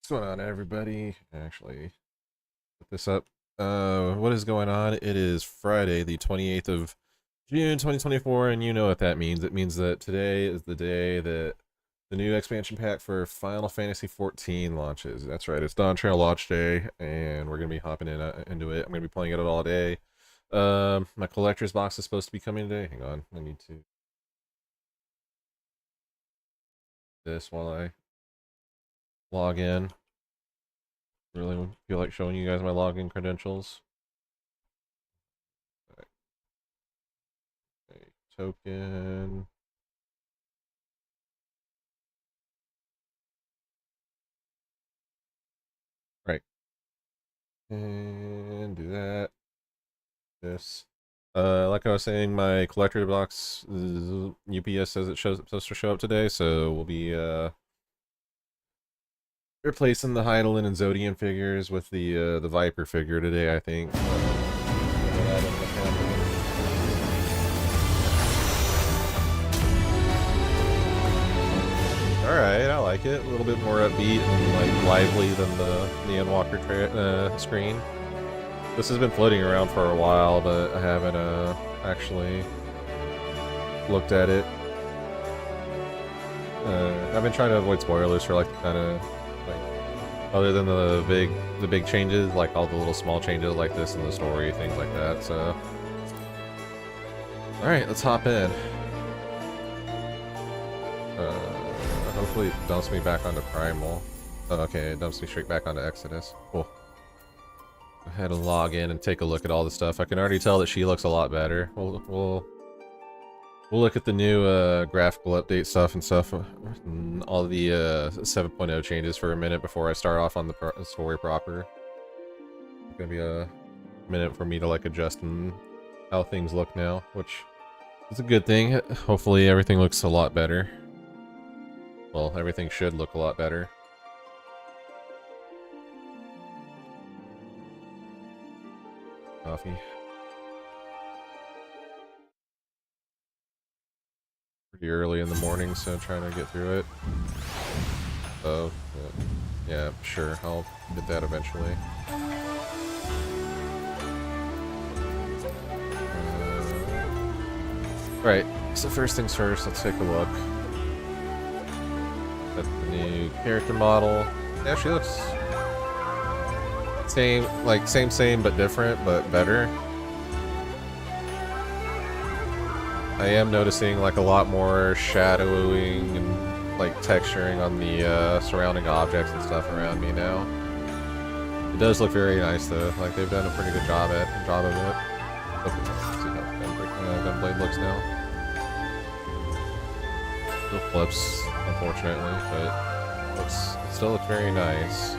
What's going on, everybody? Actually, put this up. What is going on? It is Friday, the 28th of June, 2024, and you know what that means. It means that today is the day that the new expansion pack for Final Fantasy XIV launches. That's right, it's Dawntrail launch day, and we're gonna be hopping into it. I'm gonna be playing it all day. My collector's box is supposed to be coming today. Hang on, I need to this while I log in. Really feel like showing you guys my login credentials. Okay, token. Right. And do that. This. Like I was saying, my collector box UPS says it's supposed to show up today, so we'll be replacing the Heidelin and Zodian figures with the Viper figure today, I think. Alright, I like it. A little bit more upbeat and like lively than the Endwalker screen. This has been floating around for a while, but I haven't actually looked at it. I've been trying to avoid spoilers for like kind of like other than the big changes, like all the little small changes like this in the story, things like that. So, all right, let's hop in. Hopefully it dumps me back onto Primal. Oh, okay, it dumps me straight back onto Exodus. Cool. Go ahead and log in and take a look at all the stuff. I can already tell that she looks a lot better. We'll look at the new graphical update stuff and stuff, and all the 7.0 changes for a minute before I start off on the story proper. It's gonna be a minute for me to like adjust and how things look now, which is a good thing. Hopefully everything looks a lot better. Well, everything should look a lot better. Coffee. Pretty early in the morning, so I'm trying to get through it. So, yeah, sure, I'll get that eventually. Right, so first things first, let's take a look at the new character model. Yeah, she looks same, like same, but different, but better. I am noticing like a lot more shadowing and like texturing on the surrounding objects and stuff around me now. It does look very nice though. Like they've done a pretty good job of it. Let's see how Gunblade looks now. Still flips, unfortunately, but it still looks very nice.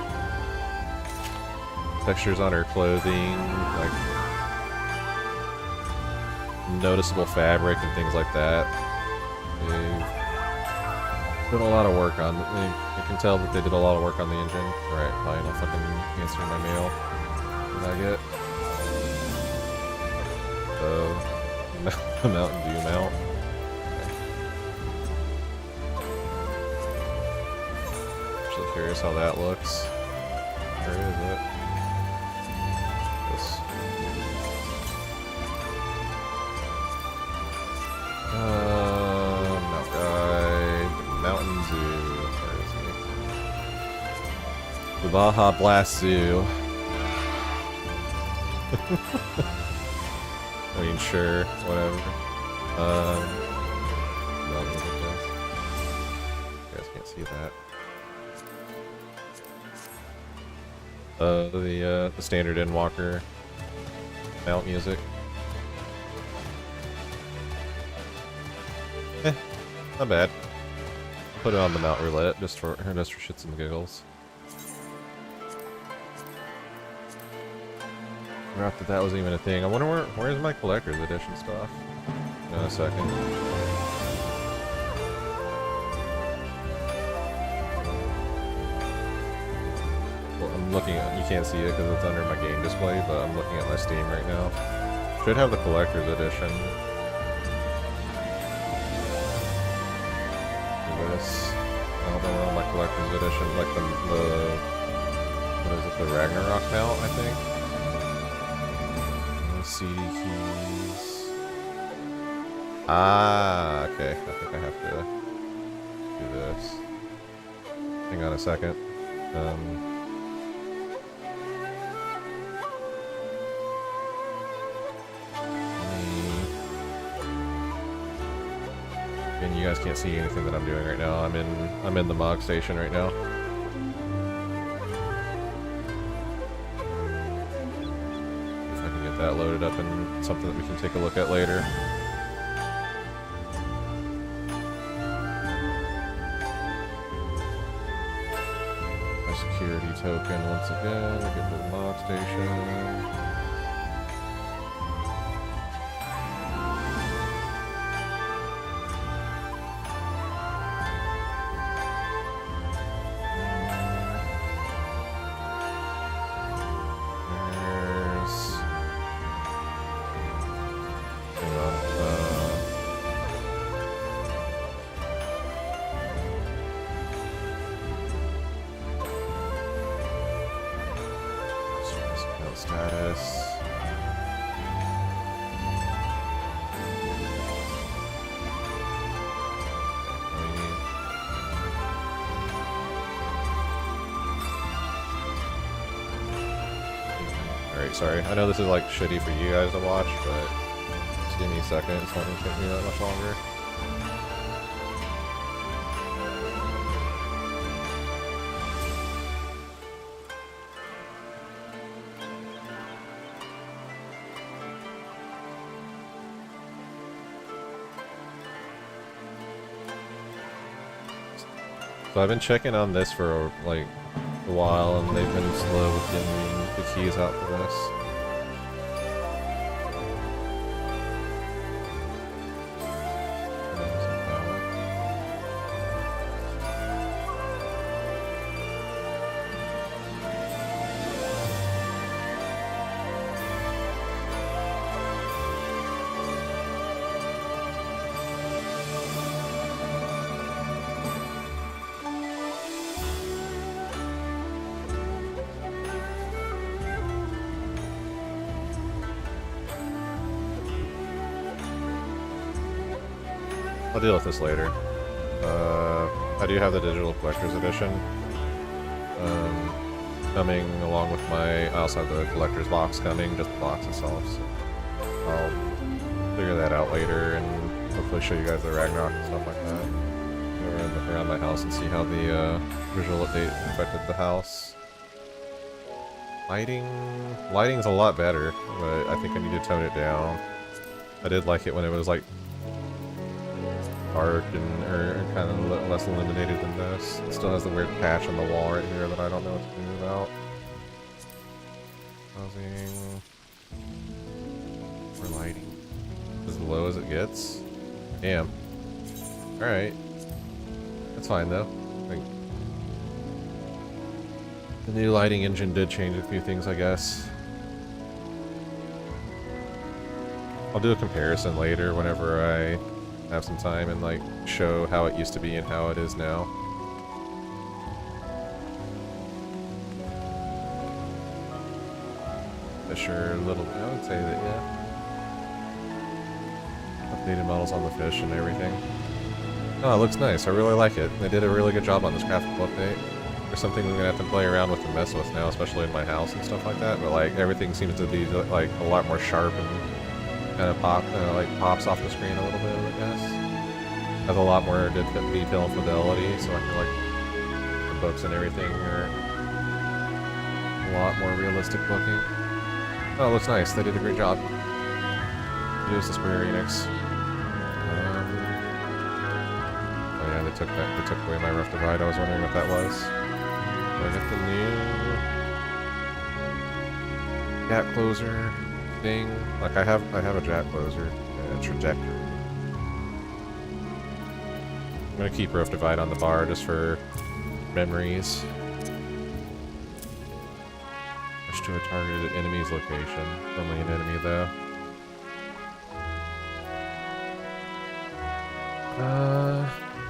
Textures on her clothing, like noticeable fabric and things like that. They've done a lot of work on it. You can tell that they did a lot of work on the engine. Alright, fine, I'll fucking answer my mail. What did I get? Mountain Dew mount. Actually curious how that looks. Where is it? This. Mount Guide, Mountain Zoo. Where is he? The Baja Blast Zoo. I mean, sure, whatever. No, you guys can't see that. The standard Endwalker mount music. Not bad. Put it on the mount roulette just for shits and giggles. Forgot that that was even a thing. I wonder where's my collector's edition stuff. In a second. Well, I'm looking at. You can't see it because it's under my game display, but I'm looking at my Steam right now. Should have the collector's edition. This. I don't know, my collector's edition, like the What is it? The Ragnarok mount, I think. CD keys. Ah, okay. I think I have to do this. Hang on a second. And you guys can't see anything that I'm doing right now. I'm in the Mog station right now. If I can get that loaded up and something that we can take a look at later. My security token once again. Get to the Mog station. Sorry, I know this is like shitty for you guys to watch, but just give me a second. It's not gonna take me that much longer. So I've been checking on this for like a while, and they've been slow with getting the keys out for this. I'll deal with this later. I do have the digital collector's edition coming along with my. I also have the collector's box coming, just the box itself. So I'll figure that out later and hopefully show you guys the Ragnarok and stuff like that. Go around my house and see how the visual update affected the house. Lighting's a lot better, but I think I need to tone it down. I did like it when it was like dark and kind of less illuminated than this. It still has the weird patch on the wall right here that I don't know what to do about. Housing. More lighting. As low as it gets. Damn. Alright. That's fine though. I think the new lighting engine did change a few things, I guess. I'll do a comparison later whenever I have some time and like show how it used to be and how it is now. Fisher, little, I would say that, yeah. Updated models on the fish and everything. Oh, it looks nice. I really like it. They did a really good job on this graphical update. There's something we're gonna have to play around with and mess with now, especially in my house and stuff like that. But like everything seems to be like a lot more sharp and kind of pops off the screen a little bit, I guess. Has a lot more detail and fidelity, so I feel like the books and everything are a lot more realistic looking. Oh, it looks nice. They did a great job. It was the Square Enix. Oh yeah, they took away my Rough Divide. I was wondering what that was. Did I get the new gap closer thing? Like I have a jack closer trajectory. I'm gonna keep Rough Divide on the bar just for memories. Push to a targeted enemy's location. Only an enemy though.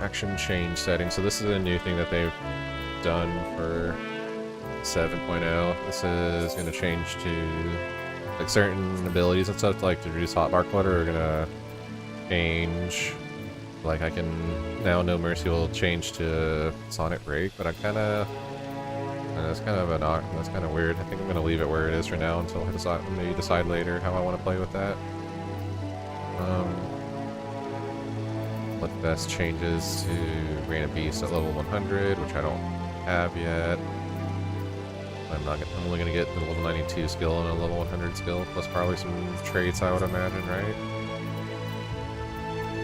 Action change settings. So this is a new thing that they've done for 7.0. This is going to change to, like, certain abilities and stuff, like to reduce hotbar clutter are going to change. Like, I can, now No Mercy will change to Sonic Break, but I kind of, that's kind of that's kind of weird. I think I'm going to leave it where it is for now until I decide, maybe decide later how I want to play with that. What best changes to Random Beast at level 100, which I don't have yet. I'm only going to get the level 92 skill and a level 100 skill, plus probably some traits, I would imagine, right?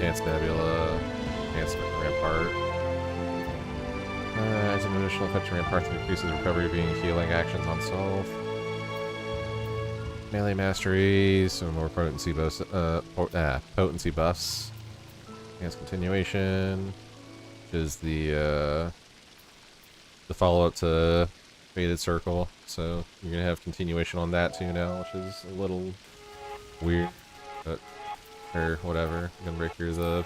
Dance Nebula, Dance Rampart. Adds an additional effect to Rampart that increases recovery being healing actions on self. Melee Mastery, some more potency buffs. Potency buffs. Dance Continuation, which is the follow-up to Faded Circle. So you're gonna have continuation on that too now, which is a little weird, but or whatever. I'm gonna break through the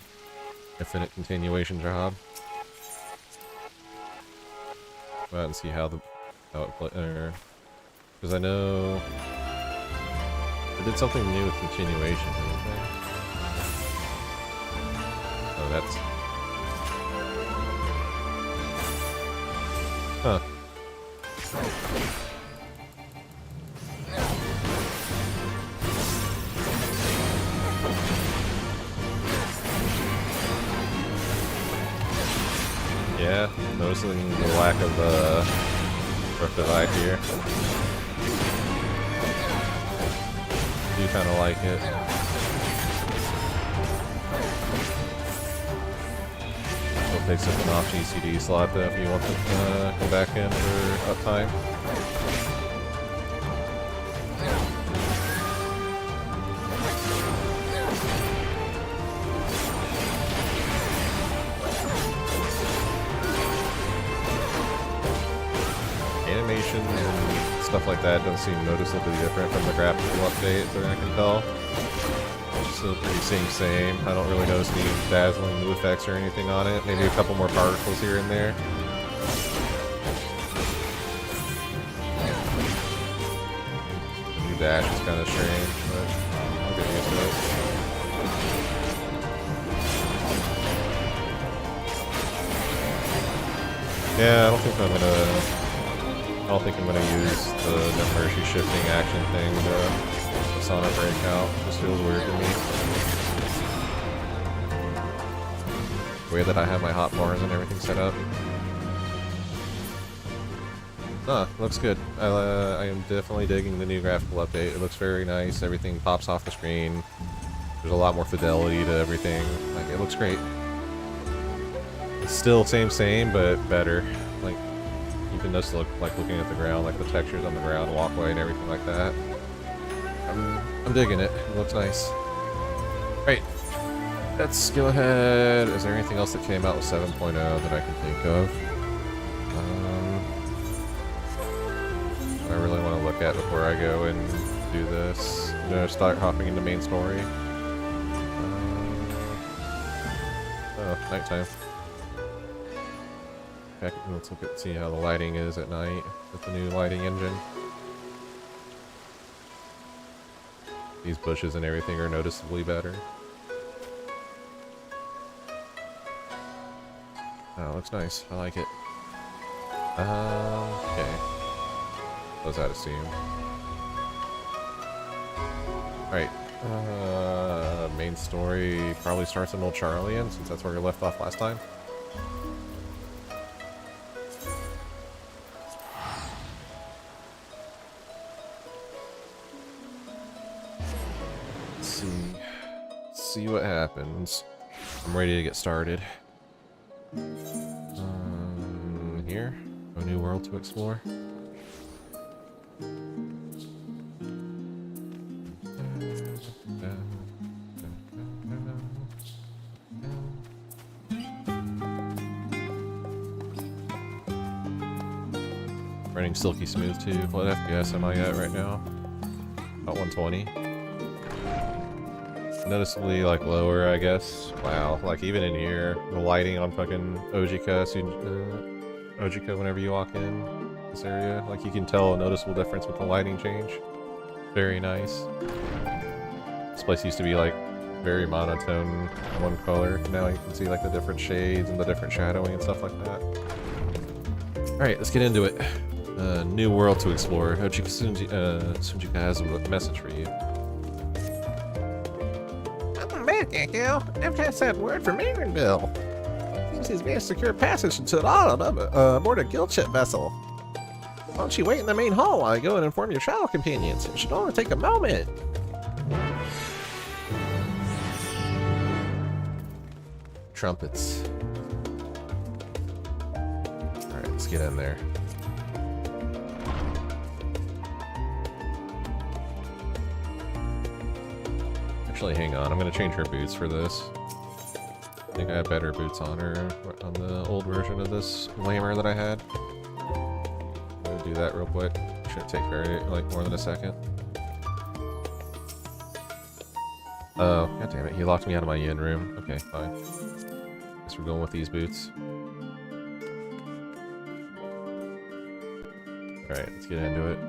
infinite continuation job. Go out and see how it plays. Because I know I did something new with continuation, didn't they? Oh, that's... Huh. Yeah, noticing the lack of Reptivite here. I do kind of like it. We'll take something off GCD slot though if you want to come back in for uptime. Animations and stuff like that don't seem noticeably different from the graphical update, but I can tell. It's still pretty same. I don't really notice any dazzling new effects or anything on it. Maybe a couple more particles here and there. The new dash is kind of strange, but I'll get used to it. Yeah, I don't think I'm gonna use the No Mercy shifting action thing to Sonic Breakout. This feels weird to me. The way that I have my hotbars and everything set up. Looks good. I am definitely digging the new graphical update. It looks very nice. Everything pops off the screen. There's a lot more fidelity to everything. Like, it looks great. It's still same, but better. Like, even just look like looking at the ground, like the textures on the ground, walkway, and everything like that. I'm digging it. It looks nice. Right. Let's go ahead. Is there anything else that came out with 7.0 that I can think of? I really want to look at before I go and do this. I'm gonna start hopping into main story. Oh, nighttime. Heck, let's look at see how the lighting is at night with the new lighting engine. These bushes and everything are noticeably better. Oh, looks nice. I like it. Okay. Close out of Steam. Right. Main story probably starts in Old Charlian, since that's where we left off last time. See what happens. I'm ready to get started. Here, a new world to explore. Running silky smooth too. What FPS am I at right now? About 120. Noticeably like lower, I guess. Wow, like even in here, the lighting on fucking Ojika, Ojika whenever you walk in. this area. Like you can tell a noticeable difference with the lighting change. Very nice. This place used to be like very monotone, one color. Now you can see like the different shades and the different shadowing and stuff like that. Alright, let's get into it. New world to explore. Sunjika has a message for you. Welcome back, Echo. I've just had word from Aaronville. Seems he's managed to secure passage to Tadala aboard a guild ship vessel. Why don't you wait in the main hall while I go and inform your travel companions? It should only take a moment. Trumpets. Alright, let's get in there. Actually, hang on. I'm gonna change her boots for this. I think I had better boots on her on the old version of this lamer that I had. I'm gonna do that real quick. Shouldn't take very, like, more than a second. Oh, god damn it. He locked me out of my yin room. Okay, fine. Guess we're going with these boots. Alright, let's get into it.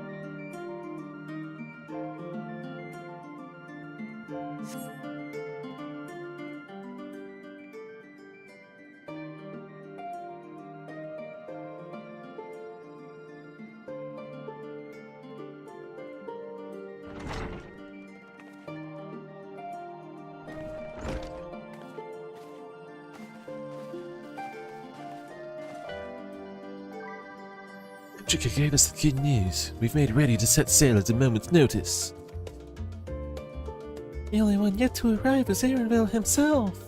Chika gave us the good news. We've made ready to set sail at a moment's notice. The only one yet to arrive is Aaronville himself.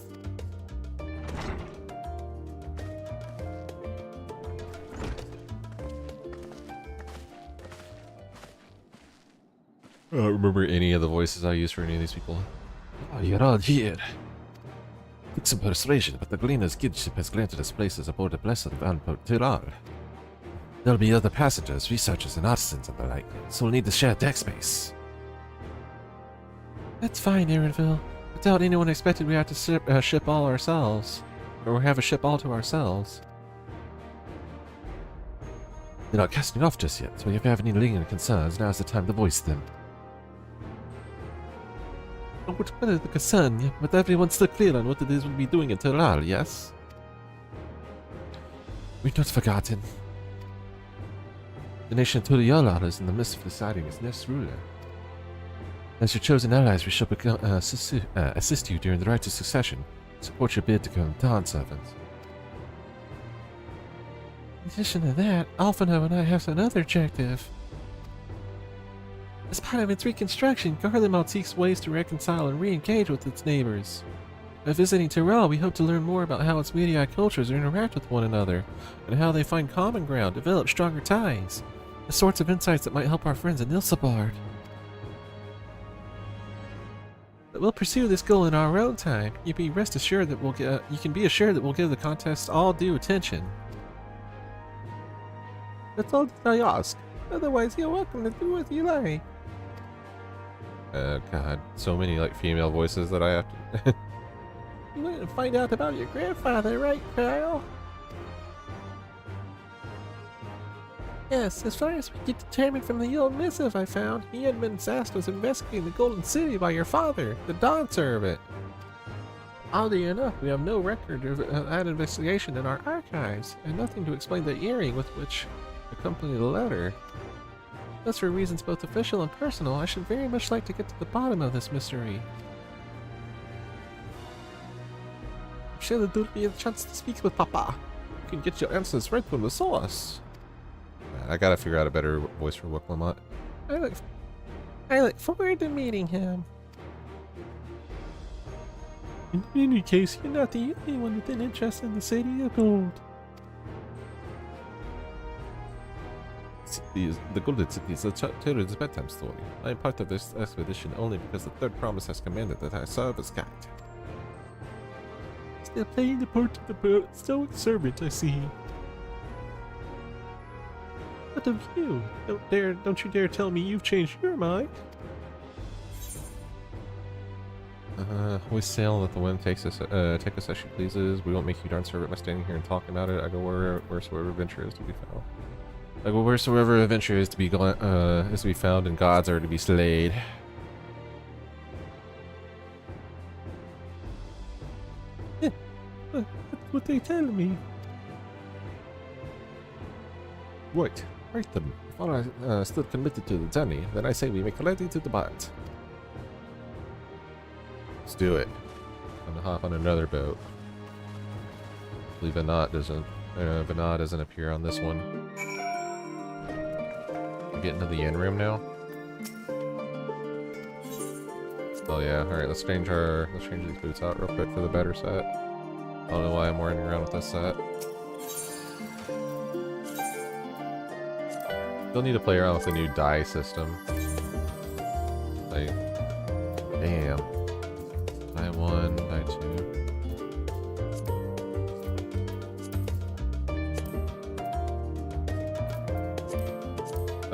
I don't remember any of the voices I used for any of these people. Oh, you're all here. Took some persuasion, but the Gleaner's guild ship has granted us places aboard the Blessed Van Tirar. There'll be other passengers, researchers, and artisans and the like, so we'll need to share deck space. That's fine, Aaronville. I doubt anyone expected we had to ship all ourselves. Or have a ship all to ourselves. They're not casting off just yet, so if you have any lingering concerns, now's the time to voice them. What is the concern? But everyone's still clear on what it is we'll be doing in Terral, yes? We've not forgotten. The nation of Turiala is in the midst of deciding its next ruler. As your chosen allies, we shall assist you during the right to succession, support your bid to become Dawn servants. In addition to that, Alphino and I have another objective. As part of its reconstruction, Garlemald seeks ways to reconcile and re-engage with its neighbors. By visiting Tyrell, we hope to learn more about how its Medii cultures interact with one another, and how they find common ground, develop stronger ties. The sorts of insights that might help our friends in Nilsabard. But we'll pursue this goal in our own time. You can be assured that we'll give the contest all due attention. That's all I ask. Otherwise, you're welcome to do as you like. God, so many like female voices that I have to. You want to find out about your grandfather, right, Kyle? Yes, as far as we get determined from the old missive I found, he had been tasked with investigating the Golden City by your father, the Dawn Servant. Oddly enough, we have no record of that investigation in our archives, and nothing to explain the earring with which accompanied the letter. Thus, for reasons both official and personal, I should very much like to get to the bottom of this mystery. I'm sure that there'll be a chance to speak with Papa. You can get your answers right from the source. I gotta figure out a better voice for Wicklamat. I look forward to meeting him. In any case, you're not the only one with an interest in the City of Gold. The Golden City is a children's bedtime story. I am part of this expedition only because the Third Promise has commanded that I serve as guide. Still playing the part of the stoic servant, I see. What of you? Don't you dare tell me you've changed your mind. We sail, let the wind take us as she pleases. We won't make you darn servant by standing here and talking about it. I go wheresoever adventure is to be found. Like, well, wheresoever adventure is to be found, and gods are to be slayed. That's what they tell me. Right. Right then. If all are still committed to the journey, then I say we make ready to depart. Let's do it. I'm gonna hop on another boat. Hopefully Venat doesn't appear on this one. Get into the inn room now. Oh yeah, alright, let's change these boots out real quick for the better set. I don't know why I'm running around with this set. Still need to play around with the new die system. Like, damn. Die 1, die 2.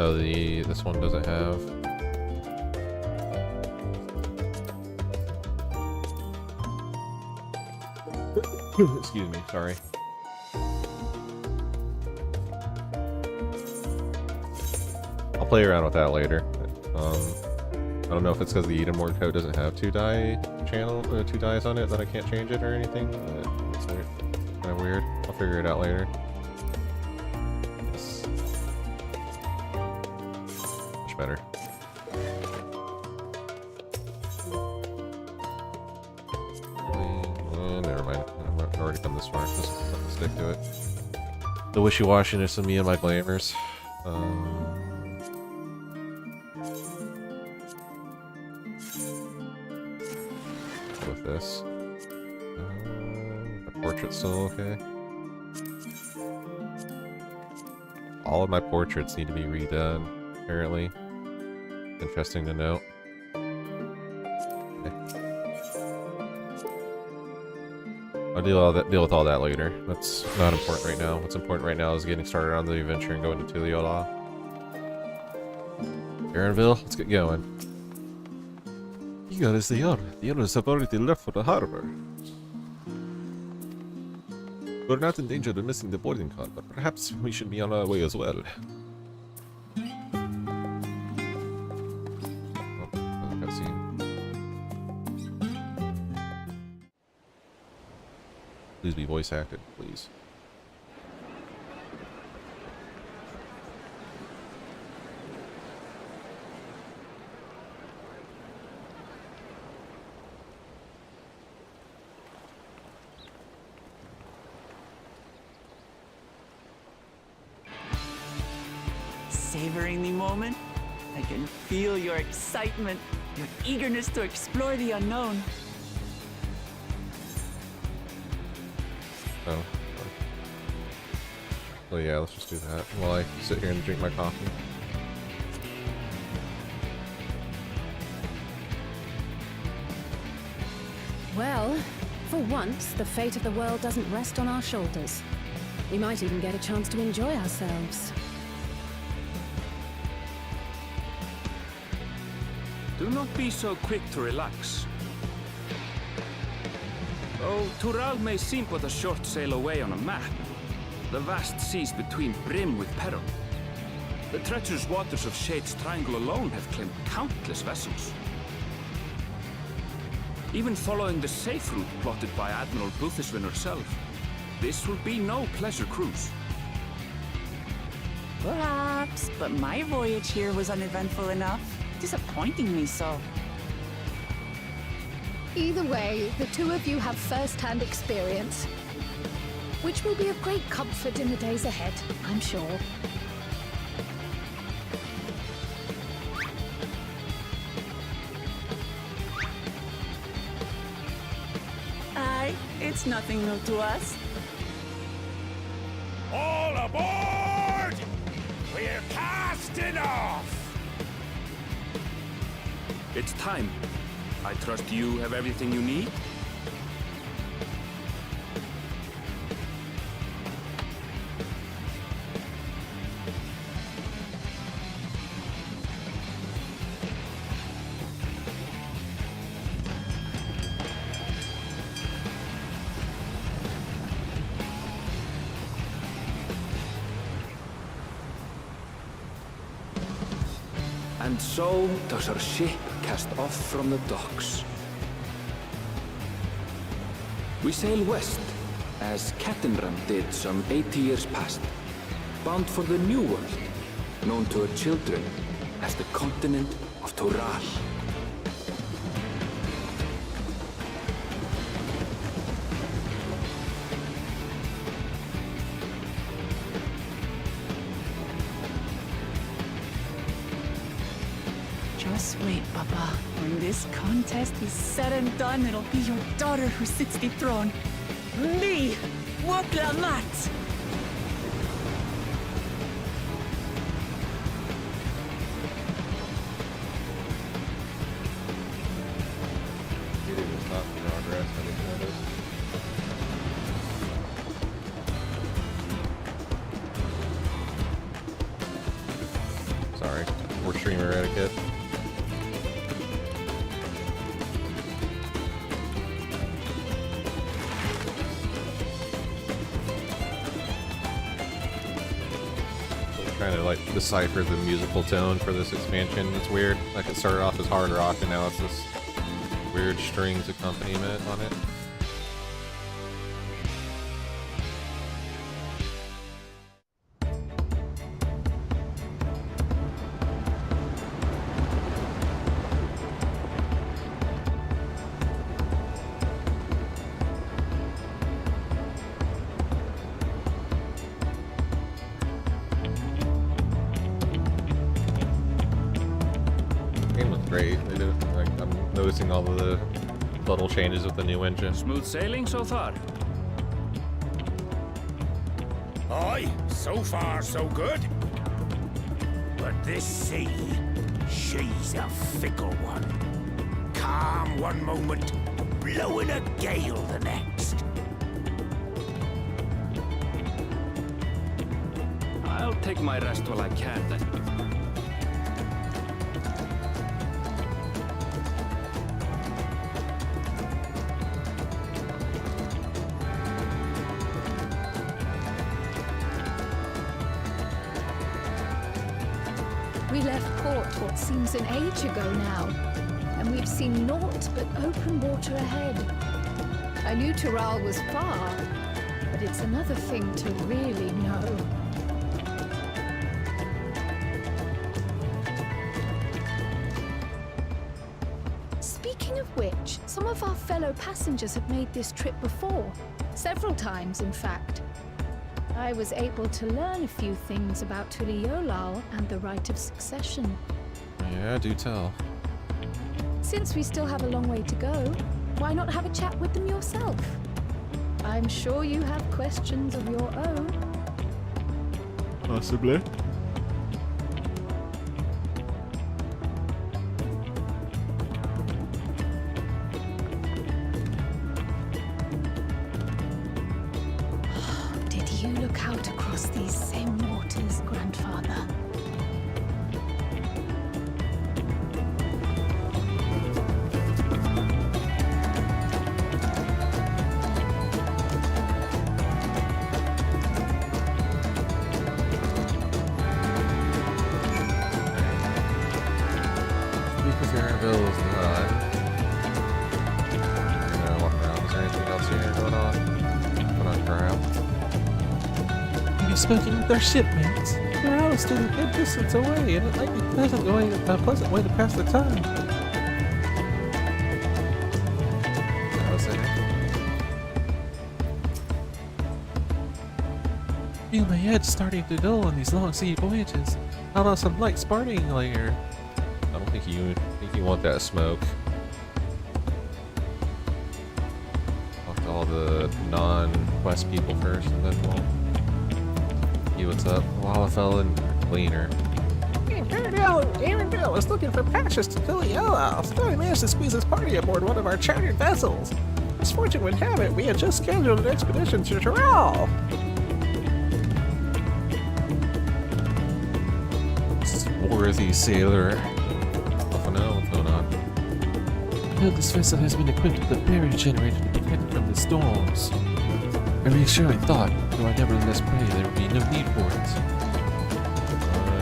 Oh, this one doesn't have. Excuse me, sorry. I'll play around with that later. I don't know if it's because the Eden code doesn't have 2 dies on it that I can't change it or anything. But it's kind of weird. I'll figure it out later. Yes. Much better. Never mind. I've already come this far. Just stick to it. The wishy-washiness of me and my glamours. With this. My portrait's still okay. All of my portraits need to be redone, apparently. Interesting to note. I'll deal with all that later. That's not important right now. What's important right now is getting started on the adventure and going to Tuliola. Aaronville, let's get going. Eager as they are, the others have already left for the harbor. We're not in danger of missing the boarding card, but perhaps we should be on our way as well. Oh, cutscene. Please be voice acted, please. Savoring the moment? I can feel your excitement, your eagerness to explore the unknown. Oh. Well, yeah, let's just do that while I sit here and drink my coffee. Well, for once, the fate of the world doesn't rest on our shoulders. We might even get a chance to enjoy ourselves. Do not be so quick to relax. Though Tural may seem but a short sail away on a map, the vast seas between brim with peril. The treacherous waters of Shade's Triangle alone have claimed countless vessels. Even following the safe route plotted by Admiral Bluthishwin herself, this will be no pleasure cruise. Perhaps, but my voyage here was uneventful enough, disappointing me so. Either way, the two of you have first-hand experience, which will be of great comfort in the days ahead, I'm sure. Aye, it's nothing new to us. All aboard! We're casting off! It's time. I trust you have everything you need? And so does our ship cast off from the docks. We sail west, as Captain Ram did some 80 years past, bound for the New World, known to her children as the continent of Toral. Just wait, Papa. When this contest is said and done, it'll be your daughter who sits the throne. Me, Woklamat! You didn't stop progress, I didn't notice. Sorry, poor streamer etiquette. Trying to like decipher the musical tone for this expansion. It's weird. Like it started off as hard rock and now it's this weird strings accompaniment on it. Game looks great. They do, like, I'm noticing all of the little changes with the new engine. Smooth sailing so far. Aye, so far so good. But this sea, she's a fickle one. Calm one moment, blowing a gale the next. I'll take my rest while I can then. We left port what seems an age ago now, and we've seen naught but open water ahead. I knew Toral was far, but it's another thing to really know. Speaking of which, some of our fellow passengers have made this trip before. Several times, in fact. I was able to learn a few things about Tuliolal and the right of succession. Yeah, do tell. Since we still have a long way to go, why not have a chat with them yourself? I'm sure you have questions of your own. Possibly. Did you look out across these same waters, Grandfather? Because Aaronville is not. We're gonna walk around. Is there anything else here going on? Put on trial. You've spoken with our shipmates. Toral is still a good distance away, and it might be a pleasant way to pass the time. I was saying. Feel my head starting to dull on these long sea voyages. How about some light sparring later? I don't think you want that smoke. Talk to all the non-quest people first, and then we'll see what's up. Wallafell and Cleaner. Arendelle is looking for passage to Tuliolal. Still managed to squeeze his party aboard one of our chartered vessels. As fortune would have it, we had just scheduled an expedition to Toral. Swarthy sailor. I don't know what's going on. Well, this vessel has been equipped with a barrier generator to protect it from the storms. A reassuring thought, though I nevertheless pray there will be no need for it.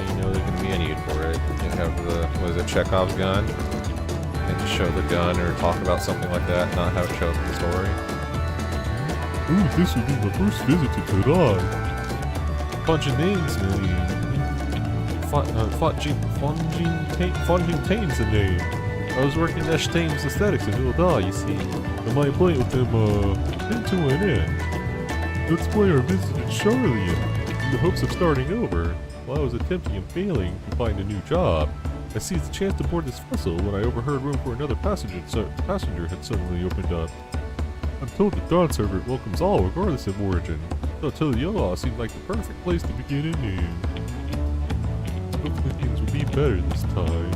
You know there's gonna be menu for it. You have the, what is it, Chekhov's gun? And just show the gun or talk about something like that, not have it show up in the story. Ooh, this will be my first visit to Tadai. Bunch of names, man. Fontain's the name. I was working Nesh Thames Aesthetics in Ildai, you see. And my appointment with them, came to an end. That's why I visited Charlie in the hopes of starting over. While I was attempting and failing to find a new job, I seized the chance to board this vessel when I overheard room for another passenger had suddenly opened up. I'm told the Dawntrail welcomes all regardless of origin. So Tiliala seemed like the perfect place to begin anew. Hopefully things will be better this time.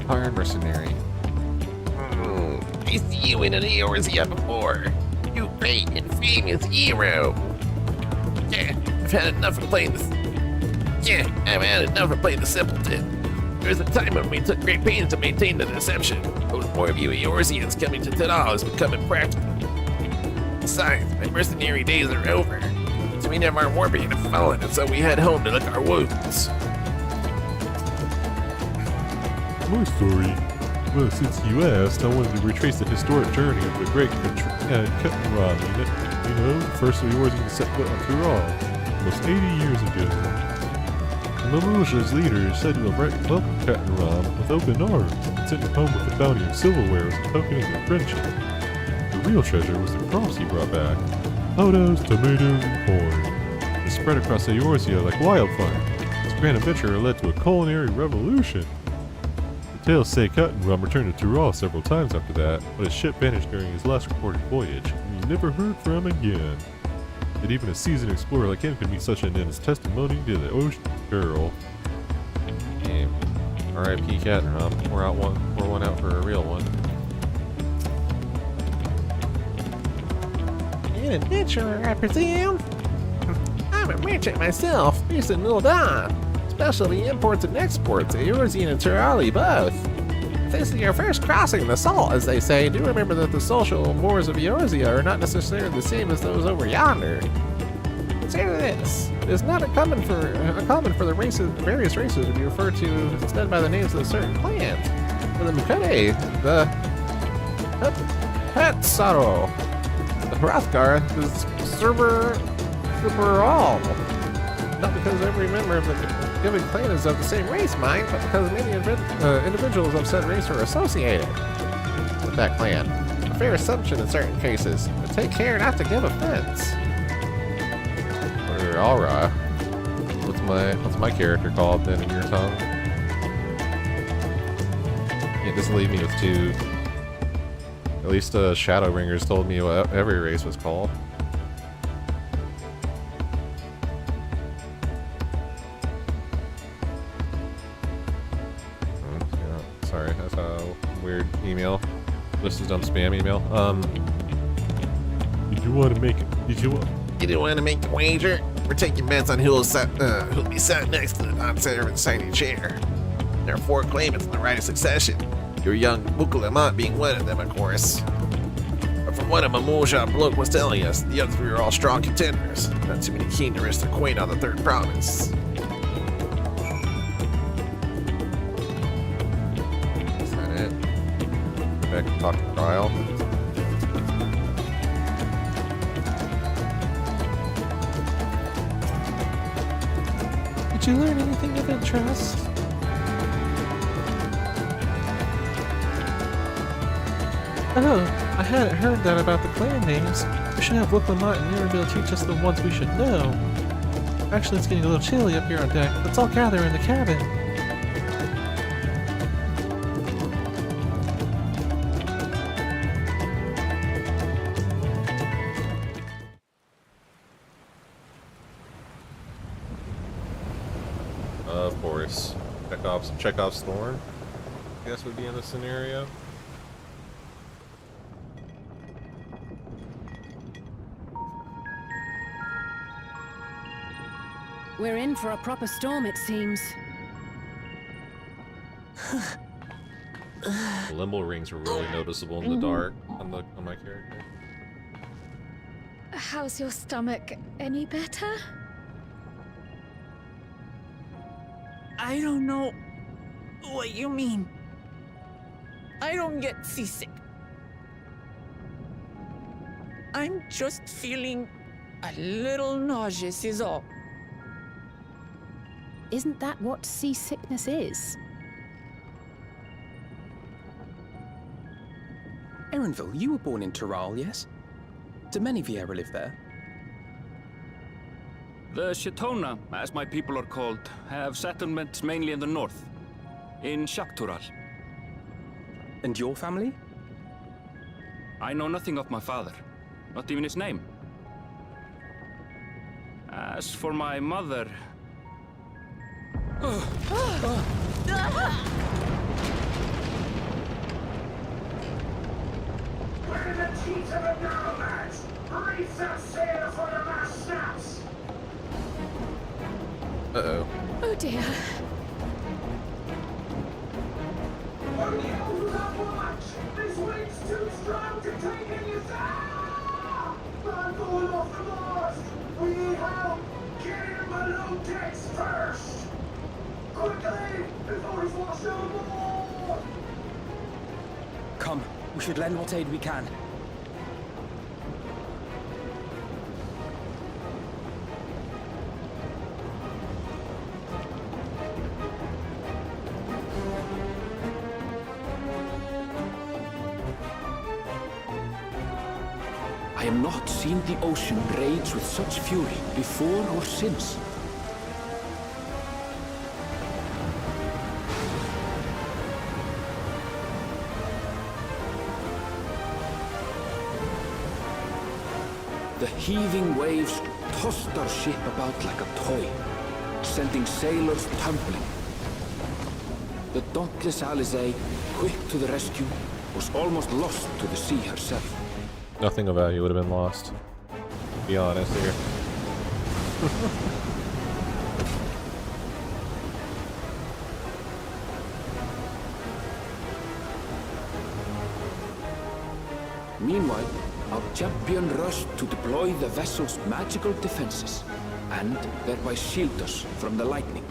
Iron Mercenary. I see you in an Eorzea before. You great and famous hero. Yeah, I've had enough of playing this. Yeah, I've had enough of playing the simpleton. There was a time when we took great pains to maintain the deception, but with more of you Eorzeans coming to Tadal is becoming practical. Besides, my mercenary days are over. So many of our warband have fallen, and so we head home to lick our wounds. My story? Well, since you asked, I wanted to retrace the historic journey of the great Kettenram, you know, the first Eorzean to set foot on Tural, almost 80 years ago. The Mamosha's leader is said to have welcomed Kettenram with open arms and sent him home with a bounty of silverware as a token of their friendship. The real treasure was the crops he brought back. Potatoes, tomatoes, and corn. They spread across Eorzea like wildfire. This grand adventure led to a culinary revolution. The tales say Kettenram returned to Tural several times after that, but his ship vanished during his last recorded voyage, and was never heard from again. That even a seasoned explorer like him could be such an endless testimony to the ocean girl. Yeah. R.I.P. Kettenram. We're one out for a real one. An adventurer, I presume? I'm a merchant myself, based in Ildai. Specialty imports and exports, Eorzean and Turali both. If this is your first crossing the Salt, as they say, do remember that the social mores of Eorzea are not necessarily the same as those over yonder. Consider this. It is not uncommon for the various races to be referred to instead by the names of certain clans. For the Mukade, the Petsaro, the Hrothgar, the Superall. Not because every member of the given clan is of the same race, mind, but because many individuals of said race are associated with that clan. A fair assumption in certain cases, but take care not to give offense. Or Alra. What's my character called then in your tongue? You just leave me with two. At least Shadowbringers told me what every race was called. Sorry, that's a weird email. This is dumb spam email. Did you want to make it? You didn't want to make the wager? We're taking bets on who'll be sat next to the non-servant's shiny chair. There are 4 claimants in the right of succession. Your young Bukulamant being one of them, of course. But from what a Mamosha bloke was telling us, the other 3 are all strong contenders. Not too many keen to risk their queen on the 3rd province. Is that it? Back and talk to Trial. Did you learn anything of interest? Oh, I hadn't heard that about the clan names. We should have Wuklamont and Mirabelle teach us the ones we should know. Actually, it's getting a little chilly up here on deck. Let's all gather in the cabin. Of course. Chekhov's Storm, I guess would be in this scenario. We're in for a proper storm, it seems. The limbo rings were really noticeable in the dark on my character. How's your stomach? Any better? I don't know what you mean. I don't get seasick. I'm just feeling a little nauseous is all. Isn't that what seasickness is? Erenville, you were born in Tyrol, yes? Do many Vieira live there? The Chitona, as my people are called, have settlements mainly in the north, in Shaktural. And your family? I know nothing of my father, not even his name. As for my mother... Where the teeth of the narrow lads? Reef that sail for the last snaps! Uh-oh. Oh dear. Only hold that watch! This wind's too strong to take any sound! I'm going off the mast! We need help! Get him below decks first! Quickly! Before he's washed overboard! Come, we should lend what aid we can. I have not seen the ocean rage with such fury before or since. The heaving waves tossed our ship about like a toy, sending sailors tumbling. The dauntless Alizé, quick to the rescue, was almost lost to the sea herself. Nothing of value would have been lost. Be honest here. Meanwhile, our champion rushed to deploy the vessel's magical defenses, and thereby shield us from the lightning.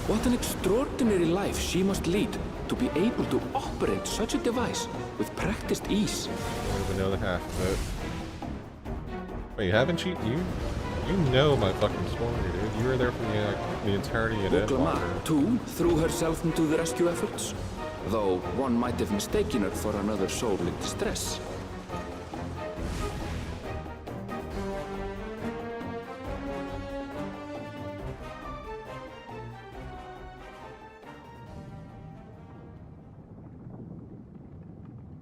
What an extraordinary life she must lead to be able to operate such a device with practiced ease. I don't even know the half of it. Wait, haven't you? You know my fucking story, dude. You were there for the entirety of it. Buklama, too, threw herself into the rescue efforts, though one might have mistaken her for another soul in distress.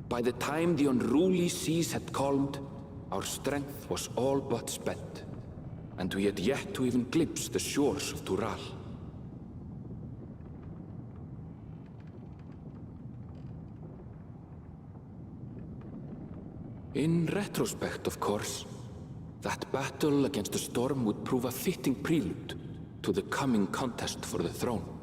By the time the unruly seas had calmed, our strength was all but spent, and we had yet to even glimpse the shores of Tural. In retrospect, of course, that battle against the storm would prove a fitting prelude to the coming contest for the throne.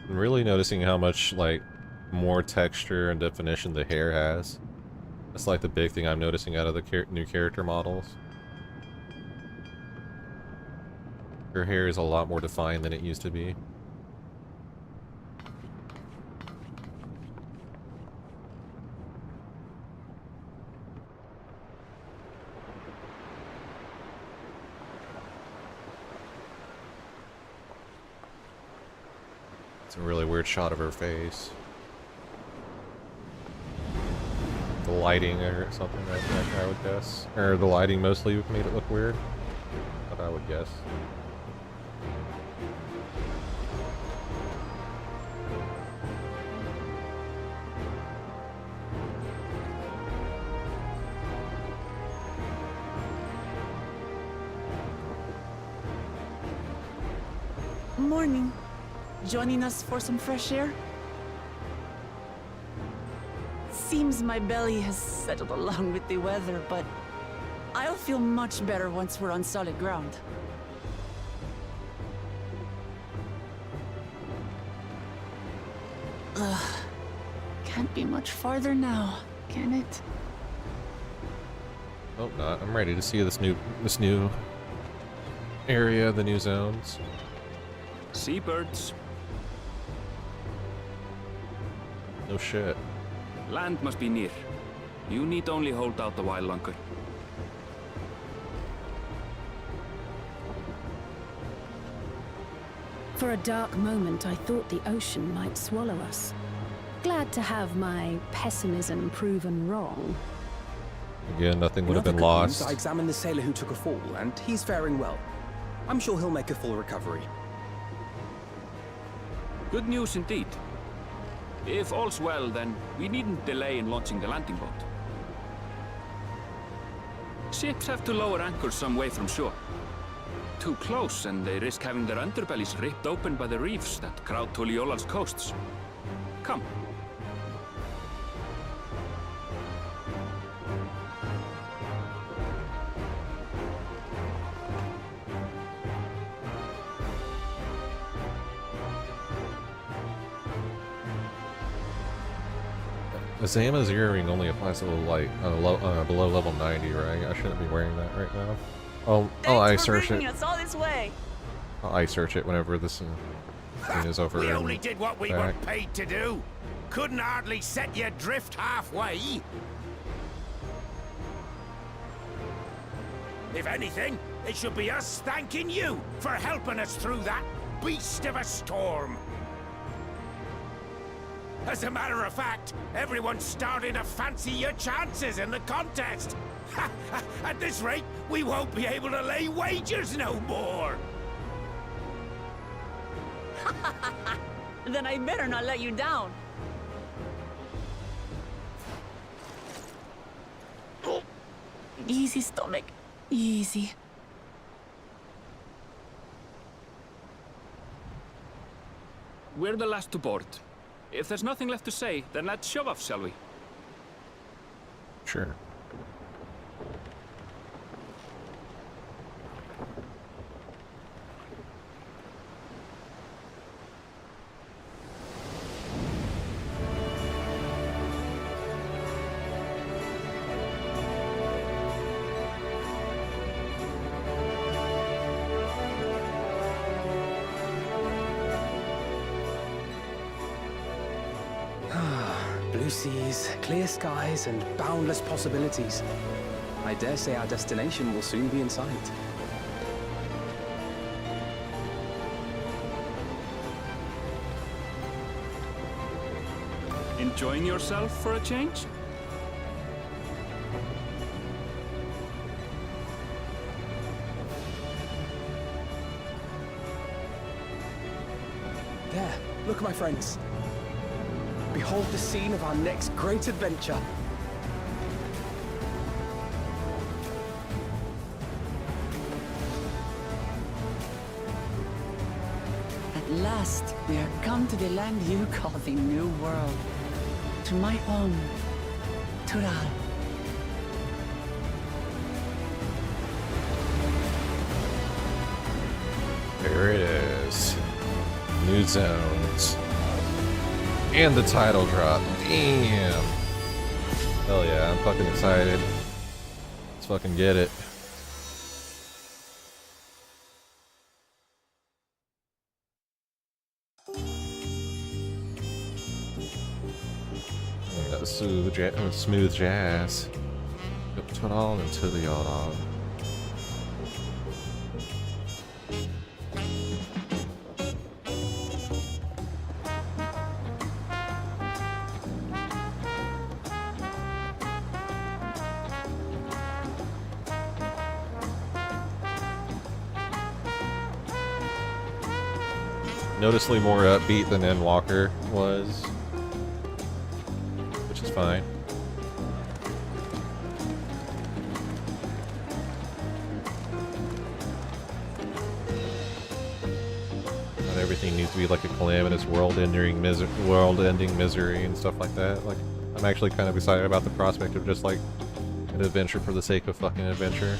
I'm really noticing how much, like, more texture and definition the hair has. That's like the big thing I'm noticing out of the new character models. Her hair is a lot more defined than it used to be. It's a really weird shot of her face. The lighting or something, I would guess. Or the lighting mostly made it look weird. But I would guess. Morning. Joining us for some fresh air? Seems my belly has settled along with the weather, but I'll feel much better once we're on solid ground. Ugh. Can't be much farther now, can it? Hope not. I'm ready to see this new area, the new zones. Seabirds. No shit. Land must be near. You need only hold out a while longer. For a dark moment, I thought the ocean might swallow us. Glad to have my pessimism proven wrong. Again, nothing would In have other been good news, lost. I examined the sailor who took a fall, and he's faring well. I'm sure he'll make a full recovery. Good news indeed. If all's well, then we needn't delay in launching the landing boat. Ships have to lower anchors some way from shore. Too close, and they risk having their underbellies ripped open by the reefs that crowd Tuliola's coasts. Come. Azama's earring only applies to the light below level 90, right? I shouldn't be wearing that right now. I'll ice search it. Us all this way. I'll ice search it whenever this thing is over. We and only did what we were back. paid to do. Couldn't hardly set you adrift halfway. If anything, it should be us thanking you for helping us through that beast of a storm. As a matter of fact, everyone's starting to fancy your chances in the contest. At this rate, we won't be able to lay wagers no more. Then I better not let you down. Easy, stomach. Easy. We're the last to board. If there's nothing left to say, then let's shove off, shall we? Sure. Blue seas, clear skies, and boundless possibilities. I dare say our destination will soon be in sight. Enjoying yourself for a change? There, look, my friends. Behold the scene of our next great adventure. At last, we are come to the land you call the New World. To my own, Tural. There it is. New zones. And the title drop. Damn. Hell yeah, I'm fucking excited. Let's fucking get it. That smooth jazz. Put on until the all. Noticeably more upbeat than Endwalker was, which is fine. But everything needs to be like a calamitous world-ending misery and stuff like that. Like, I'm actually kind of excited about the prospect of just like an adventure for the sake of fucking adventure.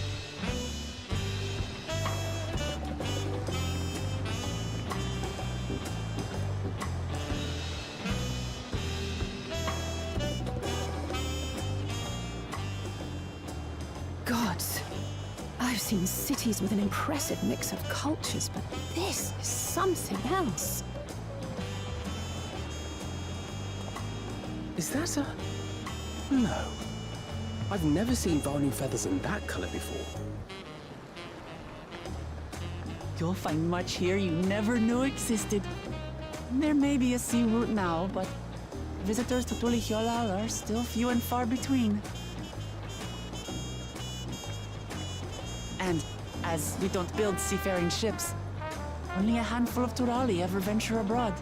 Gods, I've seen cities with an impressive mix of cultures, but this is something else. Is that a... No. I've never seen Varnu feathers in that color before. You'll find much here you never knew existed. There may be a sea route now, but visitors to Tulihyolal are still few and far between. And as we don't build seafaring ships, only a handful of Turali ever venture abroad.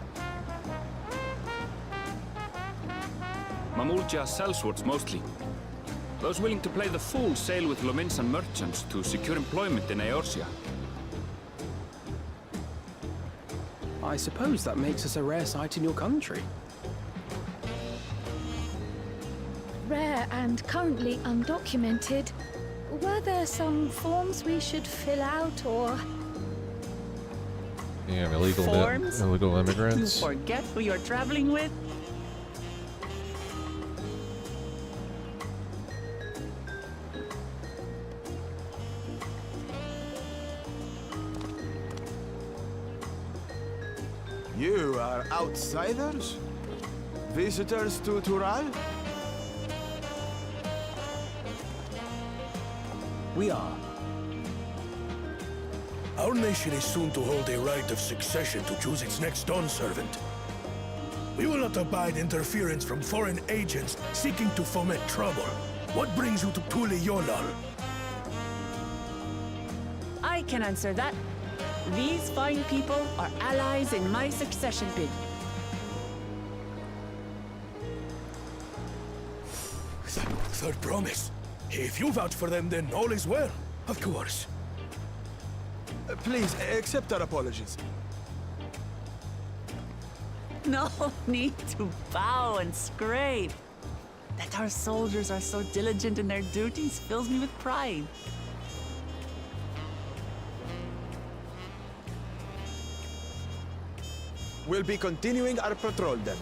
Mamulja sellswords mostly. Those willing to play the fool sail with Lominsan merchants to secure employment in Eorzea. I suppose that makes us a rare sight in your country. Rare and currently undocumented. Were there some forms we should fill out or... Damn, illegal Forms? illegal You immigrants. forget who you're traveling with? You are outsiders? Visitors to Tural? We are. Our nation is soon to hold a right of succession to choose its next Dawn servant. We will not abide interference from foreign agents seeking to foment trouble. What brings you to Tulihyolal? I can answer that. These fine people are allies in my succession bid. Third promise. If you vouch for them, then all is well. Of course. Please, accept our apologies. No need to bow and scrape. That our soldiers are so diligent in their duties fills me with pride. We'll be continuing our patrol then.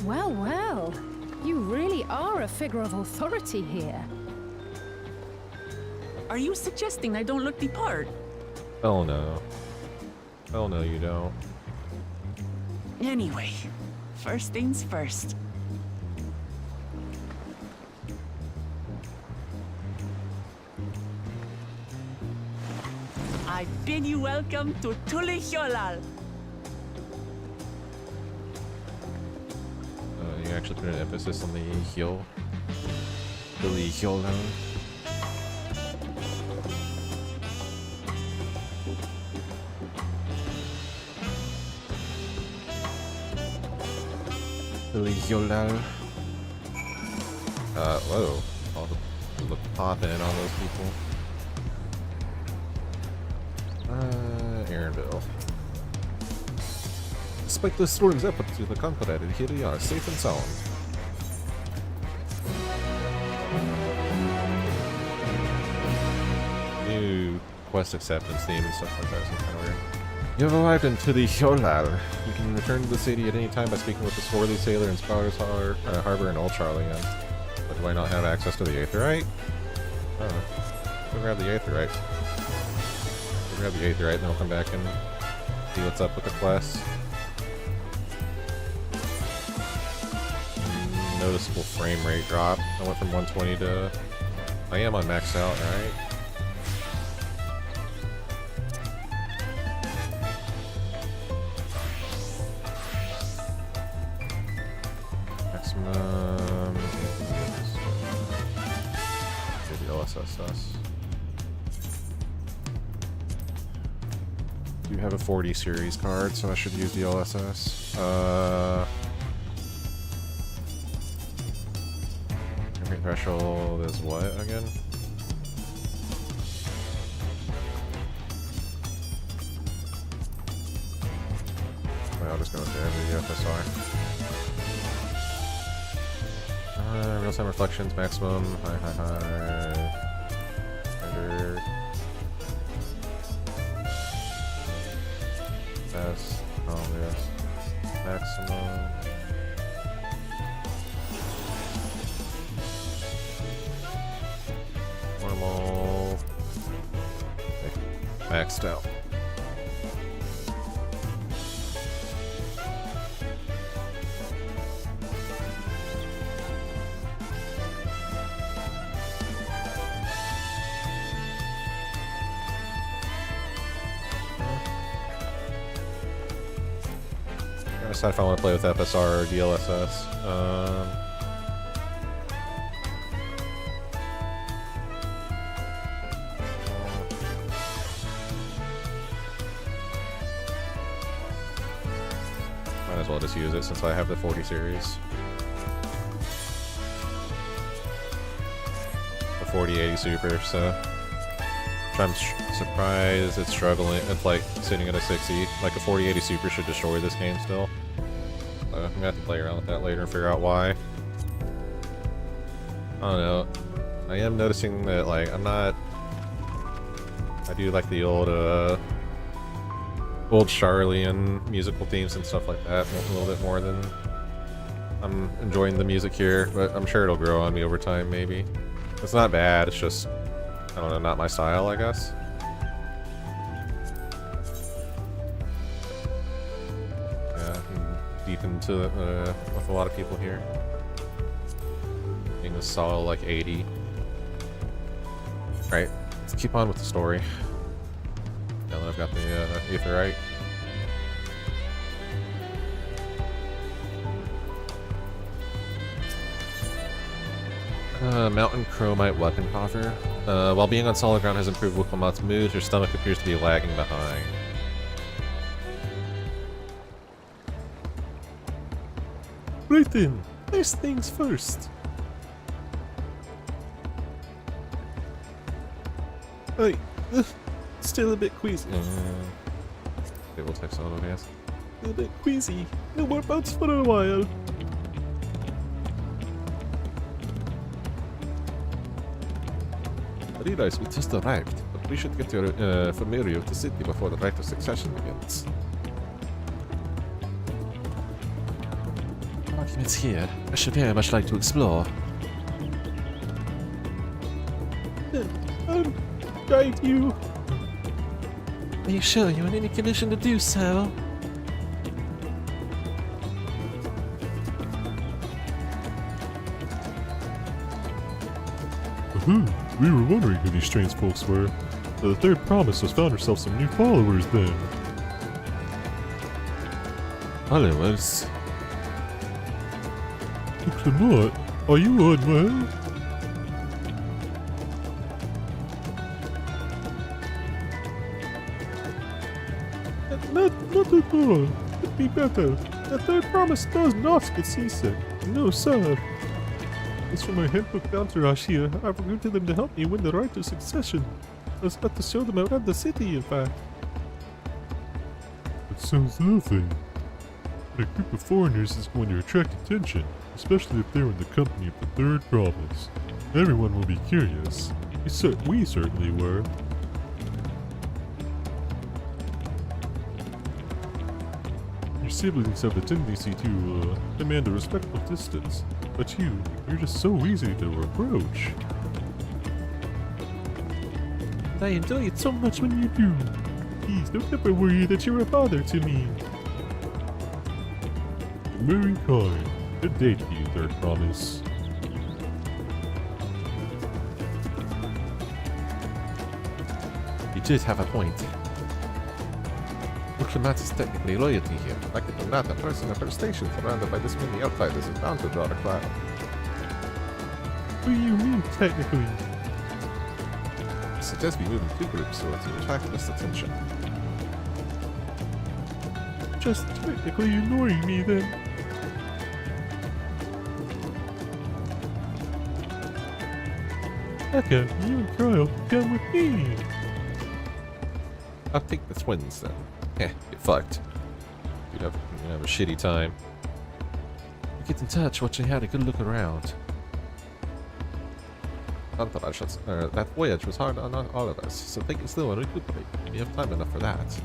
Well, well. You really are a figure of authority here. Are you suggesting I don't look the part? Oh no. Oh no, you don't. Anyway, first things first. I bid you welcome to Tulihyolal. You actually put an emphasis on the heel. Billy heel now. Billy Yolal. Whoa. All the popping on those people. Aaronville. Despite the storm's efforts to the conqueror, here we are, safe and sound. New quest acceptance theme and stuff like that is kind of weird. You have arrived in Tulihyolal. You can return to the city at any time by speaking with the swarthy sailor in Spars Harbor and Old Charlingham. But do I not have access to the Aetherite? Oh. Go grab the Aetherite. Go grab the Aetherite and then I'll come back and see what's up with the quest. Noticeable frame rate drop. I went from 120 to... I am on max out, right? Maximum... The OSSS. You have a 40 series card, so I should use the OSS. threshold is what again? Well, I'll just go into every FSR. Real-time reflections, maximum, high. Standard. Best, yes. Maximum. Normal. Okay. Maxed out. Decide if I want to play with FSR or DLSS. Might as well just use it since I have the 40 series. The 4080 Super, so I'm surprised it's struggling. It's like sitting at a 60. Like a 4080 Super should destroy this game still. I'm gonna have to play around with that later and figure out why. I don't know. I am noticing that like I'm not. I do like the old Charlian musical themes and stuff like that a little bit more than I'm enjoying the music here, but I'm sure it'll grow on me over time. Maybe it's not bad. It's just I don't know, not my style, I guess. Deep into it with a lot of people here. Being a solid like 80. Alright, let's keep on with the story. Now that I've got the Aetherite. Mountain Chromite Weapon Coffer. While being on solid ground has improved Wukwamat's moves, your stomach appears to be lagging behind. Right then, first things first. Still a bit queasy. Stable type solo dance. A bit queasy. No more bouts for a while. I realize we just arrived, but we should get familiar with the city before the rite of succession begins. Documents here. I should very much like to explore. I'll guide you. Are you sure you're in any condition to do so? We were wondering who these strange folks were. The third promise has found herself some new followers then. Followers? Clement, are you unwell? Not at all. It'd be better. The third promise does not get seasick. No, sir. As for my handbook entourage here, I've recruited them to help me win the right of succession. I was about to show them around the city, in fact. That sounds lovely. A group of foreigners is going to attract attention, especially if they're in the company of the third promise. Everyone will be curious. We certainly were. Your siblings have a tendency to demand a respectful distance, but you're just so easy to approach. And I enjoy it so much when you do. Please don't ever worry that you're a bother to me. You're very kind. Good day to you, third promise. You did have a point. Clement is technically royalty here. Like it or not, a person at her station surrounded by this many outsiders is bound to draw a crowd. What do you mean, technically? I suggest we move in two groups so as to attract less attention. Just technically ignoring me, then. Becca, you and Kyle come with me. I'll take the twins then. Get fucked. You'd have a shitty time. Get in touch once you had a good look around. That voyage was hard on all of us, so take it slow and recuperate. We have time enough for that.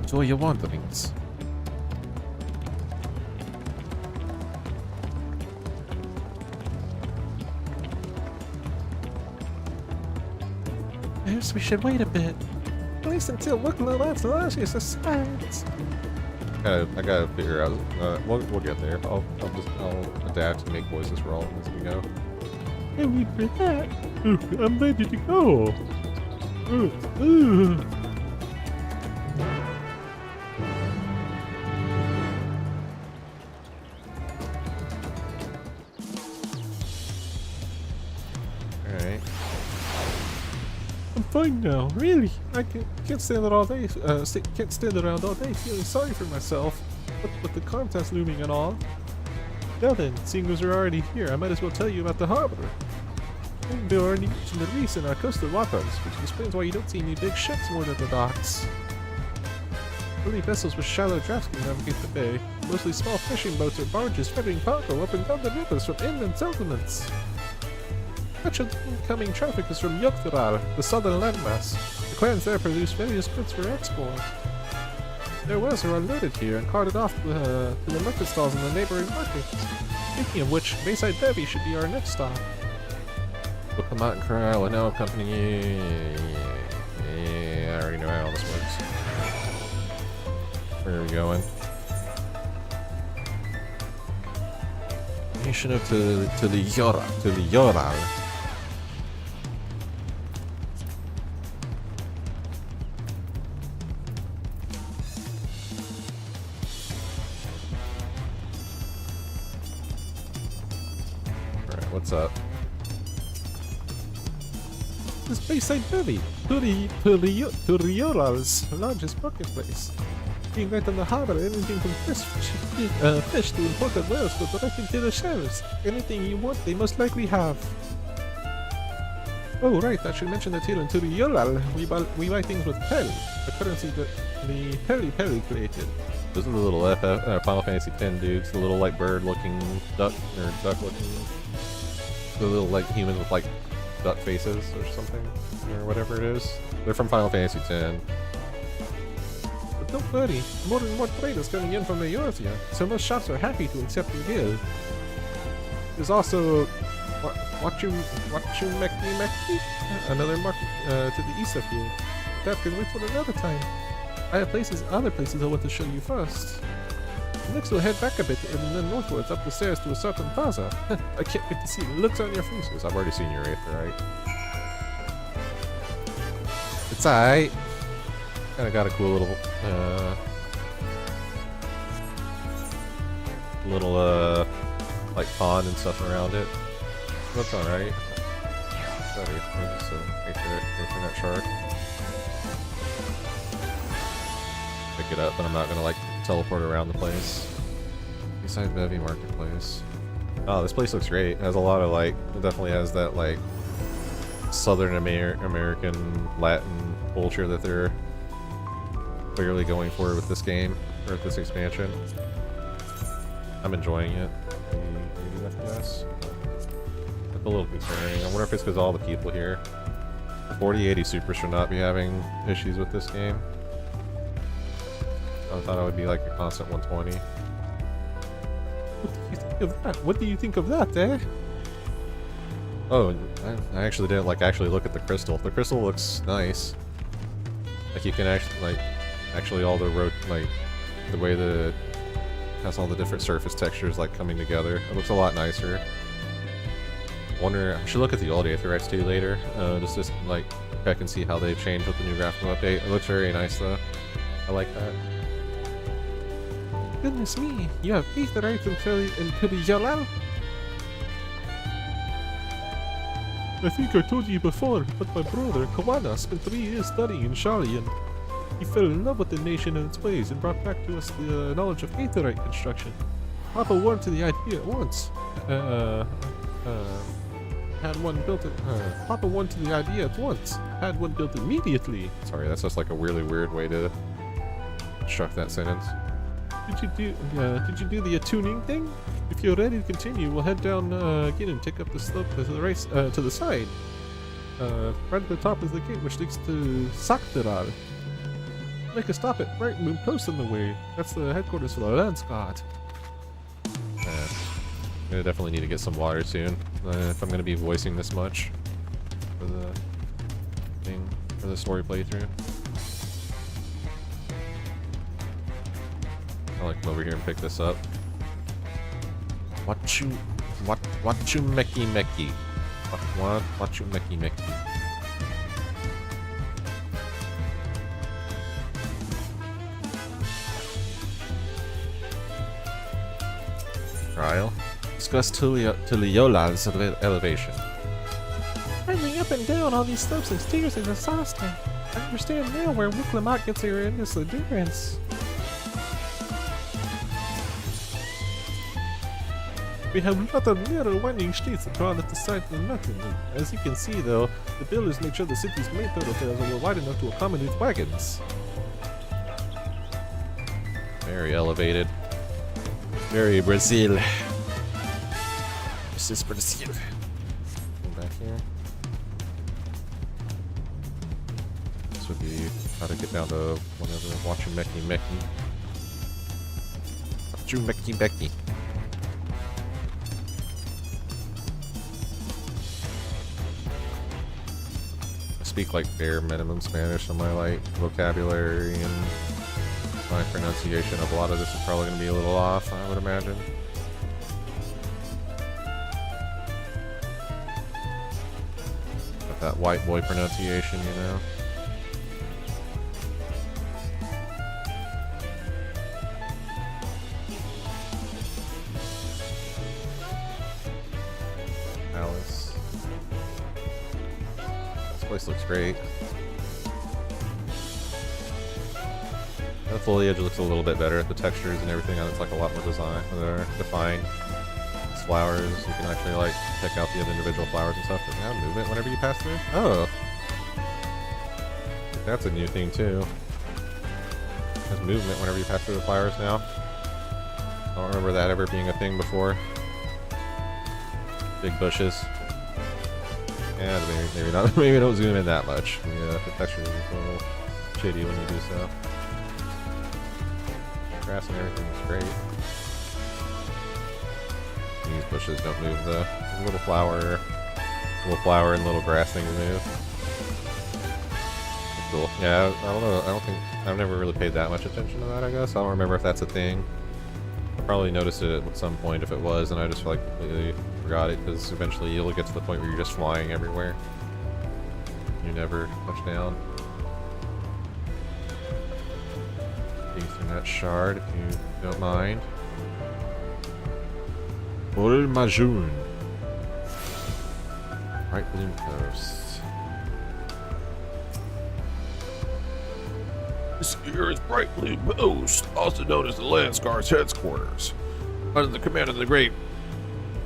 Enjoy your wanderings. Perhaps we should wait a bit. At least until Wicklow Anthologius decides. I gotta figure out. We'll get there. I'll adapt and make voices for all of as we go. Can't wait for that. I'm ready to go. Alright. I'm fine now, really. I can't stand it all day. Can't stand around all day feeling sorry for myself. With the contest looming and all. Now then, seeing as we're already here, I might as well tell you about the harbor. There are reefs and the reefs in our coastal waters, which explains why you don't see any big ships moored at the docks. Only vessels with shallow drafts can navigate the bay. Mostly small fishing boats or barges ferrying cargo up and down the rivers from inland settlements. Much of the incoming traffic is from Yogthural, the southern landmass. The clans there produce various goods for export. Their wares are unloaded here and carted off to the market stalls in the neighboring market. Speaking of which, Bayside Bevy should be our next stop. We'll come out and corral and now accompany you. Yeah, I already know how all this works. Where are we going? Nation of to the Yoral. Alright, what's up? This Bayside Bevy, Turrioral's largest marketplace. Being right on the harbor, anything from fish to imported wares go directly to the shelves. Anything you want, they most likely have. Oh right, I should mention that here in Turrioral, we buy things with Pel, the currency that the Peli created. Those are the little Final Fantasy X dudes, the little like bird-looking duck or duck-looking, the little like humans with like duck faces or something, or whatever it is. They're from Final Fantasy X. But don't worry, more and more trade is coming in from the Eorzea, so most shops are happy to accept the deal. There's also Wachumekti, another market to the east of here. That can wait for another time. I have other places I want to show you first. Next we'll head back a bit and then northwards up the stairs to a certain plaza. I can't wait to see the looks on your faces. I've already seen your Aether, right? It's alright. Kinda got a cool little like pond and stuff around it. That's alright. Sorry, so Aether shark. Pick it up, but I'm not gonna like teleport around the place. Beside Bevy Marketplace. Oh, this place looks great. It has a lot of like, it definitely has that like Southern American Latin culture that they're clearly going for with this game, or with this expansion. I'm enjoying it. Yes. It's a little concerning. I wonder if it's because all the people here. The 4080 Super should not be having issues with this game. I thought it would be like a constant 120. What do you think of that? What do you think of that, eh? Oh, I actually didn't like actually look at the crystal. The crystal looks nice. Like you can actually all the like the way the has all the different surface textures like coming together. It looks a lot nicer. Wonder I should look at the old Aetherites too later. Just like check and see how they've changed with the new graphical update. It looks very nice though. I like that. Goodness me, you have Aetherites into the Jalal? I think I told you before, but my brother, Kawana, spent 3 years studying in Shalian. He fell in love with the nation and its ways and brought back to us the knowledge of Aetherite construction. Papa warmed to the idea at once. Had one built it. Papa wanted the idea at once. Had one built immediately. Sorry, that's just like a really weird way to construct that sentence. Did you do the tuning thing? If you're ready to continue, we'll head down again and take up the slope to the race to the side. Right at the top is the gate which leads to Saktaral. Make a stop at Bright Moon Post on the way. That's the headquarters for the Lance Guard. I'm gonna definitely need to get some water soon if I'm gonna be voicing this much for the thing, for the story playthrough. I'll like come over here and pick this up. What you mecky mecky? What you mecky mecky? Trial. Discuss Tuliola's elevation. Climbing up and down all these slopes and stairs is exhausting. I understand now where Wicklamock gets her endless endurance. We have a lot of narrow winding streets that run at the side of the mountain. As you can see though, the builders make sure the city's main thoroughfares are wide enough to accommodate wagons. Very elevated. Very Brazil. This is Brazil. Go back here. This would be how to get down to whatever. Wachumecky Mecky. Wachumecky Becky. I speak like bare minimum Spanish, so my like vocabulary and my pronunciation of a lot of this is probably going to be a little off, I would imagine. Got that white boy pronunciation, you know. Alice. This place looks great. The foliage looks a little bit better. The textures and everything on it's like a lot more defined. These flowers, you can actually like pick out the individual flowers and stuff. Does it have movement whenever you pass through? Oh, that's a new thing too. It has movement whenever you pass through the flowers now. I don't remember that ever being a thing before. Big bushes. Yeah, maybe not. Maybe don't zoom in that much. Yeah, the texture is a little shitty when you do so. Grass and everything is great. These bushes don't move though. Little flower and little grass things move. That's cool. Yeah, I don't know. I've never really paid that much attention to that, I guess. I don't remember if that's a thing. I probably noticed it at some point if it was, and I just like completely forgot it, because eventually you'll get to the point where you're just flying everywhere. You never touch down. Through that shard, if you don't mind. Bol Majun. Right Bloom Coast. This here is Bright Bloom Post, also known as the Lance Guard's headquarters. Under the command of the great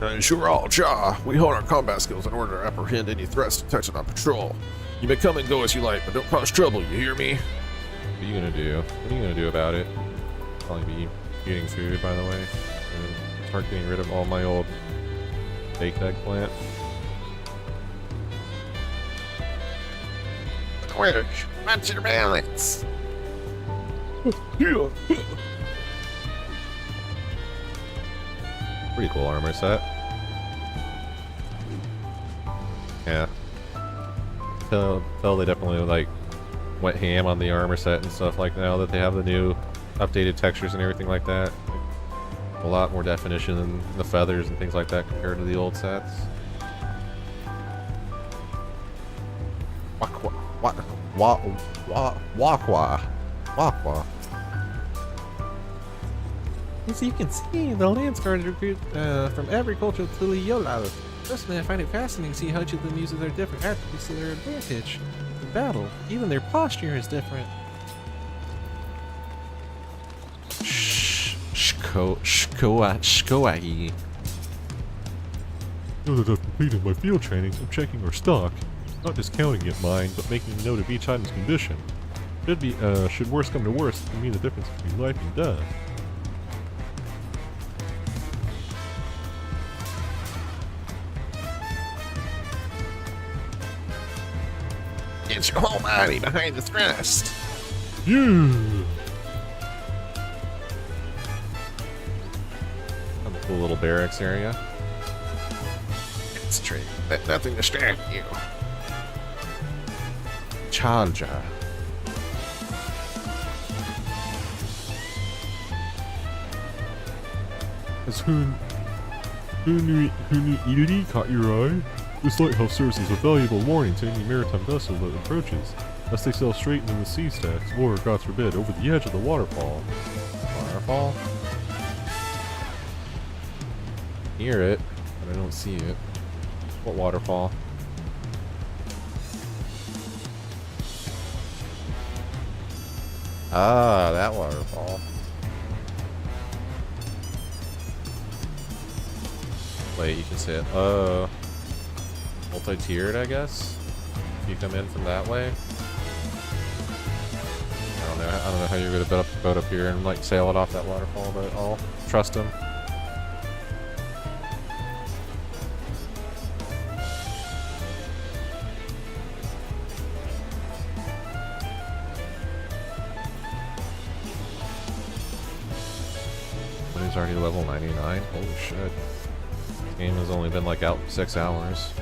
Shural Cha, we hone our combat skills in order to apprehend any threats detected on patrol. You may come and go as you like, but don't cause trouble, you hear me? What are you gonna do? What are you gonna do about it? Probably be eating food, by the way. And start getting rid of all my old baked eggplant. Quick, match your balance. Yeah. Pretty cool armor set. Yeah. Tell they definitely like went ham on the armor set and stuff like now that they have the new updated textures and everything like that. Like, a lot more definition in the feathers and things like that compared to the old sets. Wakwa. As you can see, the Lance Guard recruit from every culture to Leola. Personally, I find it fascinating to see how each of them uses their different attributes to their advantage in battle. Even their posture is different. Shkoai. completed my field training, I'm checking our stock. Not discounting it, mind, but making a note of each item's condition. Should worse come to worse, it can mean the difference between life and death. It's your whole body behind the thrust. Yeah! A cool little barracks area. It's true. Let nothing distract you. Charger. Has Hunu Ili caught your eye? This lighthouse serves as a valuable warning to any maritime vessel that approaches, lest they sail straight into the sea stacks, or, God forbid, over the edge of the waterfall. Waterfall? Hear it, but I don't see it. What waterfall? Ah, that waterfall. Wait, you can see it. Multi-tiered, I guess? If you come in from that way? I don't know how you're gonna build up a boat up here and like sail it off that waterfall, but I'll trust him. But he's already level 99? Holy shit. This game has only been like out 6 hours.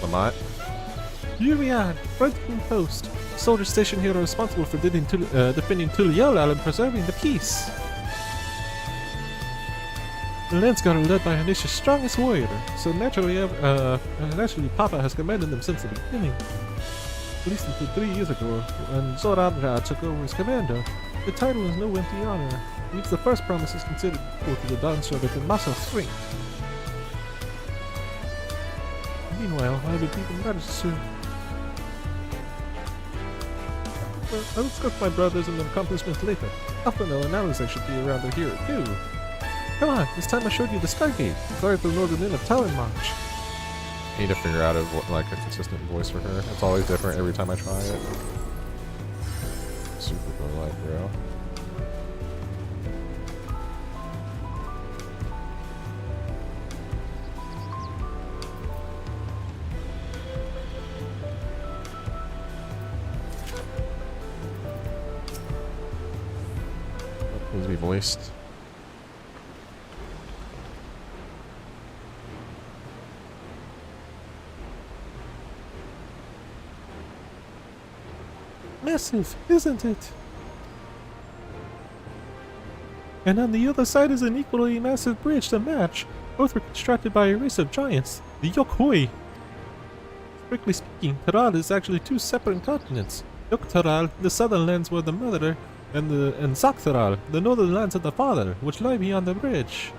Lamont? Here we are, Franklin Post. Soldiers stationed here are responsible for defending Tuliyola and preserving the peace. The Landsguard are led by our nation's strongest warrior, so naturally Papa has commanded them since the beginning. At least until 3 years ago, when Zoradra took over as commander. The title is no empty honor. It's the first promise is considered equal to the Dawntrail with massive strength. Meanwhile, I would even better soon. Well, I'll discuss my brothers and their accomplishments later. Alphanel and Alice should be around here too. Come on, this time I showed you the Skygate. Sorry for the northern end of Talon March. I need to figure out like a consistent voice for her. It's always different every time I try it. Super good life, bro. Needs to be voiced. Massive, isn't it? And on the other side is an equally massive bridge to match. Both were constructed by a race of giants, the Yokhoi. Strictly speaking, Taral is actually two separate continents. Yoktaral, the southern lands were the mother, and Zaktaral, the northern lands of the father, which lie beyond the bridge.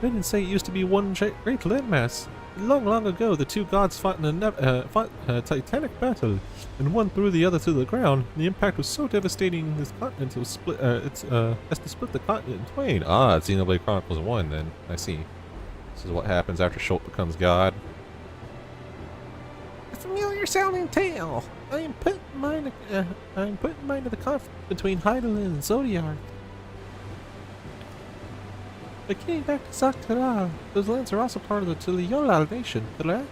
They didn't say it used to be one great landmass. Long, long ago, the two gods fought in a titanic battle, and one threw the other to the ground. The impact was so devastating, this continent was split. Has to split the continent in twain. Ah, it's Xenoblade Chronicles 1 then. I see. This is what happens after Schultz becomes god. A familiar sounding tale. I am putting mine to the conflict between Heidelin and Zodiac. But getting back to Zaktaral, those lands are also part of the Tuliyola nation, correct?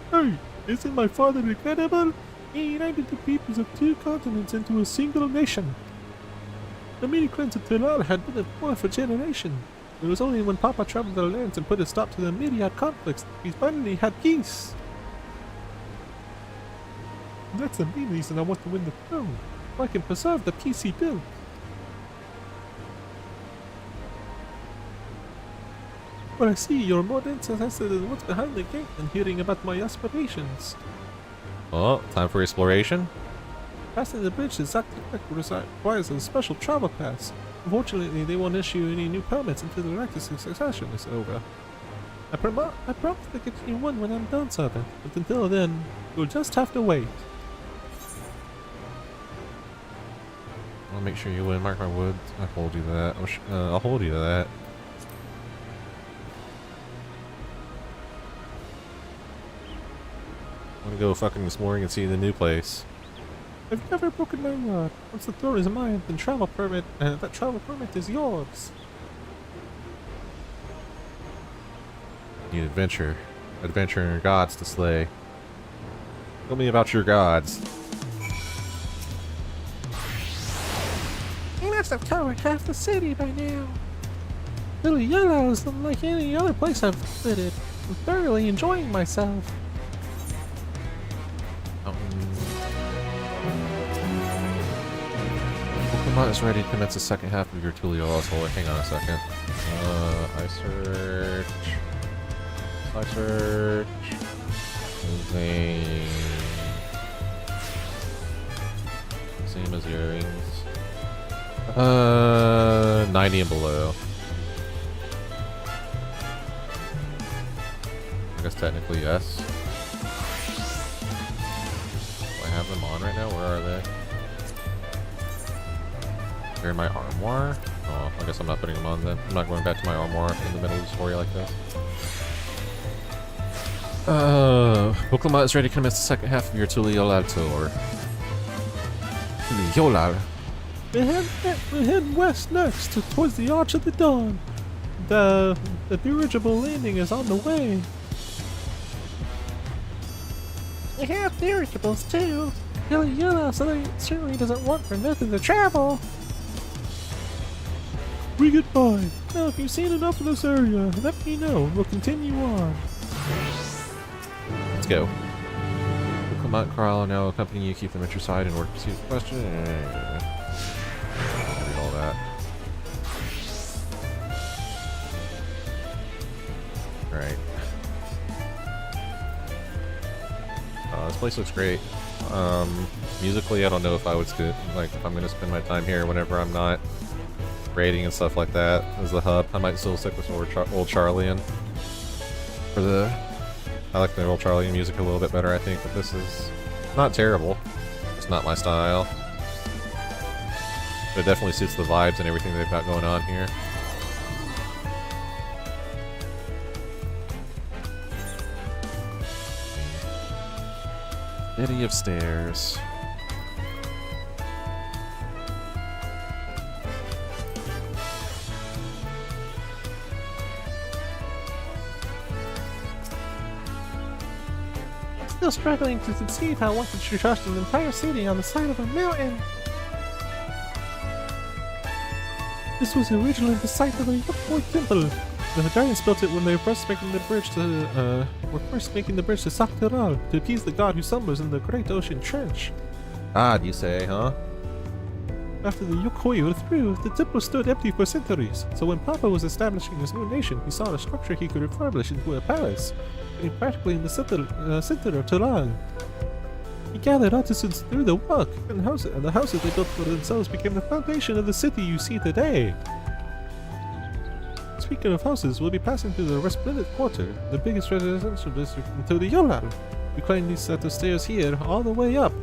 Hey, isn't my father incredible? He united the peoples of two continents into a single nation. The many clans of Tulal had been at war for generations. It was only when Papa traveled the lands and put a stop to the myriad conflicts that we finally had peace. And that's the main reason I want to win the throne, so I can preserve the peace he built. But I see you're more interested in what's behind the gate than hearing about my aspirations. Oh, time for exploration? Passing the bridge to Zaktarak requires a special travel pass. Unfortunately, they won't issue any new permits until the Rectus succession is over. I promise to get you one when I'm done, servant, but until then, you'll just have to wait. I'll make sure you win, mark my words. I'll hold you to that. I'll hold you to that. go fucking exploring and see the new place. I've never broken my word. Once the throne is mine, then that travel permit is yours. Need adventure. Adventure and gods to slay. Tell me about your gods. He must have covered half the city by now. Really yellow is unlike any other place I've visited. I'm thoroughly enjoying myself. Pokemon is ready to commence the second half of your Tulio Oswald. Hang on a second. I search. Moving. Same as earrings. 90 and below. I guess technically yes. Do I have them on right now? Where are they? They're in my armoire? Oh, I guess I'm not putting them on then. I'm not going back to my armoire in the middle of the story like this. Pokemon is ready to commence the second half of your Tuliolal tour. Tuliolal? We're heading west next, towards the Arch of the Dawn. The dirigible landing is on the way. We have dirigibles too. Billy Yellow certainly doesn't want for nothing to travel. We get by. Now, if you've seen enough of this area, let me know. We'll continue on. Let's go. Pokemon Carl now accompanying you. Keep them at your side in order to pursue the question. Read all that. Alright. This place looks great. Musically, I don't know if I would if I'm gonna spend my time here whenever I'm not raiding and stuff like that as the hub. I might still stick with old Charlian. I like the old Charlian music a little bit better, I think, but this is not terrible. It's not my style. But it definitely suits the vibes and everything they've got going on here. City of stairs. Still struggling to conceive how one could trust an entire city on the side of a mountain. This was originally the site of the Yokoi Temple. The giants built it when they were first making the bridge to Sakteral to appease the god who slumbers in the Great Ocean Trench. God, you say, huh? After the Yokoi withdrew, the temple stood empty for centuries. So when Papa was establishing his new nation, he saw a structure he could refurbish into a palace, and practically in the center of Tural. He gathered artisans through the work, and the houses they built for themselves became the foundation of the city you see today. Speaking of houses, we'll be passing through the Resplendent Quarter, the biggest residential district in Tuliolal. We climb these set of stairs here all the way up.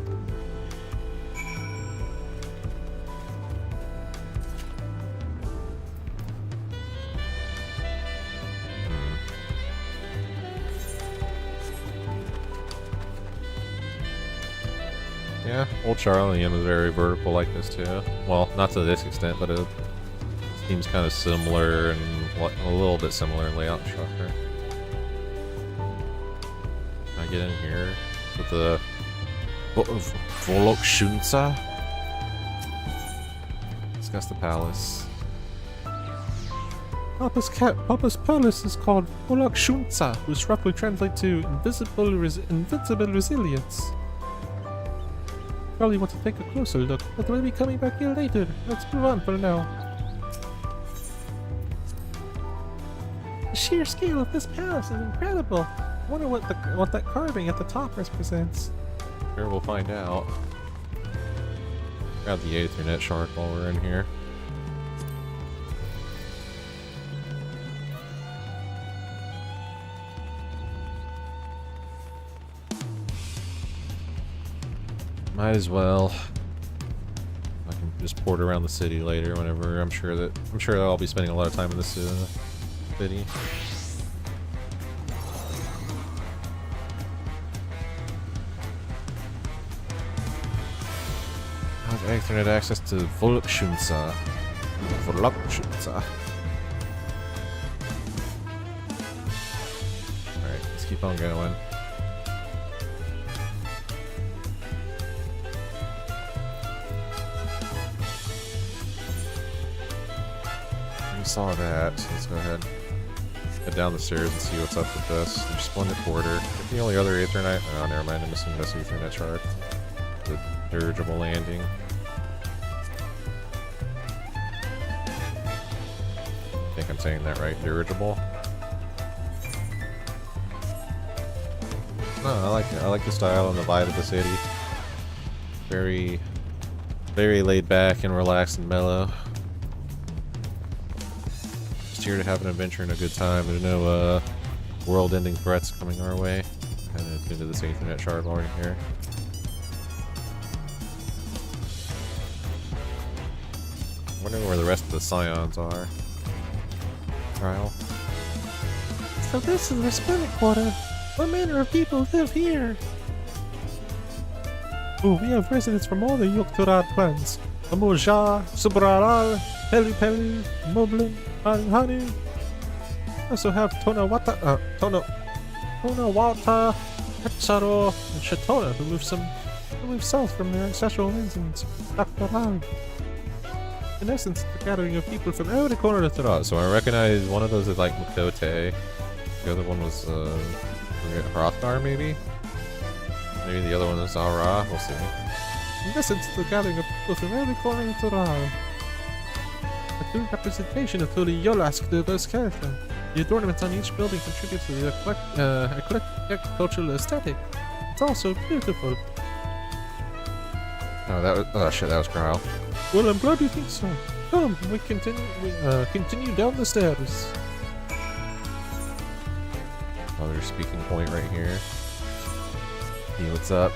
Yeah, old Charlian was very vertical like this too. Well, not to this extent, but it seems kind of similar and a little bit similar in layout and structure. Can I get in here with the Volok Shunsa? Discuss the palace. Papa's palace is called Volok Shunsa, which roughly translates to invincible resilience. Probably want to take a closer look, but we'll be coming back here later. Let's move on for now. The sheer scale of this palace is incredible. I wonder what that carving at the top represents. Sure, we'll find out. Grab the Ethernet shard while we're in here. Might as well. I can just port around the city later whenever I'm sure I'll be spending a lot of time in this city. have Ethernet access to Volksschutzer. Volksschutzer. Alright, let's keep on going. We saw that, so let's go ahead. Head down the stairs and see what's up with this. There's Splendid Quarter. The only other Ethernet. Oh, never mind. I'm missing this Ethernet chart. The dirigible landing. I think I'm saying that right. Dirigible. No, I like it. I like the style and the vibe of the city. Very, very laid back and relaxed and mellow. Here to have an adventure and a good time. There's no world-ending threats coming our way. Headed into this Ethernet shard lord here. Wondering where the rest of the scions are. Trial. So this is the Splendid Quarter. What manner of people live here? Oh, we have residents from all the Yogg-Turad clans. Amoja, Subraral, Pelu Pelu, Moblin, Hani. We also have Tonawata, Hexaro, and Shatona, who moved south from their ancestral lands in Daktaral. In essence, the gathering of people from every corner of Turad. So I recognize one of those is like Makote. The other one was Hrothgar, maybe? Maybe the other one is Zara. We'll see. In essence, the gathering of people from every corner of Turad. A true representation of the Yolask de Boskelta. The adornments on each building contribute to the eclectic cultural aesthetic. It's also beautiful. Oh, oh shit, that was Kyle. Well, I'm glad you think so. Come, we continue down the stairs. Oh, there's a speaking point right here. Hey, what's up?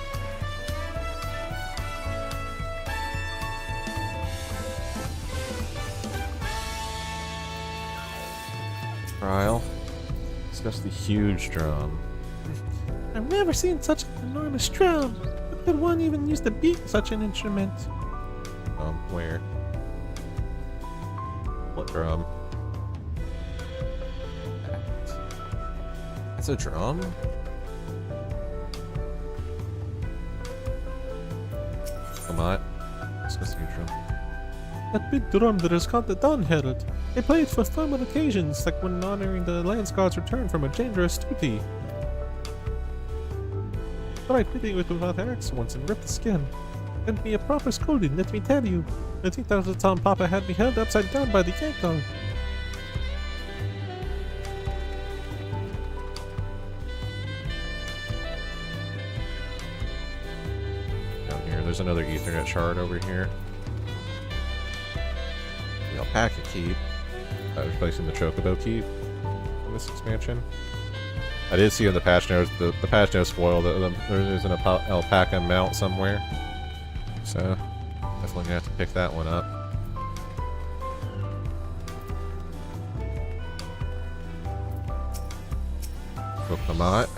Trial. Discuss the huge drum. I've never seen such an enormous drum. How could one even use to beat such an instrument? Where? What drum? That's a drum? Come on. Discuss the huge drum. That big drum that is called the Dawn Herald. They play it for formal occasions, like when honoring the Landsguard's return from a dangerous duty. Tried hitting it with our axe once and ripped the skin. Sent me a proper scolding, let me tell you. I think that was the time Papa had me held upside down by the ankle. Down here, there's another Ethernet shard over here. The alpaca keep. Replacing the chocobo keep in this expansion. I did see in the patch notes, the patch notes spoiled that there's an alpaca mount somewhere. So, definitely gonna have to pick that one up. Kokomat.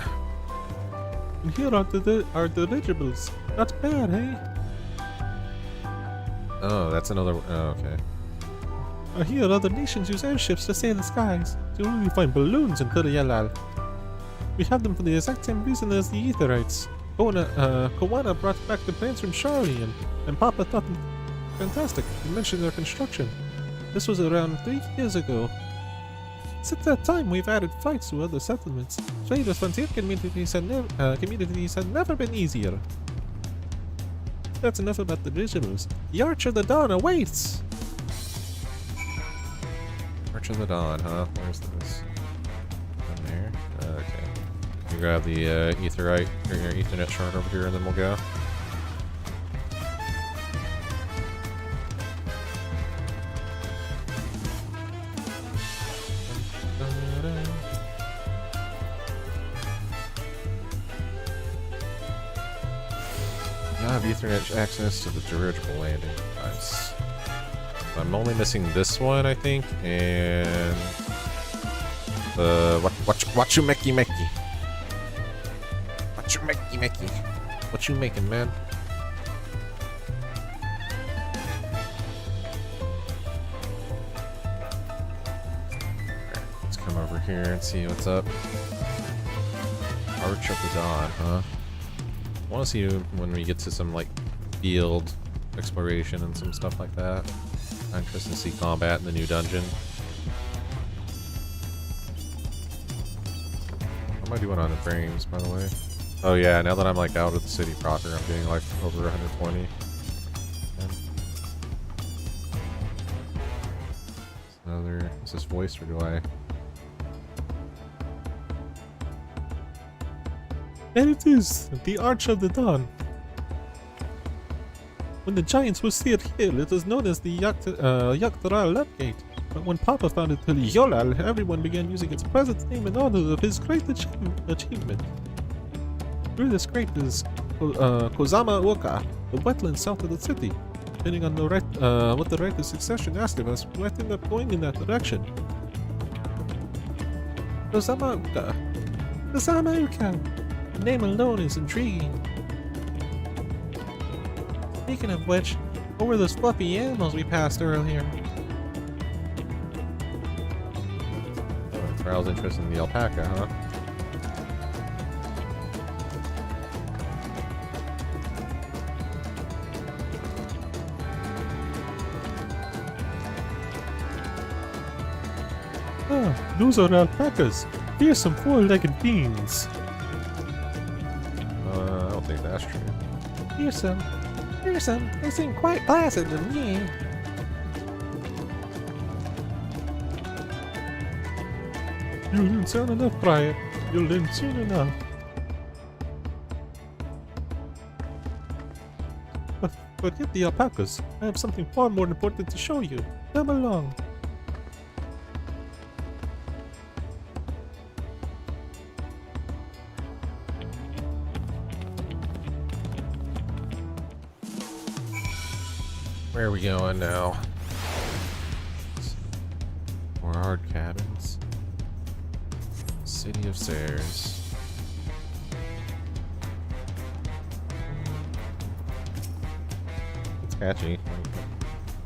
And here are the dirigibles. Not bad, eh? Oh, that's another. Oh, okay. Here, other nations use airships to sail the skies. You only find balloons in Turialal. We have them for the exact same reason as the Etherites. Kowana brought back the plans from Charlie, and Papa thought them fantastic. He mentioned their construction. This was around 3 years ago. Since that time, we've added flights to other settlements. Trade with frontier communities had never been easier. That's enough about the visuals. The Arch of the Dawn awaits! March of the Dawn, huh? Where's this? Down there? Okay. You grab the Etherite, or your Ethernet shard over here, and then we'll go. Now I have Ethernet access to the dirigible landing. Nice. I'm only missing this one, I think, and the what you meki. What you meki. What you making, man? here and see what's up. Arch of the Dawn, huh? I want to see when we get to some like field exploration and some stuff like that. I'm interested to see combat in the new dungeon. What am I doing on the frames, by the way? Oh yeah, now that I'm like out of the city proper, I'm getting like over 120. Another, is this voiced or do I? There it is, the Arch of the Dawn. When the giants were still here, it was known as the Dawntrail Gate. But when Papa founded Tuliyollal, everyone began using its present name in honor of his great achievement. Through this great is Kozama Oka, the wetland south of the city. Depending on the what the right of succession asked of us, we might end up going in that direction. Kozama Oka. Kozama Oka. The name alone is intriguing. Speaking of which, what were those fluffy animals we passed earlier? Oh, Trial's interested in the alpaca, huh? Ah, those are alpacas. Fearsome four-legged beings. I don't think that's true. Fearsome. Fearsome. They seem quite placid to me. You'll learn soon enough, Brian. You'll learn soon enough. But forget the alpacas. I have something far more important to show you. Come along. Where are we going now? More hard cabins. City of Sayers. It's catchy.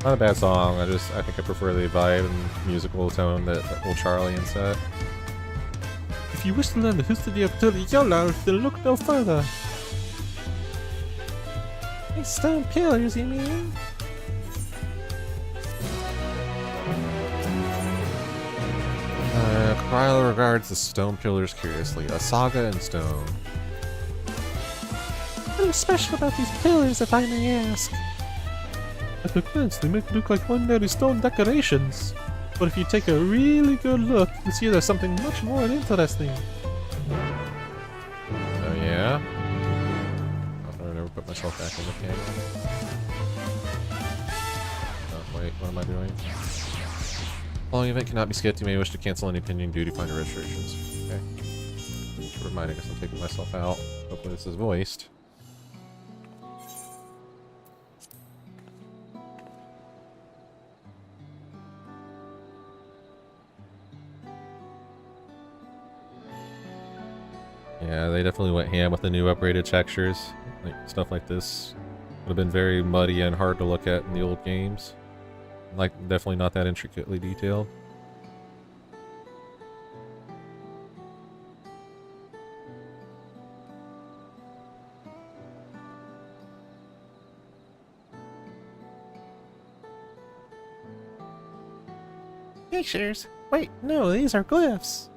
Not a bad song. I think I prefer the vibe and musical tone that old Charlie set. If you wish to learn the history of Tuliyollal, then look no further. These stone pillars, you mean? Kryla regards the stone pillars curiously. A saga in stone. What is special about these pillars, if I may ask? At a glance, they make it look like ordinary stone decorations. But if you take a really good look, you'll see there's something much more interesting. Oh yeah? I'll never put myself back in the camera. Oh wait, what am I doing? Following event cannot be skipped. You may wish to cancel any pending duty finder registrations. Okay. Never mind, I guess I'm taking myself out. Hopefully this is voiced. Yeah, they definitely went ham with the new upgraded textures. Like, stuff like this would have been very muddy and hard to look at in the old games. Like, definitely not that intricately detailed. Pictures? Wait, no, these are glyphs.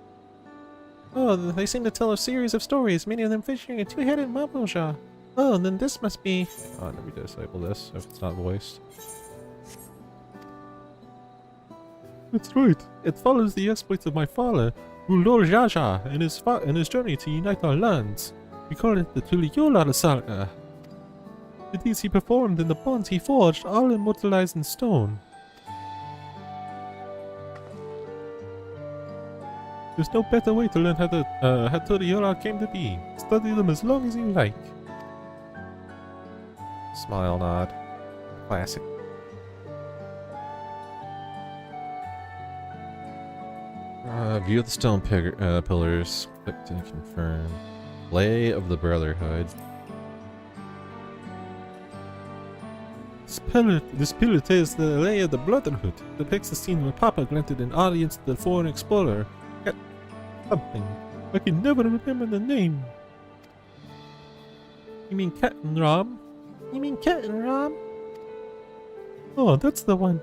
Oh, they seem to tell a series of stories, many of them featuring a two-headed Mabuja. Oh, then this must be... Oh, let me disable this if it's not voiced. That's right. It follows the exploits of my father, Ulol Jaja, and his journey to unite our lands. We call it the Tuliyollal Saga. The deeds he performed and the bonds he forged, all immortalized in stone. There's no better way to learn how Tuliyollal came to be. Study them as long as you like. Smile nod. Classic. View of the stone pillars. Click to confirm. Lay of the Brotherhood. This pillar tells the lay of the Brotherhood. Depicts the scene where Papa granted an audience to the foreign explorer. something. I can never remember the name. You mean Kettenram? You mean Kettenram? Oh, that's the one.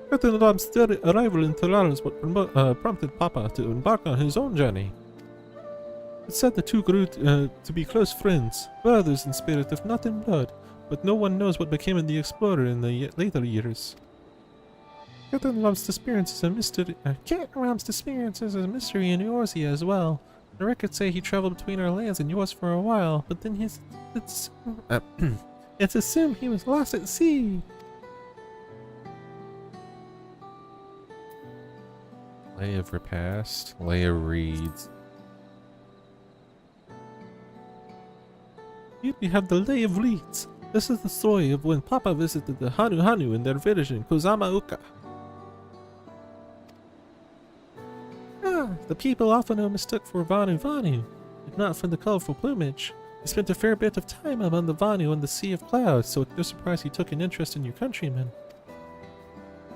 Kettenram's arrival in Teral is what prompted Papa to embark on his own journey. It's said the two grew to be close friends, brothers in spirit if not in blood, but no one knows what became of the explorer in the later years. Kettenram's disappearance is a mystery. Kettenram's disappearance is a mystery in Eorzea as well. The records say he traveled between our lands and yours for a while, but then it's assumed he was lost at sea. Leia of Repast. Leia reads. Here we have the Lay of Reeds. This is the story of when Papa visited the Hanu Hanu in their village in Kozama Uka. The people often are mistook for Vanu Vanu, if not for the colorful plumage. He spent a fair bit of time among the Vanu on the Sea of Clouds, so it's no surprise he took an interest in your countrymen.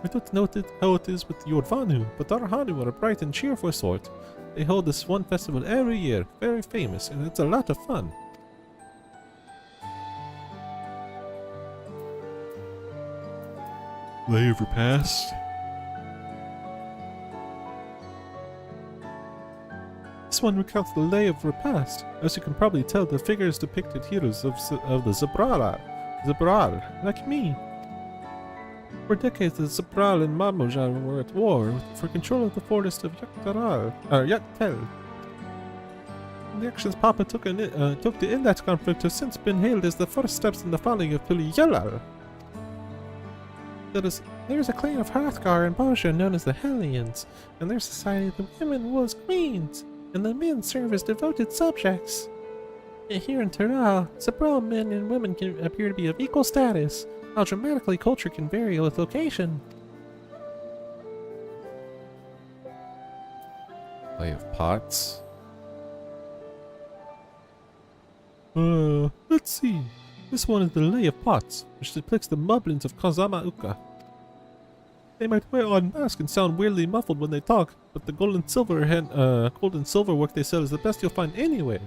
I don't know how it is with your Vanu, but our Hanu are a bright and cheerful sort. They hold this one festival every year, very famous, and it's a lot of fun. Lay of Repast. This one recounts the Lay of Repast. As you can probably tell, the figures depicted heroes of the Zabral, like me. For decades, the Zabral and Mamojan were at war for control of the forest of Yaktel. The actions Papa took to end that conflict have since been hailed as the first steps in the founding of Tuliyalal. There's a clan of Hrothgar and Bosha known as the Hellions, and their society the women rule as queens, and the men serve as devoted subjects. Here in Teral, Zabral men and women can appear to be of equal status, while dramatically culture can vary with location. Play of Pots. Let's see. This one is the Lay of Pots, which depicts the Moblins of Kozama Uka. They might wear odd masks and sound weirdly muffled when they talk, but the gold and silver work they sell is the best you'll find anywhere.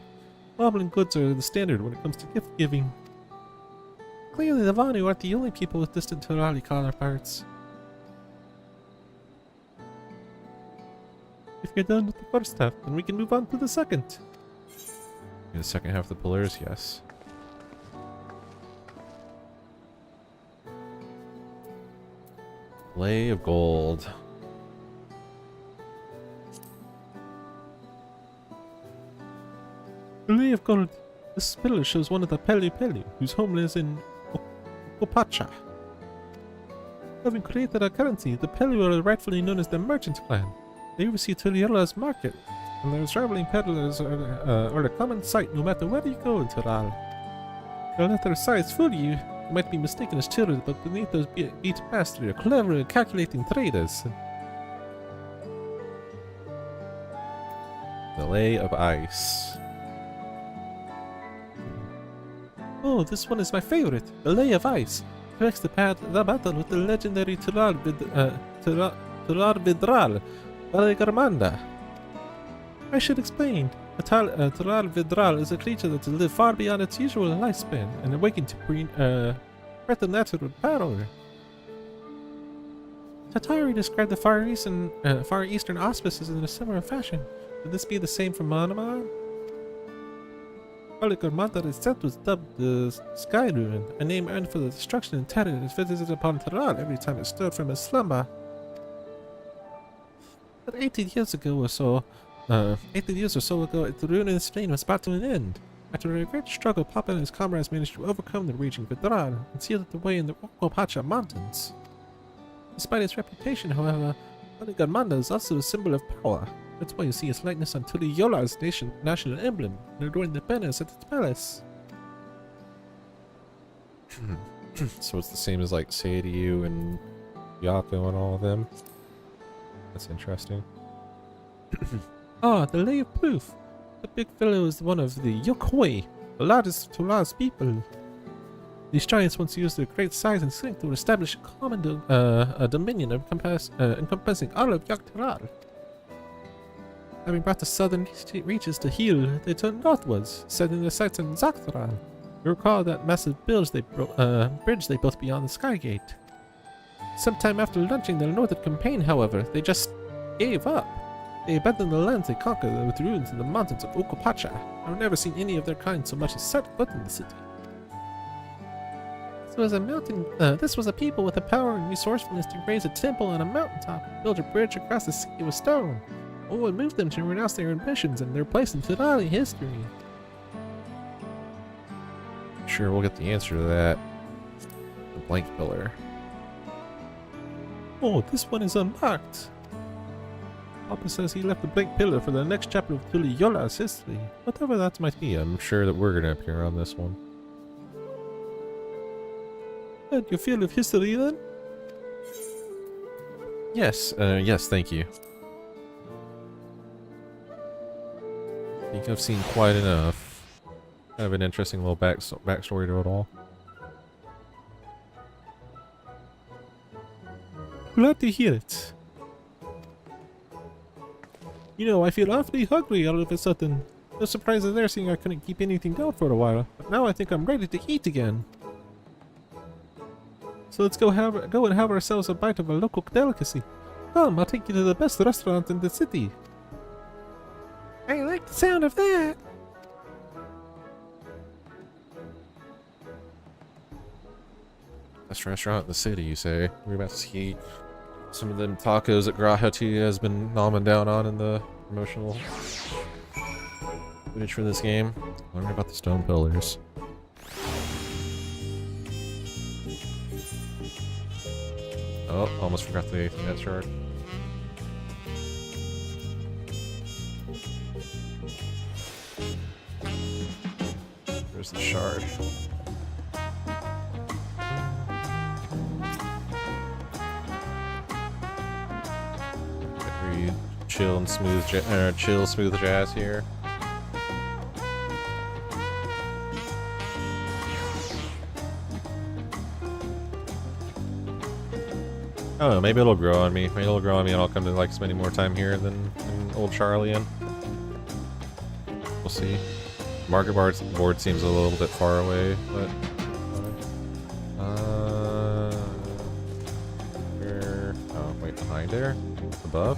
Moblin goods are the standard when it comes to gift giving. Clearly the Vanu aren't the only people with distant Terali counterparts. If you're done with the first half, then we can move on to the second. The second half of the Polaris, yes. Lay of Gold. The Lay of Gold. This pillar shows one of the Peli Peli, whose home lives in Opacha. Having created a currency, the Peli are rightfully known as the Merchant Clan. They oversee Turiela's market, and their traveling peddlers are a common sight no matter where you go in Tural. They'll let their size fool you. You might be mistaken as children, but beneath those beat past are clever and calculating traders. The Lay of Ice. Oh, this one is my favorite, the Lay of Ice. It tracks the battle with the legendary Turar Vidral, Valegarmanda. I should explain. Turar Vidral is a creature that has lived far beyond its usual lifespan and awakened to preternatural power. Tatari described the Far Eastern auspices in a similar fashion. Would this be the same for Manaman? Valegarmanda itself was dubbed the Sky Ruin, a name earned for the destruction and terror that visited upon Turar every time it stirred from its slumber. But 18 years or so ago, the ruin in Spain was brought to an end. After a great struggle, Papa and his comrades managed to overcome the raging Vidral and sealed the way in the Okapacha Mountains. Despite its reputation, however, Valegarmanda is also a symbol of power. That's why you see its likeness on Tuliola's national emblem and adorning the banners at its palace. So it's the same as like Seiryu and Yako and all of them. That's interesting. The Lay of Proof. The big fellow is one of the Yokoi, the largest Tula's people. These giants once used their great size and strength to establish a common dominion encompassing all of Yaktaral. Having brought the southern reaches to heel, they turned northwards, setting their sights on Dawntrail. You recall that massive bridge they built beyond the Skygate. Sometime after launching their northern campaign, however, they just gave up. They abandoned the lands they conquered with ruins in the mountains of Okapacha. I've never seen any of their kind so much as set foot in the city. This was a people with the power and resourcefulness to raise a temple on a mountaintop and build a bridge across the sea with stone. What would move them to renounce their ambitions and their place in Tudali history? Sure, we'll get the answer to that. The blank pillar. Oh, this one is unmarked. Papa says he left the blank pillar for the next chapter of Tuliola's history. Whatever that might be. I'm sure that we're gonna appear on this one. And you feel of history then? Yes, yes, thank you. I think I've seen quite enough. Kind of an interesting little backstory to it all. Glad to hear it. You know, I feel awfully hungry all of a sudden. No surprises there, seeing I couldn't keep anything down for a while. But now I think I'm ready to eat again. So let's go and have ourselves a bite of a local delicacy. Come, I'll take you to the best restaurant in the city. I like the sound of that. Best restaurant in the city, you say? We're about to see some of them tacos that Grahati has been nomming down on in the promotional footage for this game. Learn about the stone pillars. Oh, almost forgot the that shard. There's the shard. Very chill and smooth, smooth jazz here. I don't know, maybe it'll grow on me. Maybe it'll grow on me and I'll come to like spending more time here than old Charlie in. We'll see. Market board seems a little bit far away, but where? Oh, wait, behind there? Above?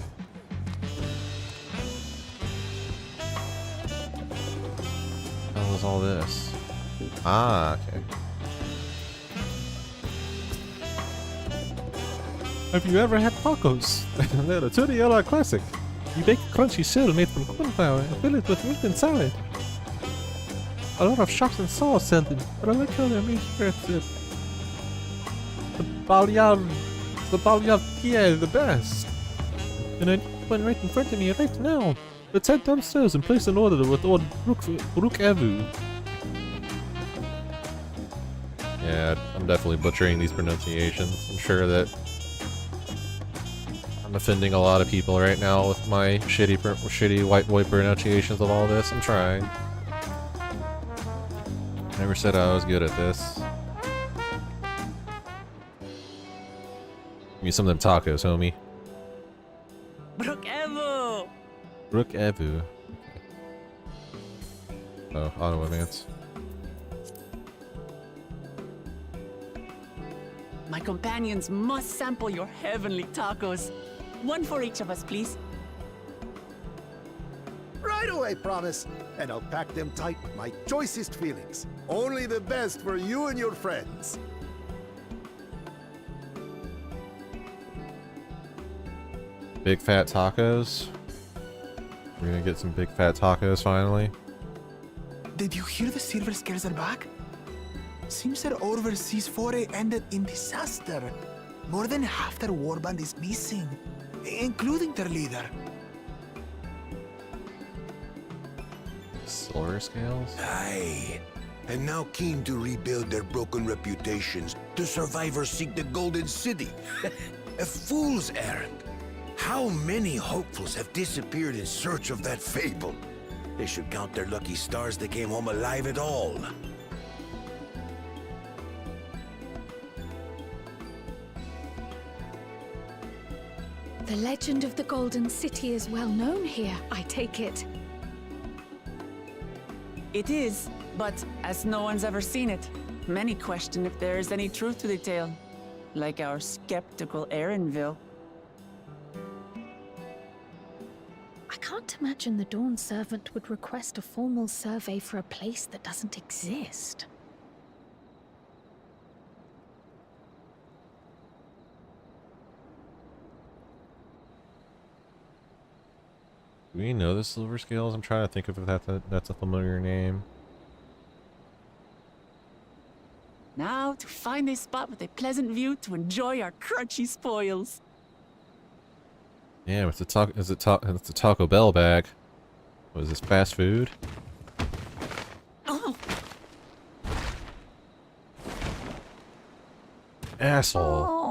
What the hell is all this? Ah, okay. Have you ever had tacos? They're a Turiola classic. You bake a crunchy shell made from corn flour and fill it with meat and salad. A lot of shops and sauce sell them, but I like how they're made here at the Balyard the best. And I need one right in front of me right now. Let's head downstairs and place an order with old Rook Evu. Yeah, I'm definitely butchering these pronunciations. I'm sure that I'm offending a lot of people right now with my shitty white boy pronunciations of all this. I'm trying. Never said I was good at this. Give me some of them tacos, homie. Brook Evo! Rook Evu. Okay. Oh, auto advance. My companions must sample your heavenly tacos. One for each of us, please. Right away, promise. And I'll pack them tight with my choicest feelings. Only the best for you and your friends. Big fat tacos. We're gonna get some big fat tacos finally. Did you hear the Silver Scares are back? Seems their overseas foray ended in disaster. More than half their warband is missing, including their leader. Silver scales? Aye. And now keen to rebuild their broken reputations, the survivors seek the Golden City. A fool's errand. How many hopefuls have disappeared in search of that fable? They should count their lucky stars they came home alive at all. The legend of the Golden City is well known here, I take it. It is, but as no one's ever seen it, many question if there is any truth to the tale. Like our skeptical Erinville. I can't imagine the Dawn Servant would request a formal survey for a place that doesn't exist. Do we know the Silver Scales? I'm trying to think if that's a familiar name. Now to find a spot with a pleasant view to enjoy our crunchy spoils. Yeah, it's a Taco Bell bag. What is this, fast food? Oh, Asshole. oh.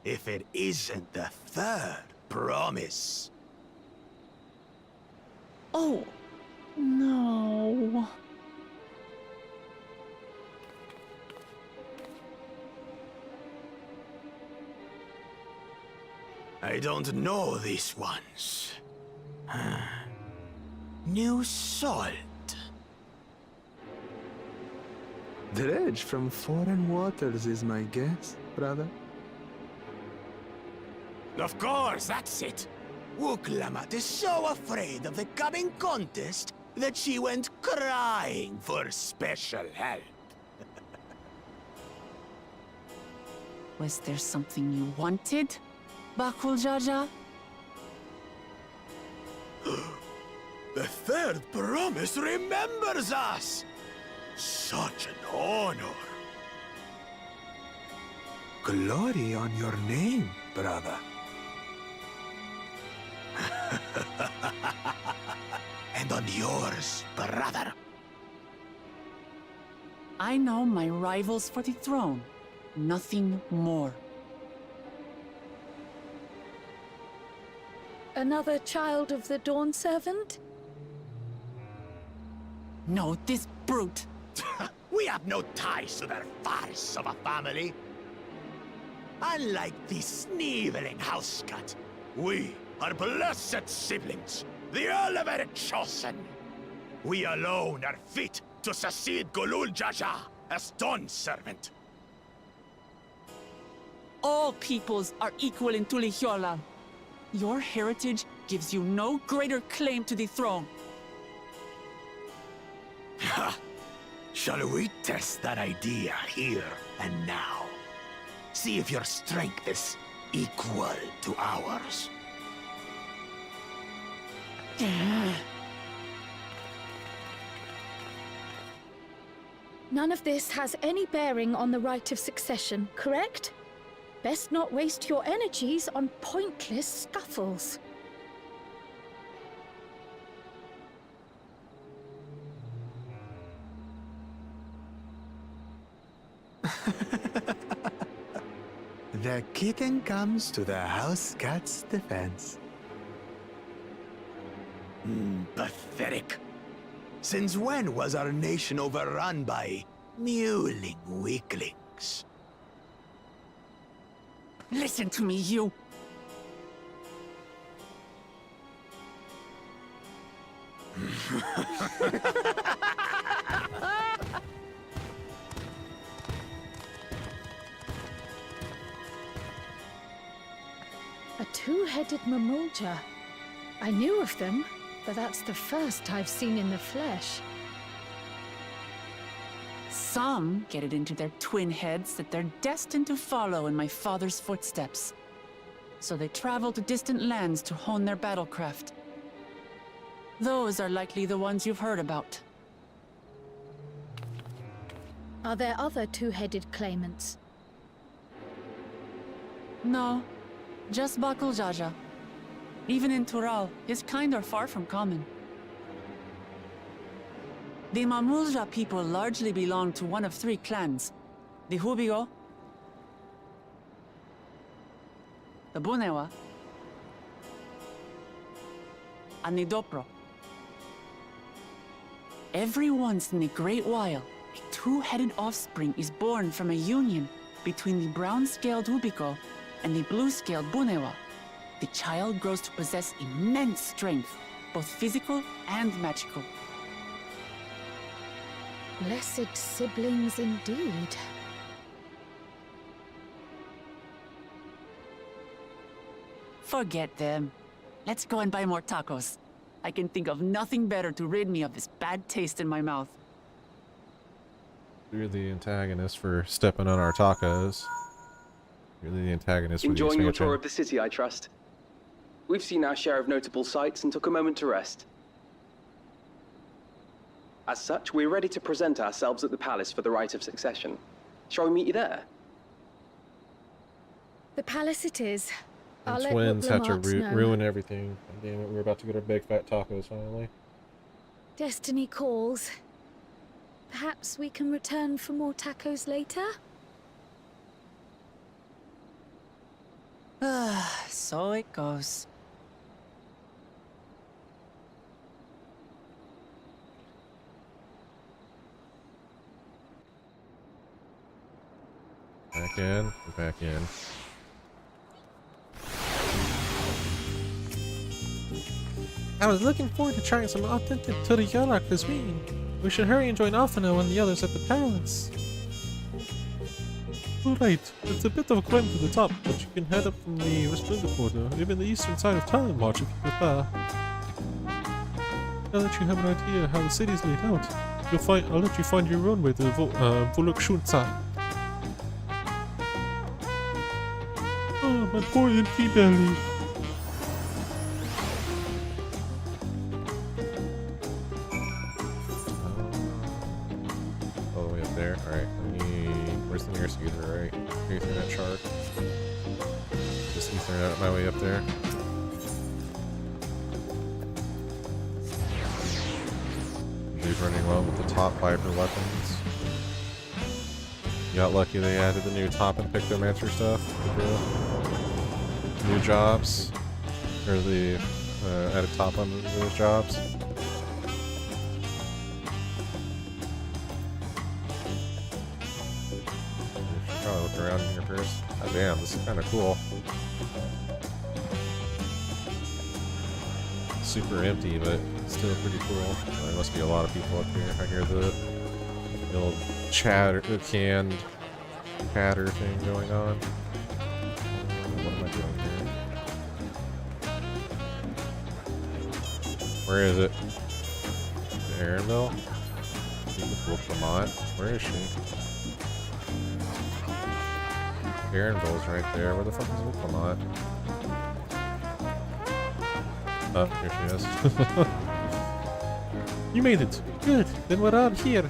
If it isn't the third promise. Oh, no. I don't know these ones. New salt. Dredge from foreign waters is my guess, brother. Of course, that's it. Wuklamat is so afraid of the coming contest that she went crying for special help. Was there something you wanted, Bakul Jaja? The third promise remembers us! Such an honor. Glory on your name, brother. And on yours, brother. I know my rivals for the throne. Nothing more. Another child of the Dawn Servant? No, this brute. We have no ties to their farce of a family. Unlike the sneevling housecut, we are blessed siblings, the elevated chosen. We alone are fit to succeed Golul Jaja as Dawn Servant. All peoples are equal in Tulihiola. Your heritage gives you no greater claim to the throne. Ha! Shall we test that idea here and now? See if your strength is equal to ours. None of this has any bearing on the right of succession, correct? Best not waste your energies on pointless scuffles. The kitten comes to the house cat's defense. Pathetic. Since when was our nation overrun by mewling weaklings? Listen to me, you. A two-headed Mamulja. I knew of them, but that's the first I've seen in the flesh. Some get it into their twin heads that they're destined to follow in my father's footsteps. So they travel to distant lands to hone their battlecraft. Those are likely the ones you've heard about. Are there other two-headed claimants? No, just Bakul Jaja. Even in Tural, his kind are far from common. The Mamulja people largely belong to one of three clans. The Hubigo, the Bunewa, and the Dopro. Every once in a great while, a two-headed offspring is born from a union between the brown-scaled Ubico and the blue-scaled Bunewa. The child grows to possess immense strength, both physical and magical. Blessed siblings indeed. Forget them. Let's go and buy more tacos. I can think of nothing better to rid me of this bad taste in my mouth. You're the antagonist for stepping on our tacos. You're the antagonist for the Enjoying your expansion. tour of the city, I trust. We've seen our share of notable sights and took a moment to rest. As such, we're ready to present ourselves at the palace for the rite of succession. Shall we meet you there? The palace it is. The I'll let twins had to Lamarck's know. ruin everything. Damn it, we're about to get our big fat tacos finally. Destiny calls. Perhaps we can return for more tacos later? So it goes. Back in, back in. I was looking forward to trying some authentic Toriyama cuisine. We should hurry and join Althano and the others at the palace. Alright, it's a bit of a climb to the top, but you can head up from the Resplendent border, even the eastern side of Talon March if you prefer. Now that you have an idea how the city's laid out, I'll let you find your own way to Volukshunta. Oh, my poor empty belly. All the way up there. Alright, where's the nearest ether, right? Ethernet chart. Just Ethernet my way up there. Dude running well with the top Viper weapons. Got lucky they added the new top and Pictomancer stuff with the new jobs. Or the added top on those jobs. Probably look around here first. God damn, this is kind of cool. Super empty, but still pretty cool. There must be a lot of people up here. I hear the old chatter, the canned chatter thing going on. What am I doing here? Where is it? The Aaronville? Lamont? Where is she? Aaronville's right there. Where the fuck is Lamont? Oh, here she is. You made it. Good. Then we're out here.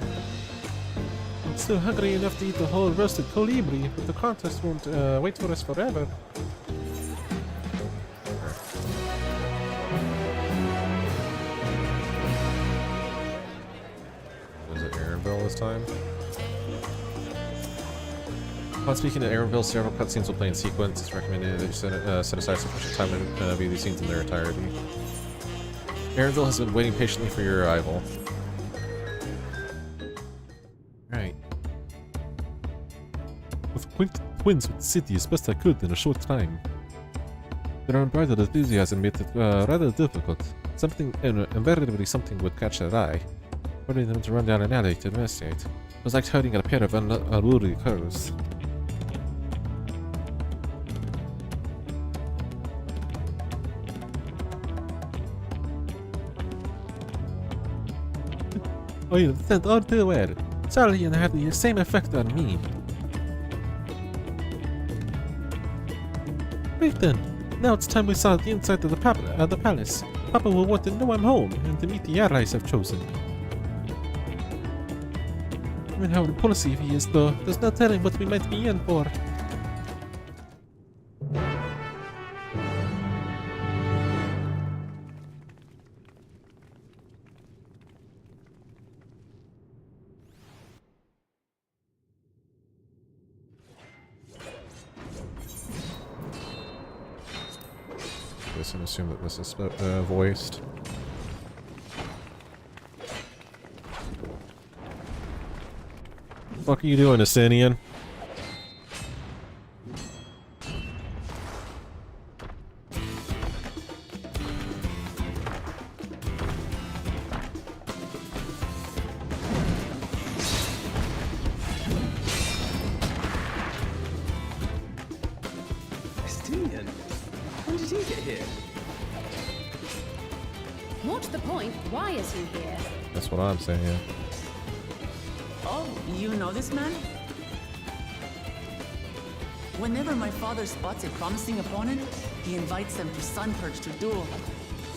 I'm still hungry enough to eat the whole roasted colibri, but the contest won't wait for us forever. Is it Aaronville this time? While speaking to Aaronville, several cutscenes will play in sequence. It's recommended that you set aside sufficient time to view these scenes in their entirety. Aaronville has been waiting patiently for your arrival. Right. I've acquainted twins with the city as best I could in a short time. Their unbridled enthusiasm made it rather difficult. Invariably something would catch their eye, ordering them to run down an alley to investigate. It was like herding a pair of unruly curs. I understand all too well. Salian had the same effect on me. Right then. Now it's time we saw the inside of the palace. Papa will want to know I'm home and to meet the allies I've chosen. Given how impulsive he is, though, there's no telling what we might be in for. Guess and assume that this is voiced. Fuck are you doing, Asinian? Estinian? When did he get here? What's the point? Why is he here? That's what I'm saying. Oh, you know this man? Whenever my father spots a promising opponent, he invites them to Sunperch to duel.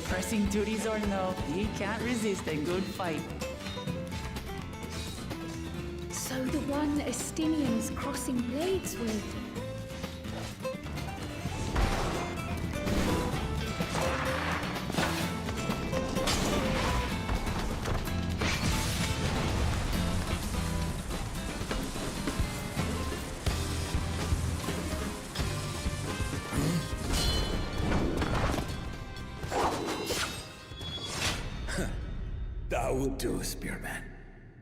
Pressing duties or no, he can't resist a good fight. So the one Estinian's crossing blades with. That will do, Spearman.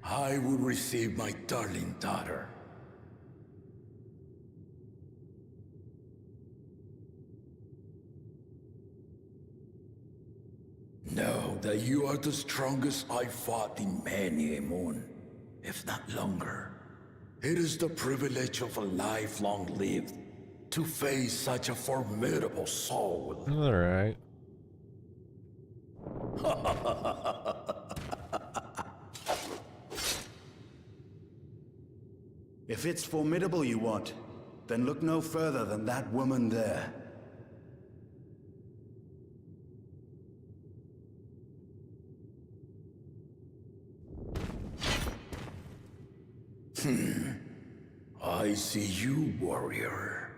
I will receive my darling daughter. Know that you are the strongest I fought in many a moon, if not longer. It is the privilege of a life long lived to face such a formidable soul. Alright. If it's formidable you want, then look no further than that woman there. I see you, warrior.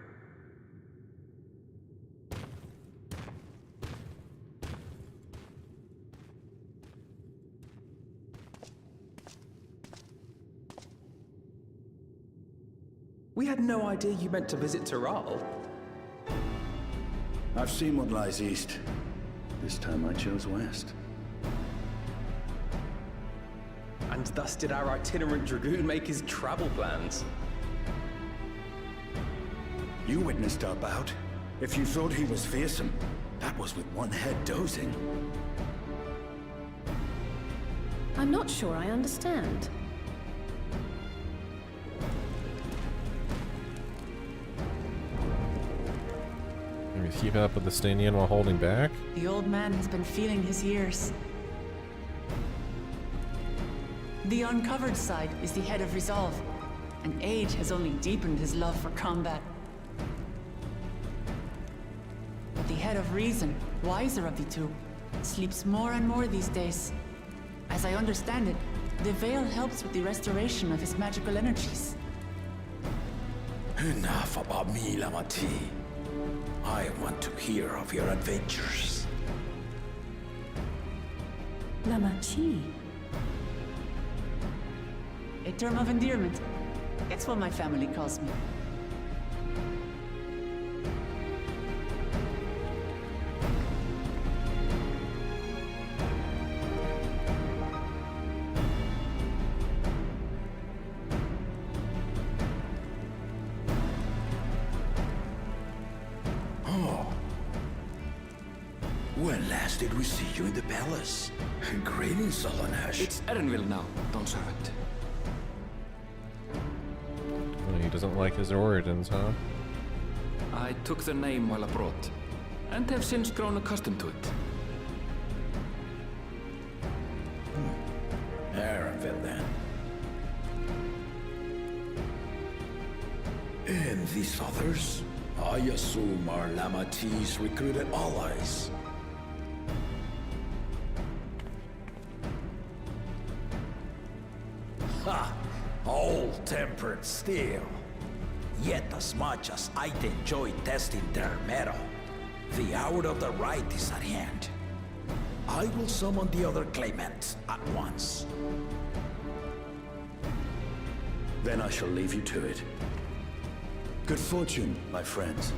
We had no idea you meant to visit Tyrrell. I've seen what lies east. This time I chose west. And thus did our itinerant dragoon make his travel plans. You witnessed our bout. If you thought he was fearsome, that was with one head dozing. I'm not sure I understand. Maybe keep up with the Stanian while holding back? The old man has been feeling his years. The uncovered side is the head of resolve, and age has only deepened his love for combat. But the head of reason, wiser of the two, sleeps more and more these days. As I understand it, the veil helps with the restoration of his magical energies. Enough about me, Lamati. I want to hear of your adventures. Lamachi. A term of endearment. It's what my family calls me. When last did we see you in the palace? Greetings, Solonash. It's Erenville now, Dawnservant. Oh, he doesn't like his origins, huh? I took the name while abroad, and have since grown accustomed to it. Erenville, then. And these others? I assume are Lamati's recruited allies. Ha! All-tempered steel. Yet as much as I enjoy testing their metal, the hour of the right is at hand. I will summon the other claimants at once. Then I shall leave you to it. Good fortune, my friends.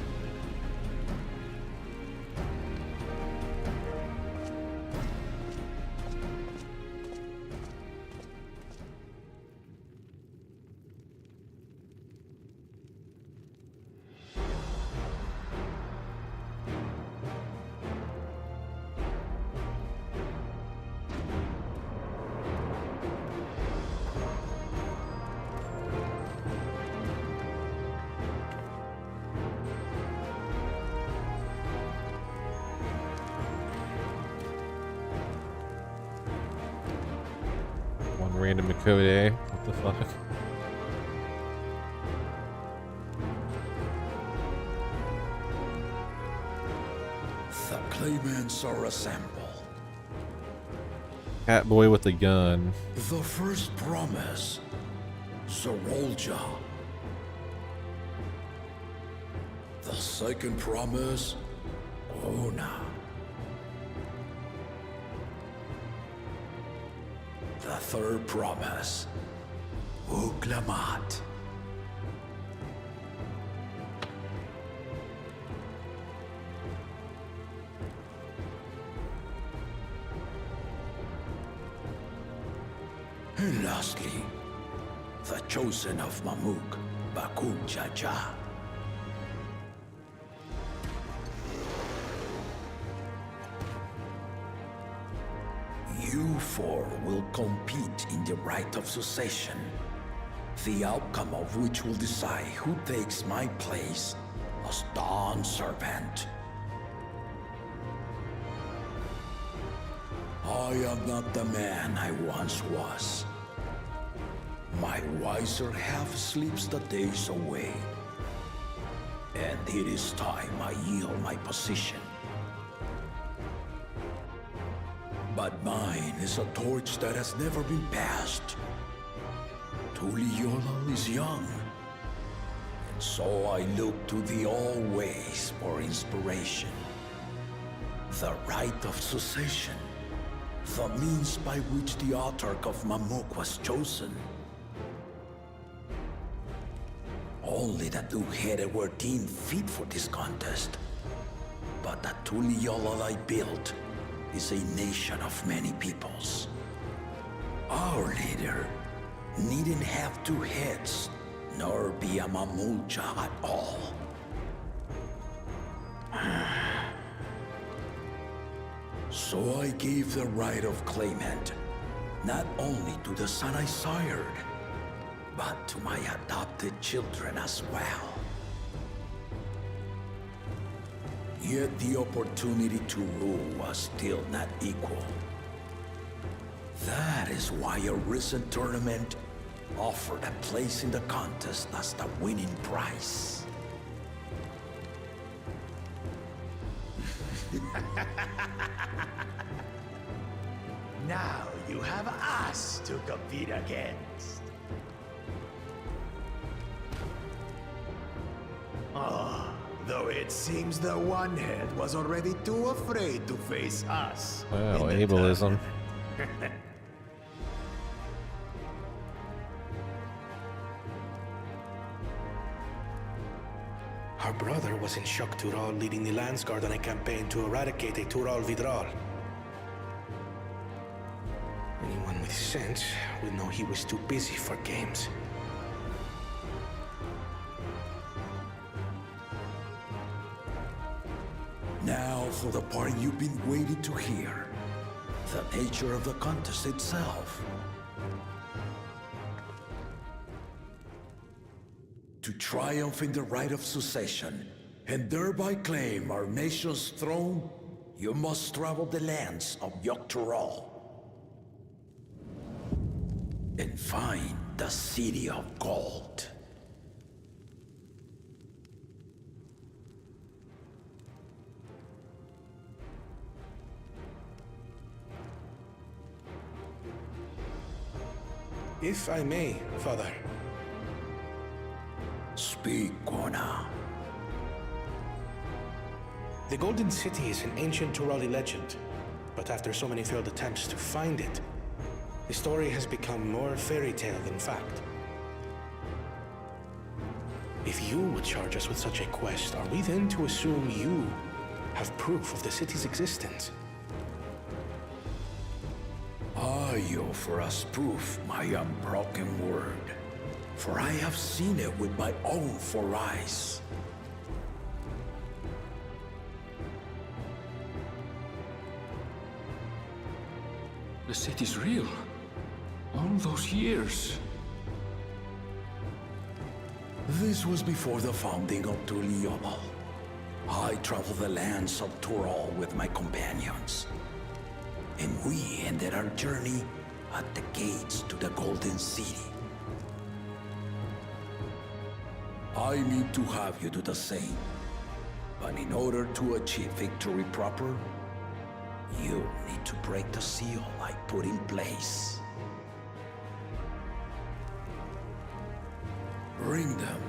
random Makode. What the fuck? The claimants are assembled. Cat boy with a gun. The first promise, Zorolja. The second promise, Ona. The third promise, Uklamat. And lastly, the chosen of Mamuk, Bakun Jaja. You four will compete in the rite of succession, the outcome of which will decide who takes my place as Dawn Servant. I am not the man I once was. My wiser half sleeps the days away, and it is time I yield my position. But mine is a torch that has never been passed. Tuliola is young, and so I look to the always for inspiration. The rite of succession, the means by which the autarch of Mamuk was chosen. Only the two-headed were deemed fit for this contest, but the Tuliola I built is a nation of many peoples. Our leader needn't have two heads, nor be a Mamulja at all. So I gave the right of claimant, not only to the son I sired, but to my adopted children as well. Yet the opportunity to rule was still not equal. That is why a recent tournament offered a place in the contest as the winning prize. Now you have us to compete against. Though it seems the one head was already too afraid to face us. Wow, ableism. Our brother was in Shock Tural leading the Landsguard on a campaign to eradicate a Tural Vidral. Anyone with sense would know he was too busy for games. Now for the part you've been waiting to hear. The nature of the contest itself. To triumph in the rite of succession, and thereby claim our nation's throne, you must travel the lands of Yogg-Tural and find the City of Gold. If I may, Father. Speak, Kona. The Golden City is an ancient Turali legend, but after so many failed attempts to find it, the story has become more fairy tale than fact. If you would charge us with such a quest, are we then to assume you have proof of the city's existence? I offer as proof my unbroken word, for I have seen it with my own four eyes. The city's real. All those years. This was before the founding of Tuliola. I traveled the lands of Tural with my companions, and we ended our journey at the gates to the Golden City. I need to have you do the same. But in order to achieve victory proper, you need to break the seal I put in place. Bring them.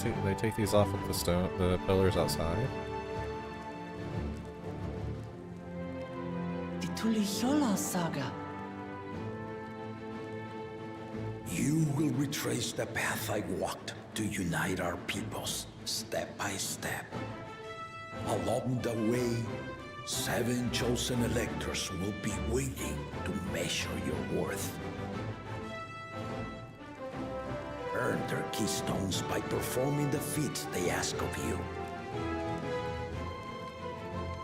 Do they take these off of the pillars outside? The Tuliyola saga. You will retrace the path I walked to unite our peoples, step by step. Along the way, 7 chosen electors will be waiting to measure your worth. Earn their keystones by performing the feats they ask of you.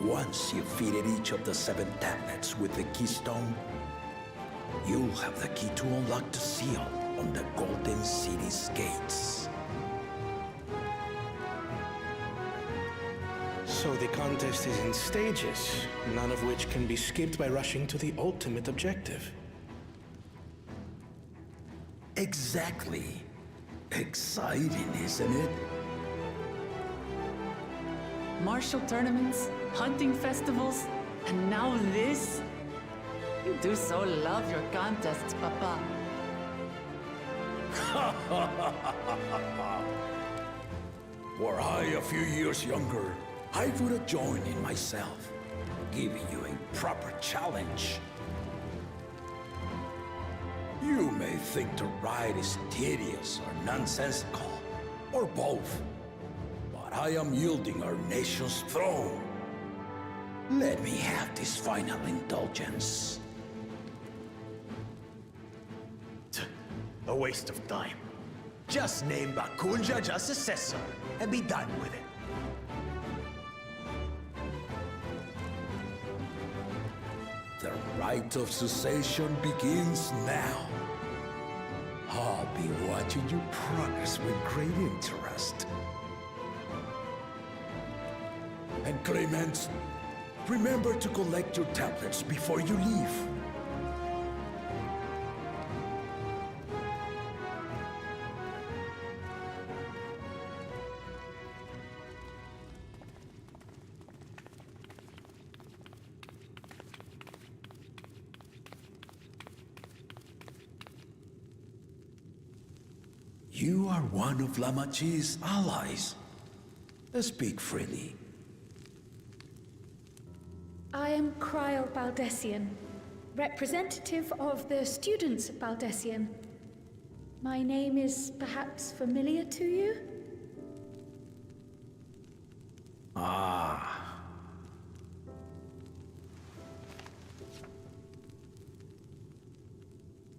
Once you've fitted each of the 7 tablets with the keystone, you'll have the key to unlock the seal on the Golden City's gates. So the contest is in stages, none of which can be skipped by rushing to the ultimate objective. Exactly. Exciting, isn't it? Martial tournaments, hunting festivals, and now this? You do so love your contests, Papa. Were I a few years younger, I would have joined in myself, giving you a proper challenge. You may think the ride is tedious or nonsensical, or both, but I am yielding our nation's throne. Let me have this final indulgence. A waste of time. Just name Bakunja just successor and be done with it. The rite of cessation begins now. I'll be watching you progress with great interest. And Clemens, remember to collect your tablets before you leave. You are one of Lamachi's allies. Speak freely. I am Kryl Baldessian, representative of the students of Baldessian. My name is perhaps familiar to you? Ah.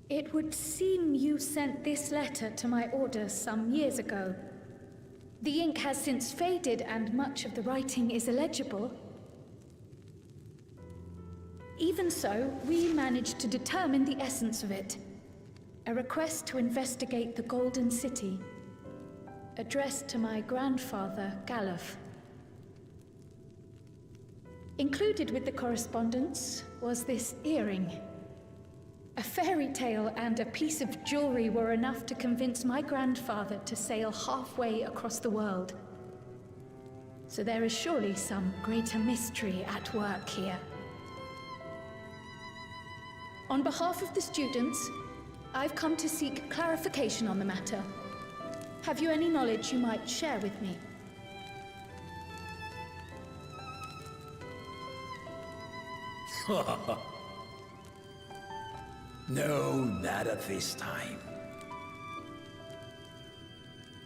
It would seem you sent this letter to my orders some years ago. The ink has since faded and much of the writing is illegible. Even so, we managed to determine the essence of it. A request to investigate the Golden City, addressed to my grandfather, Galuf. Included with the correspondence was this earring. A fairy tale and a piece of jewelry were enough to convince my grandfather to sail halfway across the world. So there is surely some greater mystery at work here. On behalf of the students, I've come to seek clarification on the matter. Have you any knowledge you might share with me? No, not at this time.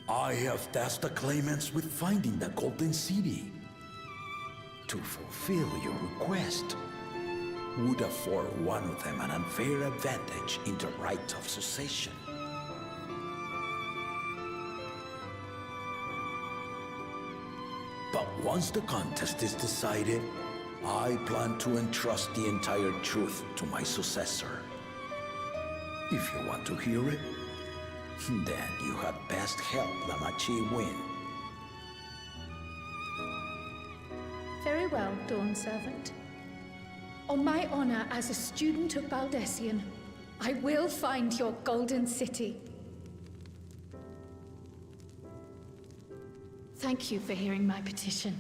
I have tasked the claimants with finding the Golden City. To fulfill your request would afford one of them an unfair advantage in the right of succession. But once the contest is decided, I plan to entrust the entire truth to my successor. If you want to hear it, then you had best help Lamachi win. Very well, Dawn Servant. On my honor as a student of Baldessian, I will find your Golden City. Thank you for hearing my petition.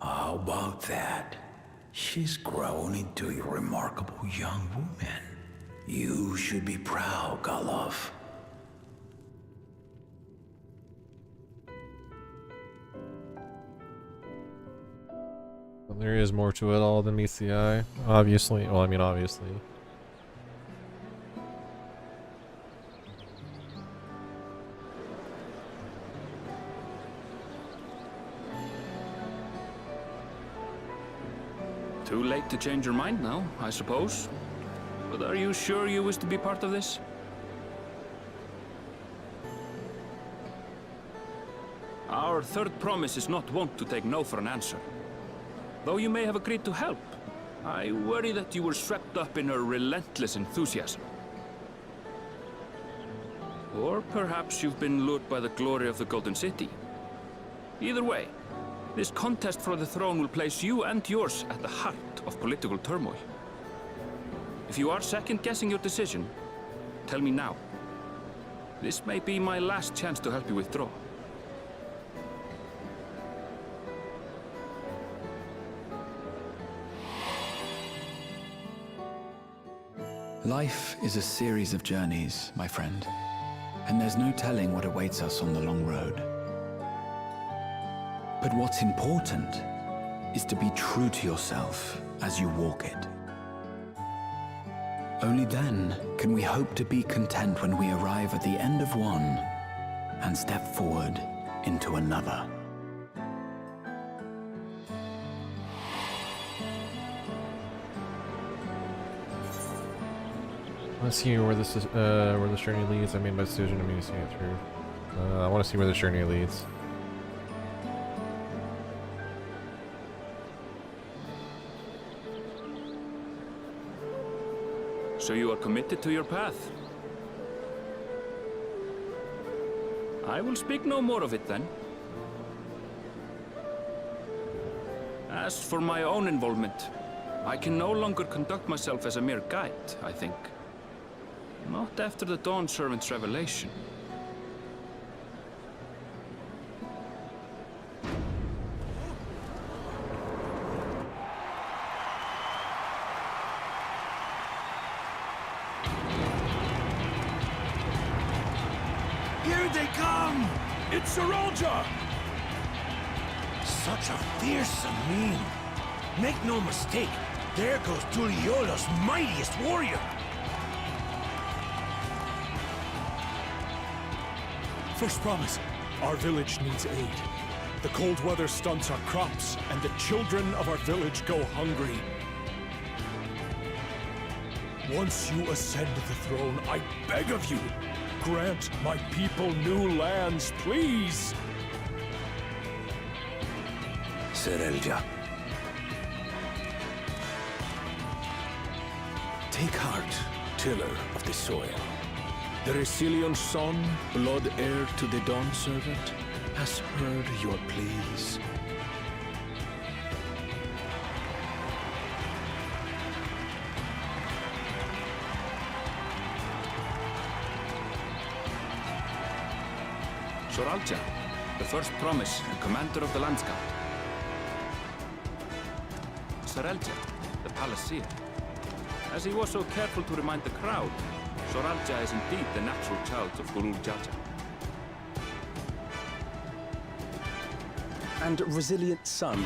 How about that? She's grown into a remarkable young woman. You should be proud, Galov. Well, there is more to it all than meets the eye. Obviously. Well, I mean, obviously. Too late to change your mind now, I suppose. But are you sure you wish to be part of this? Our third promise is not wont to take no for an answer. Though you may have agreed to help, I worry that you were swept up in her relentless enthusiasm. Or perhaps you've been lured by the glory of the Golden City. Either way, this contest for the throne will place you and yours at the heart of political turmoil. If you are second-guessing your decision, tell me now. This may be my last chance to help you withdraw. Life is a series of journeys, my friend, and there's no telling what awaits us on the long road. But what's important is to be true to yourself as you walk it. Only then can we hope to be content when we arrive at the end of one and step forward into another. Let's see where this is, where this journey leads. I made my decision. I'm going to see it through. I want to see where this journey leads. So you are committed to your path? I will speak no more of it then. As for my own involvement, I can no longer conduct myself as a mere guide, I think. Not after the Dawn Servant's revelation. Here they come! It's Saralja! Such a fearsome mien. Make no mistake, there goes Tuliola's mightiest warrior! First promise, our village needs aid. The cold weather stunts our crops, and the children of our village go hungry. Once you ascend the throne, I beg of you, grant my people new lands, please! Saralja. Take heart, tiller of the soil. The Resilion son, blood heir to the Dawn Servant, has heard your pleas. Saralja, the first promise and commander of the Landscape. Sorelja, the Palaceer. As he was so careful to remind the crowd, Sorelja is indeed the natural child of Gulul Jaja. And Resilient Son,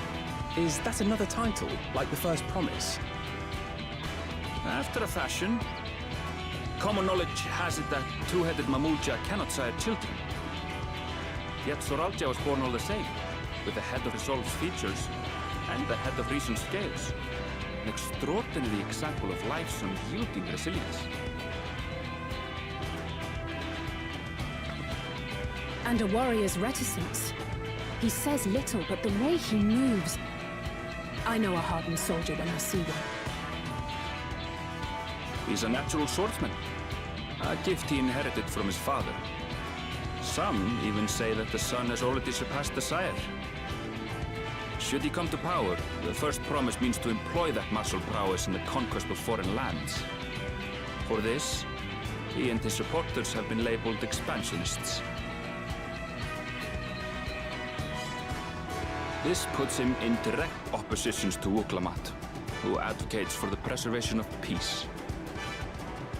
is that another title, like the first promise? After a fashion, common knowledge has it that two-headed Mamulja cannot sire children. Yet Soralja was born all the same, with the head of resolve's features and the head of reason's scales. An extraordinary example of life's unyielding resilience. And a warrior's reticence. He says little, but the way he moves... I know a hardened soldier when I see one. He's a natural swordsman, a gift he inherited from his father. Some even say that the son has already surpassed the sire. Should he come to power, the first promise means to employ that martial prowess in the conquest of foreign lands. For this, he and his supporters have been labeled expansionists. This puts him in direct opposition to Wuklamat, who advocates for the preservation of peace.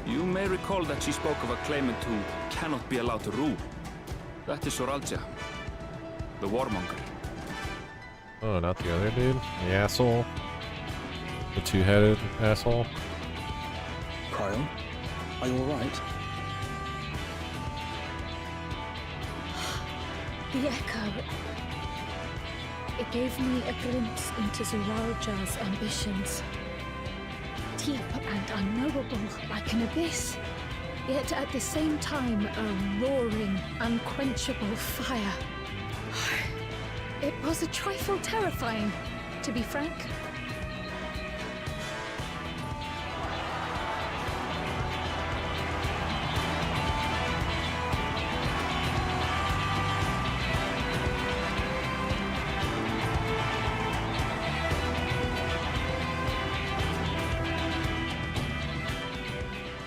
You may recall that she spoke of a claimant who cannot be allowed to rule. That is Soralja, the warmonger. Oh, not the other dude? The asshole? The two-headed asshole? Cryon, are you alright? The echo. It gave me a glimpse into Zoralja's ambitions. Deep and unknowable, like an abyss. Yet at the same time, a roaring, unquenchable fire. It was a trifle terrifying, to be frank.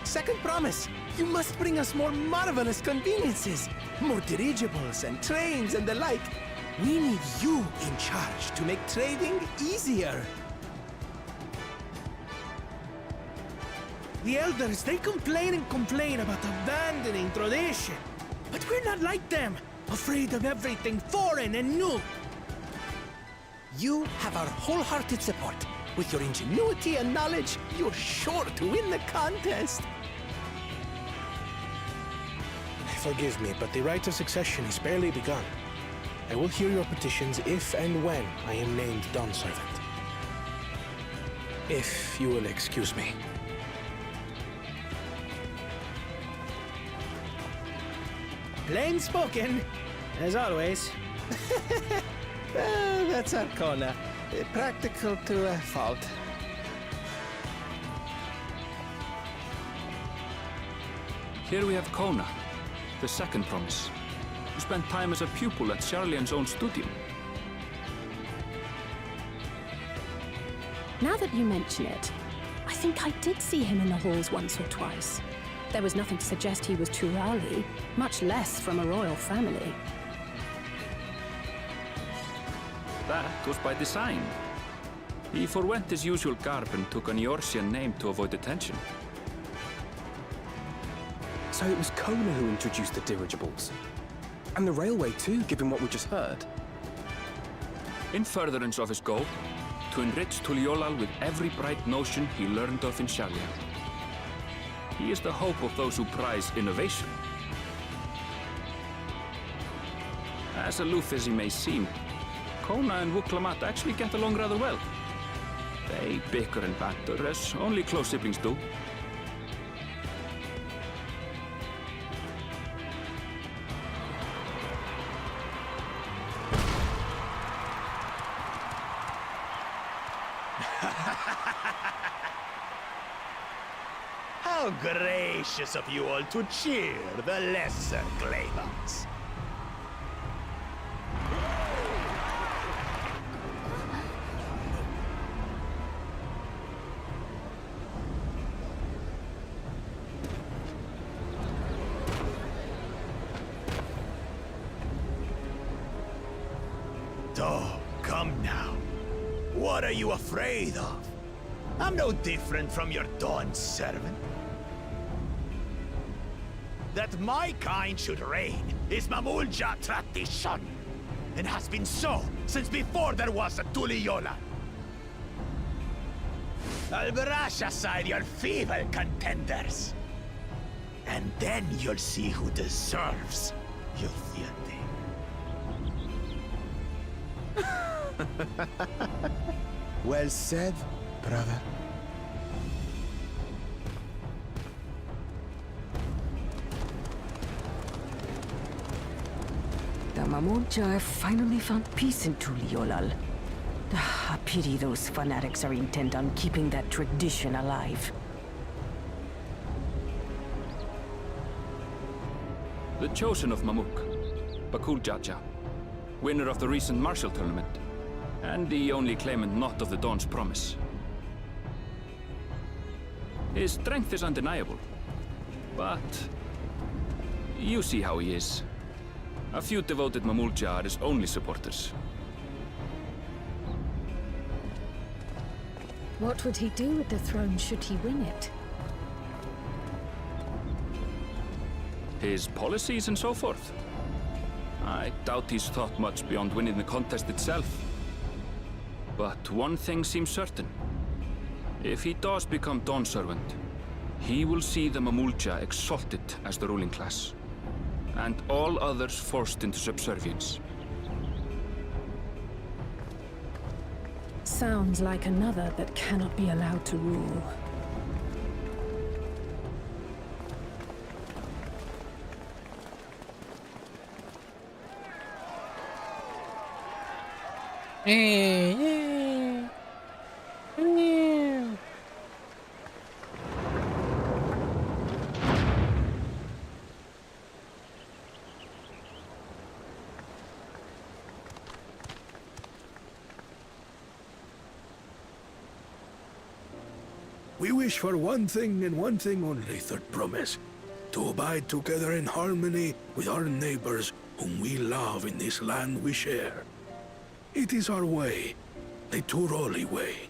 Second promise, you must bring us more marvelous conveniences. More dirigibles and trains and the like. We need you in charge to make trading easier. The elders, they complain and complain about abandoning tradition. But we're not like them, afraid of everything foreign and new. You have our wholehearted support. With your ingenuity and knowledge, you're sure to win the contest. Forgive me, but the right of succession is barely begun. I will hear your petitions if and when I am named Dawn Servant. If you will excuse me. Plain spoken, as always. That's Arcona. Practical to a fault. Here we have Kona, the second promise, who spent time as a pupil at Charlian's own studio. Now that you mention it, I think I did see him in the halls once or twice. There was nothing to suggest he was Turali, much less from a royal family. That was by design. He forwent his usual garb and took an Eorzean name to avoid attention. So it was Kona who introduced the dirigibles. And the railway too, given what we just heard. In furtherance of his goal, to enrich Tuliolal with every bright notion he learned of in Sharlia. He is the hope of those who prize innovation. As aloof as he may seem, Kona and Wuklamat actually get along rather well. They bicker and banter as only close siblings do. How gracious of you all to cheer the lesser claimants. Oh, come now. What are you afraid of? I'm no different from your Dawn servant. That my kind should reign is Mamulja tradition, and has been so since before there was a Tuliyola. I'll brush aside your feeble contenders, and then you'll see who deserves your fealty. Well said, brother. The Mamulja have finally found peace in Tuliolal. I pity those fanatics are intent on keeping that tradition alive. The chosen of Mamuk, Bakul Jaja, winner of the recent martial tournament, and the only claimant not of the Dawn's promise. His strength is undeniable, but you see how he is. A few devoted Mamulja are his only supporters. What would he do with the throne should he win it? His policies and so forth. I doubt he's thought much beyond winning the contest itself. But one thing seems certain. If he does become Dawn Servant, he will see the Mamulja exalted as the ruling class, and all others forced into subservience. Sounds like another that cannot be allowed to rule. We wish for one thing and one thing only, Third Promise. To abide together in harmony with our neighbors whom we love in this land we share. It is our way, the Turoli way.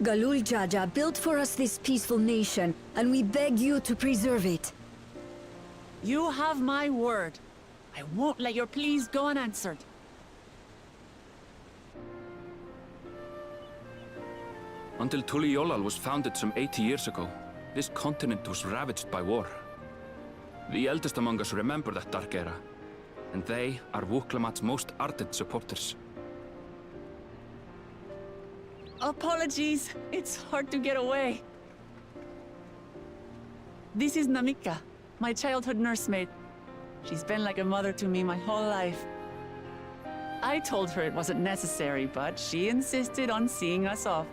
Galul Jaja built for us this peaceful nation, and we beg you to preserve it. You have my word. I won't let your pleas go unanswered. Until Tuliolal was founded some 80 years ago, this continent was ravaged by war. The eldest among us remember that dark era, and they are Wuklamat's most ardent supporters. Apologies, it's hard to get away. This is Namika, my childhood nursemaid. She's been like a mother to me my whole life. I told her it wasn't necessary, but she insisted on seeing us off.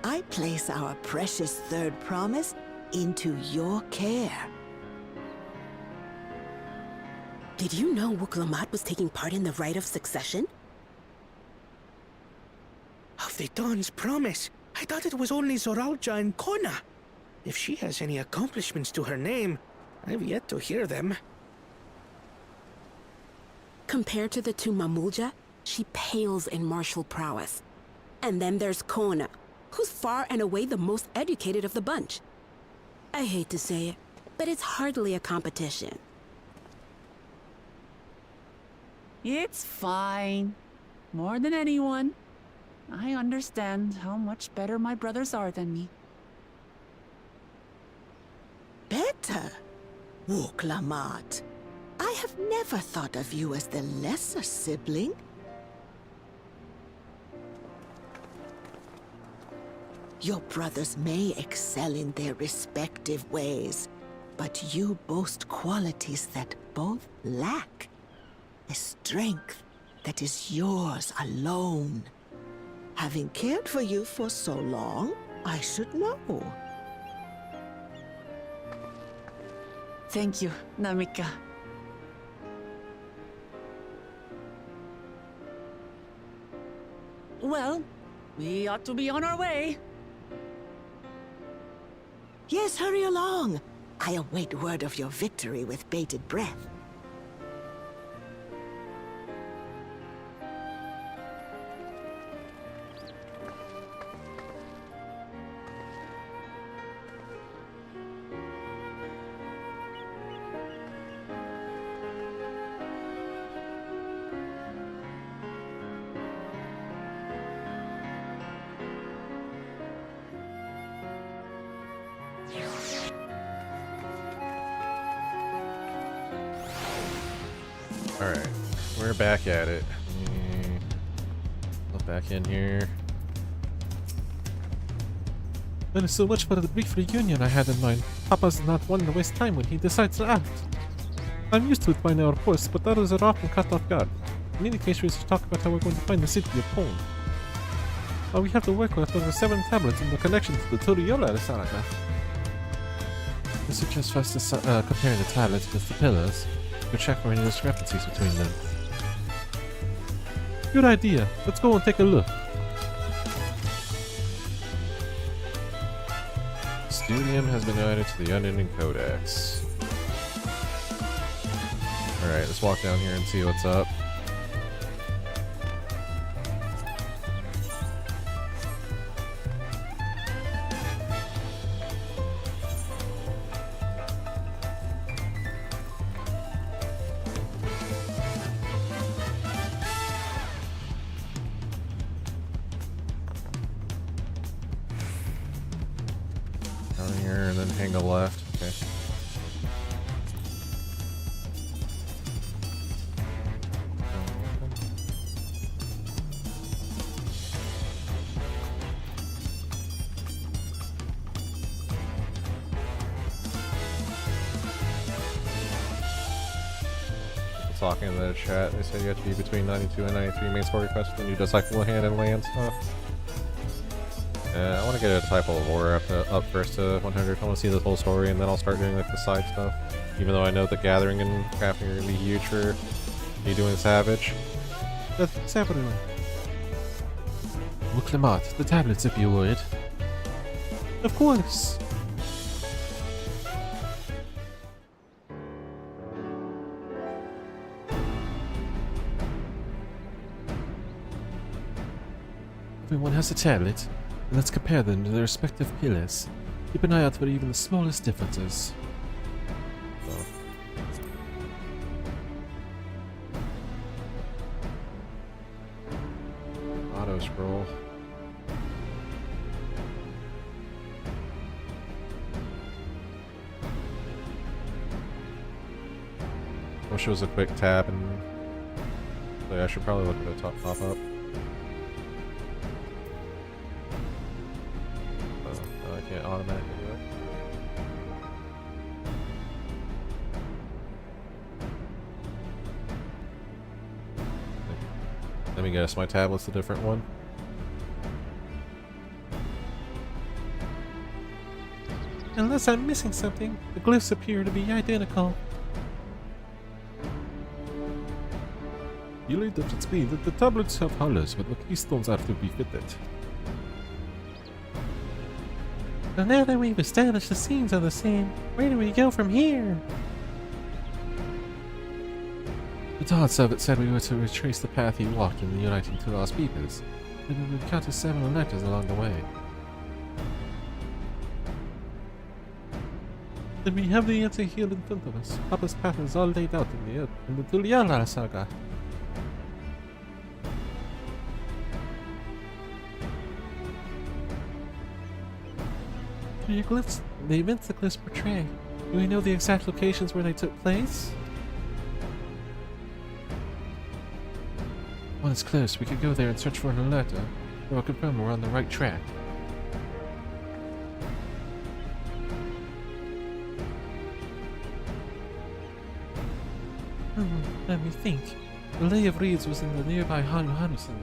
I place our precious Third Promise into your care. Did you know Wuklamat was taking part in the rite of succession? Of the Dawn's promise? I thought it was only Zoralja and Kona. If she has any accomplishments to her name, I've yet to hear them. Compared to the two Mamulja, she pales in martial prowess. And then there's Kona, who's far and away the most educated of the bunch. I hate to say it, but it's hardly a competition. It's fine. More than anyone. I understand how much better my brothers are than me. Better? Wuklamat. I have never thought of you as the lesser sibling. Your brothers may excel in their respective ways, but you boast qualities that both lack. A strength that is yours alone. Having cared for you for so long, I should know. Thank you, Namika. Well, we ought to be on our way. Yes, hurry along. I await word of your victory with bated breath. Alright, we're back at it. Look back in here. That is so much for the brief reunion I had in mind. Papa's not one to waste time when he decides to act. I'm used to it by now, of course, but others are often caught off guard. In any case, we should talk about how we're going to find the city of Poland. We have to work with over 7 tablets in the connection to the Turiola saga. I suggest first comparing the tablets with the pillars to check for any discrepancies between them. Good idea. Let's go and take a look. Studium has been added to the Unending Codex. Alright, let's walk down here and see what's up. And then hang a left. Okay. Talking in the chat, they said you have to be between 92 and 93 main story quests, and you just like full hand and land stuff. I want to get a type of lore up first to 100. I want to see the whole story, and then I'll start doing like the side stuff. Even though I know that gathering and crafting are gonna be huge for me doing Savage. That's happening. Look them out, the tablets if you would. Of course. Everyone has a tablet. Let's compare them to their respective pillars. Keep an eye out for even the smallest differences. Auto scroll. Wish it was a quick tab, and so I should probably look at the top pop up. Can't automatically do it. Let me guess, my tablet's a different one. Unless I'm missing something, the glyphs appear to be identical. The only difference being that the tablets have hollows, but the keystones have to be fitted. Well, now that we've established the scenes are the same, where do we go from here? The thoughts of it said we were to retrace the path he walked in the uniting two lost peoples, and we would encounter several electors along the way. Then we have the answer here in front of us. Papa's path is all laid out in the Tuliala saga. The glyphs, the events the glyphs portray. Do we know the exact locations where they took place? When it's close, we could go there and search for an alerter, or confirm we're on the right track. Let me think. The Lay of Reeds was in the nearby Hanusan.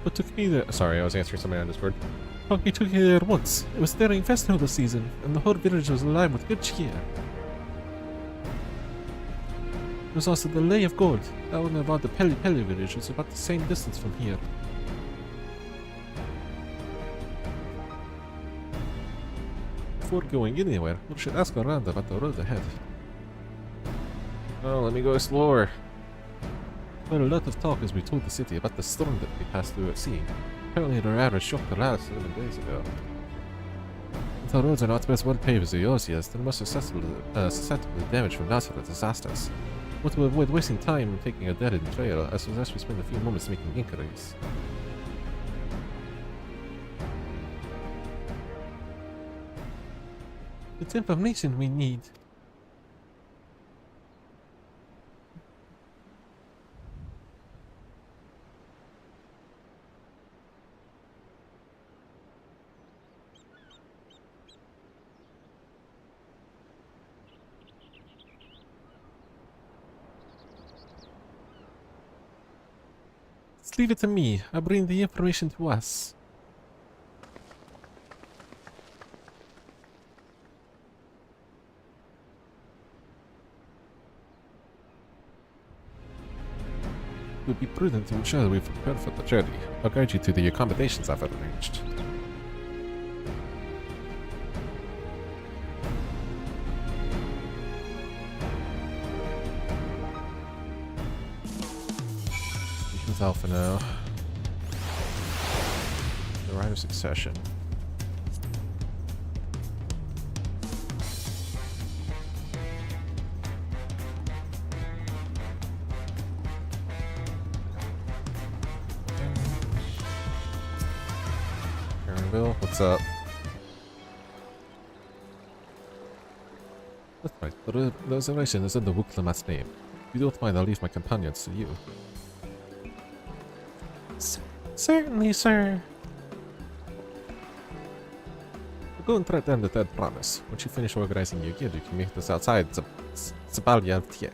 What took me there? Sorry, I was answering somebody on Discord. Honky took me there once. It was during festival season, and the whole village was alive with good cheer. There was also the Lay of Gold. That one about the Peli Peli village was about the same distance from here. Before going anywhere, we should ask around about the road ahead. Oh, let me go explore. Well, a lot of talk as we toured the city about the storm that we passed through at sea. Apparently the radar shocked the last 7 days ago. If the roads are not as well paved as yours, yes, they're more susceptible to damage from natural disasters. But to avoid wasting time and taking a dead-end trail, I suggest we spend a few moments making inquiries. It's information we need. Leave it to me. I'll bring the information to us. It would be prudent to ensure that we prepare for the journey. I'll guide you to the accommodations I've arranged. Alpha now. The Rite of Succession. Bill, what's up? That's right. The reservation is in the Wuklamat's name. If you don't mind, I'll leave my companions to you. Certainly, sir. We'll go and track down the third promise. Once you finish organizing your guild, you can meet us outside Zabalyantier.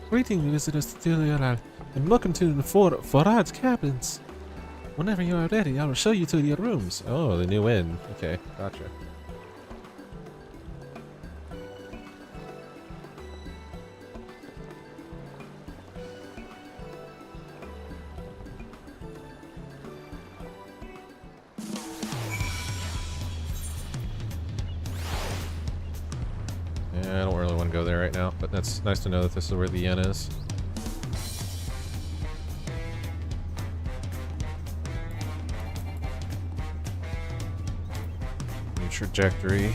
Greetings, visitors to Tulial, and welcome to the Forad's cabins. Whenever you are ready, I will show you to your rooms. Oh, the new inn. Okay, gotcha. Yeah, I don't really want to go there right now, but that's nice to know that this is where the inn is. New trajectory.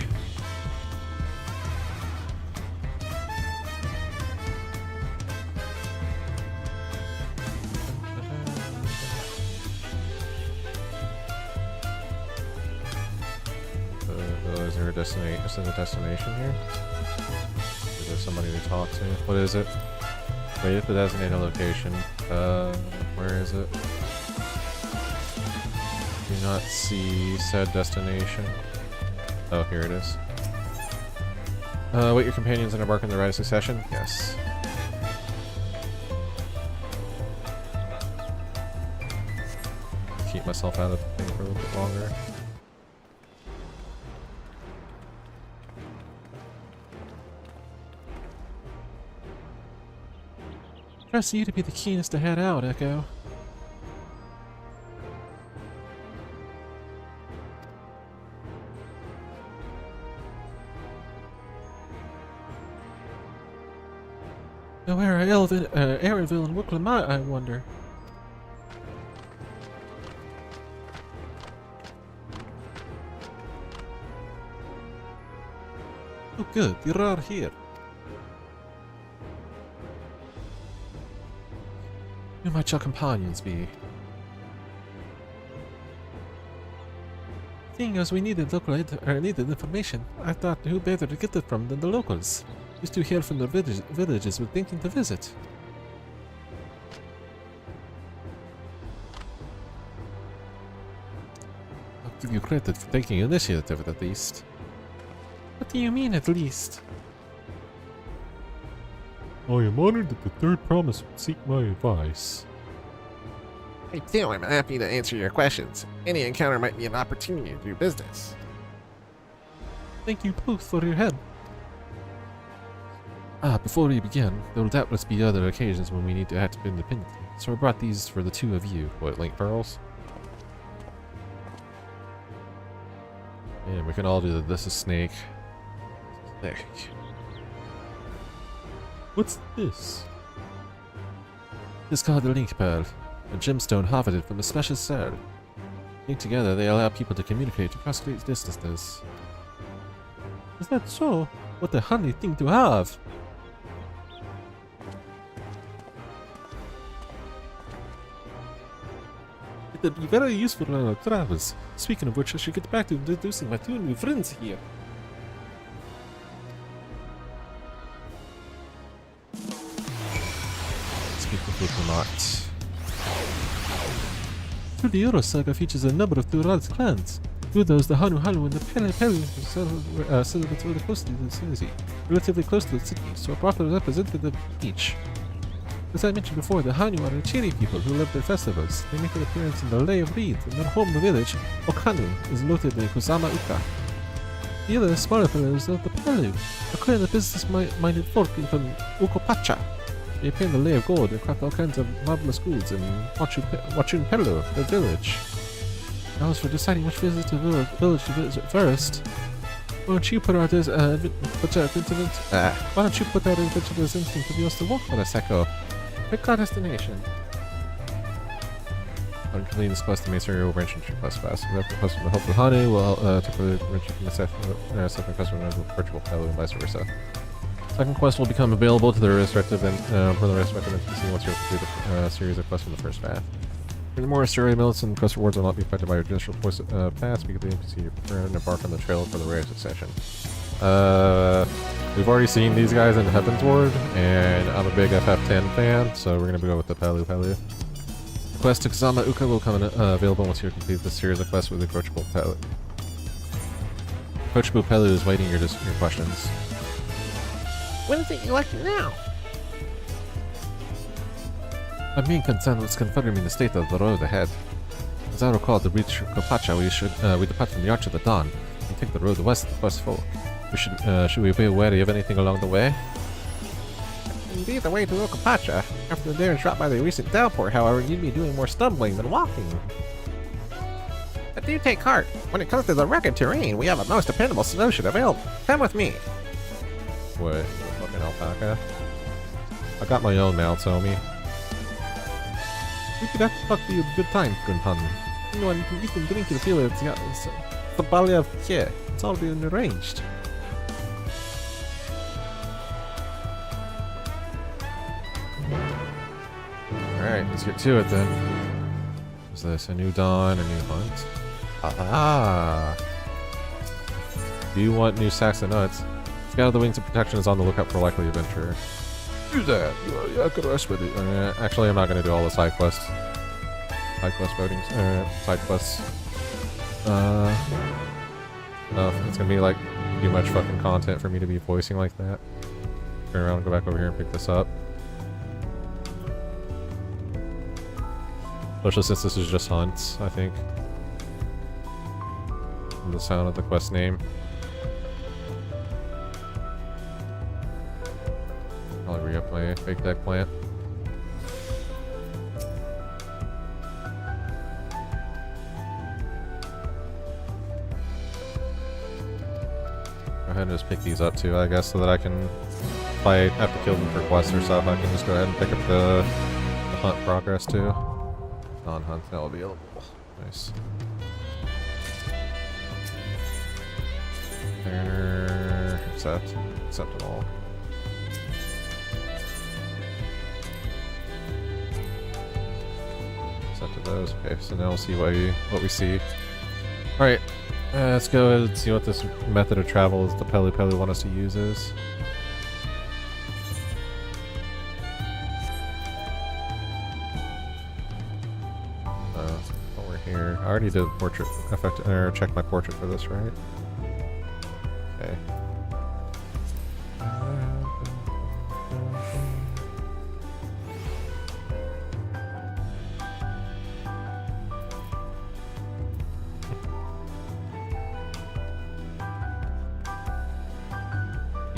Is there a destination? Is there a destination here? Is there somebody to talk to? What is it? Wait for the designated location. Where is it? Do not see said destination. Oh, here it is. Wait your companions and embark on the Rite of Succession? Yes. Keep myself out of the thing for a little bit longer. Trust you to be the keenest to head out, Echo. Now where are Arenville and Wicklamat, I wonder? Oh good, you're all here. Who might your companions be? Seeing as we needed needed information, I thought who better to get it from than the locals. These two here from the villages were thinking to visit. I'll give you credit for taking initiative at least. What do you mean at least? I am honored that the third promise would seek my advice. I too am happy to answer your questions. Any encounter might be an opportunity to do business. Thank you both for your help. Before we begin, there will doubtless be other occasions when we need to act independently, so I brought these for the two of you. What, link pearls? And we can all do the this is snake. Snake. What's this? It's called the Link Pearl, a gemstone harvested from a special cell. Linked together, they allow people to communicate across great distances. Is that so? What a handy thing to have! It would be very useful on our travels. Speaking of which, I should get back to introducing my two new friends here. Speak with Lucamat. Through the Euro saga features a number of Tural's clans. Through those, the Hanu Hanu and the Pele Pele celebrate very closely to the city, relatively close to the city, so a properly representative of each. As I mentioned before, the Hanu are the Chiri people who love their festivals. They make an appearance in the Lay of Reeds, and their home village, Okanu, is located in Kusama Uka. The other smaller pillars of the Pelu, a clan of business-minded folk from Ukopacha. They appear in the Lay of Gold and craft all kinds of marvelous goods in Wachun Pelu, their village. Now as for deciding which village to visit first, why don't you put our adventurer's instinct to be us to walk on a Seko? Pick our destination. On completing this quest, the Masonry will branch into your quest fast. The quest from the Hope of Hanu will temporarily branch from the second quest from the virtual Pelu and vice versa. Second quest will become available to the respective NPC once you complete the series of quests from the first path. Furthermore, story elements and quest rewards will not be affected by your initial paths because the NPC you prefer and embark on the trail for the rare succession. We've already seen these guys in Heaven's Ward, and I'm a big FF10 fan, so we're gonna go with the Pelu Pelu. The quest to Kusama Uka will come available once you complete this series of quests with the approachable Pelu. Approachable Pelu is waiting your questions. What is it you like now? My main concern was confirming the state of the road ahead. As I recall, to reach Kopacha, we depart from the Arch of the Dawn and take the road west of the First Folk. Should we be wary of anything along the way? Indeed, the way to Okapacha. After the daring shot by the recent downpour, however, you'd be doing more stumbling than walking. But do take heart. When it comes to the rugged terrain, we have a most dependable solution available. Come with me. What? Fucking alpaca? I got my own mounts, homie. We could have to talk to you a good time, Gunhan. You know, you can drink your fill. It's the Bali of here. It's all been arranged. Alright, let's get to it then. Is this a new dawn, a new hunt? Ah! Do you want new sacks of nuts? Scout of the Wings of Protection is on the lookout for a likely adventurer. Do that. Yeah, good rest with it. Actually, I'm not going to do all the side quests. Side quest voting. Side quests. No, it's going to be like too much fucking content for me to be voicing like that. Turn around and go back over here and pick this up. Especially since this is just hunts, I think. From the sound of the quest name. I'll re-up my baked eggplant. Go ahead and just pick these up too, I guess, so that I can, if I have to kill them for quests or stuff, I can just go ahead and pick up the hunt progress too. Non-hunt now available. Nice. There. Accept it all. Accepted those. Okay, so now we'll see what we see. Alright, let's go ahead and see what this method of travel is the Pelu Pelu want us to use is. While we're here, I already did portrait effect, or check my portrait for this, right? Okay.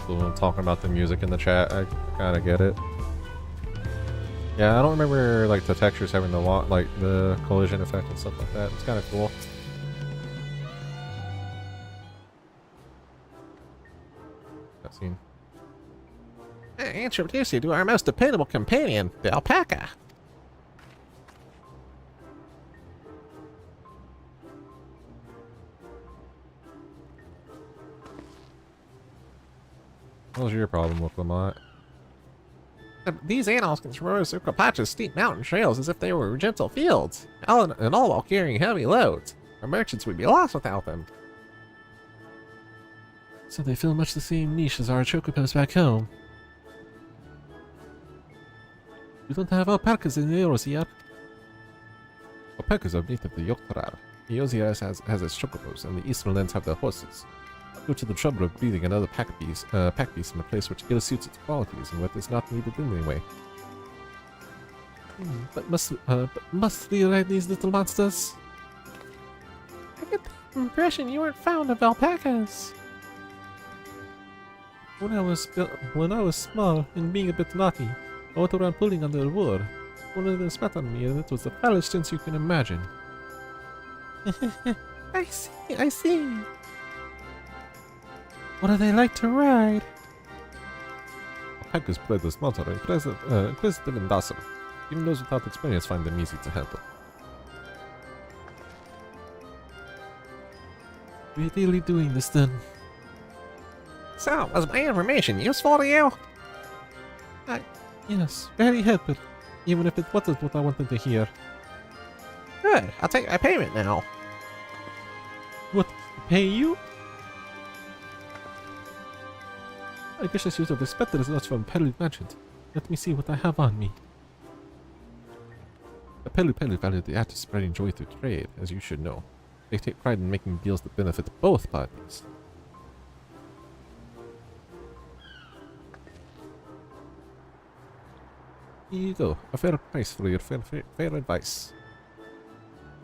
people talking about the music in the chat. I kind of get it. Yeah, I don't remember like the textures having the collision effect and stuff like that. It's kind of cool. Cutscene. I introduce you to our most dependable companion, the alpaca. What was your problem with Lamont? These animals can traverse Ukapacha's steep mountain trails as if they were gentle fields, all while carrying heavy loads. Our merchants would be lost without them. So they fill much the same niche as our chocobos back home. We don't have alpacas in Eorzea. Alpacas are native to Yoktarar. Eorzea has its chocobos, and the eastern lands have their horses. Go to the trouble of breeding another pack beast in a place which ill suits its qualities and what is not needed anyway. But must we ride these little monsters? I get the impression you weren't fond of alpacas. When I was small and being a bit naughty, I went around pulling on their wool. One of them spat on me, and it was the foulest sense you can imagine. I see. What are they like to ride? Alpacas play this mountain inquisitive and docile. Even those without experience find them easy to handle. We're really doing this then. So, was my information useful to you? Yes, very helpful. Even if it wasn't what I wanted to hear. Good, I'll take my payment now. What? Pay you? I guess I should have expected as much from Pelu Merchant. Let me see what I have on me. The Pelu value the act of spreading joy through trade, as you should know. They take pride in making deals that benefit both parties. Here you go. A fair price for your fair advice.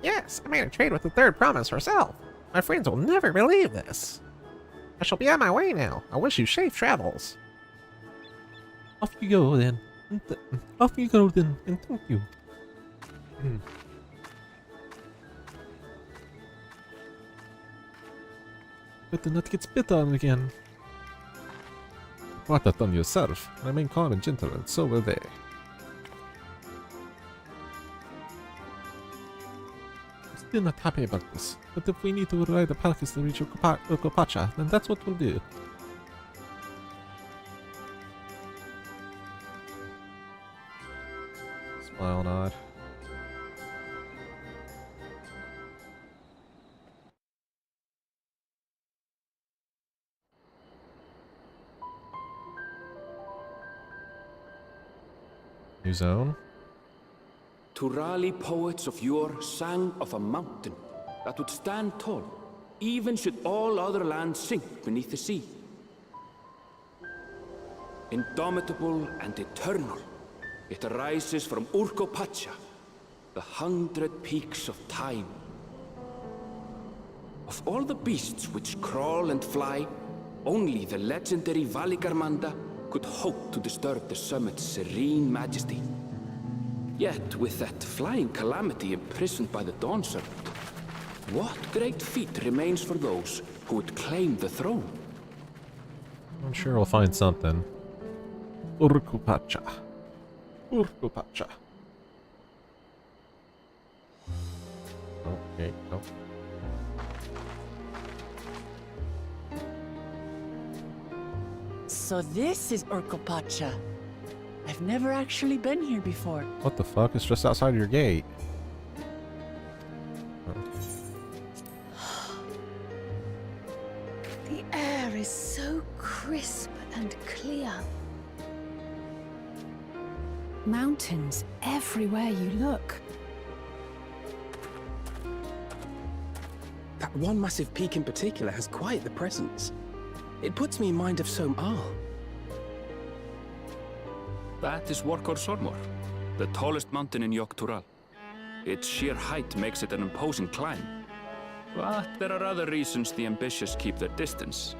Yes, I made a trade with the third promise herself. My friends will never believe this. I shall be on my way now. I wish you safe travels. Off you go then. Off you go then, and thank you. Better not get spit on again. Brought that on yourself. Remain calm and gentle, and so will they. Still not happy about this, but if we need to ride the Palkas to reach Ukapacha, then that's what we'll do. Smile nod. New zone? Turali poets of yore sang of a mountain that would stand tall, even should all other lands sink beneath the sea. Indomitable and eternal, it arises from Urkopacha, the 100 peaks of time. Of all the beasts which crawl and fly, only the legendary Valigarmanda could hope to disturb the summit's serene majesty. Yet, with that flying calamity imprisoned by the Dawn Serpent, what great feat remains for those who would claim the throne? I'm sure we'll find something. Urkopacha. Urkopacha. Okay, oh. So this is Urkopacha. I've never actually been here before. What the fuck? It's just outside your gate. The air is so crisp and clear. Mountains everywhere you look. That one massive peak in particular has quite the presence. It puts me in mind of Som-Al. That is Workor Sormor, the tallest mountain in Yoktural. Its sheer height makes it an imposing climb. But there are other reasons the ambitious keep their distance.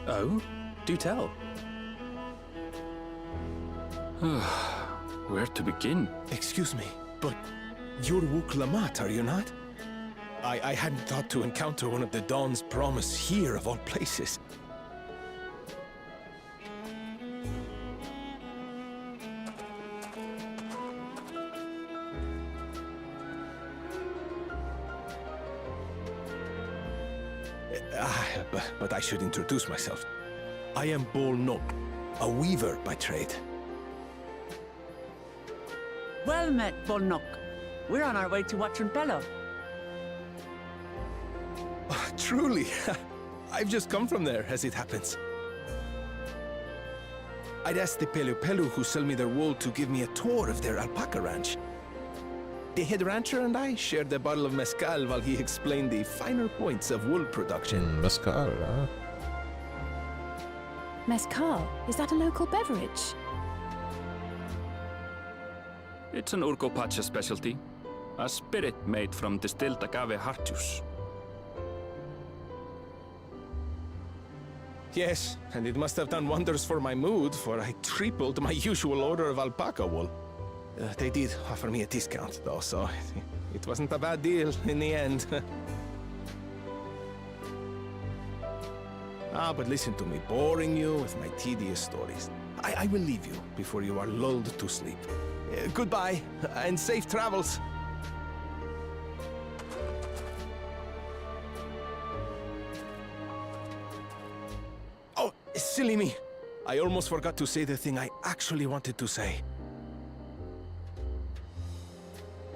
Oh? Do tell. Where to begin? Excuse me, but you're Wook Lamat, are you not? I hadn't thought to encounter one of the Dawn's Promise here, of all places. But I should introduce myself. I am Bol Nok, a weaver by trade. Well met, Bolnok. We're on our way to Watranpello. Truly, I've just come from there, as it happens. I'd asked the Pelu Pelu who sell me their wool to give me a tour of their alpaca ranch. The head rancher and I shared a bottle of mezcal while he explained the finer points of wool production. Mezcal, huh? Mezcal? Is that a local beverage? It's an Urgopacha specialty. A spirit made from distilled agave heart juice. Yes, and it must have done wonders for my mood, for I tripled my usual order of alpaca wool. They did offer me a discount, though, so it wasn't a bad deal in the end. But listen to me, boring you with my tedious stories. I will leave you before you are lulled to sleep. Goodbye, and safe travels. Oh, silly me. I almost forgot to say the thing I actually wanted to say.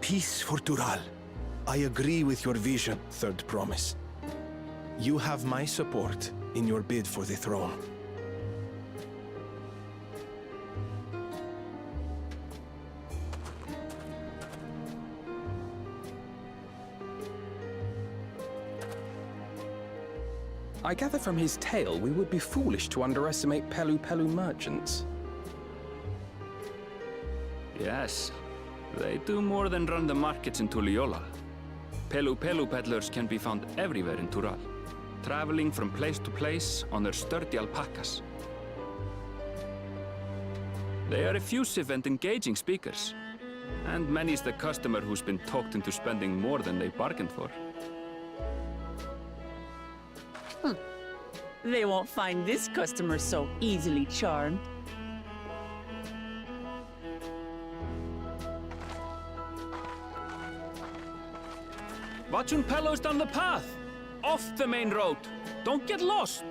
Peace for Tural. I agree with your vision, Third Promise. You have my support in your bid for the throne. I gather from his tale we would be foolish to underestimate Pelu Pelu merchants. Yes. They do more than run the markets in Tuliola. Pelu Pelu peddlers can be found everywhere in Tural, traveling from place to place on their sturdy alpacas. They are effusive and engaging speakers, and many's the customer who's been talked into spending more than they bargained for. They won't find this customer so easily charmed. Watranpello's down the path! Off the main road! Don't get lost!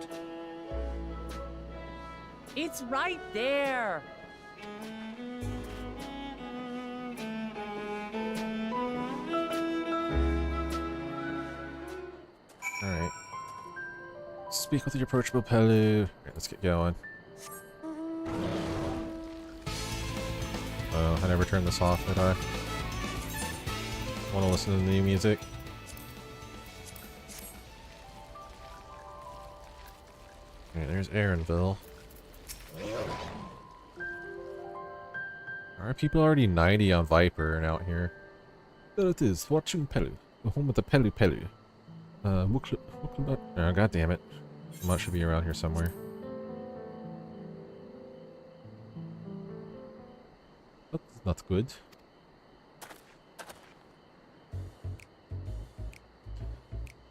It's right there! Alright. Speak with your approachable Pelu. Alright, let's get going. Oh, I never turned this off, did I? Want to listen to the new music? Alright, there's Aaronville. Are people already 90 on Viper and out here? There it is, Watranpello, the home of the Pelu Pelu. Oh, god damn it. Mutt should be around here somewhere. That's not good.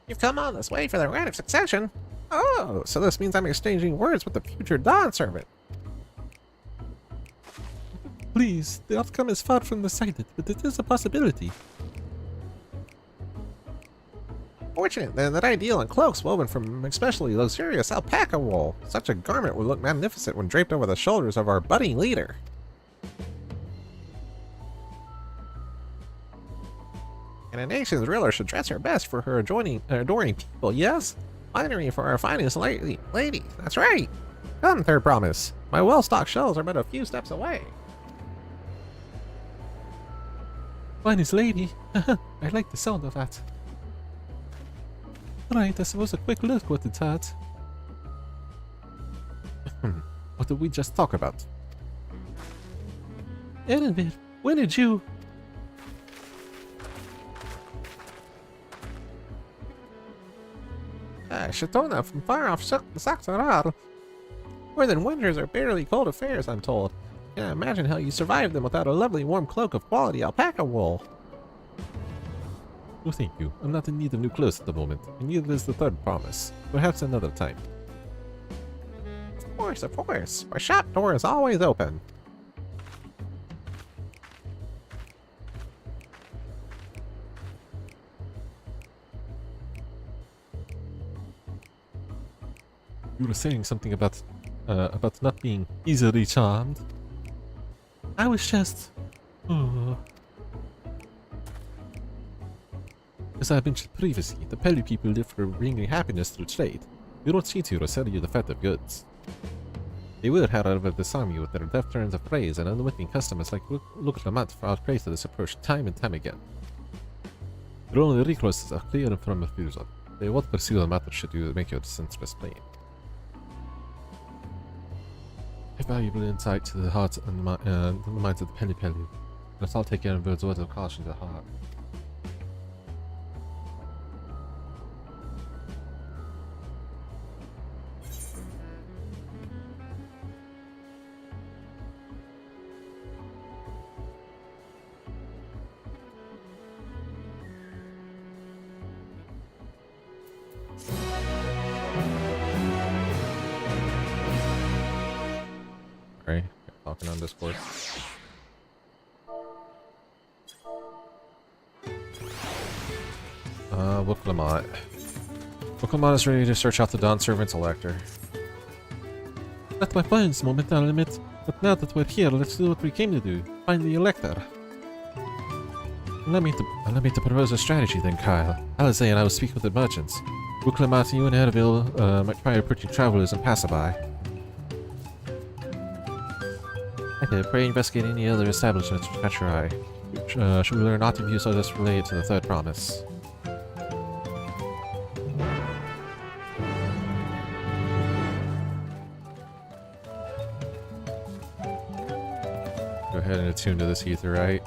You've come all this way for the right of succession? Oh, so this means I'm exchanging words with the future Dawn servant. Please, the outcome is far from decided, but it is a possibility. Fortunate then that I deal in cloaks woven from especially luxurious alpaca wool. Such a garment would look magnificent when draped over the shoulders of our budding leader. And a nation's ruler should dress her best for her adoring people, yes? Finery for our finest lady, that's right! Come, Third Promise. My well-stocked shelves are but a few steps away. Finest lady? I like the sound of that. Right, I suppose a quick look what it's at. What did we just talk about? Erenville, when did you... Shatona from far off Saxarar. More than winters are barely cold affairs, I'm told. Can't imagine how you survived them without a lovely warm cloak of quality alpaca wool. Oh, thank you. I'm not in need of new clothes at the moment, and neither is the third promise. Perhaps another time. Of course, of course. Our shop door is always open. You were saying something about not being easily charmed. I was just... As I've mentioned previously, the Pelu people live for bringing happiness through trade. We don't cheat you or sell you defective goods. They will, however, disarm you with their deft turns of praise and unwitting customers like Luke Lamont fall prey to this approach time and time again. Their only recourse is clear and firm refusal. They won't pursue the matter should you make your senseless plain. A valuable insight to the hearts and the minds of the Pelu. Let's all take care of words of caution to heart. Alright, talking on Discord. Book Lamont. Book Lamont is ready to search out the Dawn Servant's elector. That's my plans, moment, I'll admit. But now that we're here, let's do what we came to do. Find the elector. Allow me to propose a strategy then, Kyle. Alize and I will speak with the merchants. Book Lamont, you and Ervil might try approaching travelers and passerby. Okay, pray investigate any other establishments which catch your eye. Should we learn aught of use, I'll just relay it to the third promise. Go ahead and attune to this ether, right?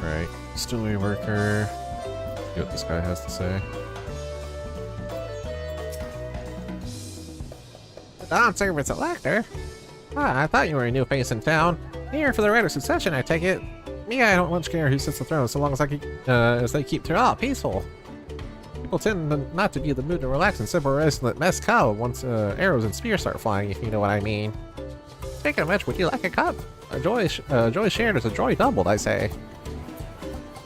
Alright, distillery worker. See what this guy has to say. The Dawn Servant's elector? Ah, I thought you were a new face in town. Here for the right of succession, I take it. Me, I don't much care who sits the throne so long as they keep Tyrell peaceful. People tend not to be in the mood to relax and sip or let mezcal once arrows and spears start flying, if you know what I mean. Speaking of which, would you like a cup? A joy shared is a joy doubled, I say.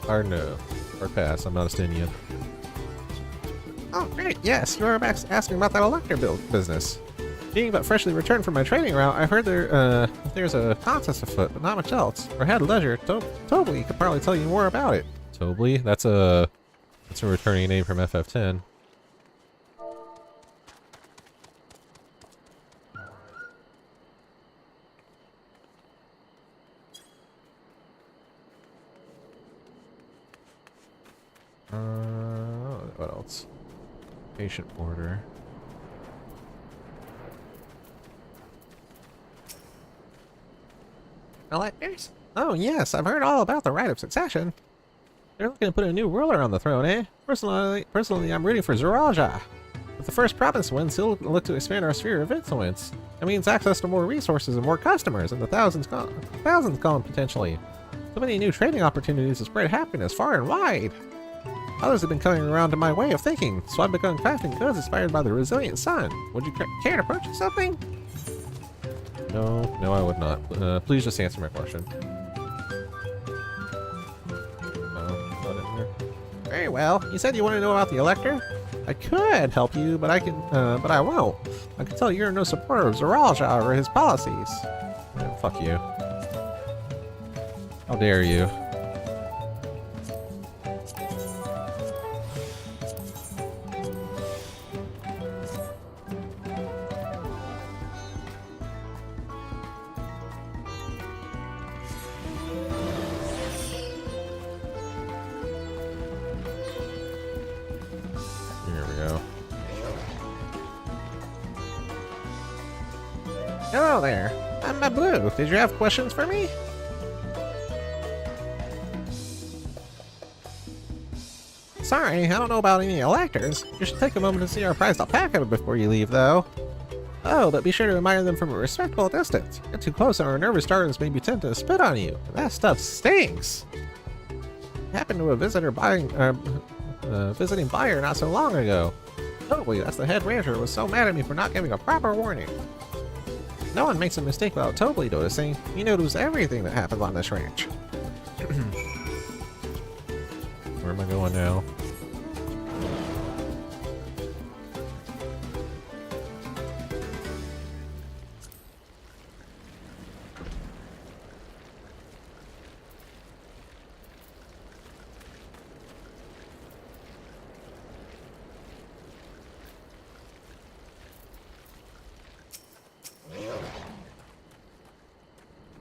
Or no. Or pass, I'm not a Stinian. Oh, great, yes, you were asking about that elector build business. Being but freshly returned from my training route, I've heard there's a contest afoot, but not much else. Or had leisure, Tobly could probably tell you more about it. Tobly? That's a returning name from FF10. What else? Patient order. Electors? Oh yes, I've heard all about the right of succession. They're looking to put a new ruler on the throne, eh? Personally, I'm rooting for Zaraja. If the first province wins, he'll look to expand our sphere of influence. That means access to more resources and more customers, and the thousands gone potentially. So many new trading opportunities to spread happiness far and wide. Others have been coming around to my way of thinking, so I've begun crafting goods inspired by the resilient sun. Would you care to purchase something? No, I would not. Please just answer my question. Very well. You said you want to know about the elector? I could help you, but but I won't. I can tell you're no supporter of Zaraja or his policies. Yeah, fuck you. How dare you? Hello there. I'm Blue. Did you have questions for me? Sorry, I don't know about any electors. You should take a moment to see our prized alpaca before you leave, though. Oh, but be sure to admire them from a respectful distance. Get too close and our nervous starters may be tempted to spit on you. That stuff stinks! Happened to a visiting buyer not so long ago. Totally, that's the head rancher who was so mad at me for not giving a proper warning. No one makes a mistake without totally noticing. He knows everything that happens on this ranch. Where am I going now?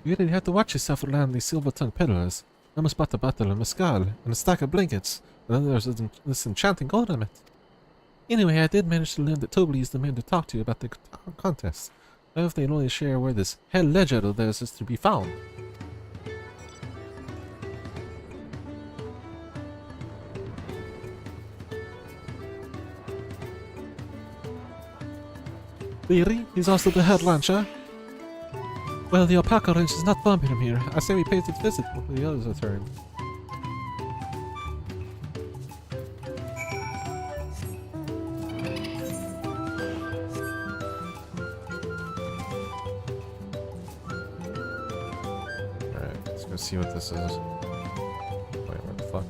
You really have to watch yourself around these silver-tongued peddlers. I almost bought a bottle of mescal and a stack of blankets, and then there's this enchanting ornament. Anyway, I did manage to learn that Tobley is the man to talk to about the contest. I hope they'll only share where this hell ledger of theirs is to be found. Really? He's also the head rancher? Well, the alpaca ranch is not far from here. I say we pay it a visit before the others return. Alright, let's go see what this is. Wait, where the fuck?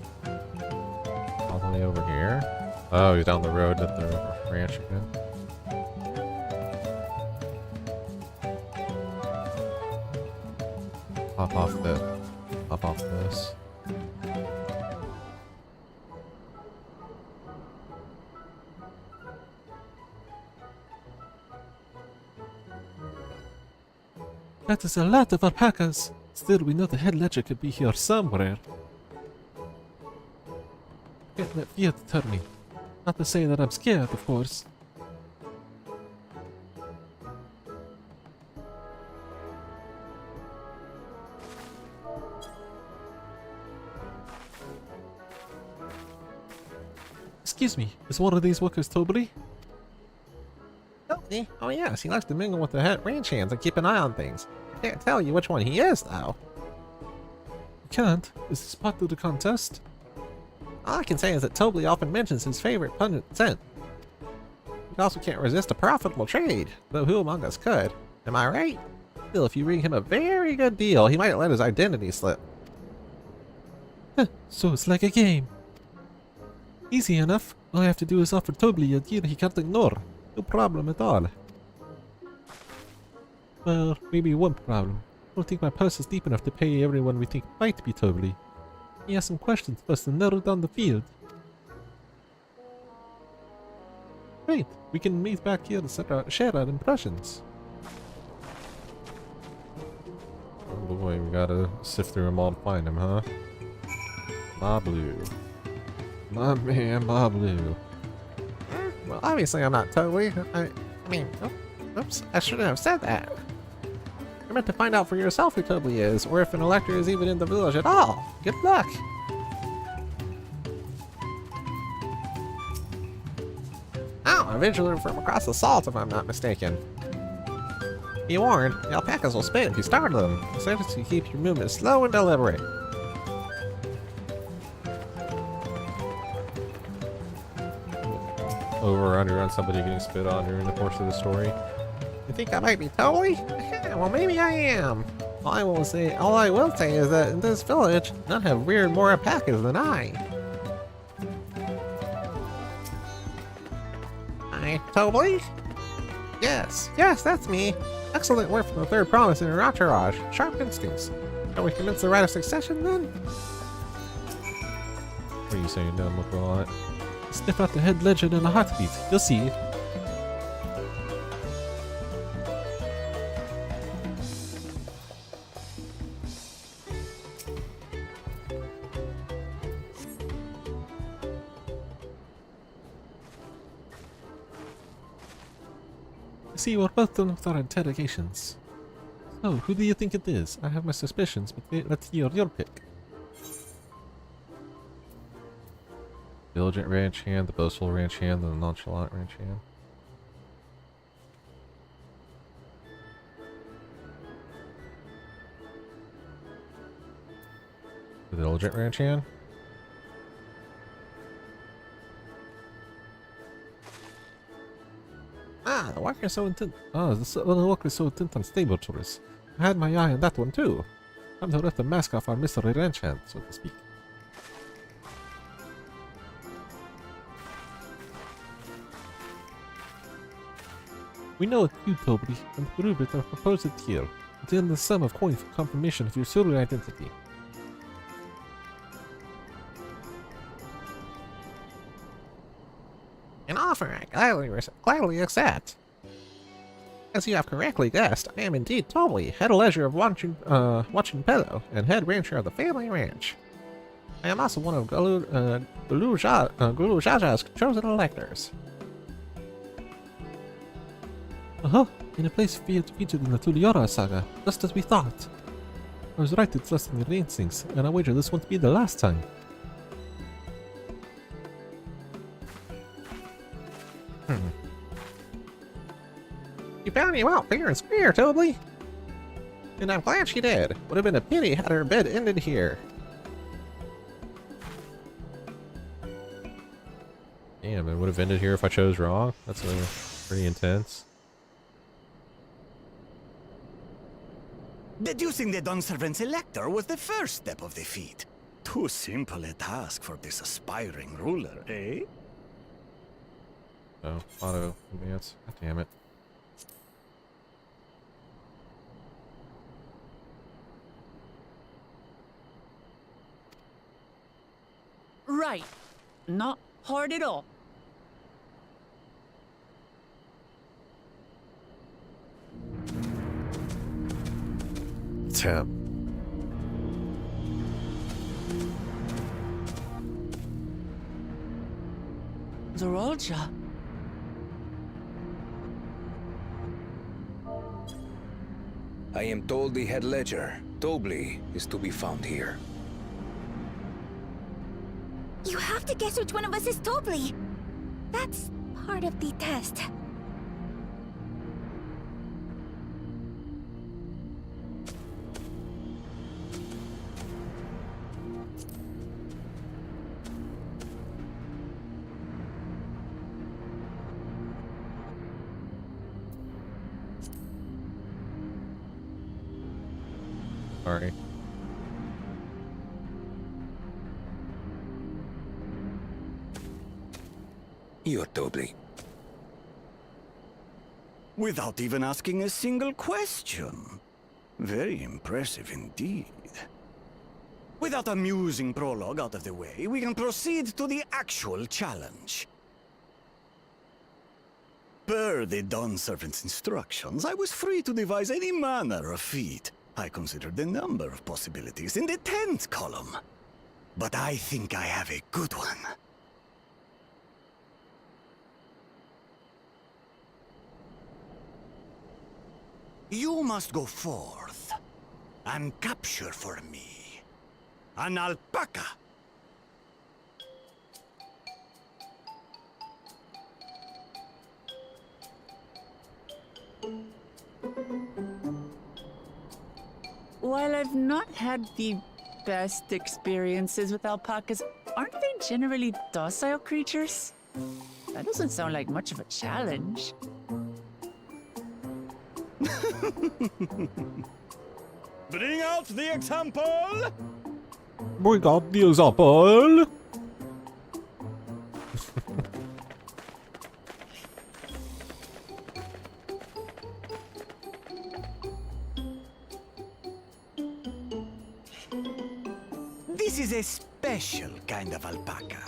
All the way over here? Oh, he's down the road at the ranch again. Pop off this. That is a lot of alpacas. Still, we know the head ledger could be here somewhere. Can't let fear deter me. Not to say that I'm scared, of course. Excuse me, is one of these workers Tobley? Tobley? Oh yes, he likes to mingle with the head ranch hands and keep an eye on things. I can't tell you which one he is, though. You can't? Is this part of the contest? All I can say is that Tobley often mentions his favorite pungent scent. He also can't resist a profitable trade, though who among us could? Am I right? Still, if you bring him a very good deal, he might let his identity slip. So it's like a game. Easy enough. All I have to do is offer Tobley a deal he can't ignore. No problem at all. Well, maybe one problem. I don't think my purse is deep enough to pay everyone we think might be Tobley. He has some questions for us to narrow down the field. Great, we can meet back here to share our impressions. Oh boy, we gotta sift through them all to find him, huh? My Blue. My man, my Blue. Well, obviously I'm not Tobley. I mean, oops, I shouldn't have said that. I meant to find out for yourself who Tobley is, or if an elector is even in the village at all. Good luck! Oh, a vigilant from across the salt, if I'm not mistaken. Be warned, the alpacas will spit if you startle them, so to keep your movement slow and deliberate. Over or under on somebody getting spit on during the course of the story. You think I might be Tobley? Well, maybe I am. All I will say is that in this village, none have reared more alpacas than I. Hi, Tobley? Yes, that's me. Excellent work from the third promise in your entourage. Sharp instincts. Shall we commence the rite of succession then? What are you saying, dumb McWillet? Sniff out the head legend in a heartbeat. You'll see. See, we're both done with our interrogations. So, who do you think it is? I have my suspicions, but let's hear your pick. Diligent ranch hand, the boastful ranch hand, and the nonchalant ranch hand. The diligent ranch hand? Ah, the worker is so intent. The worker is so intent on stable chores. I had my eye on that one too. Time to rip the mask off our mystery ranch hand, so to speak. We know it's you, Toby, and to prove it, I propose it here. Then the sum of coin for confirmation of your true identity. An offer I gladly accept. As you have correctly guessed, I am indeed Toby, head leisure of watching Pello, and head rancher of the family ranch. I am also one of Gulu Jaja's chosen electors. In a place featured in the Tuliora saga, just as we thought. I was right, it's less than your instincts, and I wager this won't be the last time. You found me out fair and square, Toby. And I'm glad she did. Would have been a pity had her bed ended here. Damn, it would have ended here if I chose wrong. That's pretty intense. Deducing the Dawnservant's elector was the first step of the feat. Too simple a task for this aspiring ruler, eh? Oh, auto advance. God damn it. Right. Not hard at all. Tap. Zorolja. I am told the head ledger, Tobli, is to be found here. You have to guess which one of us is Tobli. That's part of the test. Sorry. You're Tobli. Without even asking a single question. Very impressive indeed. With that amusing prologue out of the way, we can proceed to the actual challenge. Per the Dawnservant's instructions, I was free to devise any manner of feat. I considered the number of possibilities in the 10th column. But I think I have a good one. You must go forth and capture for me an alpaca. While I've not had the best experiences with alpacas, aren't they generally docile creatures? That doesn't sound like much of a challenge. Bring out the example! We got the example! This is a special kind of alpaca.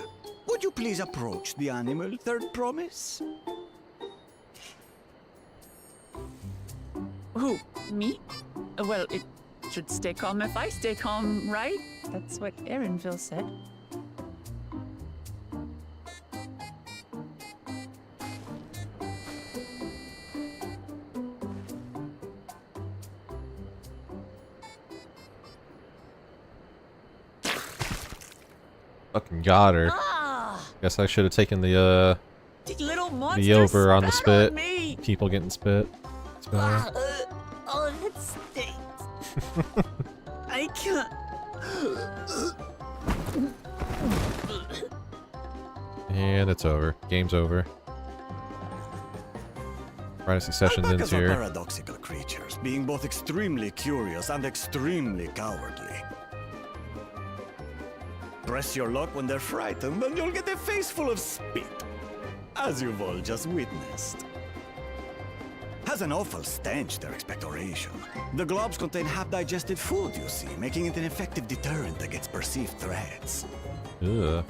Would you please approach the animal, Third Promise? Who? Me? Well, it should stay calm if I stay calm, right? That's what Erinville said. Fucking got her. Guess I should have taken the over on the spit. People getting spit. It's better. Oh, it stinks. I can't. And it's over. Game's over. Privacy session ends Alpacas are here. paradoxical creatures, being both extremely curious and extremely cowardly. Press your luck when they're frightened, and you'll get a face full of spit, as you've all just witnessed. Has an awful stench, their expectoration. The globs contain half-digested food, you see, making it an effective deterrent against perceived threats. Ugh.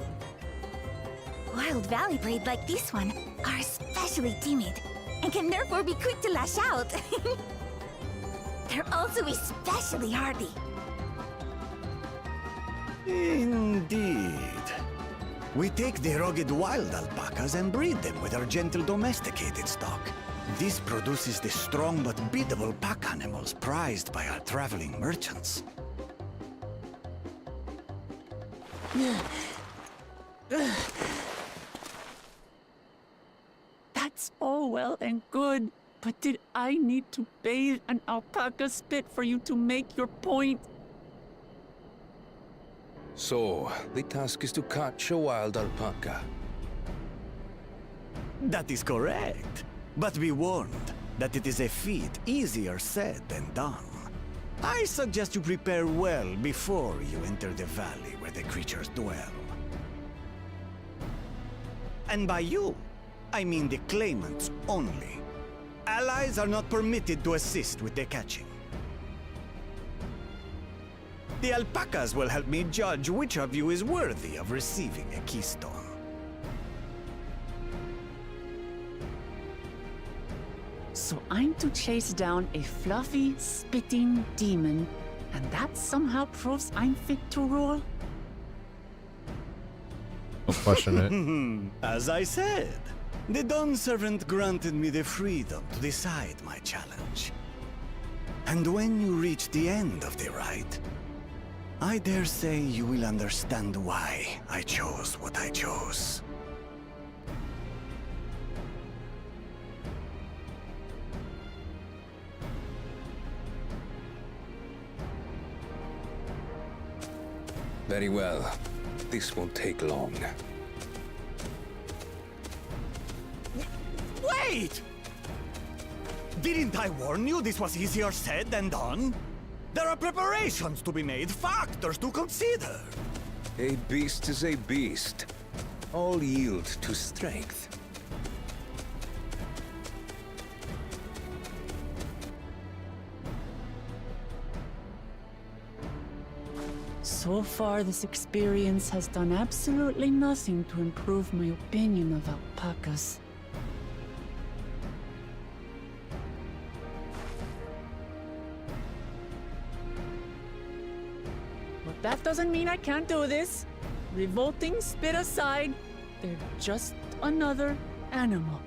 Wild valley breed like this one are especially timid and can therefore be quick to lash out. They're also especially hardy. Indeed. We take the rugged wild alpacas and breed them with our gentle domesticated stock. This produces the strong but biddable pack animals prized by our traveling merchants. That's all well and good, but did I need to bathe an alpaca spit for you to make your point? So, the task is to catch a wild alpaca. That is correct. But be warned that it is a feat easier said than done. I suggest you prepare well before you enter the valley where the creatures dwell. And by you, I mean the claimants only. Allies are not permitted to assist with the catching. The alpacas will help me judge which of you is worthy of receiving a keystone. So I'm to chase down a fluffy, spitting demon, and that somehow proves I'm fit to rule? Don't question it. As I said, the Dawn Servant granted me the freedom to decide my challenge. And when you reach the end of the ride, I dare say you will understand why I chose what I chose. Very well. This won't take long. Wait! Didn't I warn you this was easier said than done? There are preparations to be made, factors to consider. A beast is a beast. All yield to strength. So far, this experience has done absolutely nothing to improve my opinion of alpacas. But that doesn't mean I can't do this. Revolting spit aside, they're just another animal.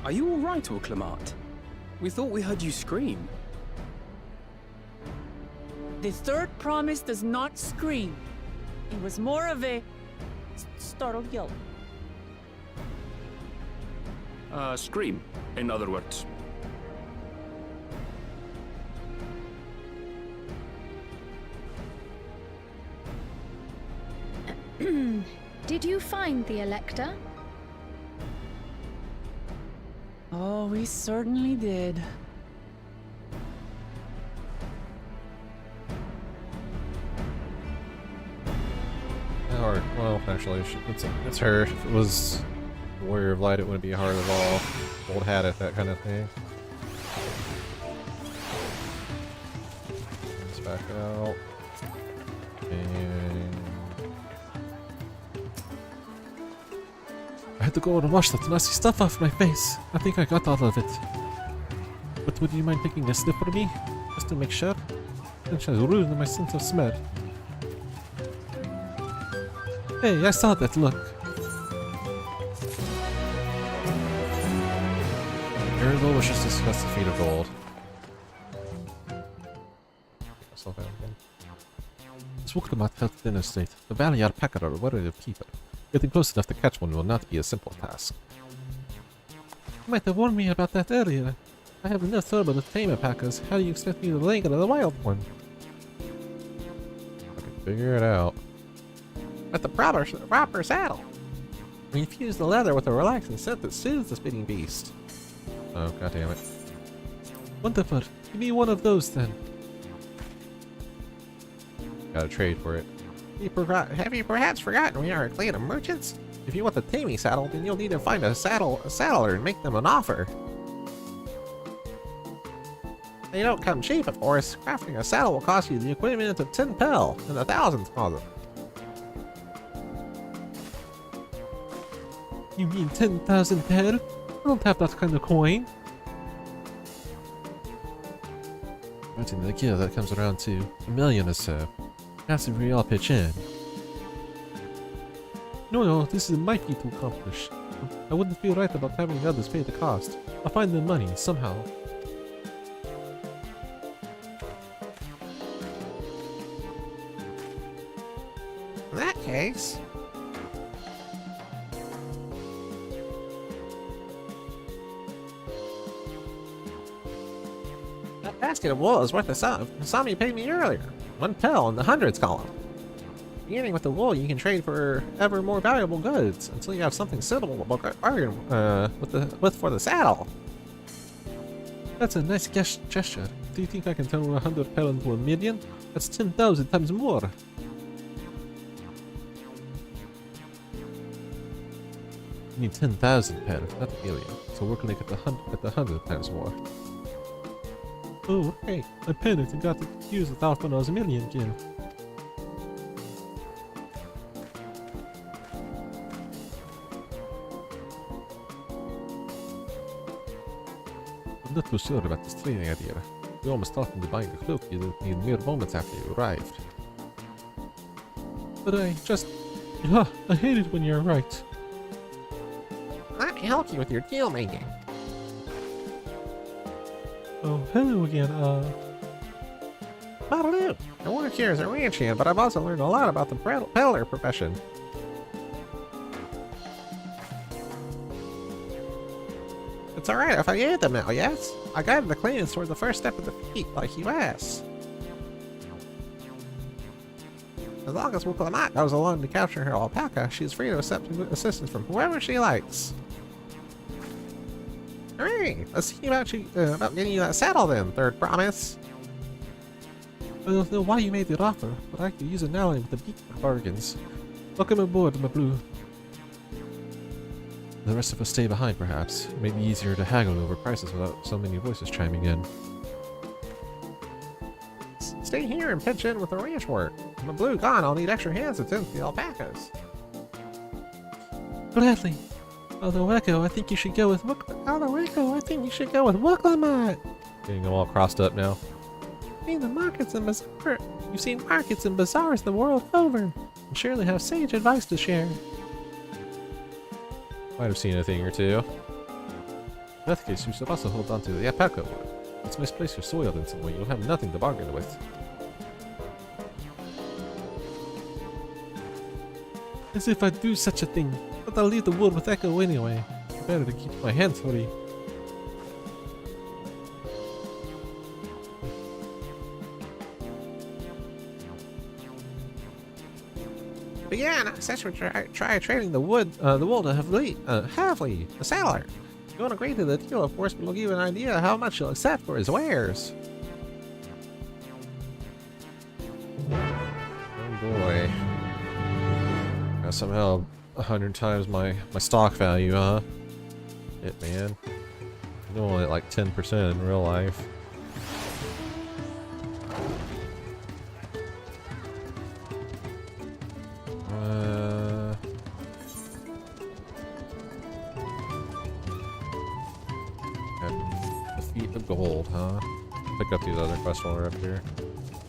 Are you all right, Orclamat? We thought we heard you scream. The third promise does not scream. It was more of a startled yelp. Scream, in other words. Did you find the Elector? Oh, we certainly did. Or, well, actually, it's her. If it was Warrior of Light, it wouldn't be hard at all. Old hat at that kind of thing. Let's back out. And I had to go and wash that nasty stuff off my face. I think I got all of it. But would you mind taking a sniff for me? Just to make sure? It has ruined my sense of smell. Hey, I saw that, look. Your goal was just to discuss the feat of gold. Myself out again. This Woklamat held in a state. The valley alpaca are worthy of keeper. Getting close enough to catch one will not be a simple task. You might have warned me about that earlier. I have enough trouble with tame alpacas. How do you expect me to link the wild one? I can figure it out. With the proper saddle. We infuse the leather with a relaxing scent that soothes the spitting beast. Oh, goddammit. Wonderful. Give me one of those then. Gotta trade for it. Have you perhaps forgotten we are a clan of merchants? If you want the taming saddle, then you'll need to find a saddler and make them an offer. They don't come cheap, of course. Crafting a saddle will cost you the equivalent of 10 pel and 1,000 for them. You mean 10,000 per? I don't have that kind of coin. But in the gear that comes around to 1 million or so. That's if we all pitch in. No, this is my feat to accomplish. I wouldn't feel right about having others pay the cost. I'll find the money, somehow. In that case... that basket of wool is worth the sum you paid me earlier. 1 pel in the hundreds column. Beginning with the wool, you can trade for ever more valuable goods until you have something suitable to bargain with for the saddle. That's a nice gesture. Do you think I can turn 100 pel into 1 million? That's 10,000 times more. You need 10,000 pel, not a million. So we're gonna get the 100 times more. Oh, okay. I panicked and got confused with thought when I was a million again. I'm not too sure about this trading idea. We almost thought into buying a cloak you need mere moments after you arrived. But I just... yeah, I hate it when you're right. Let me help you with your deal making. Oh, hello again, Babaloo! I work here as a ranch hand, but I've also learned a lot about the peddler profession. It's alright if I aid them now, yes? I guided the clans toward the first step of the feat, like you asked. As long as Wuklamat goes along to capture her alpaca, she's free to accept assistance from whoever she likes. Hooray! Let's see about getting you that saddle then, Third Promise. I don't know why you made the offer, but I could use an ally with the beak bargains. Welcome aboard, my blue. The rest of us stay behind, perhaps. It may be easier to haggle over prices without so many voices chiming in. Stay here and pitch in with the ranch work. With Blue gone, I'll need extra hands to tend to the alpacas. Gladly. Although Echo, I think you should go with Wuklamat. Getting them all crossed up now. You've seen markets and bazaars the world over, and surely have sage advice to share. Might have seen a thing or two. In that case, you should also hold on to the alpaca wood. It's misplaced or soiled in some way. You'll have nothing to bargain with. As if I'd do such a thing. But I'll leave the wood with Echo anyway. Better to keep my hands free. Begin. Since we try trading the wool to Havli, the saddler. You won't agree to the deal, of course, but we'll give you an idea of how much you'll accept for his wares. Oh boy. Got somehow 100 times my stock value, huh? It, man. I'm only at like 10% in real life. Defeat the gold, huh? Pick up these other quests while we're up here.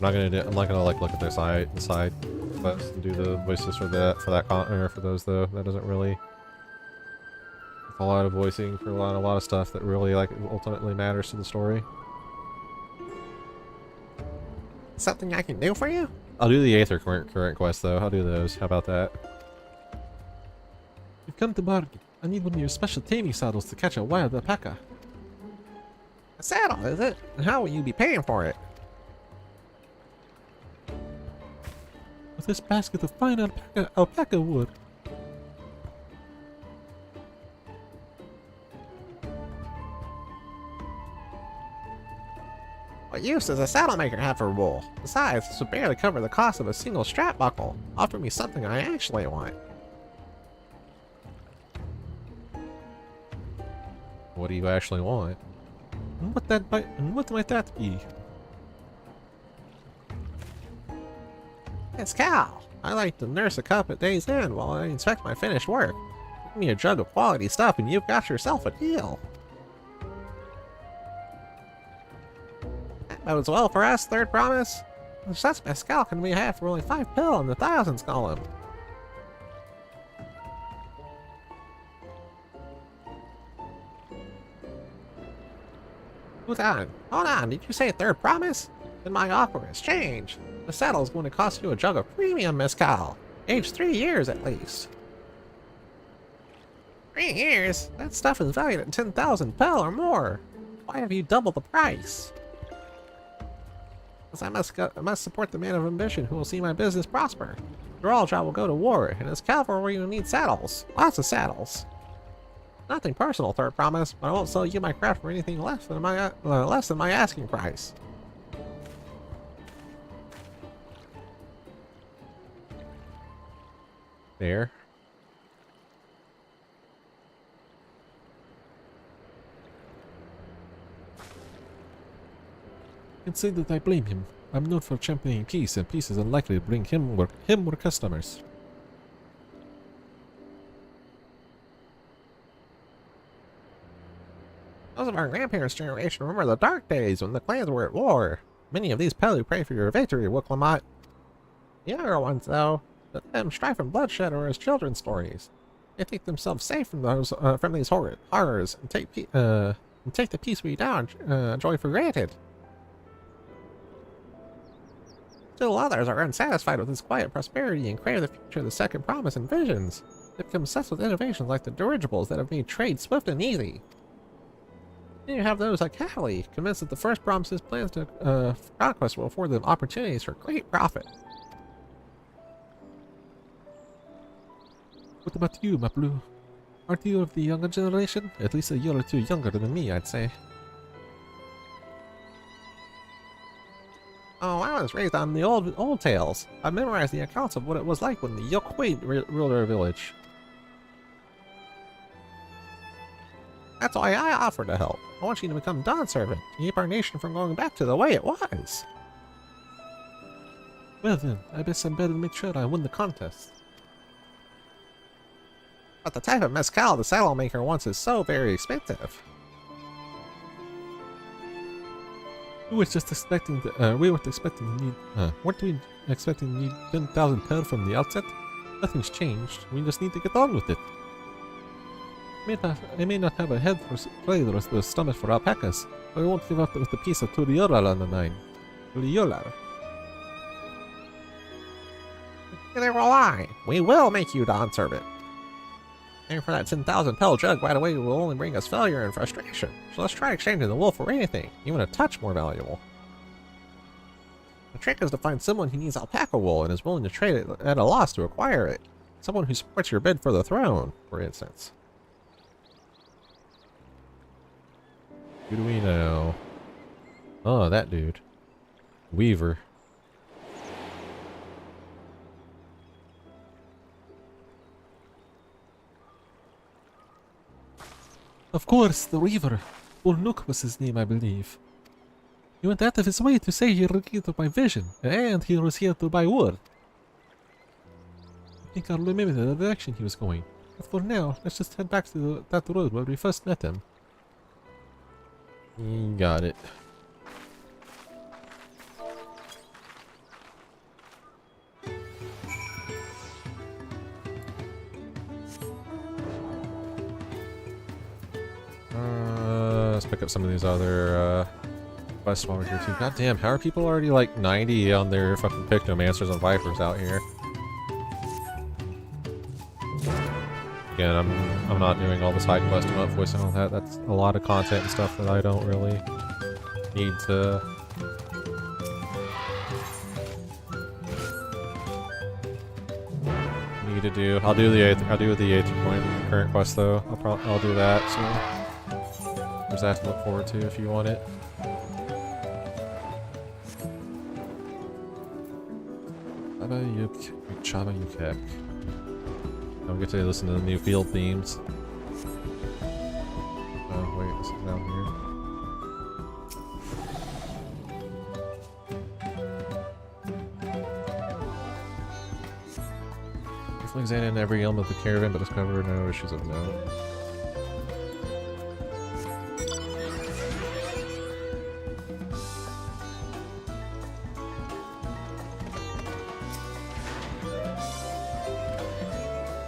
I'm not gonna like look at the side quests and do the voices for that for those though. That doesn't really With a lot of voicing for a lot of stuff that really like ultimately matters to the story. Something I can do for you? I'll do the Aether current quest though. I'll do those. How about that? You've come to bargain. I need one of your special taming saddles to catch a wild alpaca. A saddle, is it? And how will you be paying for it? With this basket of fine alpaca wood. What use does a saddle maker have for wool? Besides, this would barely cover the cost of a single strap buckle. Offer me something I actually want. What do you actually want? And what might that be? It's Cal. I like to nurse a cup at day's end while I inspect my finished work. Give me a jug of quality stuff and you've got yourself a deal. That bodes well for us, third promise. Such mescal can we have for only 5 pill in the thousands column. Hold on, did you say third promise? Then my offer has changed. The saddle's going to cost you a jug of premium mescal. Aged 3 years at least. 3 years? That stuff is valued at 10,000 pel or more. Why have you doubled the price? Because I must support the man of ambition who will see my business prosper. After all, Jaw will go to war, and as cavalry you need saddles. Lots of saddles. Nothing personal, third promise, but I won't sell you my craft for anything less than my asking price. There. I can say that I blame him. I'm known for championing peace, and peace is unlikely to bring him more customers. Those of our grandparents' generation remember the dark days when the clans were at war. Many of these Pelu pray for your victory, Wicklamat. The younger ones, though, let them strife and bloodshed are as children's stories. They think themselves safe from these horrors and take the peace we now enjoy for granted. Still others are unsatisfied with this quiet prosperity and crave the future the second promise envisions. They become obsessed with innovations like the dirigibles that have made trade swift and easy. Then you have those like Callie, convinced that the first promise's plans to conquest will afford them opportunities for great profit. What about you, Maplu? Aren't you of the younger generation? At least a year or two younger than me, I'd say. Oh, I was raised on the old tales. I memorized the accounts of what it was like when the Yokwade ruled our village. That's why I offered to help. I want you to become Dawn Servant, to keep our nation from going back to the way it was. Well then, I guess I'm better to make sure I win the contest. But the type of mescal the saddle maker wants is so very expensive. We were just expecting weren't expecting to need 10,000 pel from the outset? Nothing's changed. We just need to get on with it. I may not have a head for trade or the stomach for alpacas, but I won't give up with the piece of Turiolar on the line. Turiolar. Neither will I. We will make you Dawn Servant. And for that 10,000 pel jug right away will only bring us failure and frustration. So let's try exchanging the wool for anything, even a touch more valuable. The trick is to find someone who needs alpaca wool and is willing to trade it at a loss to acquire it. Someone who supports your bid for the throne, for instance. Who do we know? Oh, that dude. Weaver. Of course, the Weaver. Ulnuk was his name, I believe. He went out of his way to say he repeated my vision, and he was here to buy wood. I think I'll remember the direction he was going. But for now, let's just head back to that road where we first met him. You got it. Let's pick up some of these other quests while we're here too. God damn, how are people already like 90 on their fucking Pictomancers and Vipers out here? Again, I'm not doing all the side quest and voice and all that. That's a lot of content and stuff that I don't really need to do. I'll do the 8th point current quest though. I'll do that. So there's that to look forward to if you want it. Chaba Yukek. Don't get to listen to the new field themes. Oh wait, this is down here. Examine every element of the caravan, but discover no issues of note.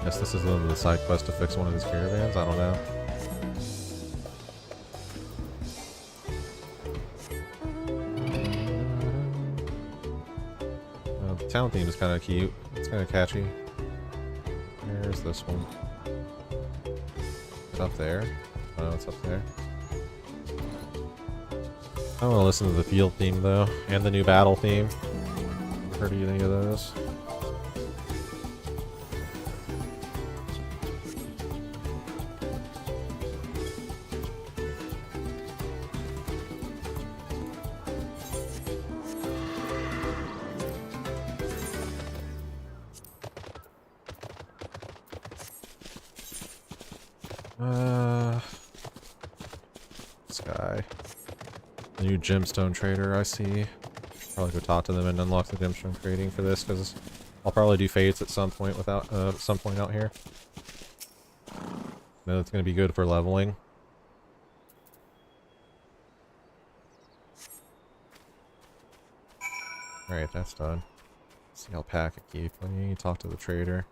Guess this is the side quest to fix one of these caravans. I don't know. The town theme is kind of cute. It's kind of catchy. Where's this one? It's up there. Oh, it's up there. I want to listen to the field theme though, and the new battle theme. Heard of any of those? This guy. The new gemstone trader, I see. Probably go talk to them and unlock the gemstone trading for this, because I'll probably do fates at some point out here. No, it's gonna be good for leveling. Alright, that's done. Let's see, alpaca keep. Let me talk to the trader.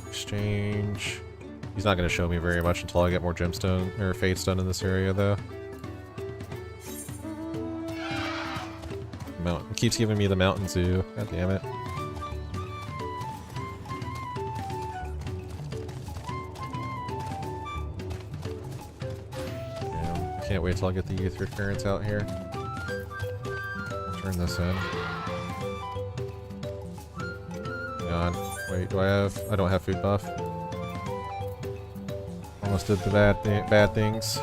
Exchange. He's not going to show me very much until I get more gemstone or fates done in this area, though. Mountain keeps giving me the mountain zoo. God damn it. Damn. I can't wait till I get the ether currents out here. Turn this in. Hang on. Wait, do I have... I don't have food buff. Almost did the bad things.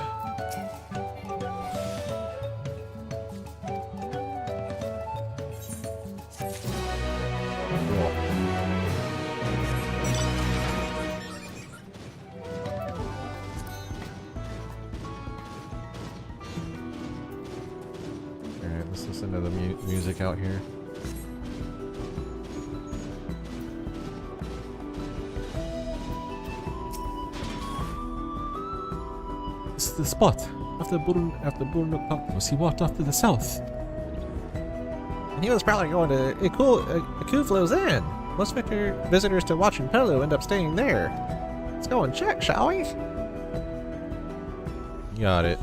Cool. Alright, let's listen to the music out here. The spot. After Burnook Octopus, he walked off to the south. And he was probably going to Akuflo's Inn. Most visitors to Watching Pelu end up staying there. Let's go and check, shall we? Got it.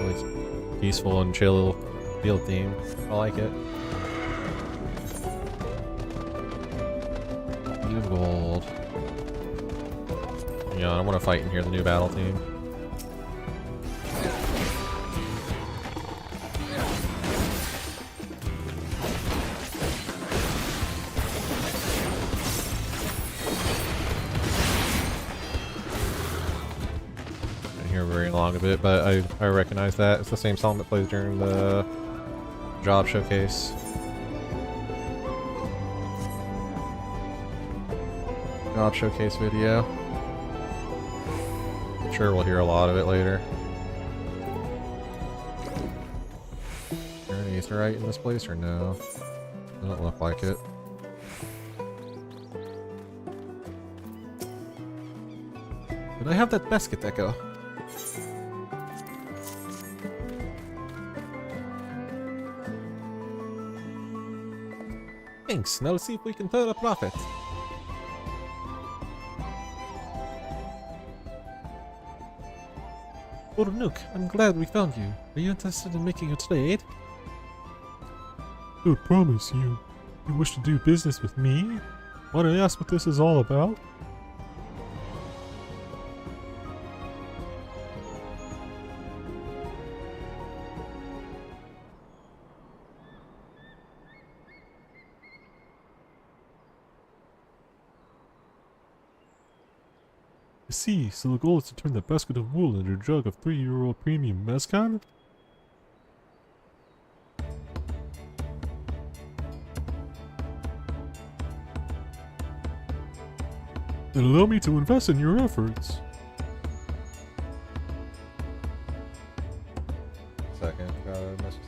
Really peaceful and chill field theme. I like it. Eve gold. Yeah, I want to fight in here, the new battle team. Been here very long a bit, but I recognize that. It's the same song that plays during the job showcase. Job showcase video. Sure, we'll hear a lot of it later. Is there any aetherite in this place or no? Doesn't look like it. Can I have that basket, Echo? Thanks. Now let's see if we can turn a profit. Oh, Nook, I'm glad we found you. Are you interested in making a trade? Good promise, you wish to do business with me? Want to ask what this is all about? I see, so the goal is to turn the basket of wool into a jug of 3-year-old premium mezcal? Then allow me to invest in your efforts. Second, got a message.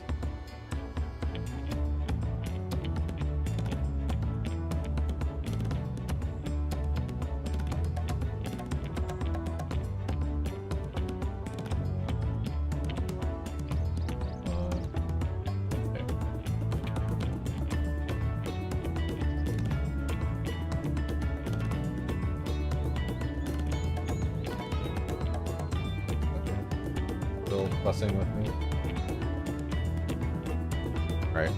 Still fussing with me. Right.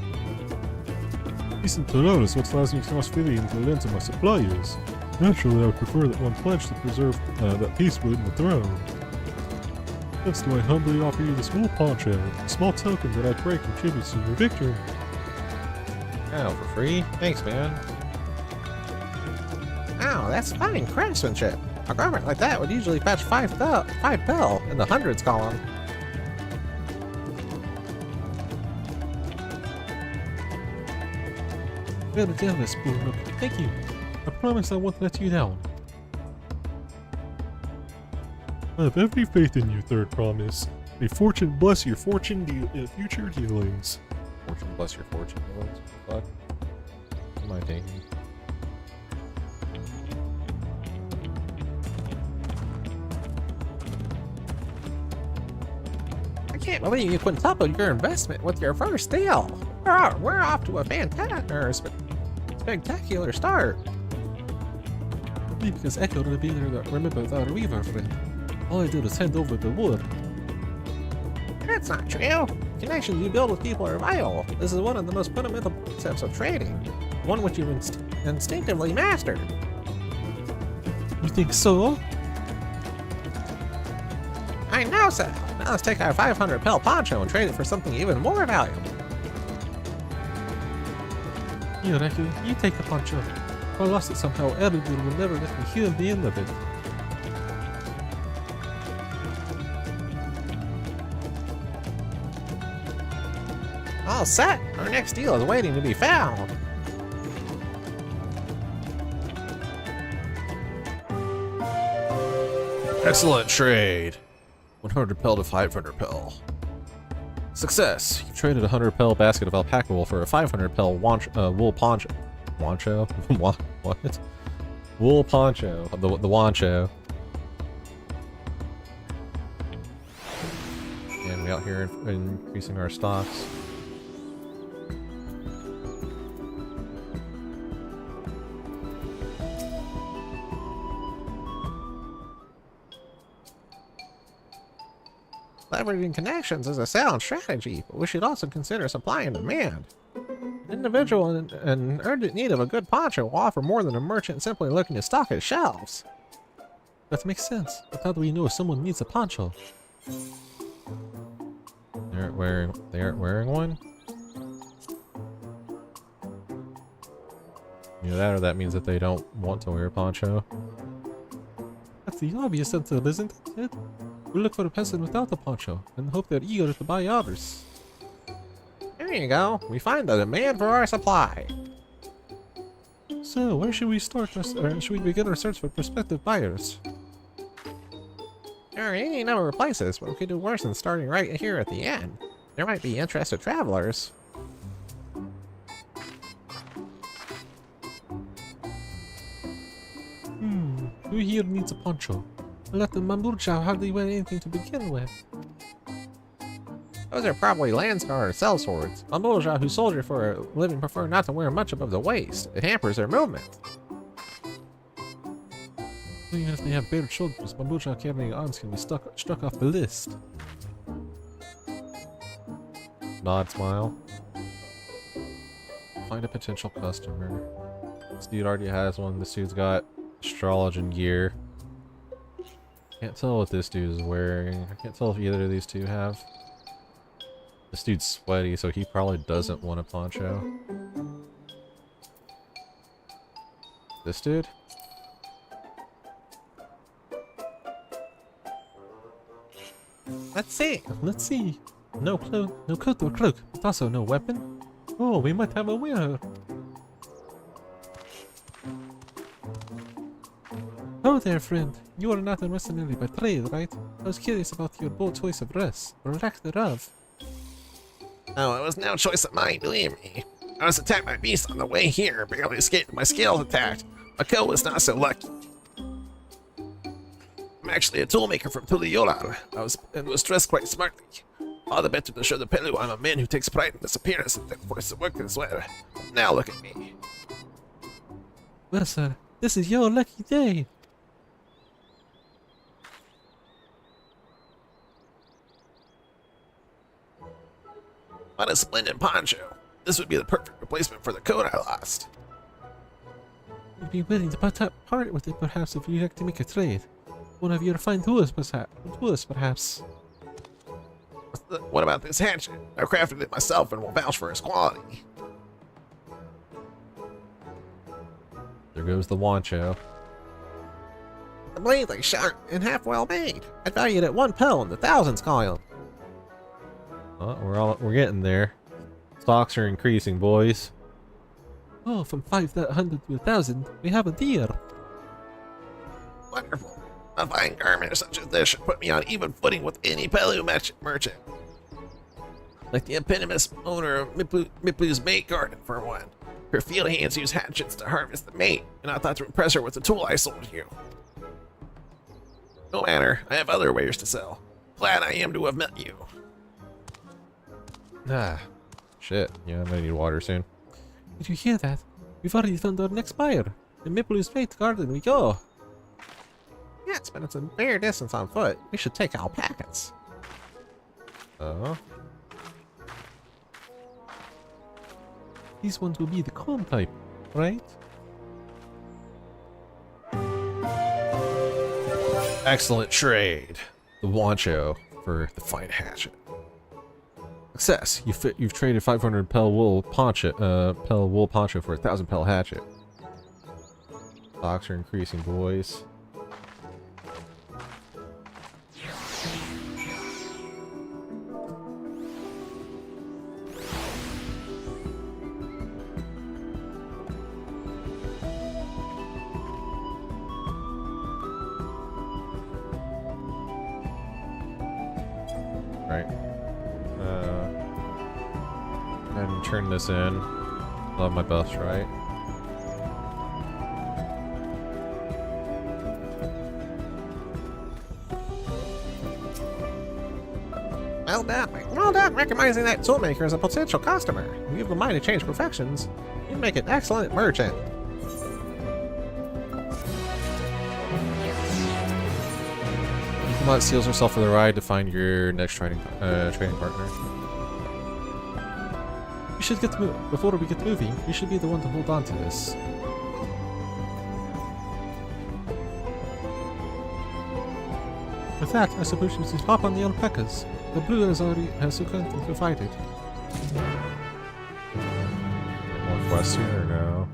Decent Terrell is what allows me to cross-feeding into the lens of my suppliers. Naturally, I would prefer that one pledge to preserve that peace within the throne. Thus do I humbly offer you this wool poncho, a small token that I pray contributes to your victory. Oh, for free? Thanks, man. Oh, that's fine craftsmanship. A garment like that would usually fetch 5 bell in the hundreds column. Very generous, poor Nook. Thank you. I promise I won't let you down. I have every faith in you, Third Promise. May fortune bless your future dealings. Fortune bless your fortune dealings? What the fuck? What am I thinking? I can't believe you quintupled your investment with your first deal. We're off to a spectacular start. Maybe because Echo remembers our weaver friend. All I did was hand over the wood. That's not true. Connections you build with people are vital. This is one of the most fundamental concepts of trading. One which you instinctively mastered. You think so? I know so. Now let's take our 500 pel poncho and trade it for something even more valuable. Here, Echo, you take the poncho. If I lost it somehow, Elder will never let me hear the end of it. All set. Our next deal is waiting to be found. Excellent trade. 100 pel to 500 pel. Success. You've traded a 100 pel basket of alpaca wool for a 500 pel wool poncho. Wancho? What? Wool poncho. The wancho. And we out here increasing our stocks. Leveraging connections is a sound strategy, but we should also consider supply and demand. An individual in urgent need of a good poncho will offer more than a merchant simply looking to stock his shelves. That makes sense, but how do we know if someone needs a poncho? They aren't wearing one? Either that or that means that they don't want to wear a poncho. That's the obvious answer, isn't it? We look for a peasant without a poncho, and hope they're eager to buy ours. There you go. We find the demand for our supply. So, where should we start, or should we begin our search for prospective buyers? There are any number of places, but we could do worse than starting right here at the end. There might be interested travelers. Who here needs a poncho? Let the Mamurja hardly wear anything to begin with. Those are probably Landscar or sellswords. Mamurja who soldier for a living prefer not to wear much above the waist. It hampers their movement. Even if they have bare shoulders, Mamuja carrying arms can be struck off the list. Nod smile. Find a potential customer. This dude already has one. This dude's got astrology gear. Can't tell what this dude is wearing. I can't tell if either of these two have. This dude's sweaty, so he probably doesn't want a poncho. This dude? Let's see. Let's see. No coat or cloak, but also no weapon. Oh, we might have a winner. Oh there, friend. You are not a mercenary by trade, right? I was curious about your bold choice of dress, or lack thereof. Oh, it was no choice of mine, believe me. I was attacked by beasts on the way here, barely escaped my scales attacked. My coat was not so lucky. I'm actually a toolmaker from Tuliyolal. I was dressed quite smartly. All the better to show the Pelu I'm a man who takes pride in his appearance and forces to work as well. Now look at me. Well, sir, this is your lucky day. What a splendid poncho. This would be the perfect replacement for the coat I lost. You'd be willing to part with it, perhaps, if you'd like to make a trade. One of your fine tools, perhaps. What about this hatchet? I crafted it myself and will vouch for its quality. There goes the wancho. The blade is sharp and half well made. I'd value it at 1 pearl in the thousands coil. Oh, we're getting there. Stocks are increasing, boys. Oh, from 500 to 1,000, we have a deal. Wonderful. A fine garment such as this should put me on even footing with any Pelu merchant. Like the eponymous owner of Miplu's mate garden, for one. Her field hands use hatchets to harvest the mate, and I thought to impress her with the tool I sold you. No matter, I have other wares to sell. Glad I am to have met you. Ah, shit. Yeah, I'm gonna need water soon. Did you hear that? We've already found our next buyer. The Miplu's mate garden we go. Yes, but it's a fair distance on foot. We should take alpacas. Oh. These ones will be the calm type, right? Excellent trade. The wancho for the fine hatchet. Success. You've traded 500 pel wool poncho for 1,000 pel hatchet. Stocks are increasing, boys. And turn this in. I'll have my buffs, right? Well done recognizing that toolmaker as a potential customer. If you have a mind to change professions, you make an excellent merchant. Yvonne seals herself for the ride to find your next trading partner. We should get before we get moving. We should be the one to hold on to this. With that, I suppose we should hop on the alpacas. The blue has so kindly provided. More quests here or no?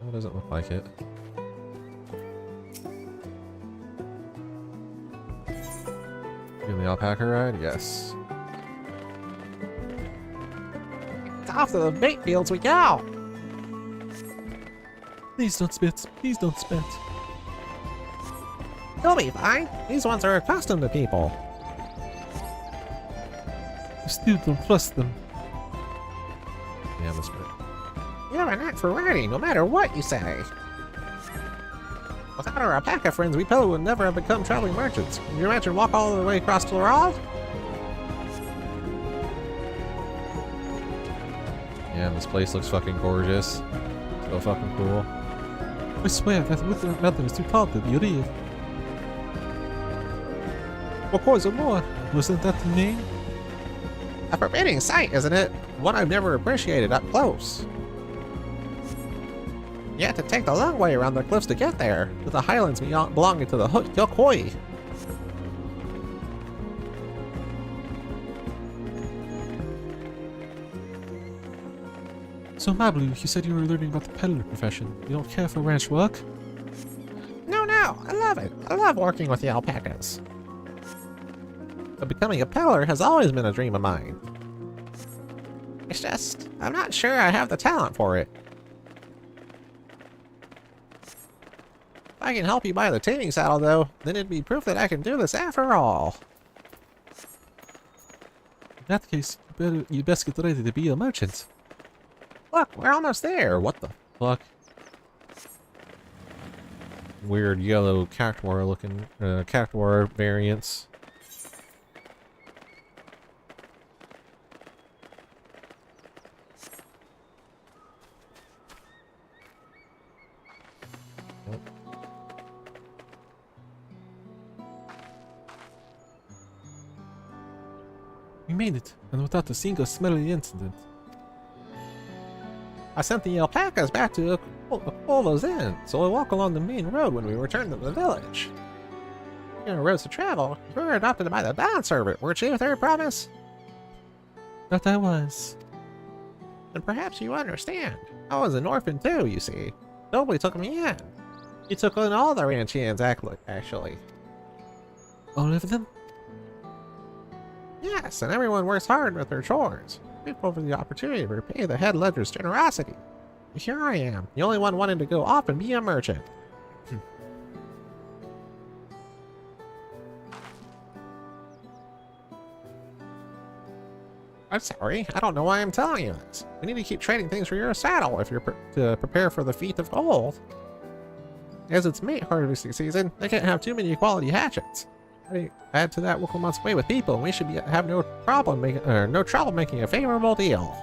It doesn't look like it. In the alpaca ride? Yes. Off to the bait fields we go! Please don't spit. Please don't spit. You'll be fine. These ones are accustomed to people. I still don't trust them. Yeah, that's good. You have a knack for riding, no matter what you say. Without our alpaca friends, we probably would never have become traveling merchants. Can you imagine walk all the way across Laurel? Yeah, this place looks fucking gorgeous. So fucking cool. I swear that Wicklow Mountain is too tall to be real. Of course, more. Wasn't that the name? A forbidding sight, isn't it? One I've never appreciated up close. You have to take the long way around the cliffs to get there, to the highlands belonging to the Yokoi. So, Mablu, you said you were learning about the peddler profession. You don't care for ranch work? No, I love it. I love working with the alpacas. But becoming a peddler has always been a dream of mine. It's just, I'm not sure I have the talent for it. If I can help you buy the taming saddle, though, then it'd be proof that I can do this after all. In that case, you best get ready to be a merchant. Look, we're almost there. What the fuck? Weird yellow cactuar looking cactuar variants. We made it, and without a single smelly incident. I sent the alpacas back to Akolo's Inn, so we'll walk along the main road when we return to the village. Roads to travel, you were adopted by the Dawntrail, weren't you, Third Promise? That I was. And perhaps you understand. I was an orphan too, you see. Nobody took me in. You took in all the ranchians, actually. All of them? Yes, and everyone works hard with their chores. Grateful for the opportunity to repay the head ledger's generosity. And here I am, the only one wanting to go off and be a merchant. I'm sorry, I don't know why I'm telling you this. We need to keep trading things for your saddle if you're to prepare for the feat of gold. As it's meat harvesting season, they can't have too many quality hatchets. Add to that Wicklemont's way with people, and we should have no trouble making a favorable deal.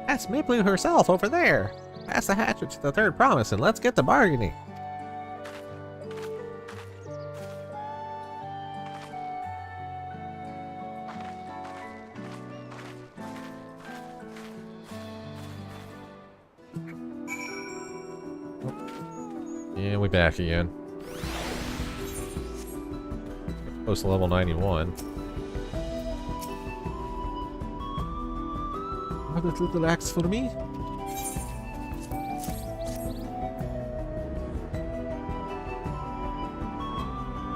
That's Miplu herself over there. Pass the hatchet to the Third Promise, and let's get to bargaining. Yeah, we back again. Close to level 91. Have that little axe for me?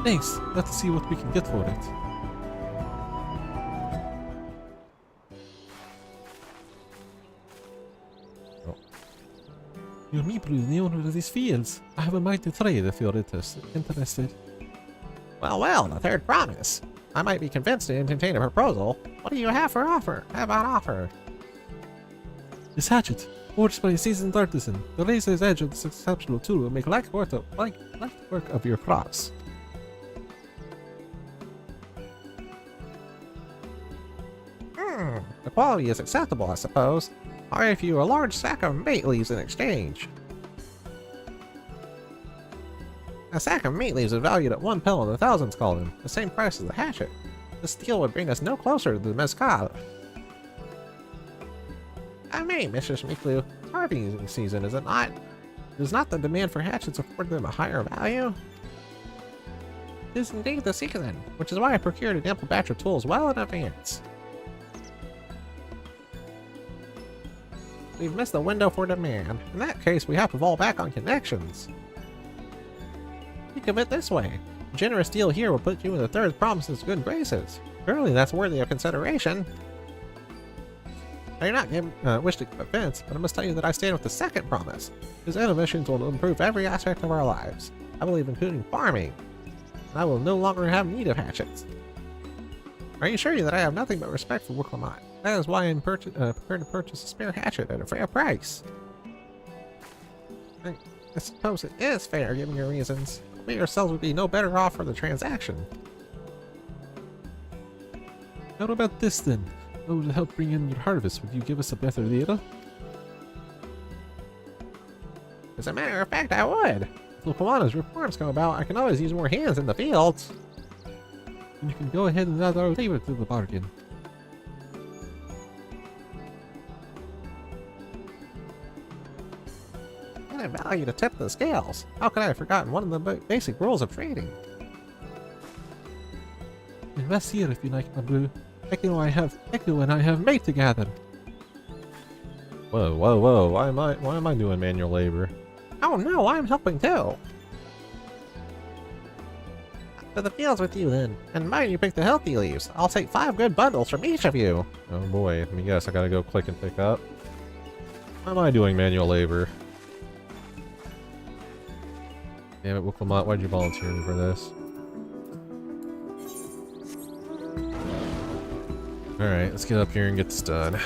Thanks. Let's see what we can get for it. Oh. You're Miplu, the owner of these fields. I have a mighty trade if you're interested. Well, the Third Promise. I might be convinced to entertain a proposal. What do you have on offer? This hatchet, forged by a seasoned artisan, the razor's edge of this exceptional tool will make light work of your crops. The quality is acceptable, I suppose. I'll give you a large sack of mate leaves in exchange. A sack of mate leaves is valued at 1 pill in the thousands, Colin, the same price as the hatchet. This deal would bring us no closer to the mezcal. I mean, Mrs. Miklu, harvesting season, is it not? Does not the demand for hatchets afford them a higher value? It is indeed the season, which is why I procured an ample batch of tools well in advance. We've missed the window for demand. In that case, we have to fall back on connections. Think of it this way. A generous deal here will put you in the Third Promise's good graces. Surely that's worthy of consideration. I do not wish to give offense, but I must tell you that I stand with the Second Promise. His innovations will improve every aspect of our lives. I believe including farming. And I will no longer have need of hatchets. I assure you that I have nothing but respect for Wicklemont. That is why I am prepared to purchase a spare hatchet at a fair price. I suppose it is fair, given your reasons. We ourselves would be no better off for the transaction. How about this then? To help bring in your harvest, would you give us a better deal? As a matter of fact, I would. If Luquana's reforms come about, I can always use more hands in the fields. And you can go ahead and add our labor to the bargain. And I value to tip the scales. How could I have forgotten one of the basic rules of trading? Invest here if you like, my blue. Echo and I have mate to gather. Whoa, whoa, whoa! Why am I doing manual labor? Oh no, I'm helping too. To the fields with you then, and mind you pick the healthy leaves. I'll take 5 good bundles from each of you. Oh boy, let me guess. I gotta go click and pick up. Why am I doing manual labor? Damn it, Wickelmont, why'd you volunteer me for this? Alright, let's get up here and get this done.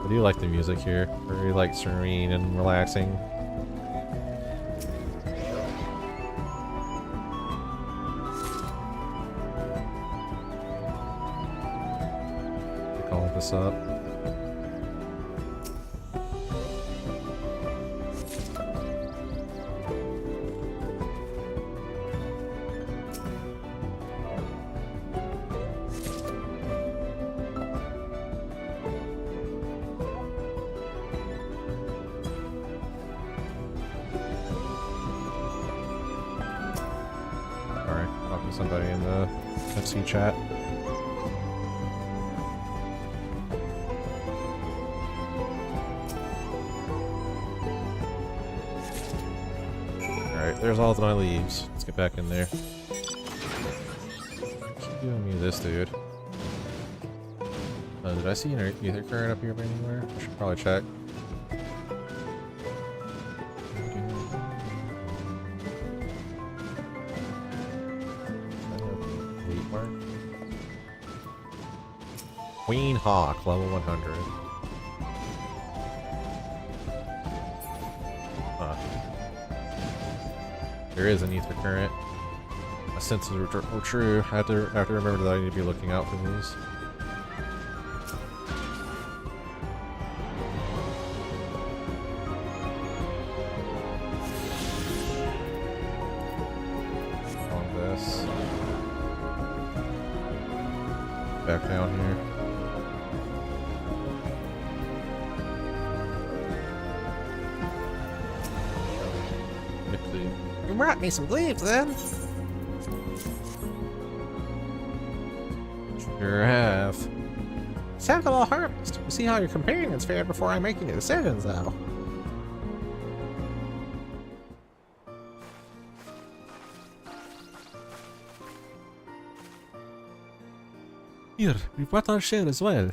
I do like the music here. Very like serene and relaxing. Call this up. Somebody in the FC chat. Alright, there's all of my leaves. Let's get back in there. Keep giving me this, dude. Did I see an ether current up here anywhere? I should probably check. Queen Hawk, level 100. Huh. There is an ether current. My senses were true. I have to remember that I need to be looking out for these. On this. Back down here. You brought me some leaves then. Sure have. Sensible harvest. We'll see how your companions fared before I make any decisions, though. Here, we brought our share as well.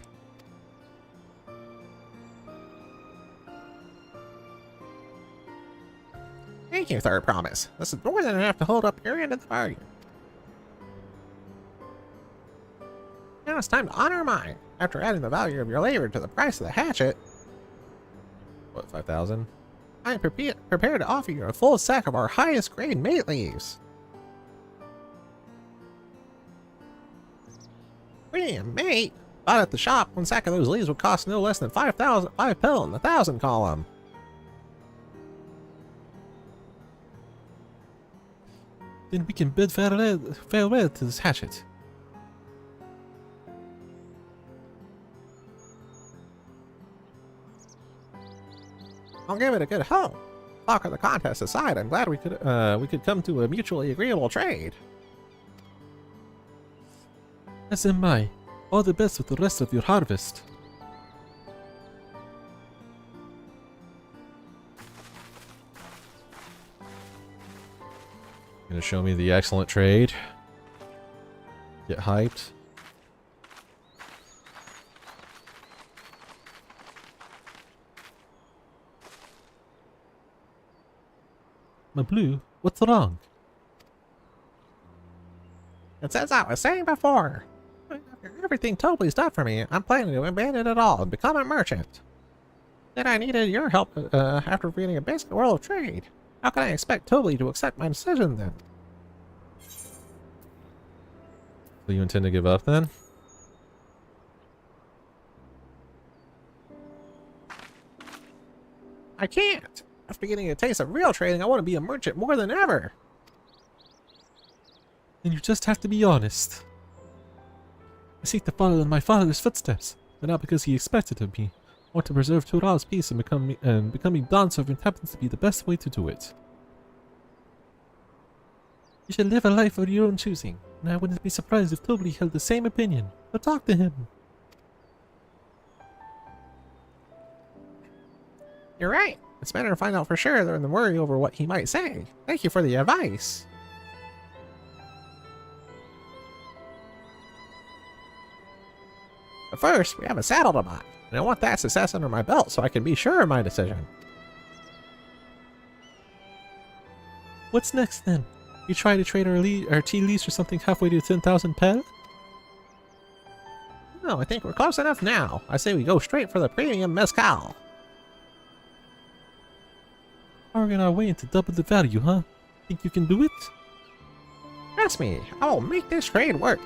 Thank you, Third Promise. This is more than enough to hold up your end of the bargain. Now it's time to honor mine. After adding the value of your labor to the price of the hatchet, What, 5,000? I am prepared to offer you a full sack of our highest grade mate leaves. Premium mate? Bought at the shop, one sack of those leaves would cost no less than 5 pil in the 1,000 column. Then we can bid farewell to this hatchet. I'll give it a good home. Talk of the contest aside, I'm glad we could come to a mutually agreeable trade. As am I. All the best with the rest of your harvest. Gonna show me the excellent trade. Get hyped. My blue, what's wrong? It's as I was saying before. After everything Tobley's done for me, I'm planning to abandon it all and become a merchant. Then I needed your help after reading a basic world of trade. How can I expect Tobley to accept my decision then? So you intend to give up then? I can't. After getting a taste of real trading, I want to be a merchant more than ever. Then you just have to be honest. I seek to follow in my father's footsteps, but not because he expected of me. I want to preserve Tural's peace and becoming Dawn Servant happens to be the best way to do it. You should live a life of your own choosing, and I wouldn't be surprised if Tobli held the same opinion. But talk to him. You're right. It's better to find out for sure than to worry over what he might say. Thank you for the advice. But first, we have a saddle to buy, and I want that success under my belt so I can be sure of my decision. What's next then? You try to trade our tea leaves for something halfway to 10,000 pel? No, I think we're close enough now. I say we go straight for the premium mezcal. Arguing our way into double the value, huh? Think you can do it? Trust me, I will make this trade work.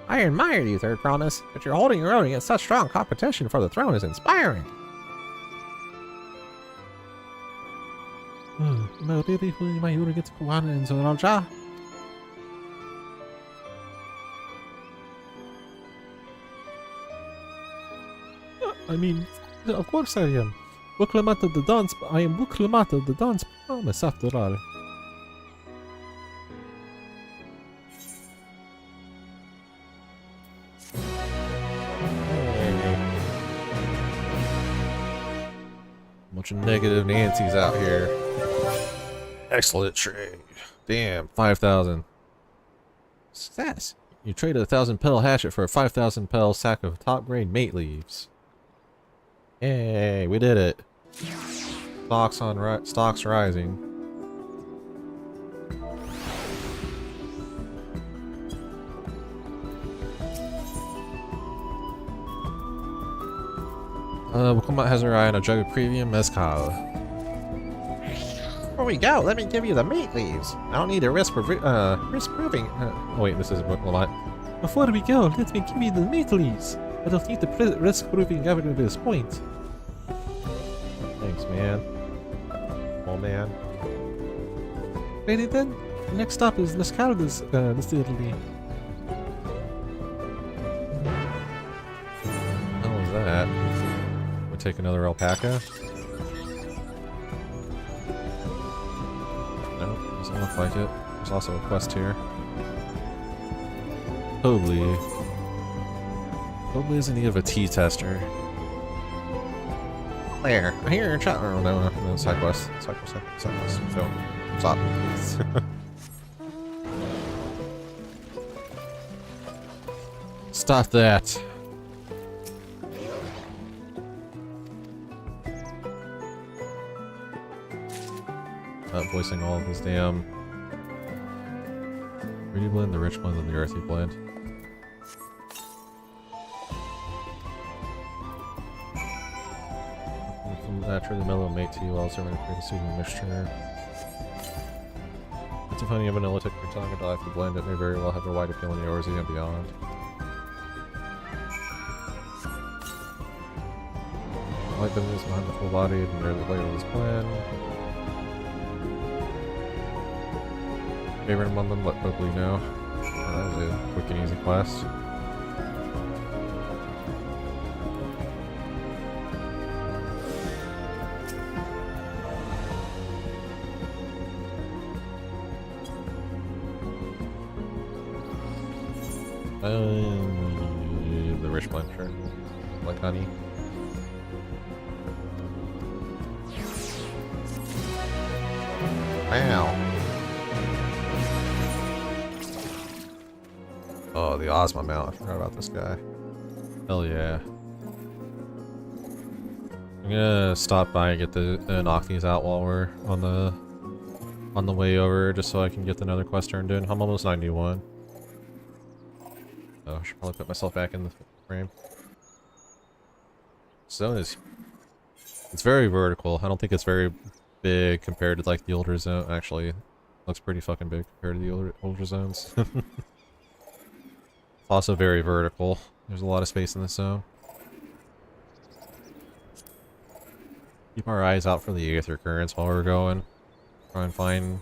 I admire you, Third Promise, but you're holding your own against such strong competition for the throne is inspiring. I mean, of course I am. Wuklamata the Dawn's. I am Wuklamata the Dawn's promise, after all. Bunch of negative Nancy's out here. Excellent trade. Damn, 5,000. Success. You traded a 1,000 pel hatchet for a 5,000 pel sack of top grade mate leaves. Yay, we did it. Stocks rising. Wukama has her eye on a jug of premium mezcal. Before we go, let me give you the meat leaves. I don't need to risk proving. Oh wait, this is Wukama. Before we go, let me give you the meat leaves. I don't need to risk proving Governor this point. Thanks, man. Oh man. Ready then? The next stop is Mezcal distillery. What was that? We'll take another alpaca. Nope, doesn't look like it. There's also a quest here. Tobli is in need of a tea tester. There. I hear your chat. Oh, no, side quest. Side quest. Film. Stop. Stop that. Not voicing all of his damn... Greedy blend, the rich blend, and the earthy blend. Naturally mellow mate tea while serving a pretty soothing mixture. It's a funny a vanilla tip for tongue and delightful blend. It may very well have a wide appeal in the Orzi and beyond. Light business behind the full bodied and rarely flavorless blend. Favorite among them, let Tobli know. That was a quick and easy quest. The rich blend, sure. Like honey. Wow. Oh, the Ozma mount. I forgot about this guy. Hell yeah. I'm gonna stop by and get knock these out while we're on the way over, just so I can get another quest turned in. I'm almost 91. Oh, I should probably put myself back in the frame. Zone is... It's very vertical. I don't think it's very big compared to like the older zone. Actually, looks pretty fucking big compared to the older zones. It's also very vertical. There's a lot of space in this zone. Keep our eyes out for the aether currents while we're going. Try and find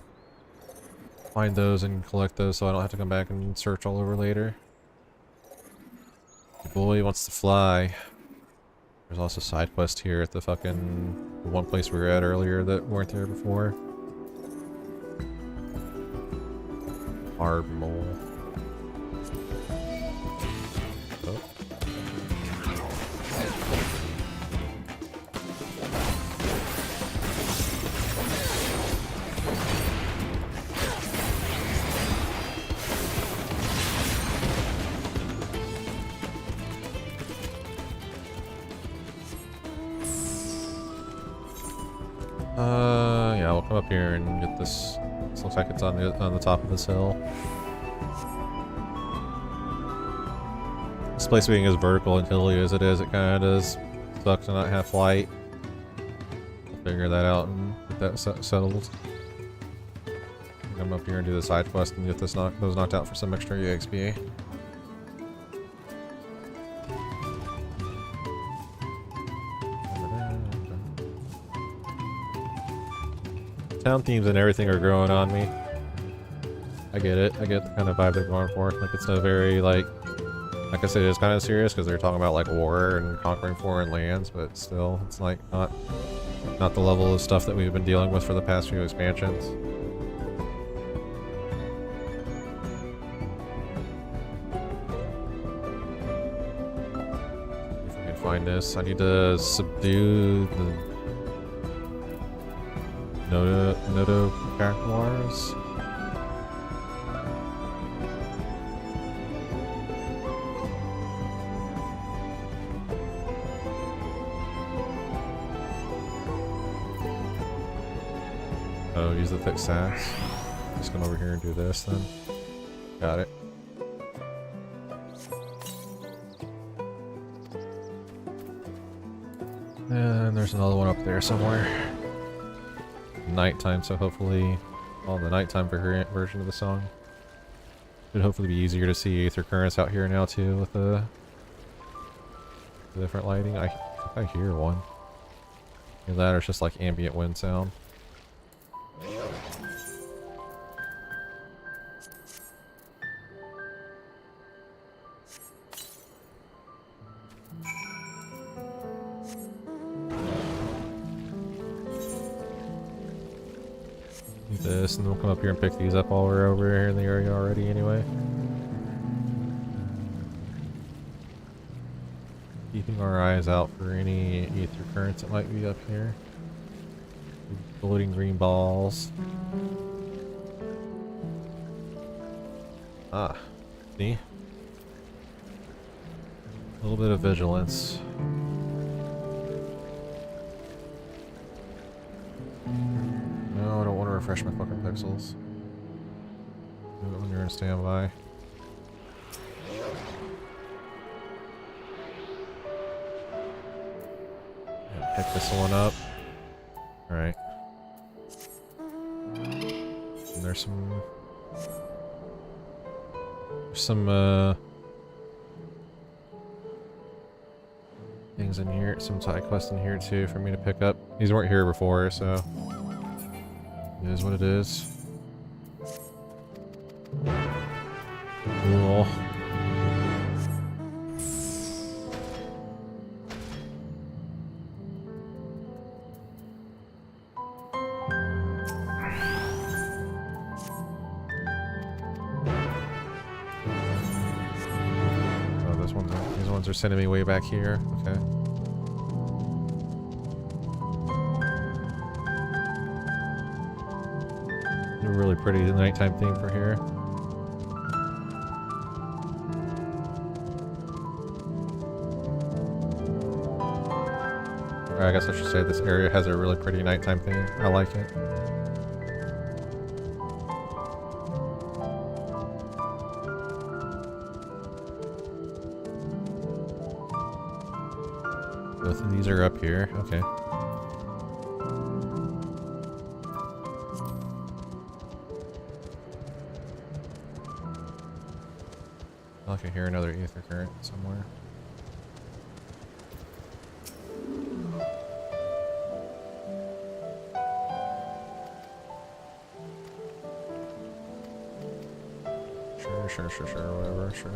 those and collect those so I don't have to come back and search all over later. The boy wants to fly. There's also side quest here at the one place we were at earlier that weren't there before. Hard mole. Oh. Yeah, we'll come up here and get this. This looks like it's on the top of this hill. This place being as vertical and hilly as it is, it kind of does suck to not have flight. We'll figure that out and get that settled. Come up here and do the side quest and get those knocked out for some extra EXP. Town themes and everything are growing on me. I get it. I get the kind of vibe they're going for. Like, it's a very, like I said, it's kind of serious because they're talking about, like, war and conquering foreign lands, but still, it's, like, not the level of stuff that we've been dealing with for the past few expansions. If we can find this, I need to subdue the Nodo Cacaars. Oh, use the thick sass. Just come over here and do this then. Got it. And there's another one up there somewhere. Nighttime, so hopefully, well, the nighttime version of the song should hopefully be easier to see aether currents out here now too with the different lighting. I think I hear one. Either that or it's just like ambient wind sound. This, and then we'll come up here and pick these up while we're over here in the area already anyway. Keeping our eyes out for any aether currents that might be up here. Floating green balls. Ah, see? A little bit of vigilance. No, I don't want to refresh my fucking pixels. Do it when you're in standby. Pick this one up. Alright. And there's some things in here, some side quests in here too for me to pick up. These weren't here before, so it is what it is. Cool. These ones are sending me way back here. Okay. Really pretty nighttime theme for here. Or I guess I should say this area has a really pretty nighttime theme. I like it. Both of these are up here. Okay. I can hear another aether current somewhere. Sure, whatever, sure.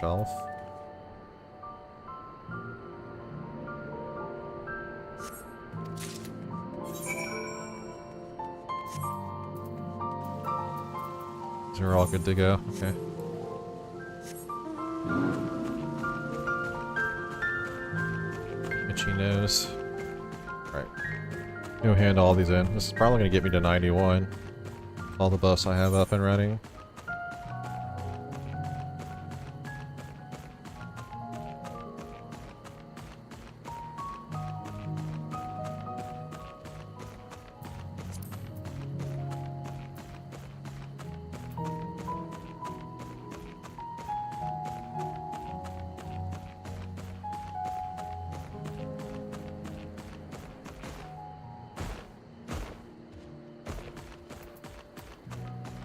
Shelf. These are all good to go. Okay. Itchy nose. Right. Go hand all these in. This is probably going to get me to 91. All the buffs I have up and running.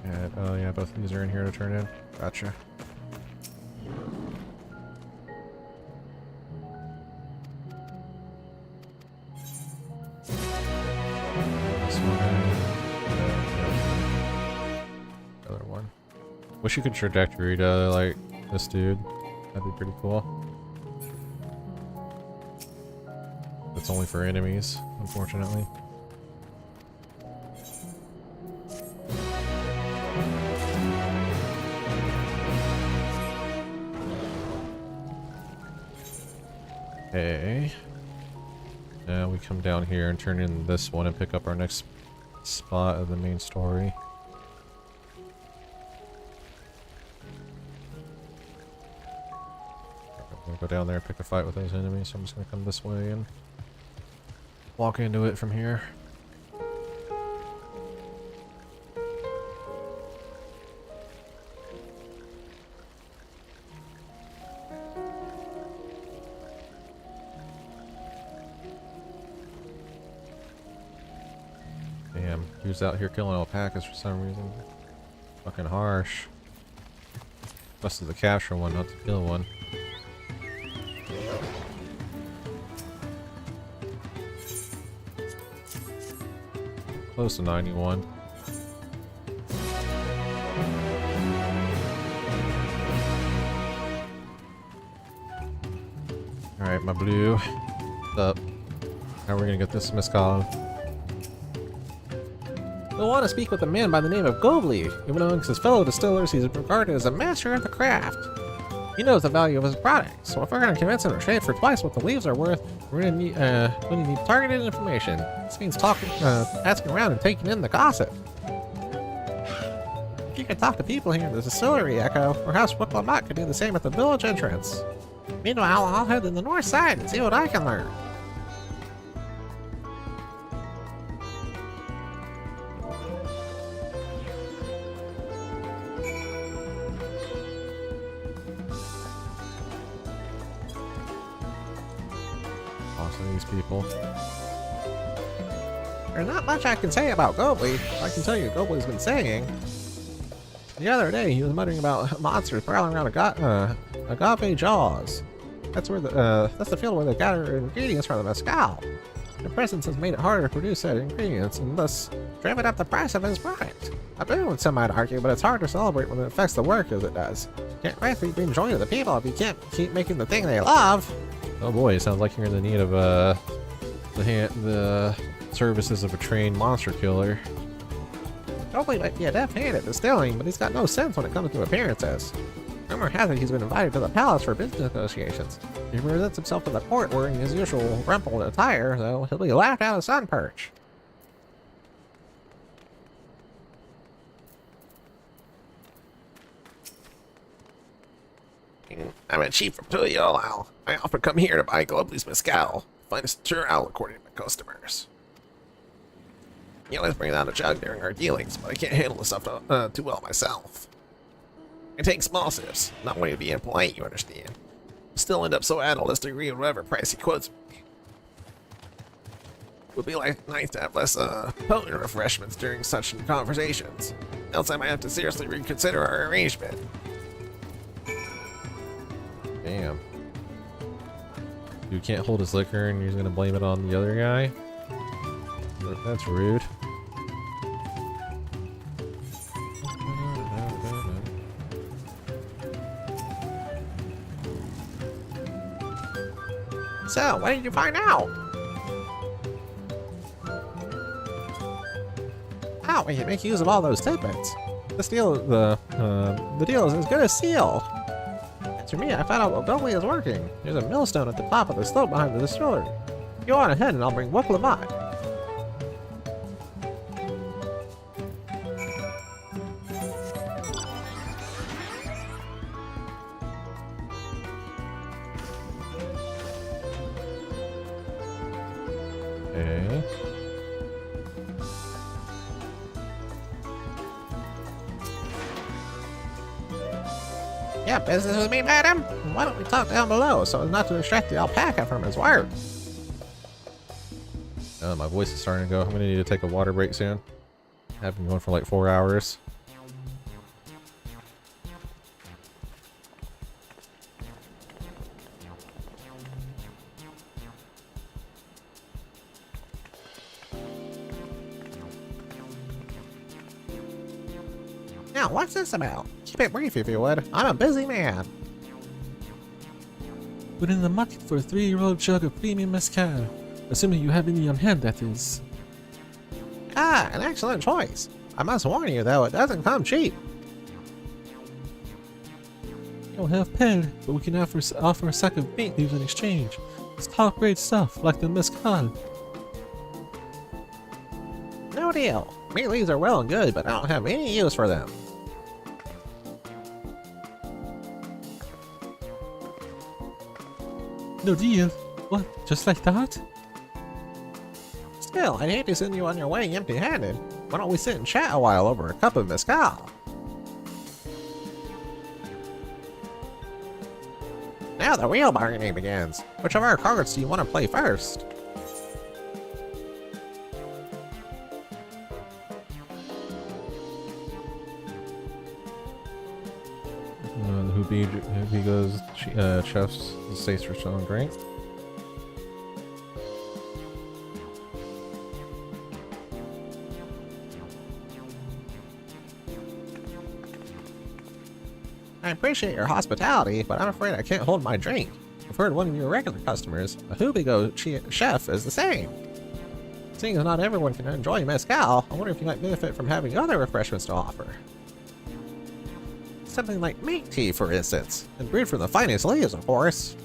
And, oh yeah, both of these are in here to turn in. Gotcha. This one. The other one. Wish you could trajectory to, like, this dude. That'd be pretty cool. It's only for enemies, unfortunately. Okay. Now we come down here and turn in this one and pick up our next spot of the main story. I'm gonna go down there and pick a fight with those enemies, so I'm just gonna come this way and walk into it from here. Damn, dude's out here killing alpacas for some reason. Fucking harsh. Must have the capture one, not the kill one. Close to 91. Alright, my blue. What's up? How are we gonna get this mescal? You'll want to speak with a man by the name of Gobley. Even amongst his fellow distillers, he's regarded as a master of the craft. He knows the value of his products, so if we're going to convince him to trade for twice what the leaves are worth, we're going to need targeted information. This means asking around and taking in the gossip. If you could talk to people here in the distillery, Echo, perhaps Wicklamat could do the same at the village entrance. Meanwhile, I'll head to the north side and see what I can learn. These people. There's not much I can say about Gobley. I can tell you Gobley's been saying. The other day he was muttering about monsters prowling around agave jaws. That's the field where they gather ingredients from the mescal. Their presence has made it harder to produce said ingredients and thus driven up the price of his product. A boon, some might argue, but it's hard to celebrate when it affects the work as it does. Can't rightly bring joy to the people if you can't keep making the thing they love. Oh boy, it sounds like you're in the need of the services of a trained monster killer. Gobley might be a deft hand at distilling, but he's got no sense when it comes to appearances. Rumor has it he's been invited to the palace for business negotiations. He presents himself to the court wearing his usual rumpled attire, though he'll be laughed out of sun perch. I'm a chief from Tuyol. I often come here to buy Gobley's mescal, finest Tural according to my customers. He always brings out a jug during our dealings, but I can't handle the stuff too well myself. I take small sips, not wanting to be impolite, you understand. Still end up so addled as to agree with whatever price he quotes me. Would be nice to have less potent refreshments during such conversations. Else I might have to seriously reconsider our arrangement. Damn. You can't hold his liquor and you're gonna blame it on the other guy? That's rude. So, what did you find out? Oh, we can make use of all those tidbits. The deal is as good as sealed. As for me, I found out what Goldie is working. There's a millstone at the top of the slope behind the distillery. Go on ahead and I'll bring Wook Lamont. Okay. Yeah, business with me, madam? Why don't we talk down below so as not to distract the alpaca from his work? My voice is starting to go. I'm gonna need to take a water break soon. I've been going for like 4 hours. Now, what's this about? Keep it brief if you would. I'm a busy man. We're in the market for a 3-year-old jug of premium mezcal. Assuming you have any on hand, that is. Ah, an excellent choice. I must warn you, though, it doesn't come cheap. We don't have pearl, but we can offer a sack of meat leaves in exchange. It's top-grade stuff, like the mezcal. No deal. Meat leaves are well and good, but I don't have any use for them. No deal? What, just like that? Still, I'd hate to send you on your way empty-handed. Why don't we sit and chat a while over a cup of mezcal? Now the real bargaining begins. Which of our cards do you want to play first? Who goes chef's states for strong drink. I appreciate your hospitality, but I'm afraid I can't hold my drink. I've heard one of your regular customers, a Hubigo chef, is the same. Seeing as not everyone can enjoy mezcal, I wonder if you might benefit from having other refreshments to offer. Something like meat tea, for instance, and brewed from the finest leaves, of course.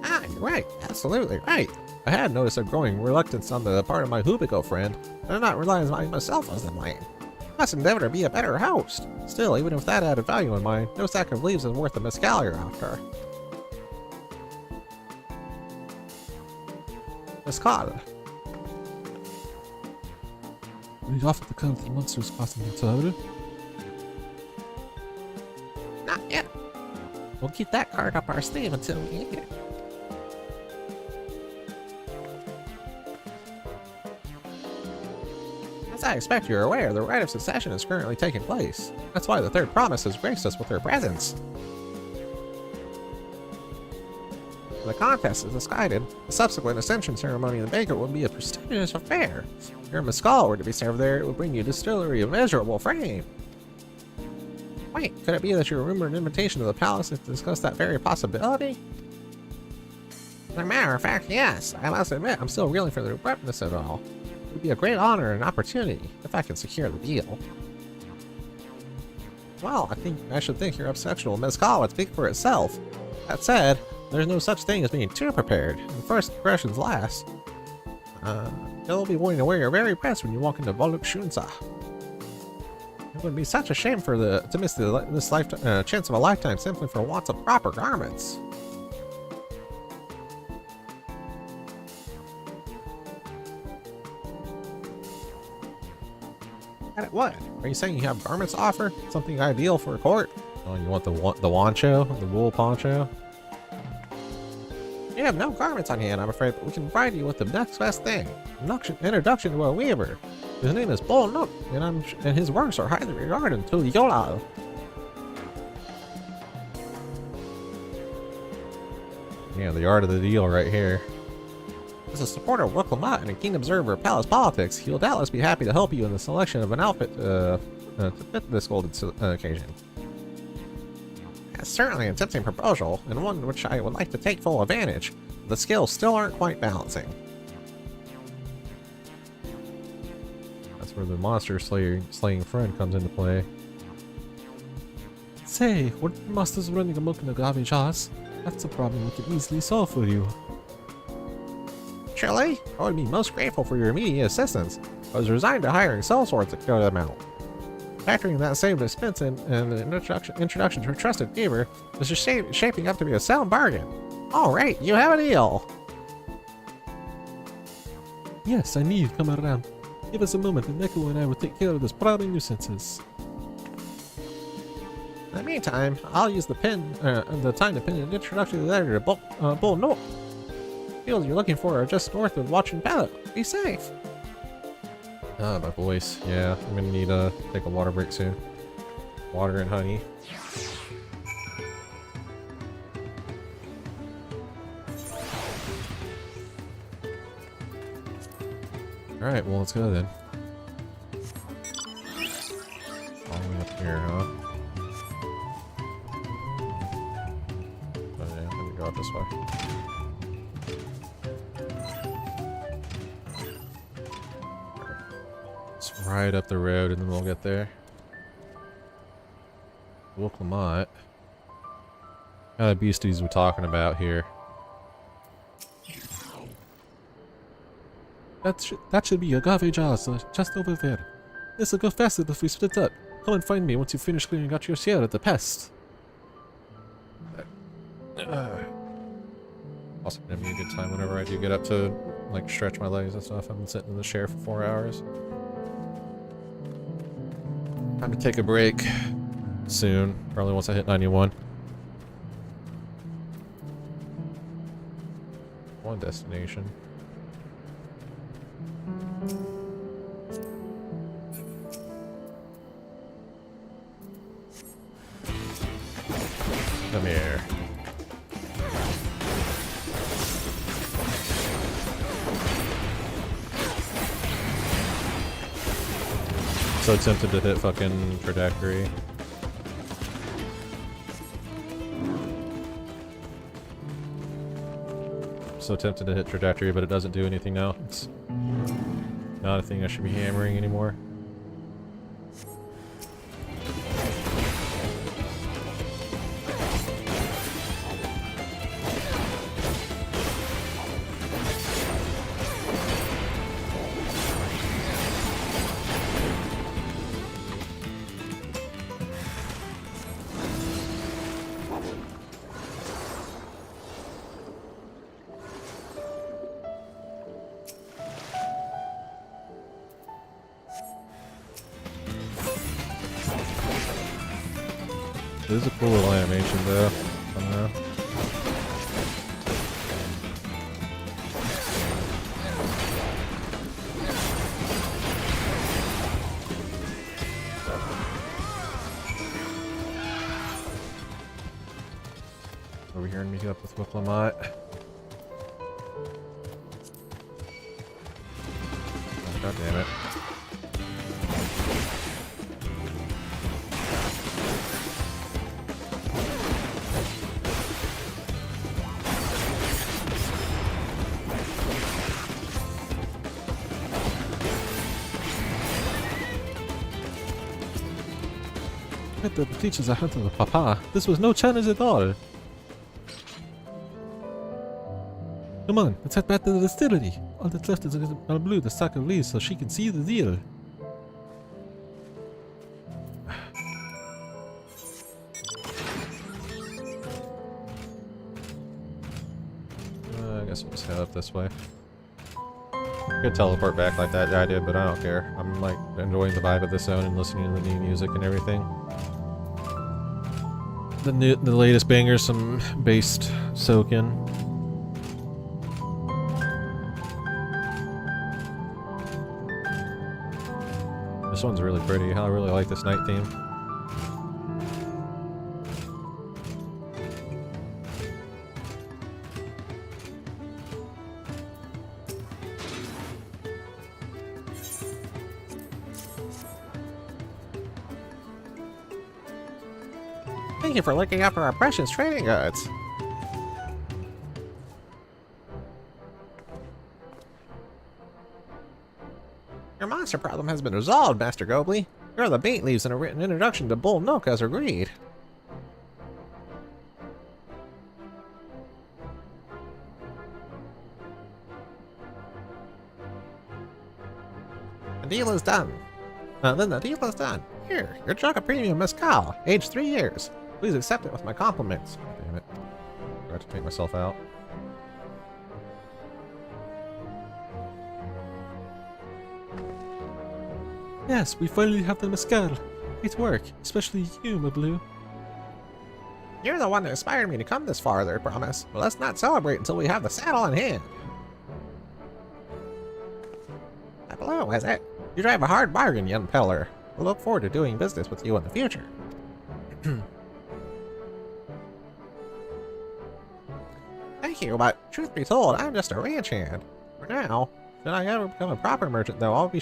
Ah, you're right, absolutely right. I had noticed a growing reluctance on the part of my Hubigo friend, and I'm not realizing myself as the blame. I must endeavor to be a better host. Still, even with that added value in mind, no sack of leaves is worth the mezcal you're after. Mezcal. We've offered to come to the monsters crossing the Tower. Not yet. We'll keep that card up our sleeve until we need it. As I expect you're aware, the rite of succession is currently taking place. That's why the third promise has graced us with her presence. The contest is decided. The subsequent ascension ceremony in the banquet will be a prestigious affair. If your mezcal were to be served there, it would bring you distillery of measurable fame. Wait, could it be that your rumored invitation to the palace is to discuss that very possibility? As a matter of fact, yes. I must admit, I'm still reeling for the abruptness of it all. It would be a great honor and opportunity if I can secure the deal. Well, I should think your exceptional mezcal would speak for itself. That said, there's no such thing as being too prepared, and first impressions last. You'll be wanting to wear your very best when you walk into Voluk Shunsa. It would be such a shame to miss this chance of a lifetime simply for want of proper garments. What? Are you saying you have garments to offer? Something ideal for a court? Oh, you want the wancho? The wool poncho? You have no garments on hand, I'm afraid, but we can provide you with the next best thing. Introduction to a weaver. His name is Bull Nook, and his works are highly regarded to Yolal. Yeah, the art of the deal right here. As a supporter of Wiklamat and a keen observer of palace politics, he'll doubtless be happy to help you in the selection of an outfit to fit this golden occasion. It's certainly a tempting proposal, and one which I would like to take full advantage. The skills still aren't quite balancing. That's where the monster slaying friend comes into play. Say, what master's running amok in the garbage house? That's a problem we can easily solve for you. Surely, I would be most grateful for your immediate assistance. I was resigned to hiring sellswords to carry them out. Factoring that same expense and an introduction to a trusted neighbor, this is shaping up to be a sound bargain. Alright, you have a deal! Yes, I knew you'd come around. Give us a moment and Neko and I will take care of this prowling nuisances. In the meantime, I'll use the time to pin an introductory letter to Bull Nook. Fields you're looking for are just north of Watch and Pallet. Be safe! Ah, my voice. Yeah, I'm gonna need to take a water break soon. Water and honey. Alright, well, let's go then. All the way up here, huh? Oh, yeah, let me go out this way. Right up the road and then we'll get there. Wiklamat. Kind of beasties we're talking about here. That should be your garbage house, just over there. This'll go faster if we split up. Come and find me once you finish clearing out your share of the pest. Also gonna be a good time whenever I do get up to like stretch my legs and stuff. I've been sitting in the chair for 4 hours. Time to take a break soon, probably once I hit 91. One destination. Come here. So tempted to hit fucking trajectory. So tempted to hit trajectory, but it doesn't do anything now. It's not a thing I should be hammering anymore. This is a cool little animation though. I don't know. Over here and meet up with Wiklamat. Oh, God damn it. The teachers are hunting the papa. This was no challenge at all. Come on, let's head back to the distillery. All that's left is a blue, the sack of leaves, so she can see the deal. I guess we'll just head up this way. Could teleport back like that guy did, but I don't care. I'm like enjoying the vibe of this zone and listening to the new music and everything. The latest bangers, some based soaking. This one's really pretty. I really like this night theme. Thank you for looking after our precious trading goods. Your monster problem has been resolved, Master Gobley. Here are the bait leaves and a written introduction to Bull Milk as agreed. The deal is done. Then the deal is done. Here, your jug of premium mezcal, aged 3 years. Please accept it with my compliments. Damn it. Forgot to take myself out. Yes, we finally have the mezcal. Great work, especially you, my blue. You're the one that inspired me to come this far, I promise. But let's not celebrate until we have the saddle in hand. Hello, is it? You drive a hard bargain, young peddler. I look forward to doing business with you in the future. Thank you, but truth be told, I'm just a ranch hand. For now, should I ever become a proper merchant, though, I'll be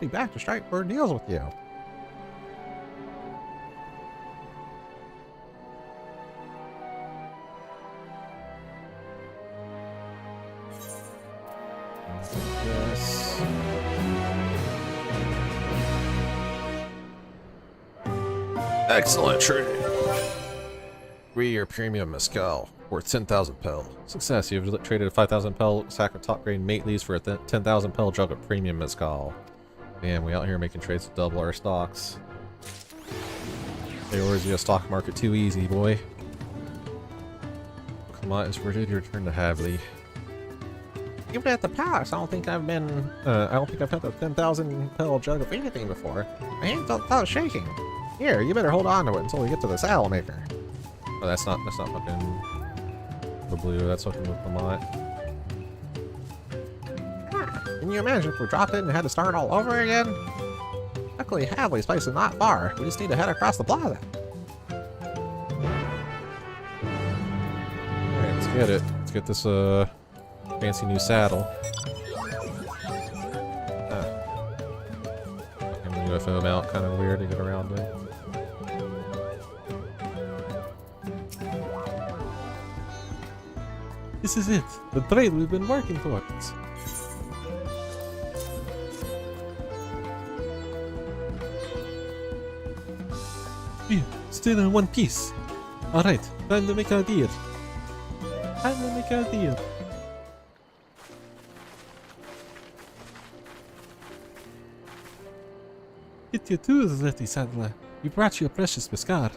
back to strike for deals with you. Yes. Excellent trading. 3-year premium mezcal worth 10,000 pel. Success. You've traded a 5,000 pel sack of top grade mate leaves for a 10,000 pel jug of premium mezcal. Damn, we out here making trades to double our stocks. Hey, or is the stock market too easy, boy? Come on, it's ready to return to Havley. Even at the palace, I don't think I've had a 10,000 pel jug of anything before. My hands felt shaking. Here, you better hold on to it until we get to the saddle maker. Oh, that's not fucking the blue, that's fucking with Lamont. Can you imagine if we dropped it and had to start all over again? Luckily, Havley's place is not far. We just need to head across the plaza. Alright, let's get it. Let's get this, fancy new saddle. Fucking UFO mount, kind of weird to get around with. This is it, the trade we've been working towards. Here, still in one piece. Alright, time to make our deal. Get your tools ready, saddler. We brought you a precious mezcal.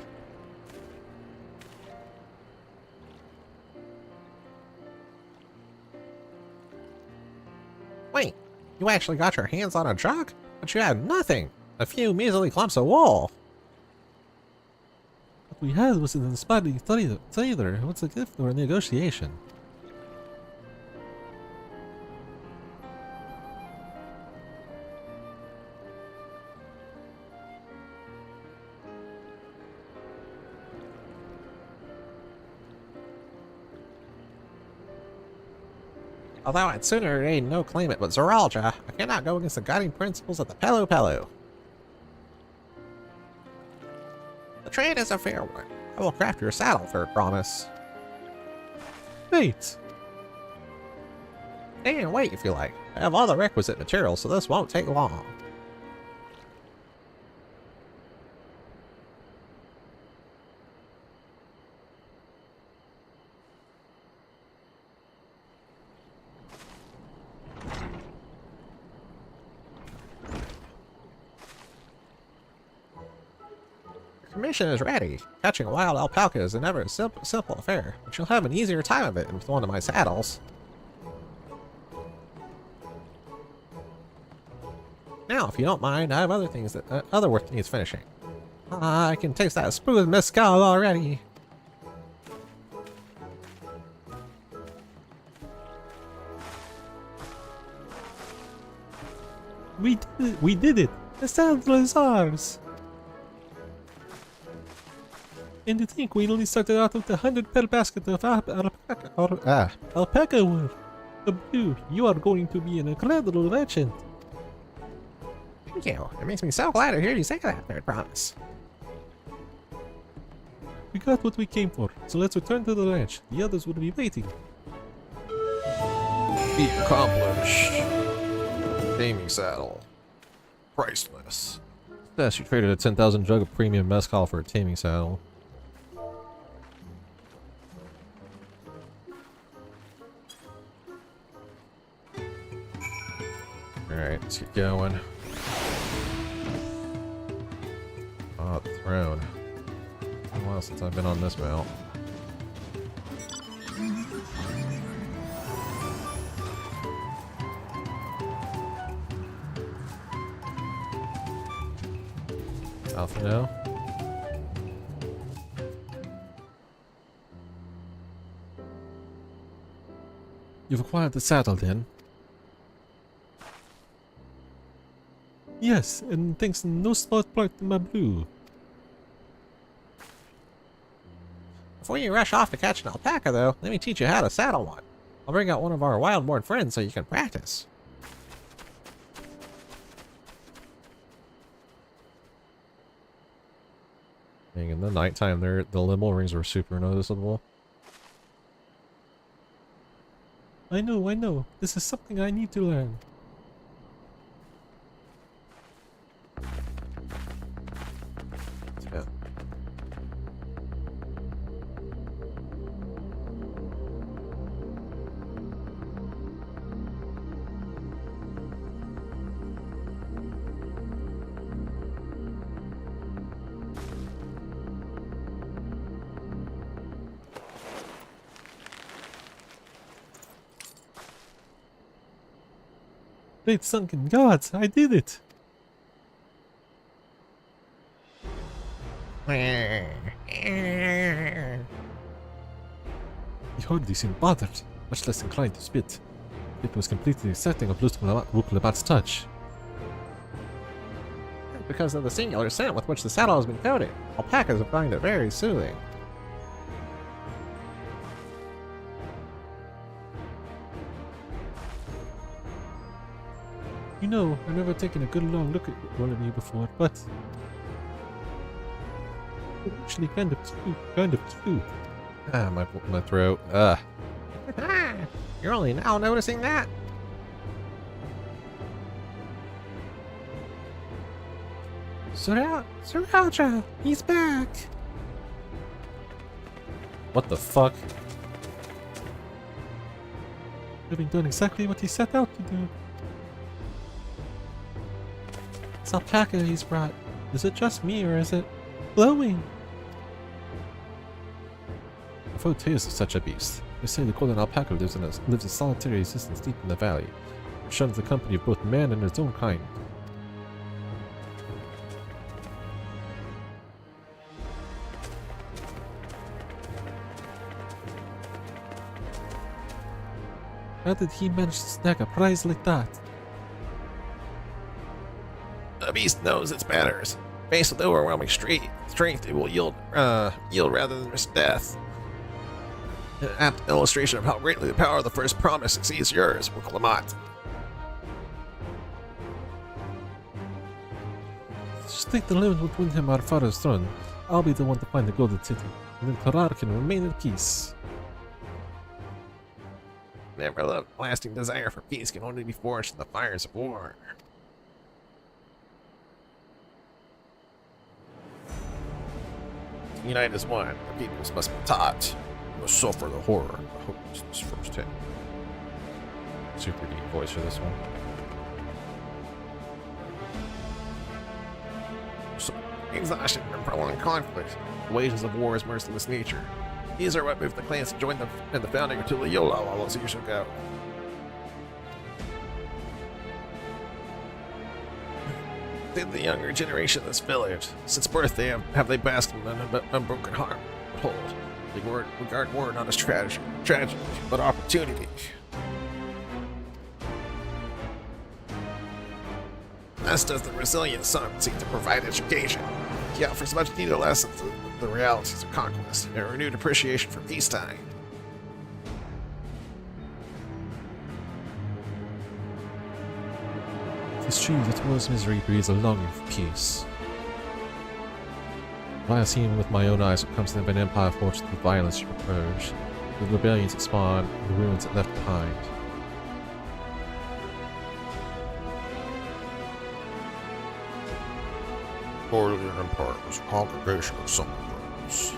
Wait, you actually got your hands on a jug? But you had nothing! A few measly clumps of wool! What we had was an inspiring trader. What's a gift or a negotiation? Although I'd sooner aid no claimant but Zoralja, I cannot go against the guiding principles of the Pelu Pelu. The trade is a fair one. I will craft your saddle for a promise. Wait! Stay and wait if you like. I have all the requisite materials, so this won't take long. Mission is ready. Catching a wild alpaca is never a simple affair, but you'll have an easier time of it with one of my saddles. Now, if you don't mind, I have other things that other work needs finishing. I can taste that smooth mezcal already. We did it! The saddle is ours! And to think we only started out with 100 per basket of alpaca wool. Blue, you are going to be an incredible merchant. Thank you. It makes me so glad to hear you say that, third promise. We got what we came for, so let's return to the ranch. The others will be waiting. Feat accomplished. Taming saddle. Priceless. Yes, you traded a 10,000 jug of premium mezcal for a taming saddle. Alright, let's get going. Ah, the throne. It's been a while since I've been on this mount. Alpha now. You've acquired the saddle then? Yes, and thanks in no small part to my blue. Before you rush off to catch an alpaca, though, let me teach you how to saddle one. I'll bring out one of our wild-born friends so you can practice. Dang, in the nighttime, the limo rings were super noticeable. I know. This is something I need to learn. Yeah. Great sunken gods, I did it! He hardly seemed bothered, much less inclined to spit. It was completely accepting of Wukulabat's touch. Because of the singular scent with which the saddle has been coated, alpacas find it very soothing. You know, I've never taken a good long look at one of you before, but it's actually kind of true. Ah, my throat. Ah. You're only now noticing that? Sriracha, he's back! What the fuck? Having done exactly what he set out to do. This alpaca he's brought, is it just me or is it glowing? I've heard tales of such a beast. They say the golden alpaca lives a solitary existence deep in the valley. It shuns the company of both man and its own kind. How did he manage to snag a prize like that? The beast knows its manners. Faced with overwhelming strength, it will yield rather than risk death. An apt illustration of how greatly the power of the first promise exceeds yours, Wukulabat. Stake the limit between him and our father's throne. I'll be the one to find the golden city, and then Tarar can remain in peace. Never loved lasting desire for peace can only be forged in the fires of war. Unite as one, the peoples must be taught. You must suffer the horror of the hopelessness firsthand. Super deep voice for this one. So, exhaustion and prolonged conflict, the wages of war's merciless nature. These are what moved the clans to join them in the founding of Tuliyola all those years ago. Did the younger generation of this village, since birth have they basked in an unbroken heart? Behold, they regard war not as tragedy, but opportunity. as does the resilient sun seek to provide education. He offers much needed lessons of the realities of conquest and a renewed appreciation for peacetime. It is true that war's misery breeds a longing for peace. I have seen with my own eyes what comes of an empire forged through violence and reproach, the rebellions it spawned, and the ruins it left behind. Orderly Empire was a congregation of simple groups.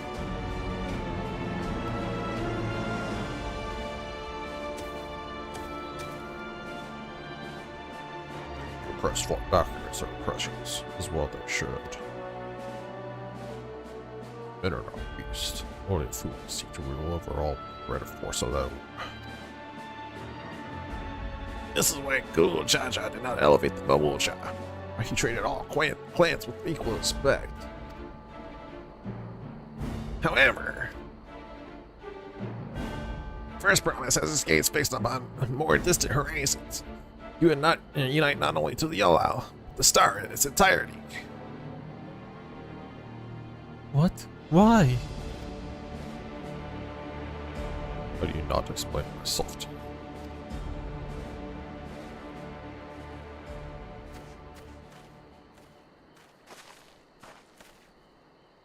The oppressed fought back against their oppressions, as well they should. Men are not beasts, only fools seek to rule over all bread of force alone. This is when Gulu Jaja did not elevate the Mamuja. He treated all clans with equal respect. However, First Promise has its gates fixed upon more distant horizons. You would not unite not only to the Yolau, but the star in its entirety. What? Why? How do you not explain myself to you?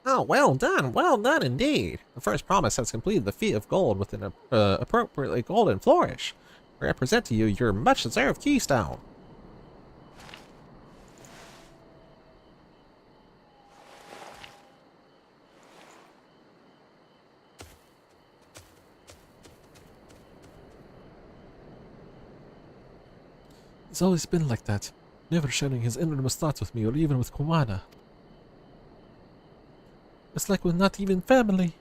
Oh, well done indeed. The First Promise has completed the feat of gold with an appropriately golden flourish. I represent to you your much-deserved keystone. He's always been like that, never sharing his innermost thoughts with me or even with Kumana. It's like we're not even family.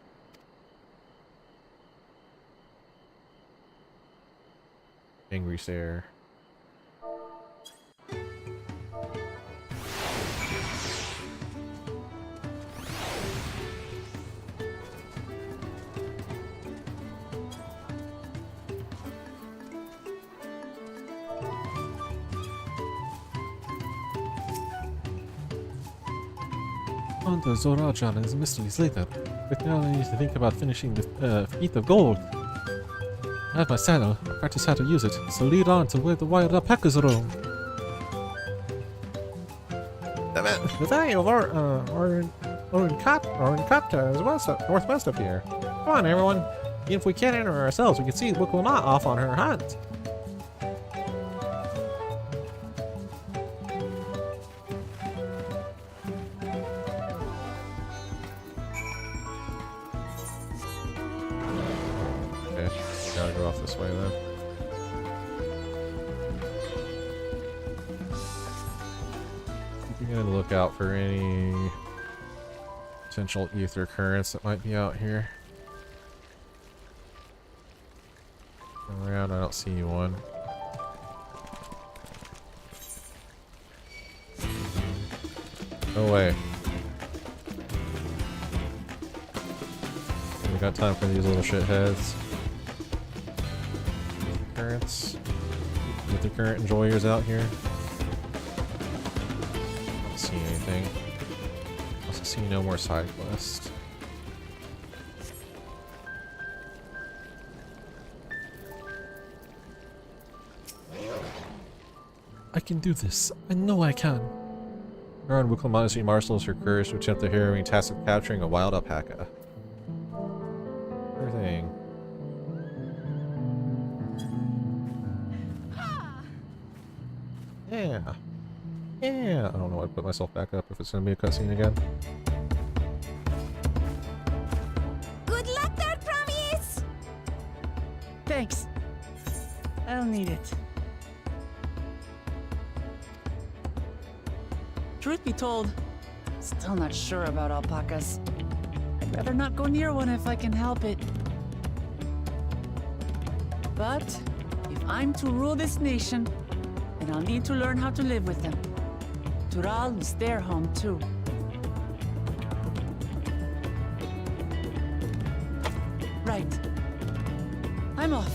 Angry stare. Ponder Zorajan and his mysteries later, but now I need to think about finishing the feat of gold. I have my saddle, I practice how to use it, so lead on to where the wild alpacas roam. The valley of Orincata is northwest of here. Come on, everyone. Even if we can't enter ourselves, we can see Wikulma off on her hunt. Gotta go off this way then. Keeping a lookout for any potential ether currents that might be out here. Around, I don't see one. No way. We got time for these little shitheads. Currents. Get the current enjoyers out here. Don't see anything. Also see no more side quests. I can do this. I know I can. Baron Wikulmazi marshals her courage to attempt the harrowing task of capturing a wild alpaca. Everything. Yeah. Yeah. I don't know why I put myself back up if it's gonna be a cutscene again. Good luck there, Promise! Thanks. I'll need it. Truth be told, still not sure about alpacas. I'd rather not go near one if I can help it. But if I'm to rule this nation, then I'll need to learn how to live with them. Tural is their home too. Right. I'm off.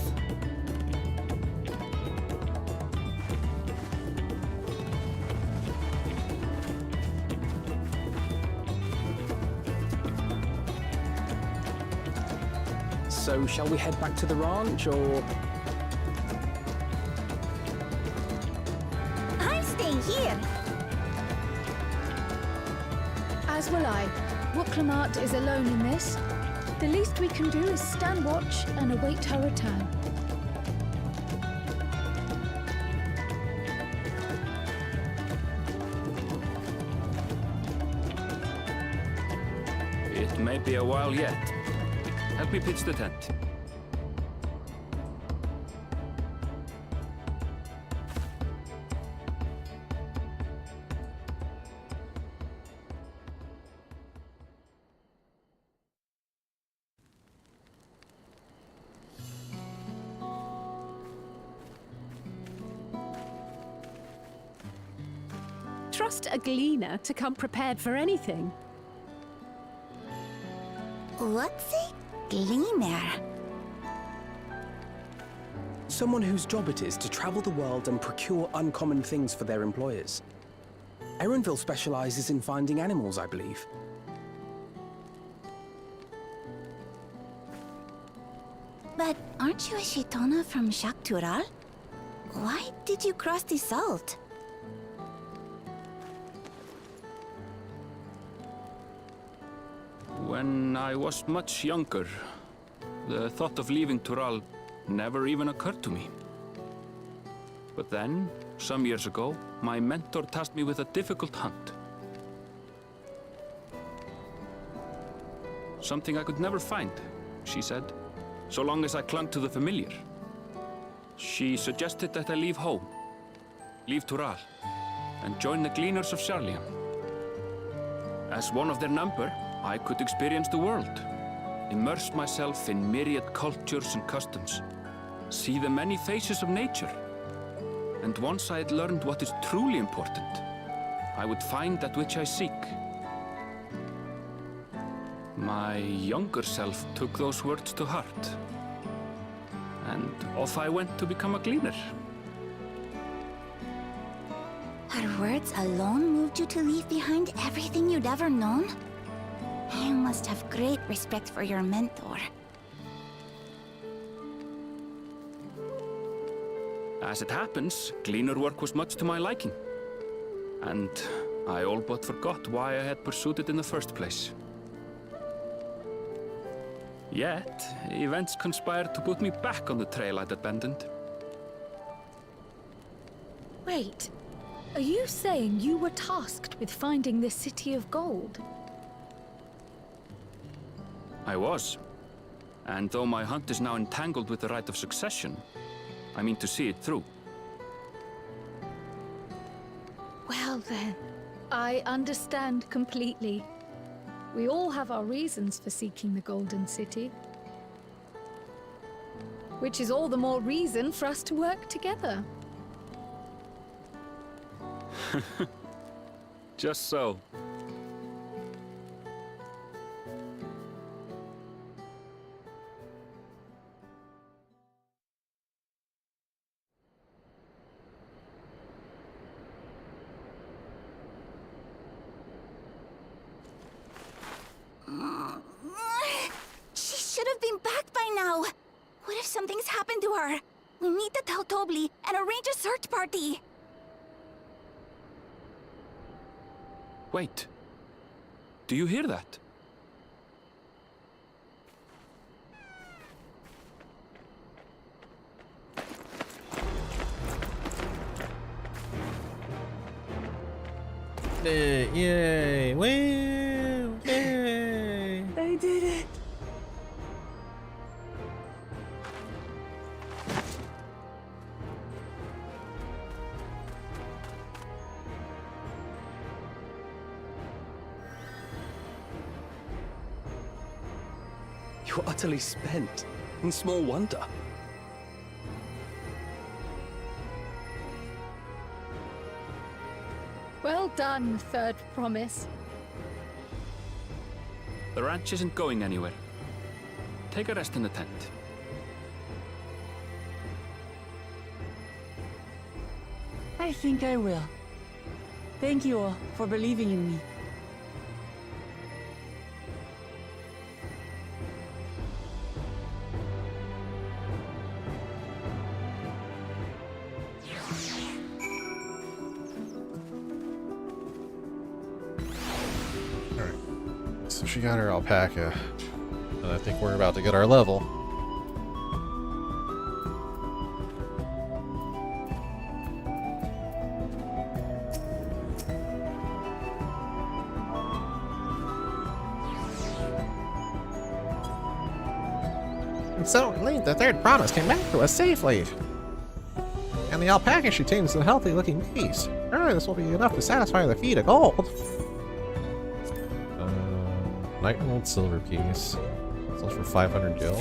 So shall we head back to the ranch, or...? I'm staying here. As will I. Wooklamart is alone in this. The least we can do is stand watch and await her return. It may be a while yet. Help me pitch the tent. Trust a gleaner to come prepared for anything. What's a gleaner? Someone whose job it is to travel the world and procure uncommon things for their employers. Erenville specializes in finding animals, I believe. But aren't you a Shaitana from Shaktural? Why did you cross the salt? When I was much younger, the thought of leaving Tural never even occurred to me. But then, some years ago, my mentor tasked me with a difficult hunt. Something I could never find, she said, so long as I clung to the familiar. She suggested that I leave home, leave Tural, and join the Gleaners of Sharlian. As one of their number, I could experience the world, immerse myself in myriad cultures and customs, see the many faces of nature. And once I had learned what is truly important, I would find that which I seek. My younger self took those words to heart, and off I went to become a gleaner. Her words alone moved you to leave behind everything you'd ever known? You must have great respect for your mentor. As it happens, gleaner work was much to my liking. And I all but forgot why I had pursued it in the first place. Yet, events conspired to put me back on the trail I'd abandoned. Wait, are you saying you were tasked with finding the City of Gold? I was. And though my hunt is now entangled with the right of succession, I mean to see it through. Well then, I understand completely. We all have our reasons for seeking the Golden City. Which is all the more reason for us to work together. Just so. She should have been back by now. What if something's happened to her? We need to tell Tobli and arrange a search party. Wait. Do you hear that? Yay! Woo! Yay! They did it. You're utterly spent, and small wonder. Well done, Third Promise. The ranch isn't going anywhere. Take a rest in the tent. I think I will. Thank you all for believing in me. she got her alpaca. And I think we're about to get our level. And so, Link, the third promise came back to us safely. And the alpaca she tames a healthy-looking beast. Surely this will be enough to satisfy the feet of gold. Night Gold silver piece. Sells for 500 gil.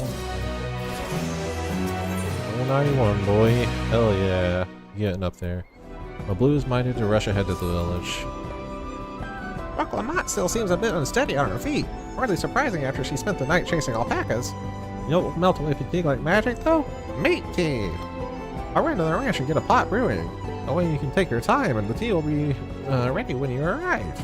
91, boy. Hell yeah. Getting up there. My blue is minded to rush ahead to the village. Lamont still seems a bit unsteady on her feet. Hardly surprising after she spent the night chasing alpacas. You know what will melt away fatigue like magic, though? Meat tea! I'll run to the ranch and get a pot brewing. That way you can take your time and the tea will be ready when you arrive.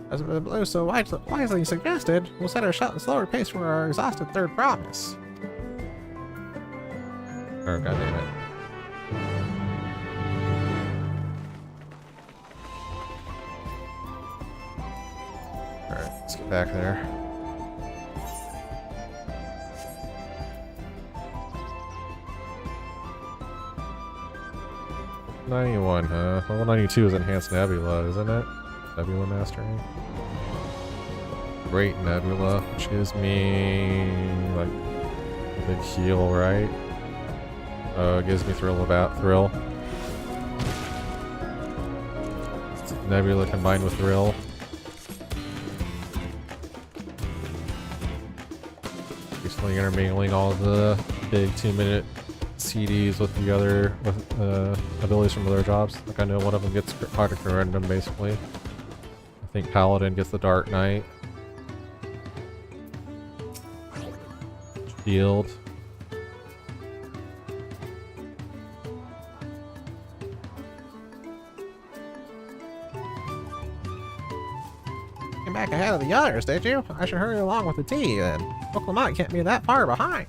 As Blue so wisely suggested, we'll set our shot at a slower pace for our exhausted third promise. Oh, goddammit. Alright, let's get back there. $91, huh? Level 92 is Enhanced Nebula, isn't it? Nebula Mastering. Great Nebula, which gives me like a big heal, right? It gives me Thrill. It's Nebula combined with Thrill. Recently intermingling all the big 2-minute CDs with the other abilities from other jobs. Like I know one of them gets Product Random basically. I think Paladin gets the Dark Knight. Shield. Came back ahead of the others, did you? I should hurry along with the tea then. Lamont can't be that far behind.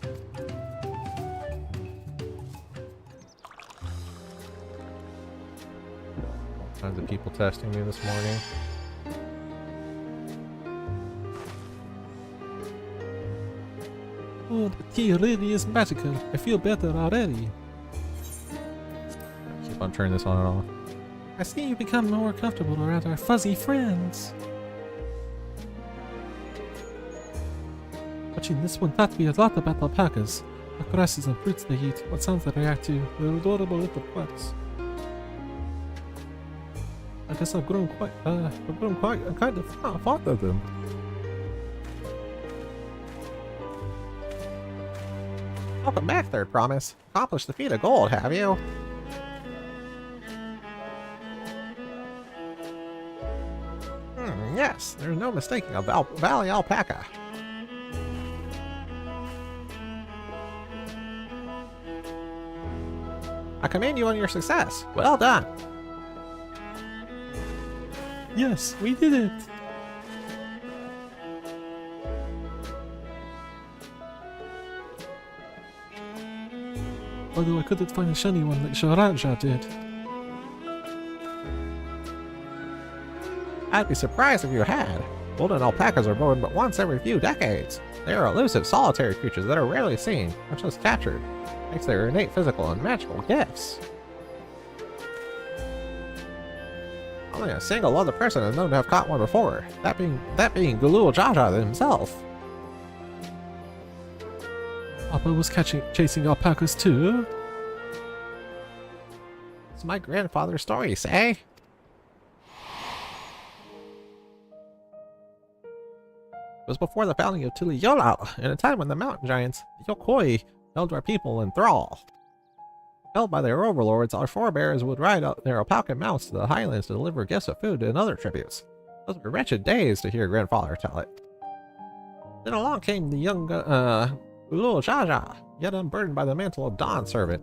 Tons of people testing me this morning. Oh, the tea really is magical. I feel better already. Keep on turning this on and off. I see you become more comfortable around our fuzzy friends. Watching this one taught me a lot about alpacas. The grasses and fruits they eat, what sounds they react to, their adorable little quirks. I guess I've grown quite kind of fond of them. Welcome back, third promise. Accomplished the feat of gold, have you? Yes, there's no mistaking a Valley Alpaca. I commend you on your success. Well done. Yes, we did it. Although I couldn't find a shiny one like Sharanja did. I'd be surprised if you had. Golden alpacas are born but once every few decades. They are elusive, solitary creatures that are rarely seen, much less captured. Thanks to their innate physical and magical gifts. Only a single other person is known to have caught one before, that being Gulul Jaja himself. Papa was chasing alpacas too? It's my grandfather's story, say? It was before the founding of Tuliyolal, in a time when the mountain giants, the Yokoi, held our people in thrall. Held by their overlords, our forebears would ride out their alpaca mounts to the highlands to deliver gifts of food and other tributes. Those were wretched days to hear grandfather tell it. Then along came the young Gulul Jaja, yet unburdened by the mantle of Dawn Servant.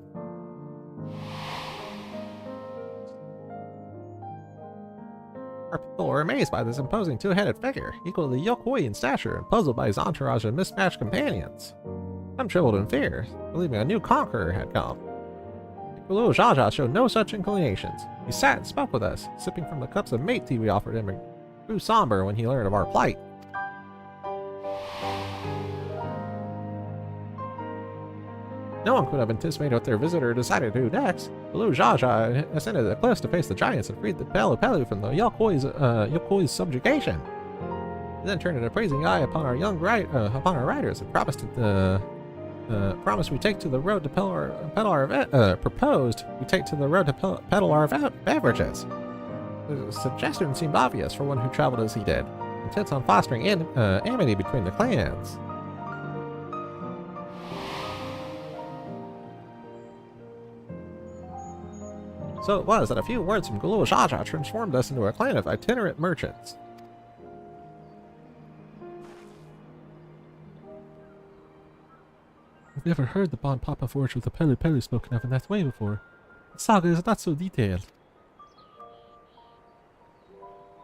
Our people were amazed by this imposing two-headed figure, equal to the Yokoi in stature and puzzled by his entourage of mismatched companions. Some trembled in fear, believing a new conqueror had come. Gulu Jaja showed no such inclinations. He sat and spoke with us, sipping from the cups of mate tea we offered him, and grew somber when he learned of our plight. No one could have anticipated what their visitor decided to do next. Gulu Jaja ascended the cliffs to face the giants and freed the Pelu Pelu from the Yokoi's subjugation. He then turned an appraising eye upon our riders and promised we take to the road to peddle our beverages. The suggestion seemed obvious for one who traveled as he did, intent on fostering amity between the clans. So it was that a few words from Gulu Jaja transformed us into a clan of itinerant merchants. I've never heard the Bon Papa forge with the Pelu Pelu spoken of in that way before. The saga is not so detailed.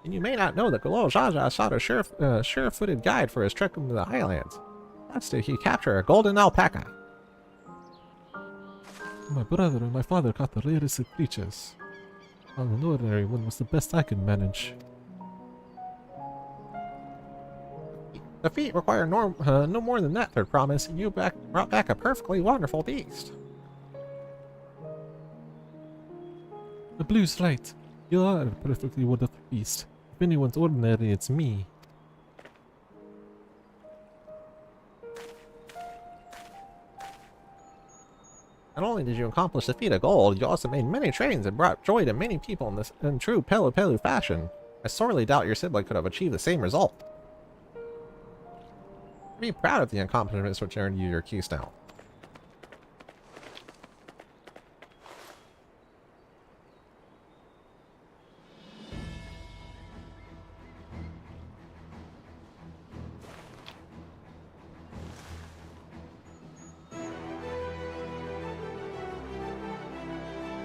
And you may not know that Gulu Jaja sought a sure-footed guide for his trek into the highlands. Thus did he capture a golden alpaca. My brother and my father caught the rarest of creatures. While an ordinary one was the best I could manage. The feat required no more than that, Third Promise, and you brought back a perfectly wonderful beast. The Blue's right. You are a perfectly wonderful beast. If anyone's ordinary, it's me. Not only did you accomplish the feat of gold, you also made many trains and brought joy to many people in true Pelu Pelu fashion. I sorely doubt your sibling could have achieved the same result. Be proud of the accomplishments which earned you your keystone.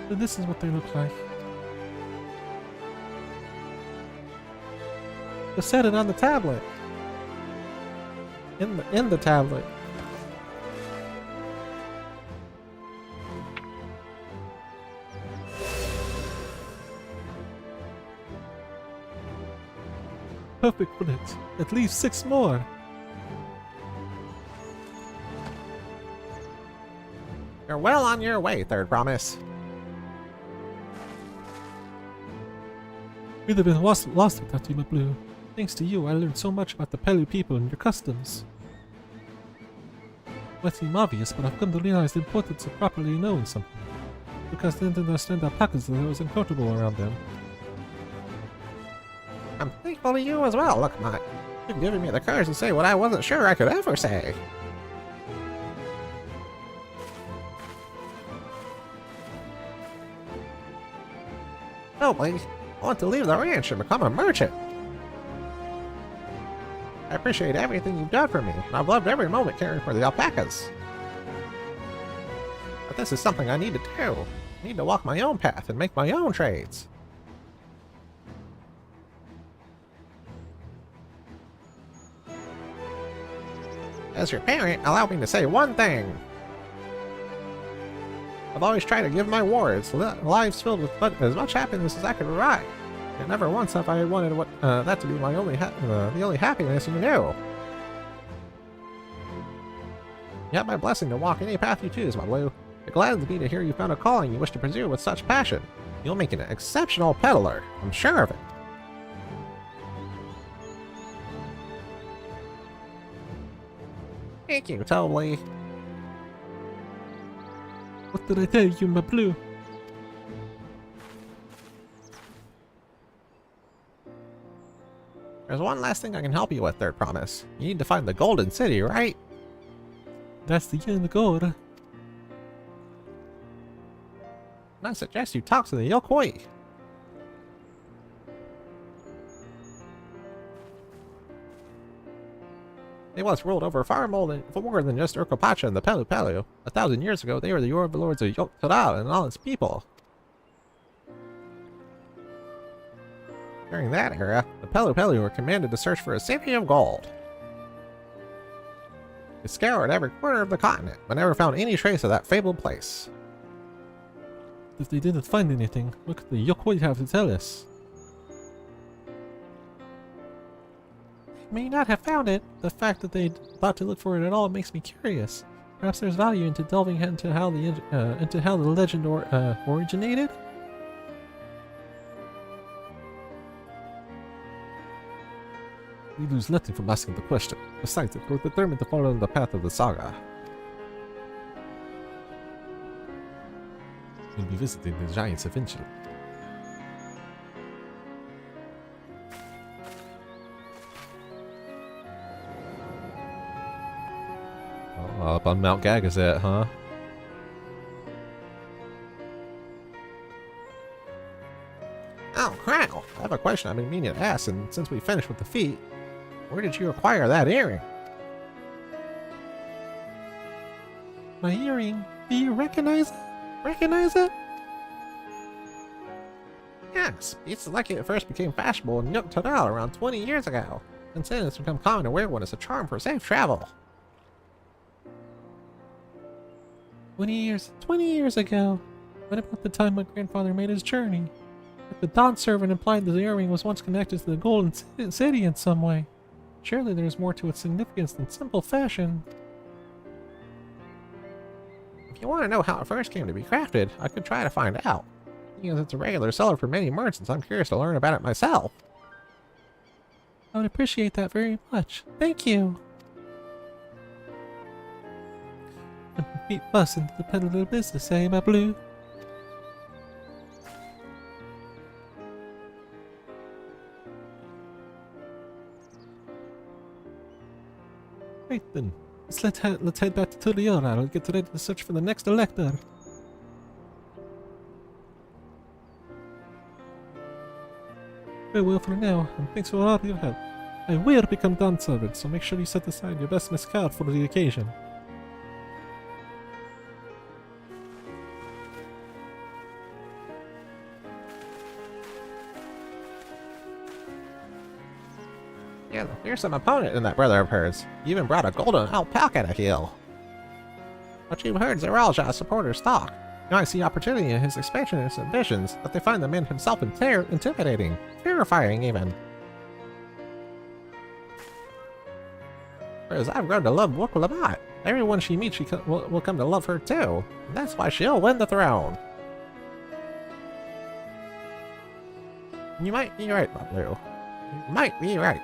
So this is what they look like. Just set it on the tablet. In the tablet. Perfect bullet. At least 6 more. You're well on your way, Third Promise. We'd have been lost without you, my Blue. Thanks to you, I learned so much about the Pelu people and your customs. It might seem obvious, but I've come to realize the importance of properly knowing something. Because I didn't understand alpacas that I was uncomfortable around them. I'm thankful to you as well, look, Mike. You've given me the courage to say what I wasn't sure I could ever say. Oh, please. I want to leave the ranch and become a merchant. I appreciate everything you've done for me, and I've loved every moment caring for the alpacas. But this is something I need to do. I need to walk my own path and make my own trades. As your parent, allow me to say one thing. I've always tried to give my wards lives filled with as much happiness as I could provide. And never once have I wanted that to be my only the only happiness you knew. You have my blessing to walk any path you choose, my Blue. It gladdens me to hear you found a calling you wish to pursue with such passion. You'll make an exceptional peddler, I'm sure of it. Thank you, Tobley. What did I tell you, my Blue? There's one last thing I can help you with, Third Promise. You need to find the Golden City, right? That's the end goal. And I suggest you talk to the Yokoi. They once ruled over far more than just Urkopacha and the Pelu Pelu. 1,000 years ago, they were the overlords of Yoktoral and all its people. During that era, the Pelu Pelu were commanded to search for a city of gold. They scoured every corner of the continent, but never found any trace of that fabled place. if they didn't find anything, what could the Yokoi have to tell us? They may not have found it. The fact that they thought to look for it at all makes me curious. Perhaps there's value into delving into how the legend originated. We lose nothing from asking the question. Besides, we're determined to follow the path of the saga. We'll be visiting the giants eventually. Oh, up on Mount Gagazet, huh? Oh, Crackle! I have a question I've been meaning to ask, and since we finished with the feat, where did you acquire that earring? My earring? Do you recognize it? Recognize it? Yes, it's like it first became fashionable in Dawntrail around 20 years ago. Since then, it's become common to wear one as a charm for safe travel. 20 years ago? What about the time my grandfather made his journey? If the Dawn servant implied that the earring was once connected to the Golden City in some way. Surely there's more to its significance than simple fashion. If you want to know how it first came to be crafted, I could try to find out. Because it's a regular seller for many merchants, I'm curious to learn about it myself. I would appreciate that very much. Thank you. Beat bus into the peddler business, eh, my blue? Right then, let's head back to Tuliora and get ready to search for the next elector. Farewell for now, and thanks for all your help. I will become Dawn servant, so make sure you set aside your best mezcal for the occasion. Yeah, the fearsome opponent in that brother of hers. He even brought a golden alpaca to heal. But you've heard Zeralja's supporters talk. Now I see opportunity in his expansionist ambitions, but they find the man himself intimidating, terrifying even. Whereas I've grown to love Wukulamat. Everyone she meets will come to love her too. And that's why she'll win the throne. You might be right, Babu. You might be right.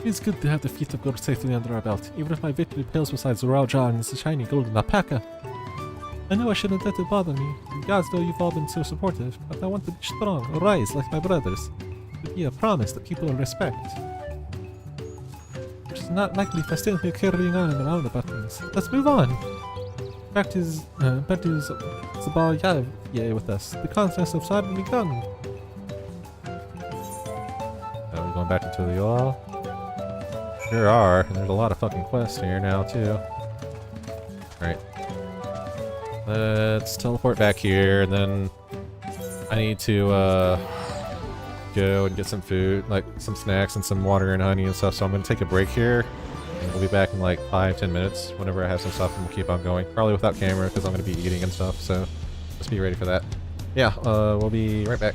It's good to have the feat of God safely under our belt, even if my victory pales beside Zeralja and his shiny golden alpaca. I know I shouldn't let it bother me. The gods know you've all been so supportive, but I want to be strong, rise like my brothers. To be a promise that people will respect. Which is not likely if I still keep carrying on and around about things. Let's move on! Back to Zabalyaye with us. The contest has already begun. Now we're going back into the oil. There are, and there's a lot of fucking quests here now too. Alright. Let's teleport back here, and then I need to go and get some food, like some snacks and some water and honey and stuff, so I'm gonna take a break here. And we'll be back in like 5-10 minutes whenever I have some stuff, and we'll keep on going. Probably without camera because I'm gonna be eating and stuff, so just be ready for that. Yeah, we'll be right back.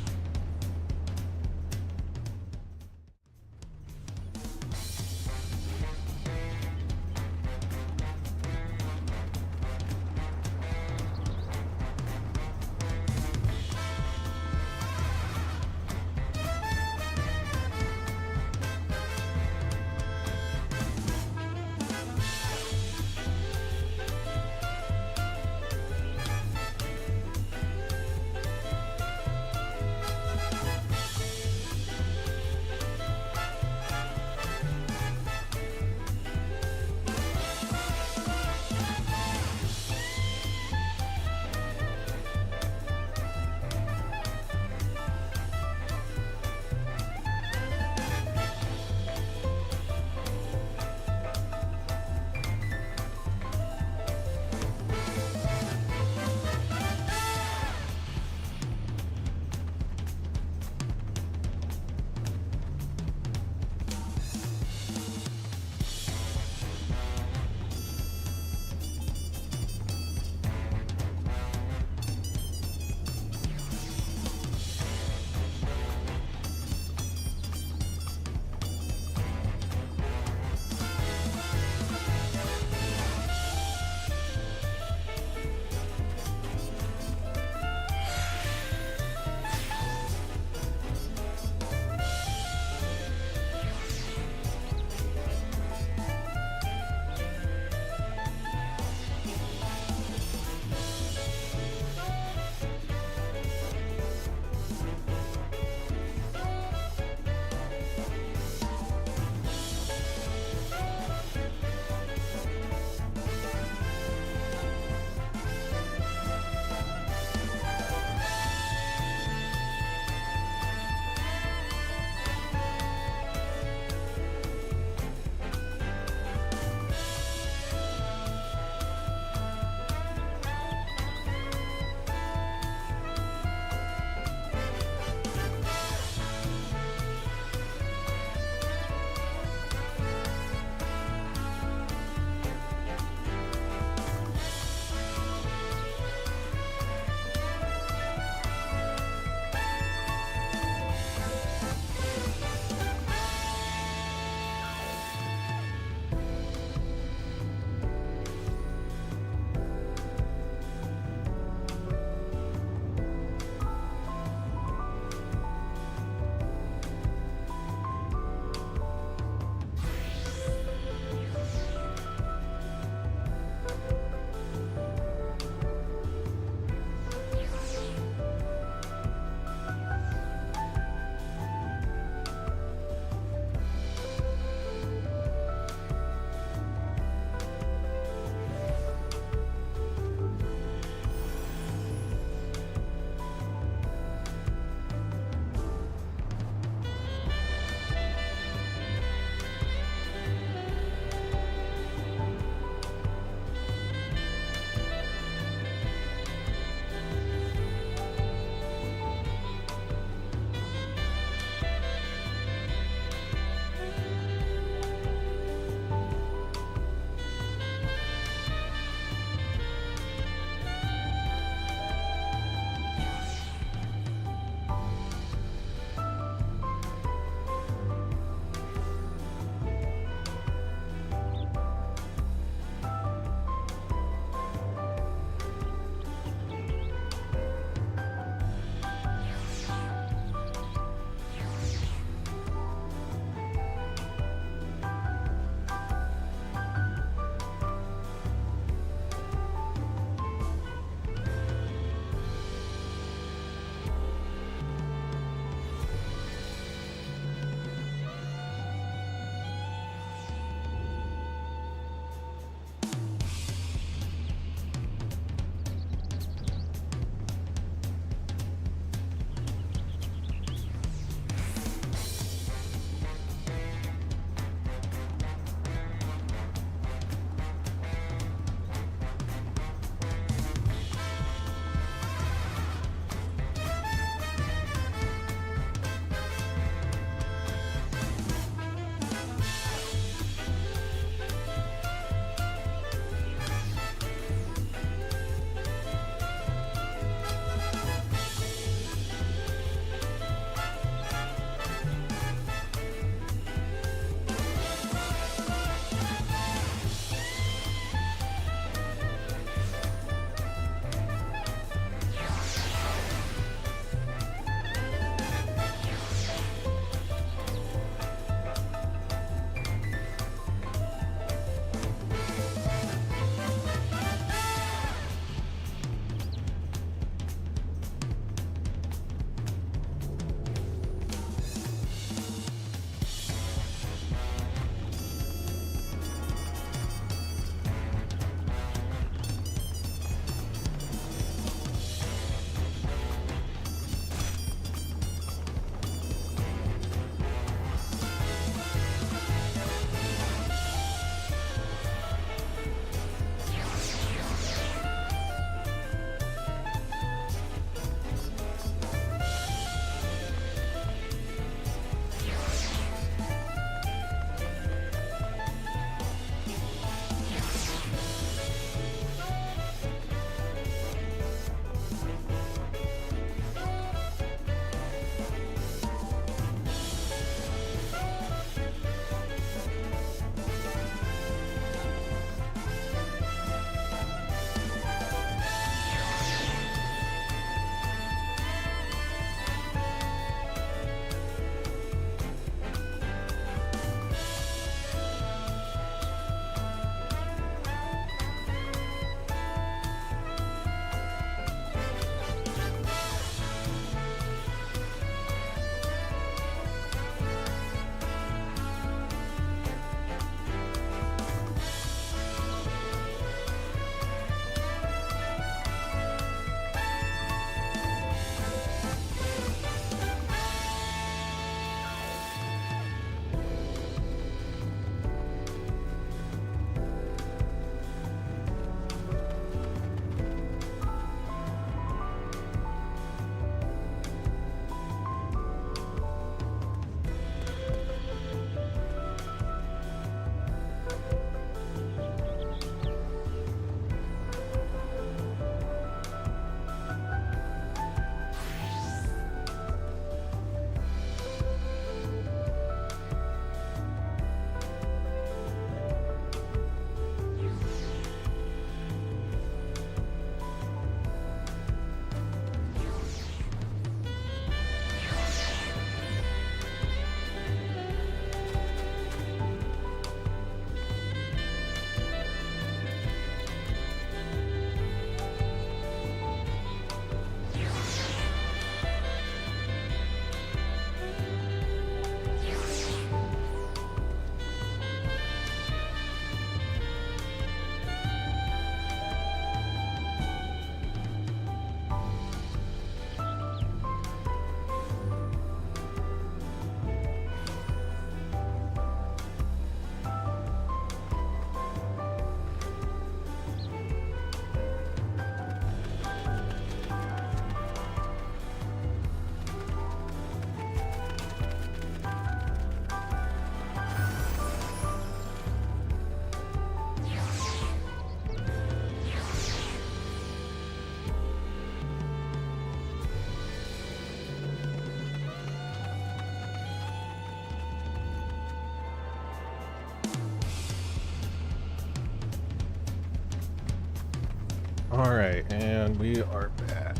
Alright, and we are back.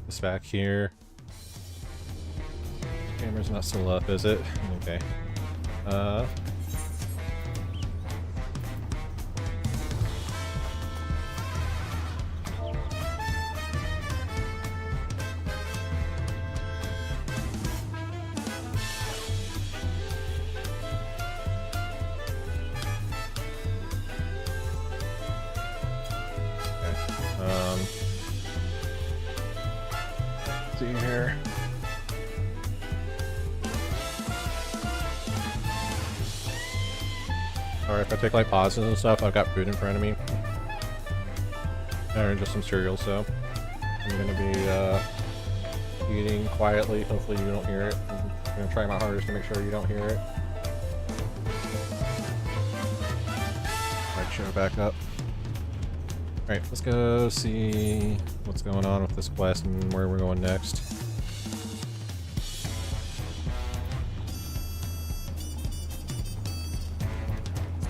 This back here. Camera's not still up, is it? Okay. See here. Alright, if I take like pauses and stuff, I've got food in front of me. And just some cereal, so I'm gonna be eating quietly. Hopefully you don't hear it. I'm gonna try my hardest to make sure you don't hear it. Alright, show it back up. Alright, let's go see what's going on with this quest and where we're going next.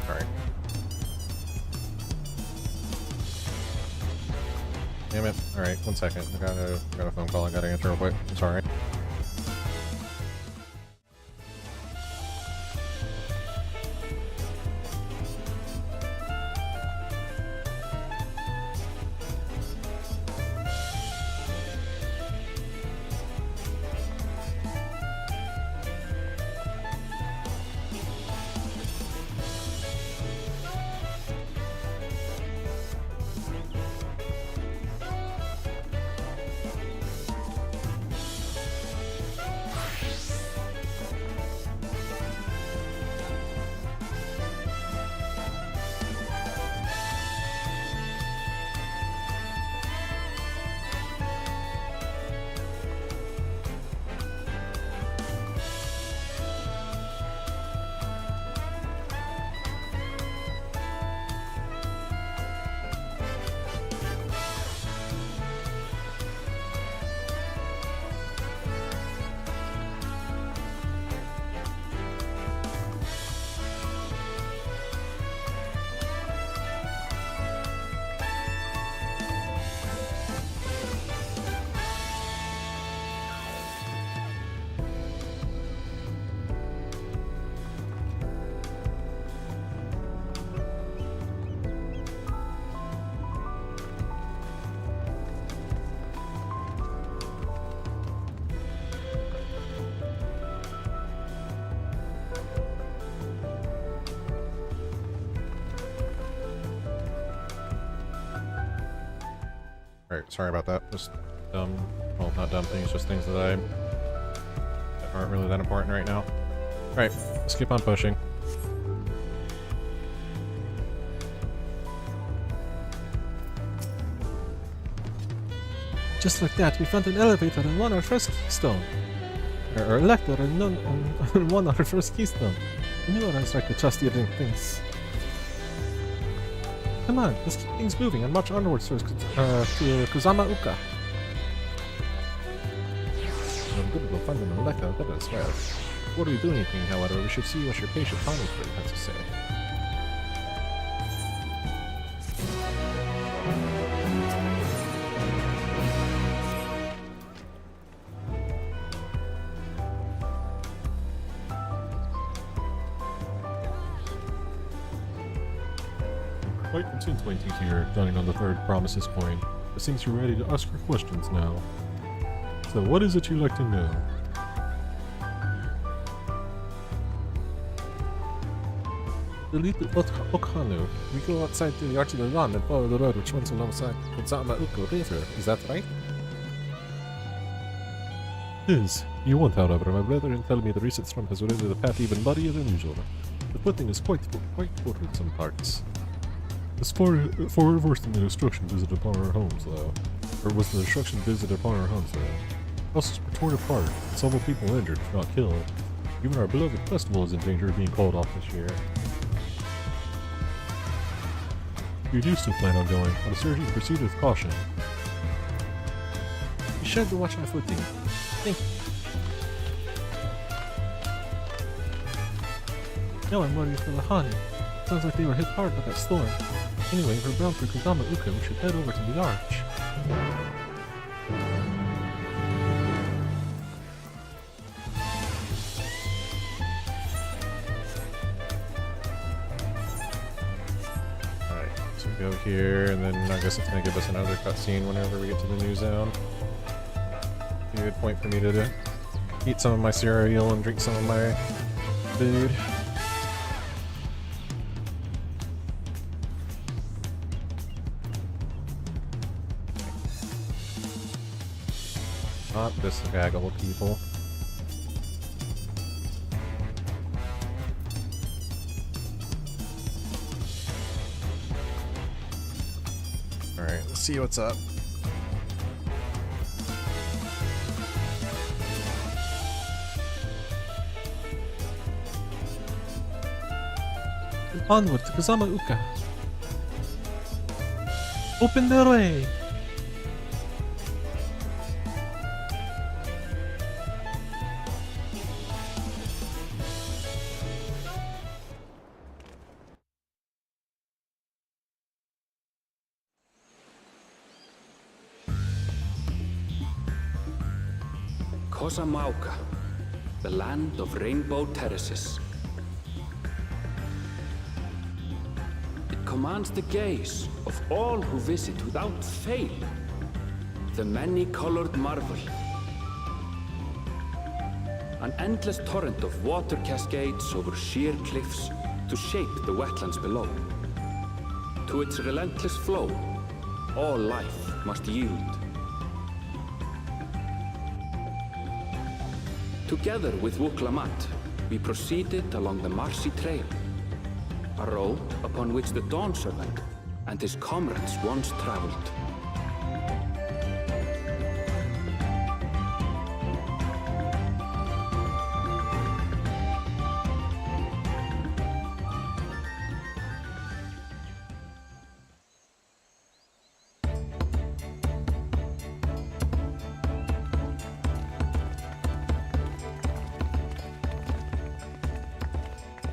Alright. Damn it. Alright, 1 second. I got a phone call I gotta answer real quick. I'm sorry. Alright, sorry about that. Just dumb, well, not dumb things, just things that aren't really that important right now. Alright, let's keep on pushing. Just like that, we found an elevator and won our first keystone. Or elector and won our first keystone. I knew I was right to trust you doing things. Come on, let's keep things moving and march onwards to Kusama Uka. I'm good to go find an elector, but as well. Before we do anything, however, we should see what your patient Ponifred has to say. Quite content waiting here, dining on the third promises coin. It seems you're ready to ask your questions now. So what is it you'd like to know? The little Okhanu. We go outside to the Arch of the Run and follow the road which runs alongside Kusama Uka River. Is that right? It is. You won't, however, my brethren tell me the recent storm has rendered the path even muddier than usual. The footing is quite poor in some parts. As far worse than the destruction visited upon our homes, though. Or was the destruction visited upon our homes, though. Houses were torn apart, and several people injured, if not killed. Even our beloved festival is in danger of being called off this year. If you do still plan on going, I would urge you to proceed with caution. Be sure to watch our footing. Thank you. Now I'm worried for the Hani. Sounds like they were hit hard by that storm. Anyway, if we're bound for Kagama Uka, we should head over to the arch. Alright, so we go here, and then I guess it's gonna give us another cutscene whenever we get to the new zone. Be a good point for me to eat some of my cereal and drink some of my food. Not this gaggle of people. Alright, let's see what's up. Onward to Kazama Uka. Open the way! Kosamauka, the land of rainbow terraces. It commands the gaze of all who visit without fail. The many-colored marvel. An endless torrent of water cascades over sheer cliffs to shape the wetlands below. To its relentless flow, all life must yield. Together with Wuklamat, we proceeded along the marshy trail, a road upon which the Dawn Servant and his comrades once traveled.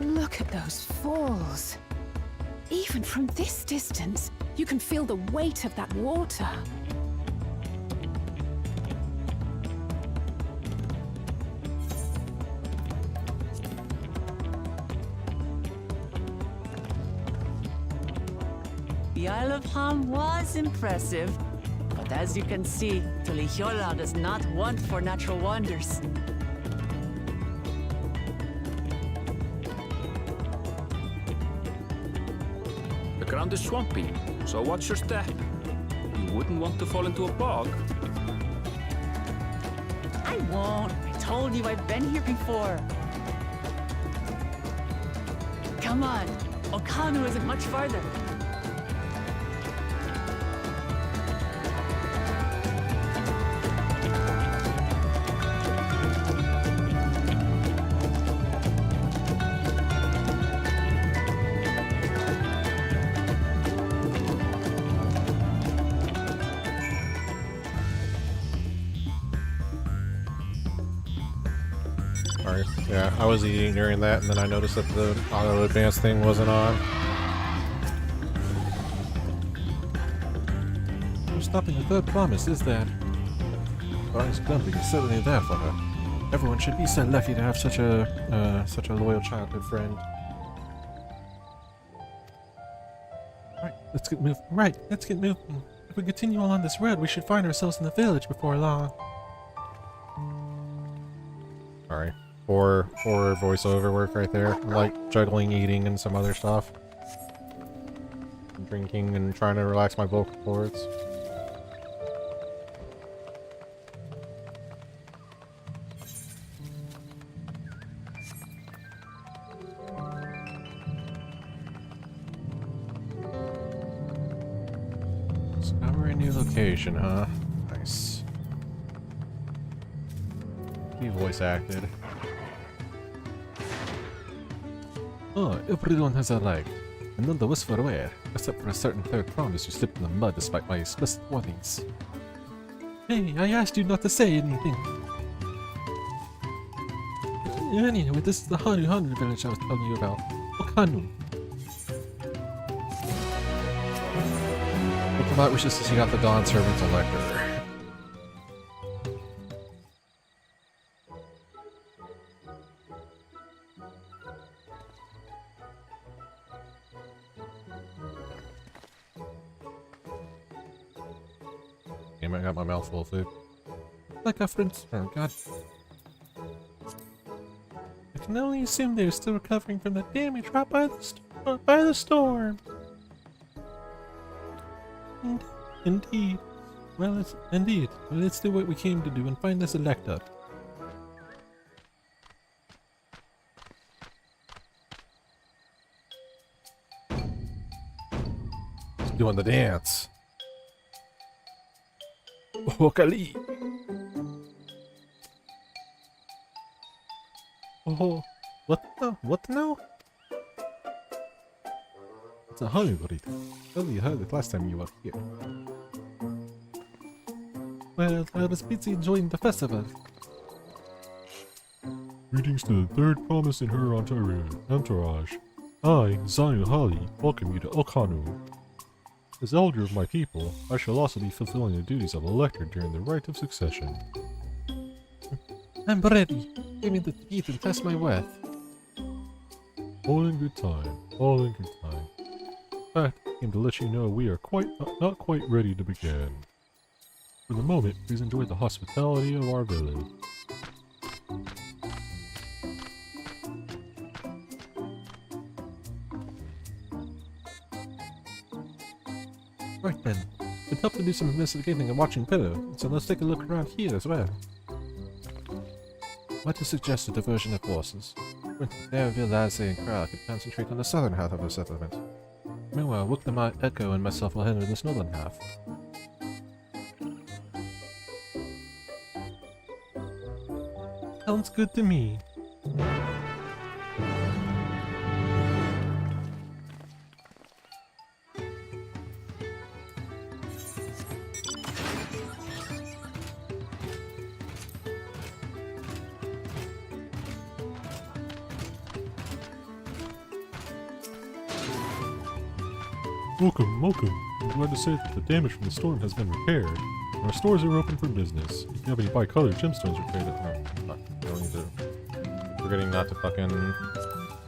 Look at those falls. Even from this distance, you can feel the weight of that water. The Isle of Ham was impressive, but as you can see, Tulihiola does not want for natural wonders. The ground is swampy, so watch your step. You wouldn't want to fall into a bog. I won't. I told you I've been here before. Come on. Okanu isn't much farther. Sorry. Yeah, I was eating during that, and then I noticed that the auto advance thing wasn't on. No stopping a third promise, is that? Barnes Clumping is certainly there for her. Everyone should be so lucky to have such a loyal childhood friend. Let's get moving. Right, let's get moving. If we continue along this road, we should find ourselves in the village before long. Sorry. Poor voiceover work right there. I'm like juggling eating and some other stuff. Drinking and trying to relax my vocal cords. Discover a new location, huh? Nice. He voice acted. Oh, everyone has arrived, and none of us were aware, except for a certain third promise who slipped in the mud despite my explicit warnings. Hey, I asked you not to say anything. Anyway, this is the Hanu village I was telling you about. Okanu. But wishes to seek out the Dawn Servant's elector. Damn, I got my mouth full of food. Like our friends. Oh god. I can only assume they're still recovering from the damage wrought by the storm. Indeed. Well, let's do what we came to do and find this elector. Doing the dance. Oh, Kali. Oh, what the? What now? It's a honey buddy. Tell you heard it last time you were here. Well, I was busy enjoying the festival. Greetings to the third promise in her entourage. I, Zion Holly, welcome you to Okanu. As elder of my people, I shall also be fulfilling the duties of elector during the rite of succession. I'm ready. Give me the teeth and test my worth. All in good time. All in good time. In fact, I came to let you know we are not quite ready to begin. For the moment, please enjoy the hospitality of our village. Right then. It helped to do some investigating and watching Pillow, so let's take a look around here as well. What to suggest a diversion of forces? Danville, Lansing, and Kral could concentrate on the southern half of the settlement. Meanwhile, Wooklamite, Echo, and myself will handle this northern half. Sounds good to me. Welcome. I'm glad to say that the damage from the storm has been repaired, and our stores are open for business. If you have any bicolored gemstones or traded, don't need to. Forgetting not to fucking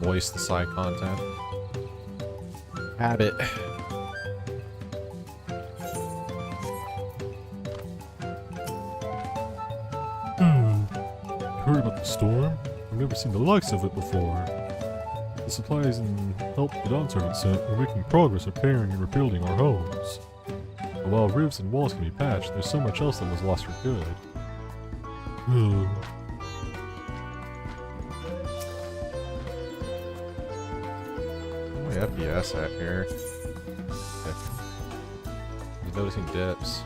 voice the side content. Habit. You heard about the storm? I've never seen the likes of it before. The supplies and help the Dawn Servant sent, we're making progress repairing and rebuilding our homes. But while roofs and walls can be patched, there's so much else that was lost for good. My FPS at here. Okay. I'm noticing dips.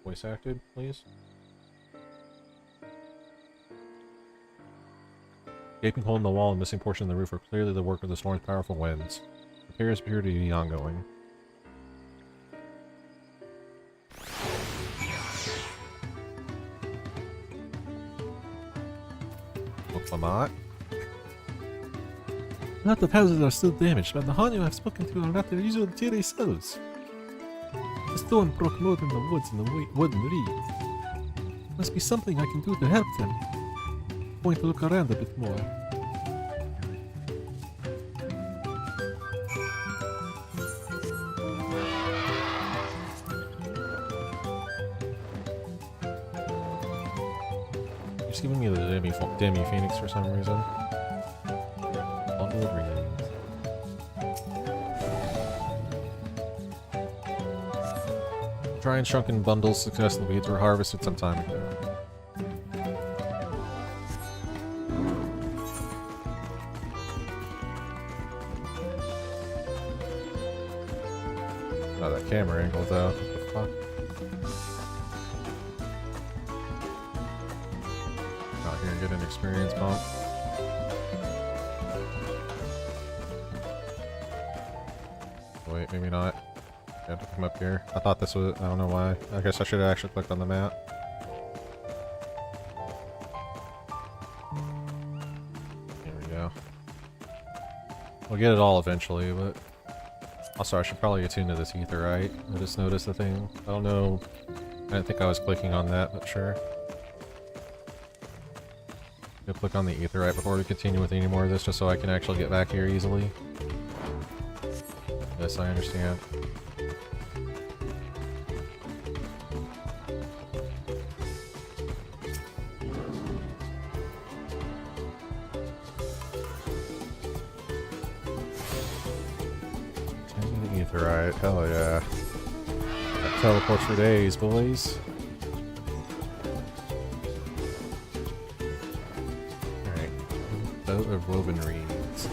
Voice acted, please. Gaping hole in the wall and missing portion of the roof are clearly the work of the storm's powerful winds. Repairs appear to be ongoing. Lamont? A lot of houses are still damaged, but the Hanyu I've spoken to are not their usual cheery selves. The storm broke more than the woods and the wooden reeds. Must be something I can do to help them. Going to look around a bit more. It's giving me the Demi Phoenix for some reason. Bundled readings. Dry and shrunken bundles successfully weeds were harvested some time ago. Oh, that camera angle though. What the fuck? Out here and get an experience bump. Wait, maybe not. I have to come up here. I thought this was... I don't know why. I guess I should have actually clicked on the map. Yeah. We'll get it all eventually, but... Also, I should probably attune to this ether, right? I just noticed the thing. I don't know. I didn't think I was clicking on that, but sure. Go click on the etherite before we continue with any more of this, just so I can actually get back here easily. Yes, I understand. Etherite, hell yeah. That teleports for days, boys. Alright. Boat of woven reeds.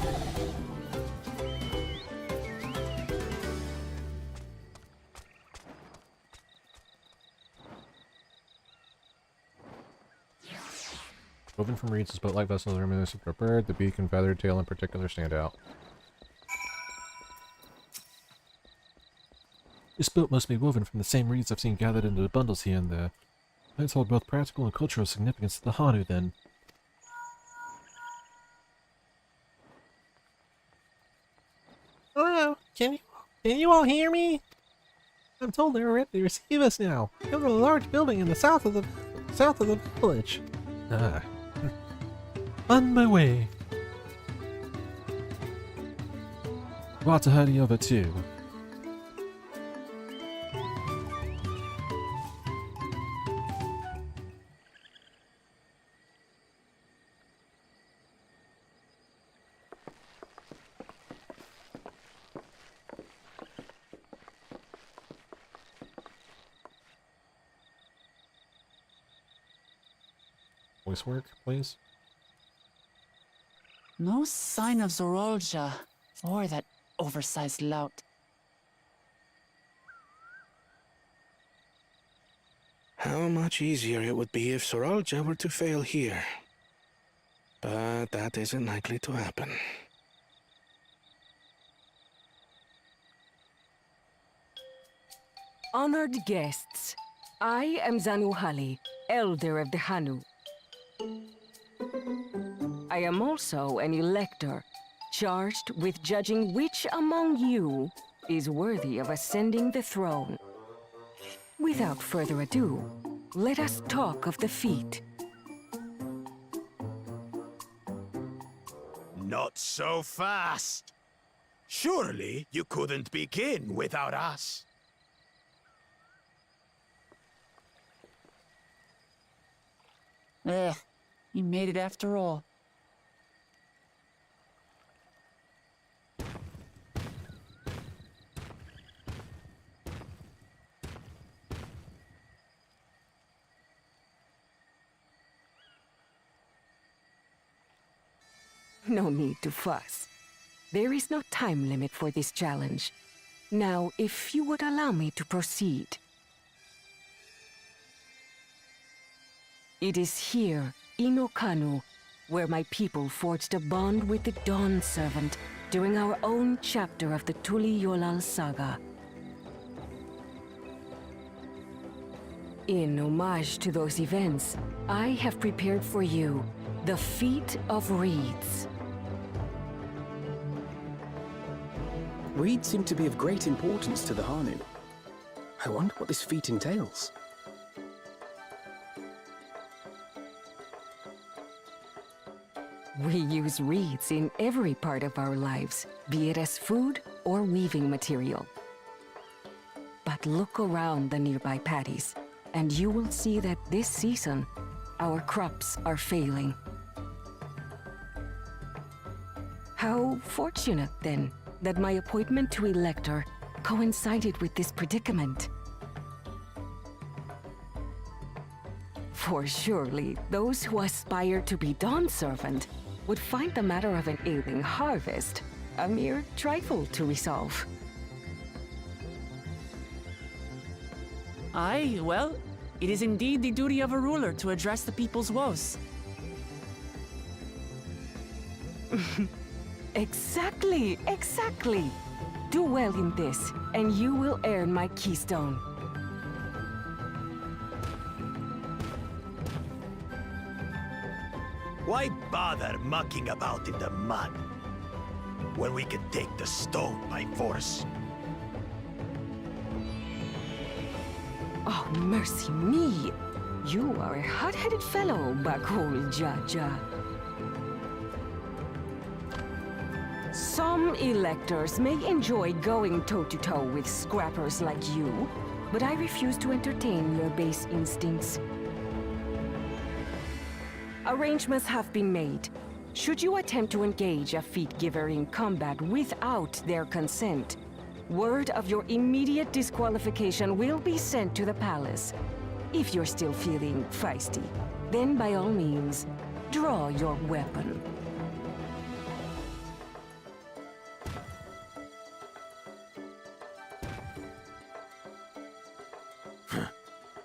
Woven from reeds, this boat-like vessels are reminiscent of a bird. The beak and feathered tail in particular stand out. This boat must be woven from the same reeds I've seen gathered into the bundles here and there. Plants hold both practical and cultural significance to the Hanu, then. Hello, can you all hear me? I'm told they're ready to receive us now. Come to a large building in the south of the village. Ah. On my way. What's heard of it too? Voice work, please. No sign of Zorolja, or that oversized lout. How much easier it would be if Soralja were to fail here. But that isn't likely to happen. Honored guests, I am Zanuhali, Elder of the Hanu. I am also an elector, charged with judging which among you is worthy of ascending the throne. Without further ado, let us talk of the feat. Not so fast. Surely you couldn't begin without us. You made it after all. No need to fuss. There is no time limit for this challenge. Now, if you would allow me to proceed. It is here, in Okanu, where my people forged a bond with the Dawn Servant during our own chapter of the Tuli Yolal saga. In homage to those events, I have prepared for you the Feat of Reeds. Reeds seem to be of great importance to the Hanu. I wonder what this feat entails. We use reeds in every part of our lives, be it as food or weaving material. But look around the nearby paddies, and you will see that this season, our crops are failing. How fortunate, then, that my appointment to Elector coincided with this predicament. For surely, those who aspire to be Dawn Servant would find the matter of an ailing harvest a mere trifle to resolve. Aye, well, it is indeed the duty of a ruler to address the people's woes. Exactly, exactly. Do well in this, and you will earn my keystone. Why bother mucking about in the mud when we can take the stone by force? Oh, mercy me! You are a hot-headed fellow, Bakul Jaja. Some electors may enjoy going toe-to-toe with scrappers like you, but I refuse to entertain your base instincts. Arrangements have been made. Should you attempt to engage a feat-giver in combat without their consent, word of your immediate disqualification will be sent to the palace. If you're still feeling feisty, then by all means, draw your weapon.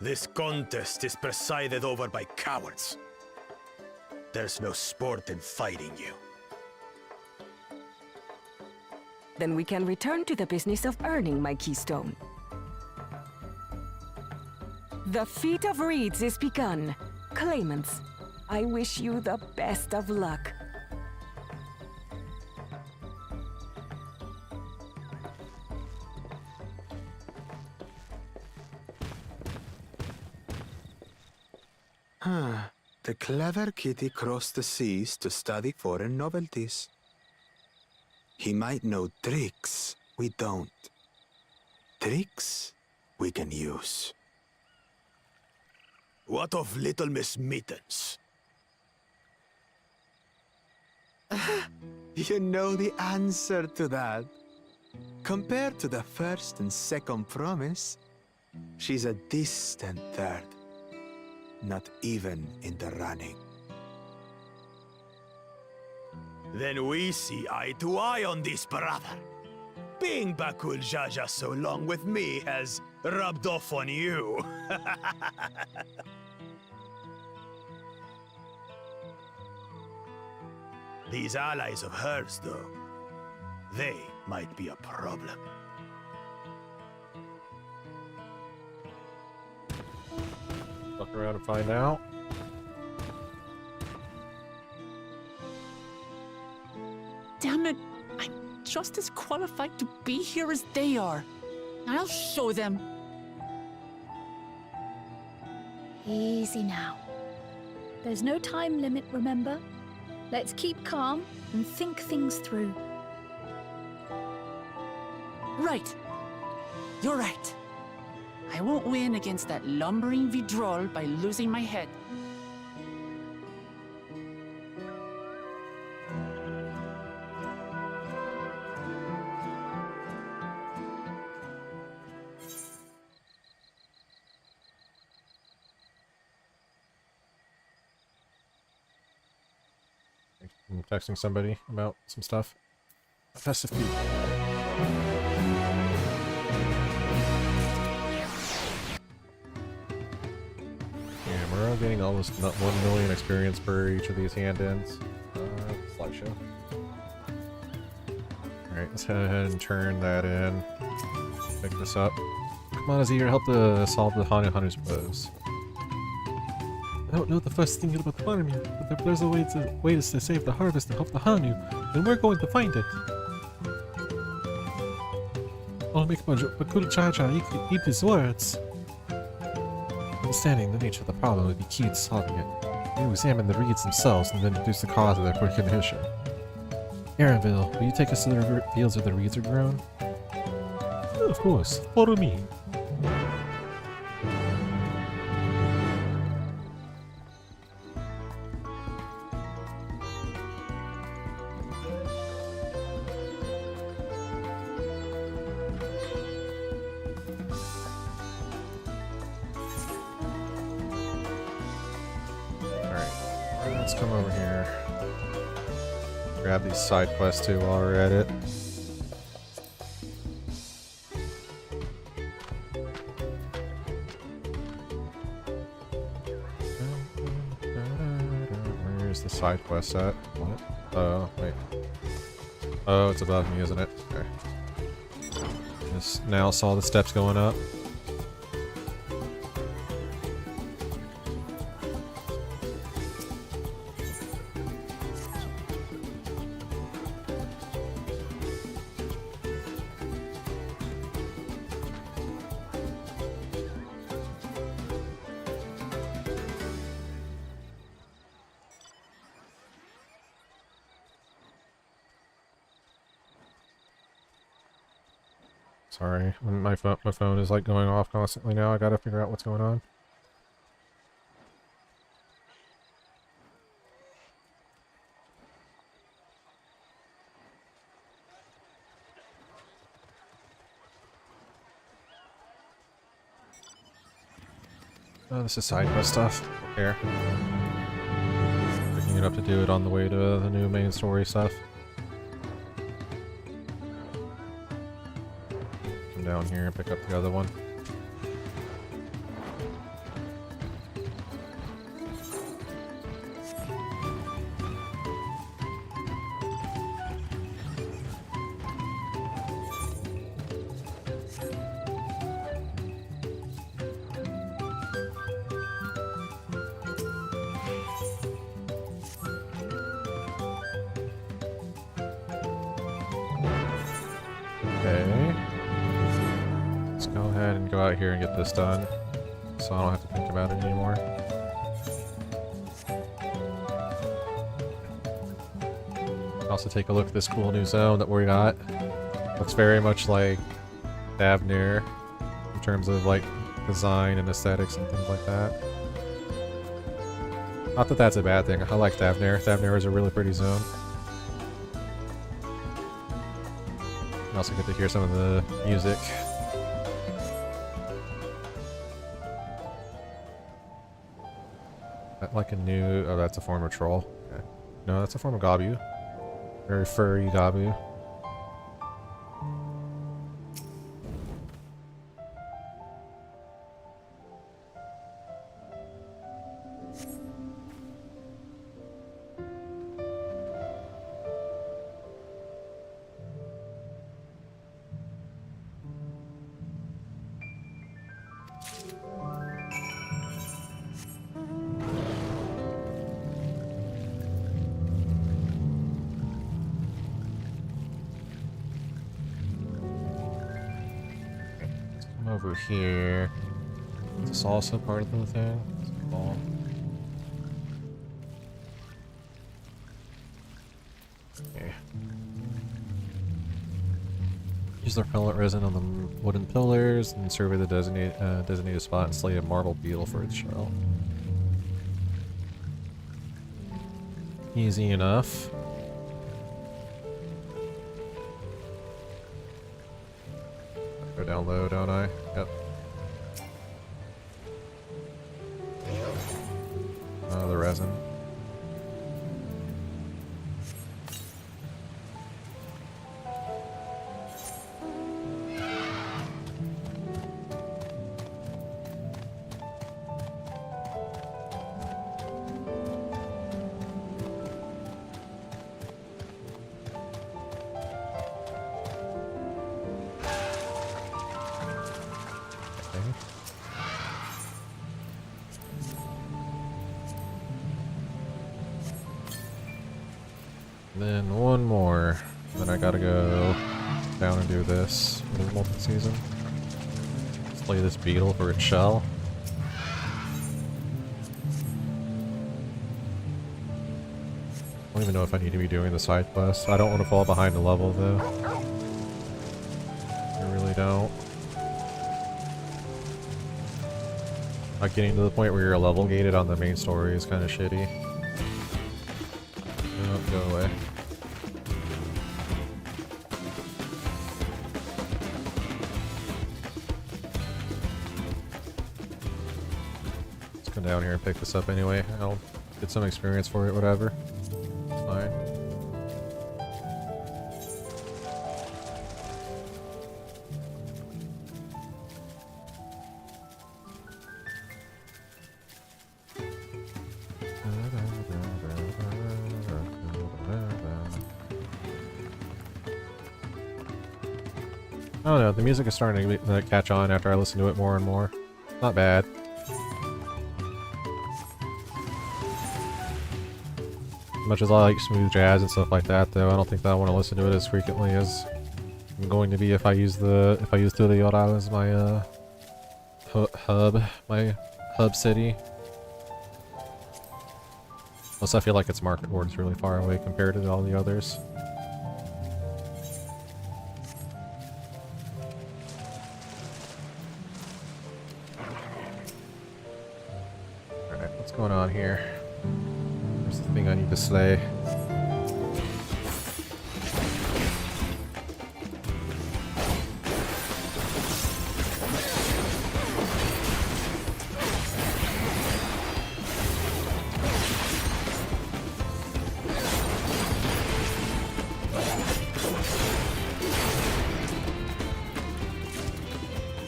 This contest is presided over by cowards. There's no sport in fighting you. Then we can return to the business of earning my keystone. The Feat of Reeds is begun. Claimants, I wish you the best of luck. The clever kitty crossed the seas to study foreign novelties. He might know tricks we don't. Tricks we can use. What of Little Miss Mittens? You know the answer to that. Compared to the first and second promise, she's a distant third. Not even in the running. Then we see eye to eye on this, brother. Being Bakul Jaja so long with me has rubbed off on you. These allies of hers, though, they might be a problem. Look around and find out. Damn it! I'm just as qualified to be here as they are. I'll show them. Easy now. There's no time limit, remember? Let's keep calm and think things through. Right. You're right. I won't win against that lumbering Vidrol by losing my head. I'm texting somebody about some stuff. Festive Feat. Yeah, we're all getting almost 1 million experience per each of these hand-ins. Slideshow. Alright, let's head ahead and turn that in. Pick this up. Come on, Azir, help to solve the Hanu's woes. I don't know the first thing about the farm yet, but if there's a way to save the harvest and help the Hanu, then we're going to find it. I'll make Bakul Jaja eat his words. Understanding the nature of the problem would be key to solving it. You examine the reeds themselves and then deduce the cause of their quick condition. Aaronville, will you take us to the fields where the reeds are grown? Of course, follow me. Let's come over here. Grab these side quests too while we're at it. Where's the side quest at? What? Oh, wait. Oh, it's above me, isn't it? Okay. Just now saw the steps going up. Sorry, my phone is like going off constantly now. I gotta figure out what's going on. Oh, this is side quest stuff. Here. Picking it up to do it on the way to the new main story stuff. Come down here and pick up the other one. Okay. Let's go ahead and go out here and get this done, so I don't have to think about it anymore. Also take a look at this cool new zone that we got. Looks very much like Davnir in terms of like design and aesthetics and things like that. Not that that's a bad thing. I like Davnir. Davnir is a really pretty zone. You also get to hear some of the music. That like a new... Oh, that's a form of troll. Okay. No, that's a form of Gabu. Very furry Gabu. Over here. Is this also part of the thing? Ball. Okay. Use the repellent resin on the wooden pillars and survey the designated spot and slay a marble beetle for its shell. Easy enough. Go down low, don't I? Yep. The resin. Then one more. Then I gotta go down and do this. What is multi-season? Slay this beetle for its shell. I don't even know if I need to be doing the side quest. I don't want to fall behind the level though. I really don't. Like getting to the point where you're level gated on the main story is kind of shitty. Oh, go away. Let's come down here and pick this up anyway. I'll get some experience for it, whatever. It's fine. I don't know, the music is starting to catch on after I listen to it more and more. Not bad. As much as I like smooth jazz and stuff like that, though, I don't think that I want to listen to it as frequently as I'm going to be if I use Turiora as my hub city. Plus, I feel like its market board is really far away compared to all the others. going on here? There's the thing I need to slay.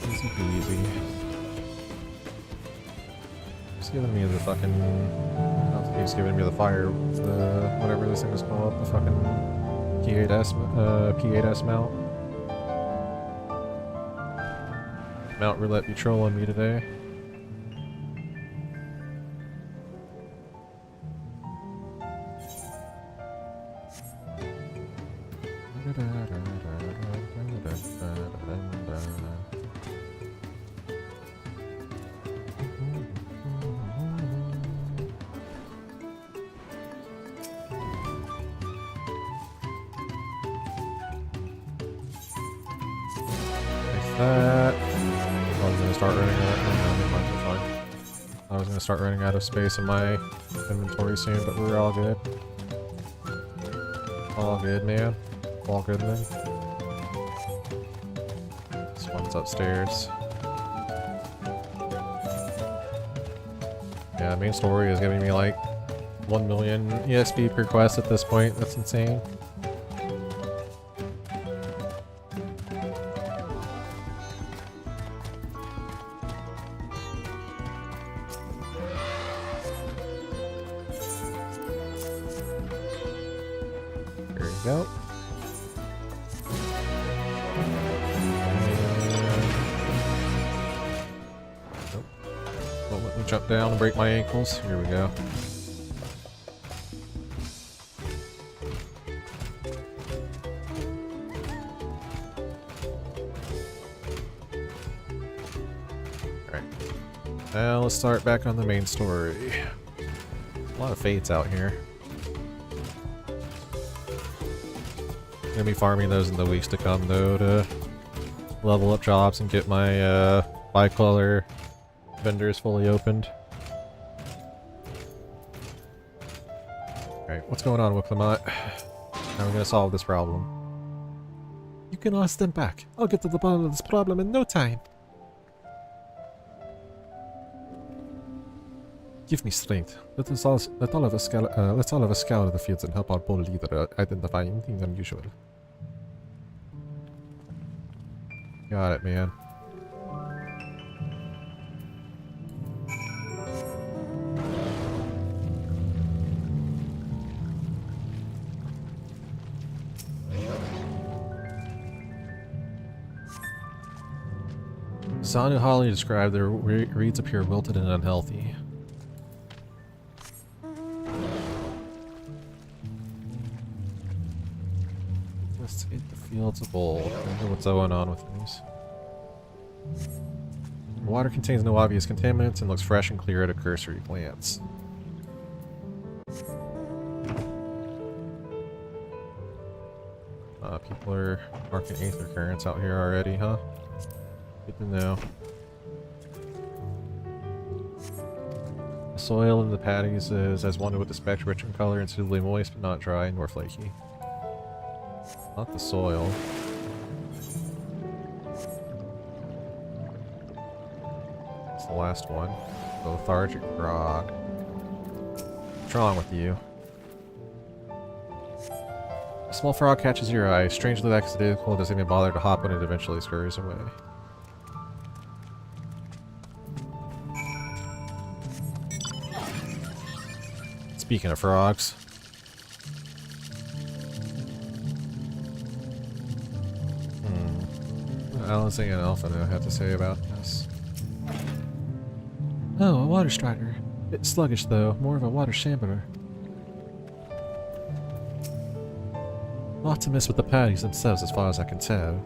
Easy peasy. He's giving me the fucking... He's giving me the fire, the whatever this thing is called, the fucking P8S mount. Mount Roulette be trolling me today. That. I was gonna start running out. No, never mind, we're fine. I was gonna start running out of space in my inventory soon, but we're all good. All good, man. All good then. This one's upstairs. Yeah, main story is giving me like 1 million EXP per quest at this point. That's insane. There you go. Nope. Won't let me jump down and break my ankles. Here we go. Alright. Now let's start back on the main story. A lot of fates out here. Gonna be farming those in the weeks to come though to level up jobs and get my bicolor vendors fully opened. Alright, what's going on with Clement? How are we gonna solve this problem? You can all stand back. I'll get to the bottom of this problem in no time. Give me strength. Let all of us scour the fields and help our bold leader identify anything unusual. Got it, man. Sanu Holly described the reeds appear wilted and unhealthy. Investigate the fields of old. I wonder what's going on with these. Water contains no obvious contaminants and looks fresh and clear at a cursory glance. People are marking aether currents out here already, huh? Good to know. The soil in the patties is as one with the specs, rich in color and suitably moist, but not dry nor flaky. Not the soil. It's the last one. The lethargic grog. What's wrong with you? A small frog catches your eye. Strangely lackadaisical, doesn't even bother to hop when it eventually scurries away. Speaking of frogs. What Alice and Alpha have to say about this? Oh, a water strider. Bit sluggish though, more of a water shambler. Not to miss with the patties themselves as far as I can tell.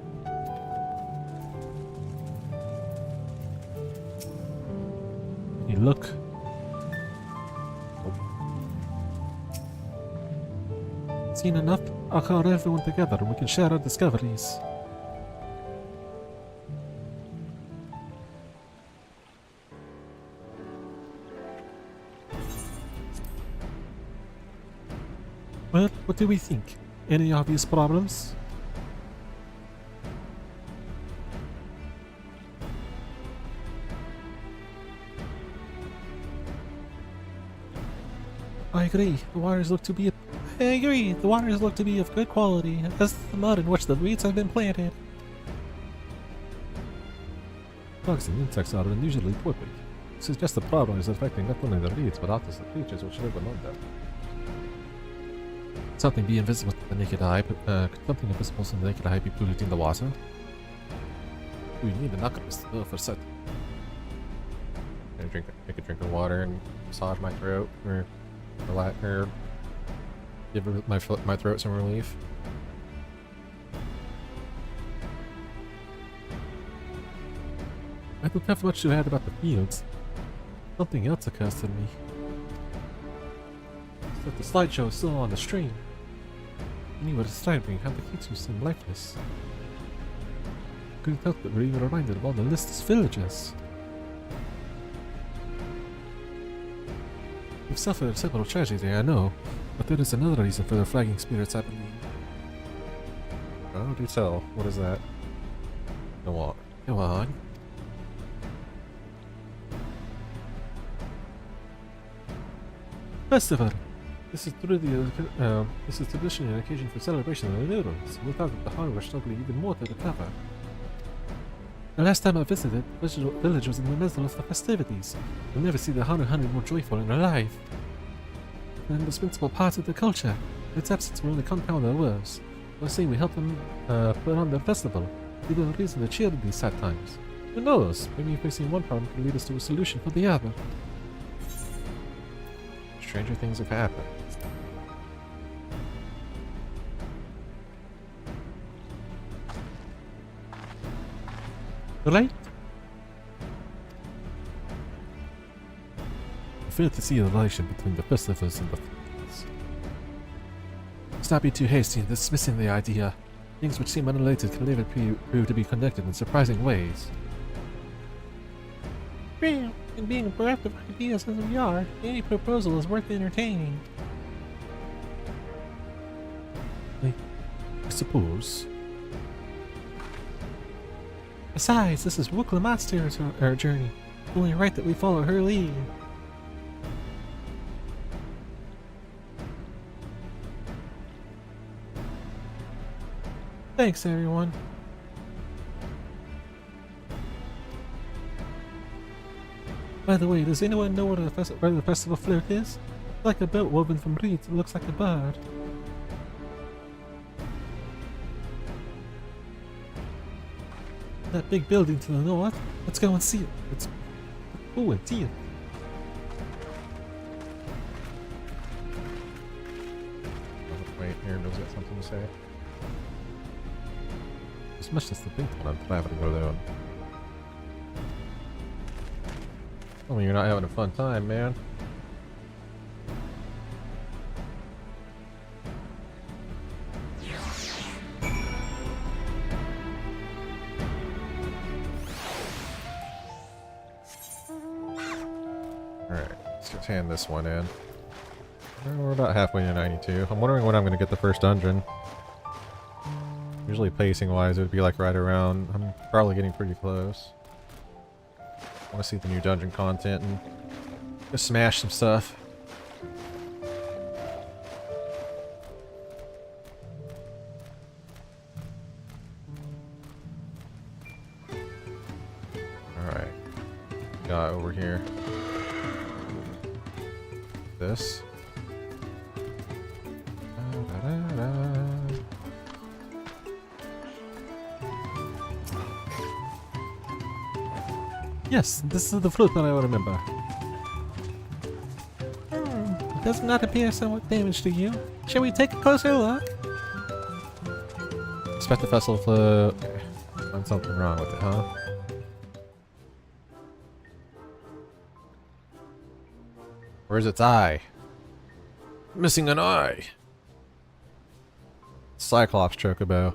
You look. Seen enough? I'll call everyone together and we can share our discoveries. Well, what do we think? Any obvious problems? I agree. The waters look to be of good quality, as the mud in which the weeds have been planted. Bugs and insects are unusually prolific. Suggests the problem is affecting not only the reeds, but also the creatures which live among them. Something be invisible to the naked eye, but could something invisible to the naked eye be polluting the water? We need an alchemist to know for certain. Take a drink of water and massage my throat, or relax, or give my throat some relief. I don't have much to add about the fields. Something else occurs to me. It's that the slideshow is still on the stream. I knew what it's starting, how the kids seem lifeless. Couldn't help but be reminded of all the listless villagers. We've suffered several tragedies there, I know, but there is another reason for the flagging spirits, I believe. Oh, do tell. What is that? Go on. Go on. Festival. This is traditionally an occasion for celebration of the noodles. Without it, the hunger struggling even more to recover. The last time I visited, the village was in the middle of the festivities. You'll never see the Hanuhanu more joyful and alive. An indispensable part of the culture. Its absence will only compound their woes. I say we help them put on their festival. Give them a reason to cheer in these sad times. Who knows? Maybe facing one problem can lead us to a solution for the other. Stranger things have happened. Right? I fail to see a relation between the festivals and the fields. Let's not be too hasty in dismissing the idea. Things which seem unrelated can later prove to be connected in surprising ways. Real, and being bereft of ideas as we are, any proposal is worth entertaining. I suppose. Besides, this is Wooklamat's journey. Only right that we follow her lead. Thanks, everyone. By the way, does anyone know where the festival float is? Like a boat woven from reeds, it looks like a bird. That big building to the north. Let's go and see it. Let's go and see it. Wait, Aaron's got something to say. As much as the big one I'm traveling alone. Oh, you're not having a fun time, man. Alright, let's just hand this one in. We're about halfway to 92. I'm wondering when I'm going to get the first dungeon. Usually pacing-wise, it would be like right around... I'm probably getting pretty close. I want to see the new dungeon content and just smash some stuff. Alright. Got over here. This. Yes, this is the fruit that I remember. It does not appear somewhat damaged to you. Shall we take a closer look? Expect the festival float. Okay. Find something wrong with it, huh? Where's its eye? Missing an eye. Cyclops chocobo.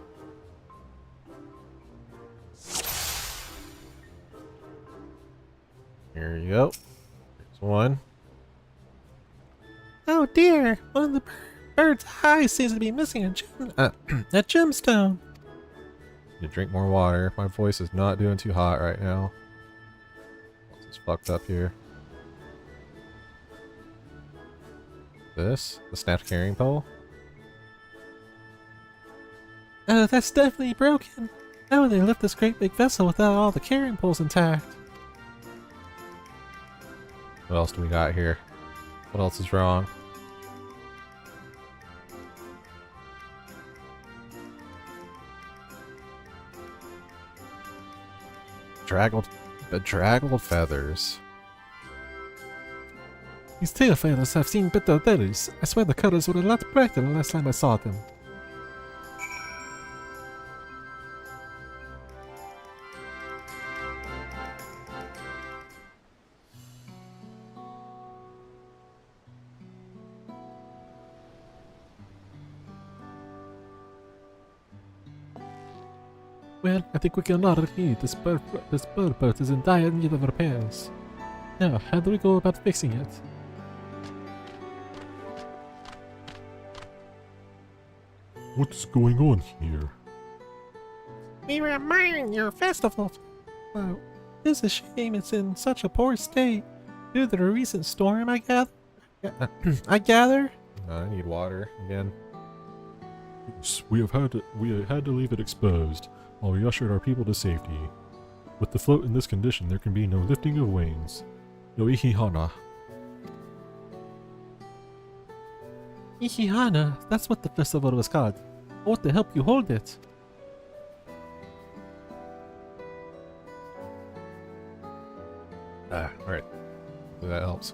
Here you go. There's one. Oh dear, one of the bird's eye seems to be missing a gemstone. You drink more water. My voice is not doing too hot right now. It's fucked up here. This? The snapped carrying pole? Oh, that's definitely broken. How would they lift this great big vessel without all the carrying poles intact? What else do we got here? What else is wrong? Bedraggled feathers. These tail feathers have seen better days. I swear the colors were a lot brighter the last time I saw them. Well, I think we can all agree this bird boat is in dire need of repairs. Now, how do we go about fixing it? What's going on here? We were admiring your festival. Wow, it's a shame it's in such a poor state. Due to the recent storm, I gather? I need water again. Yes, we had to leave it exposed while we ushered our people to safety. With the float in this condition, there can be no lifting of wings. No Ihihana. Ihihana, that's what the festival was called. I want to help you hold it. Alright. That helps.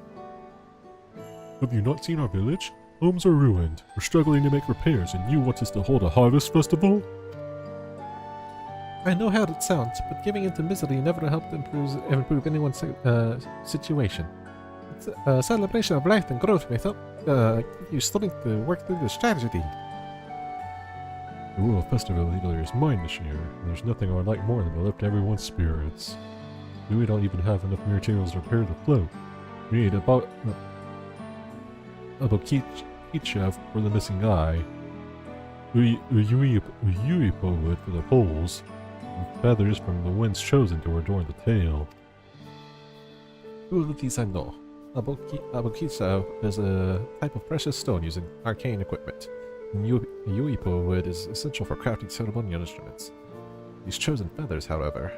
Have you not seen our village? Homes are ruined. We're struggling to make repairs, and you want us to hold a harvest festival? I know how it sounds, but giving into misery never helped improve anyone's situation. It's a celebration of life and growth may help give you strength to work through this tragedy. The Royal Festival Leader is mine this year, and there's nothing I would like more than to lift everyone's spirits. We don't even have enough materials to repair the float. We need about Keechef for the missing eye, Uyuipo wood for the poles, and feathers from the winds chosen to adorn the tail. Two of these I know. Abokisa is a type of precious stone using arcane equipment. Yuipo wood is essential for crafting ceremonial instruments. These chosen feathers, however.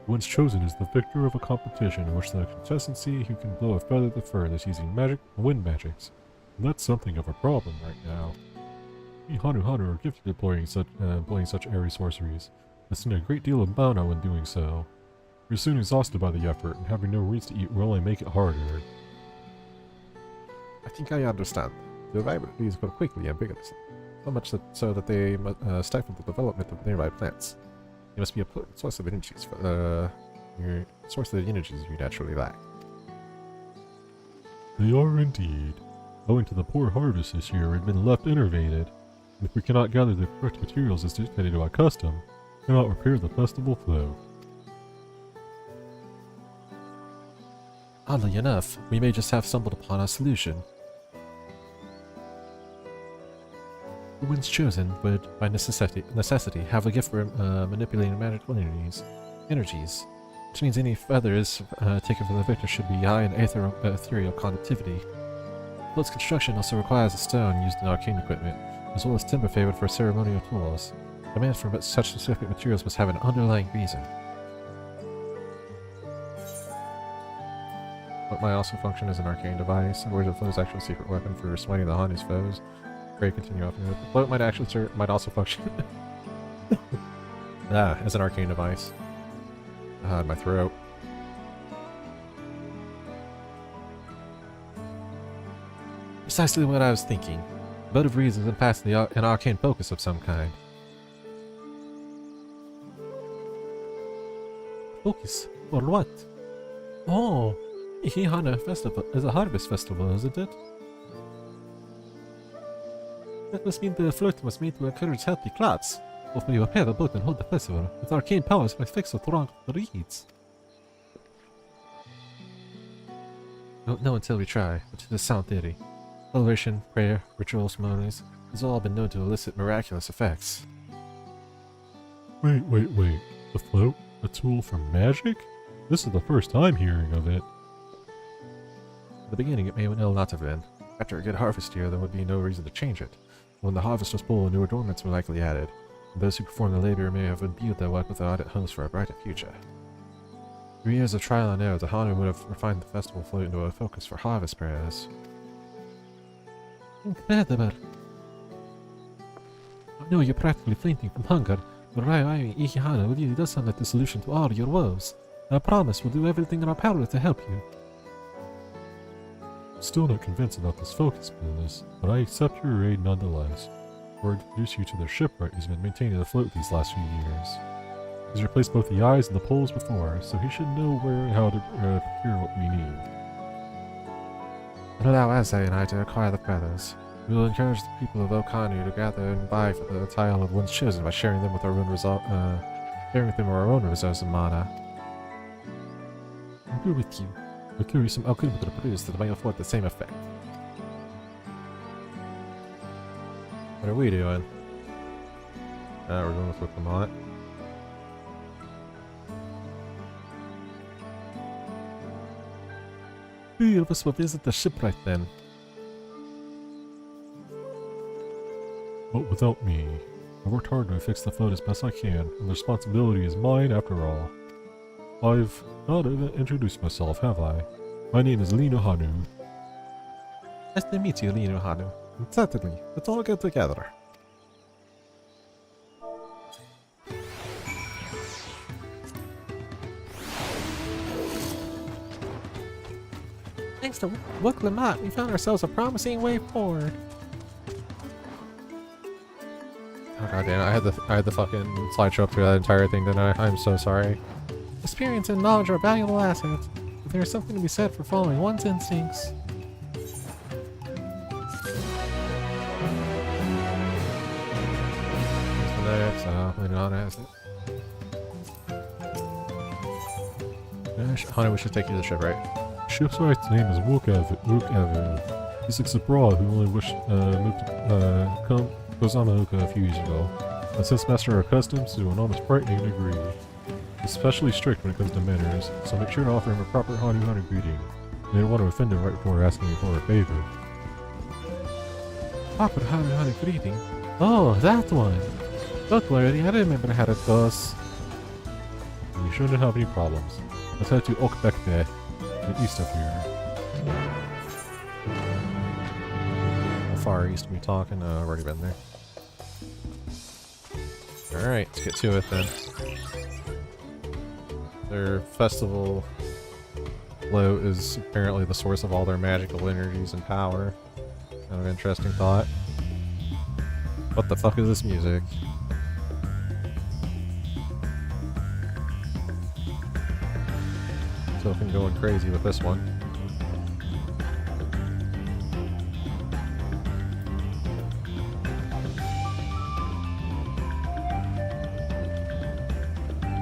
The ones chosen is the victor of a competition in which the contestants see who can blow a feather the furthest using wind magics. And that's something of a problem right now. We Hanu are gifted at employing such airy sorceries, but seen a great deal of mana when doing so. We're soon exhausted by the effort, and having no reeds to eat will only make it harder. I think I understand. The rivalries grow quickly and vigorously, so much so that they stifle the development of nearby plants. It must be a potent source of energies for your source of the energies you naturally lack. They are indeed. Owing to the poor harvest this year, we've been left innervated, and if we cannot gather the correct materials as dictated to our custom, we cannot repair the festival float. Oddly enough, we may just have stumbled upon a solution. The winds chosen would, by necessity, have a gift for manipulating magical energies, which means any feathers taken from the victor should be high in ethereal conductivity. Float's construction also requires a stone used in arcane equipment, as well as timber favored for ceremonial tools. Demand for such specific materials must have an underlying reason. What might also function as an arcane device, or is the float's actual secret weapon for smiting the Hanu's foes? Great, continue off. The float might also function as an arcane device. In my throat. Precisely what I was thinking. A bit of reasons and passing an arcane focus of some kind. Focus? For what? Oh, Ihihana Festival is a harvest festival, isn't it? That must mean the float was made to encourage healthy crops. If we repair the boat and hold the festival, with arcane powers might fix what's wrong with the reeds. Don't know until we try, which is a sound theory. Celebration, prayer, ritual ceremonies has all been known to elicit miraculous effects. Wait. The float? A tool for magic? This is the first time hearing of it. At the beginning, it may well not have been. After a good harvest year, there would be no reason to change it. When the harvest was full, new adornments were likely added. And those who performed the labor may have imbued their work with added hopes for a brighter future. Through years of trial and error, the Hanu would have refined the festival float into a focus for harvest prayers. Incredible. I know you're practically fainting from hunger, but reviving Ikehana really does sound like the solution to all your woes. I promise we'll do everything in our power to help you. Still not convinced about this focus business, but I accept your aid nonetheless. Or introduce you to the shipwright who's been maintaining the float these last few years. He's replaced both the eyes and the poles before, so he should know where and how to procure what we need. Allow Azai and I to acquire the feathers. We will encourage the people of Okanu to gather and vie for the title of ones chosen by sharing them with our own reserves of mana. I'll go with you. I'll carry some alchemy to produce that might afford the same effect. What are we doing? We're going with Wickamot. Three of us will visit the shipwright then. But without me. I worked hard to fix the float as best I can, and the responsibility is mine after all. I've not even introduced myself, have I? My name is Lino Hanu. Nice to meet you, Lino Hanu. Certainly, let's all get together. Thanks to Wickamot, we found ourselves a promising way forward. Oh god damn it, I had the fucking slideshow up through that entire thing, didn't I? I'm so sorry. Experience and knowledge are valuable assets, but there is something to be said for following one's instincts. Later on, has it. Honey, we should take you to the ship, right? Shipwright's name is Wook Evan. He's a Sabra who only moved to Kozamaoka a few years ago. And since master our customs to an almost frightening degree. He's especially strict when it comes to manners, so make sure to offer him a proper Hanu greeting. You don't want to offend him right before asking him for a favor. Proper Hanu greeting? Oh, that one! Don't worry, I remember how it goes. You shouldn't have any problems. Let's head to Okbekne, to the east of here. How far east are we talking? I've already been there. Alright, let's get to it then. Their festival float is apparently the source of all their magical energies and power. Kind of interesting thought. What the fuck is this music? Something going crazy with this one.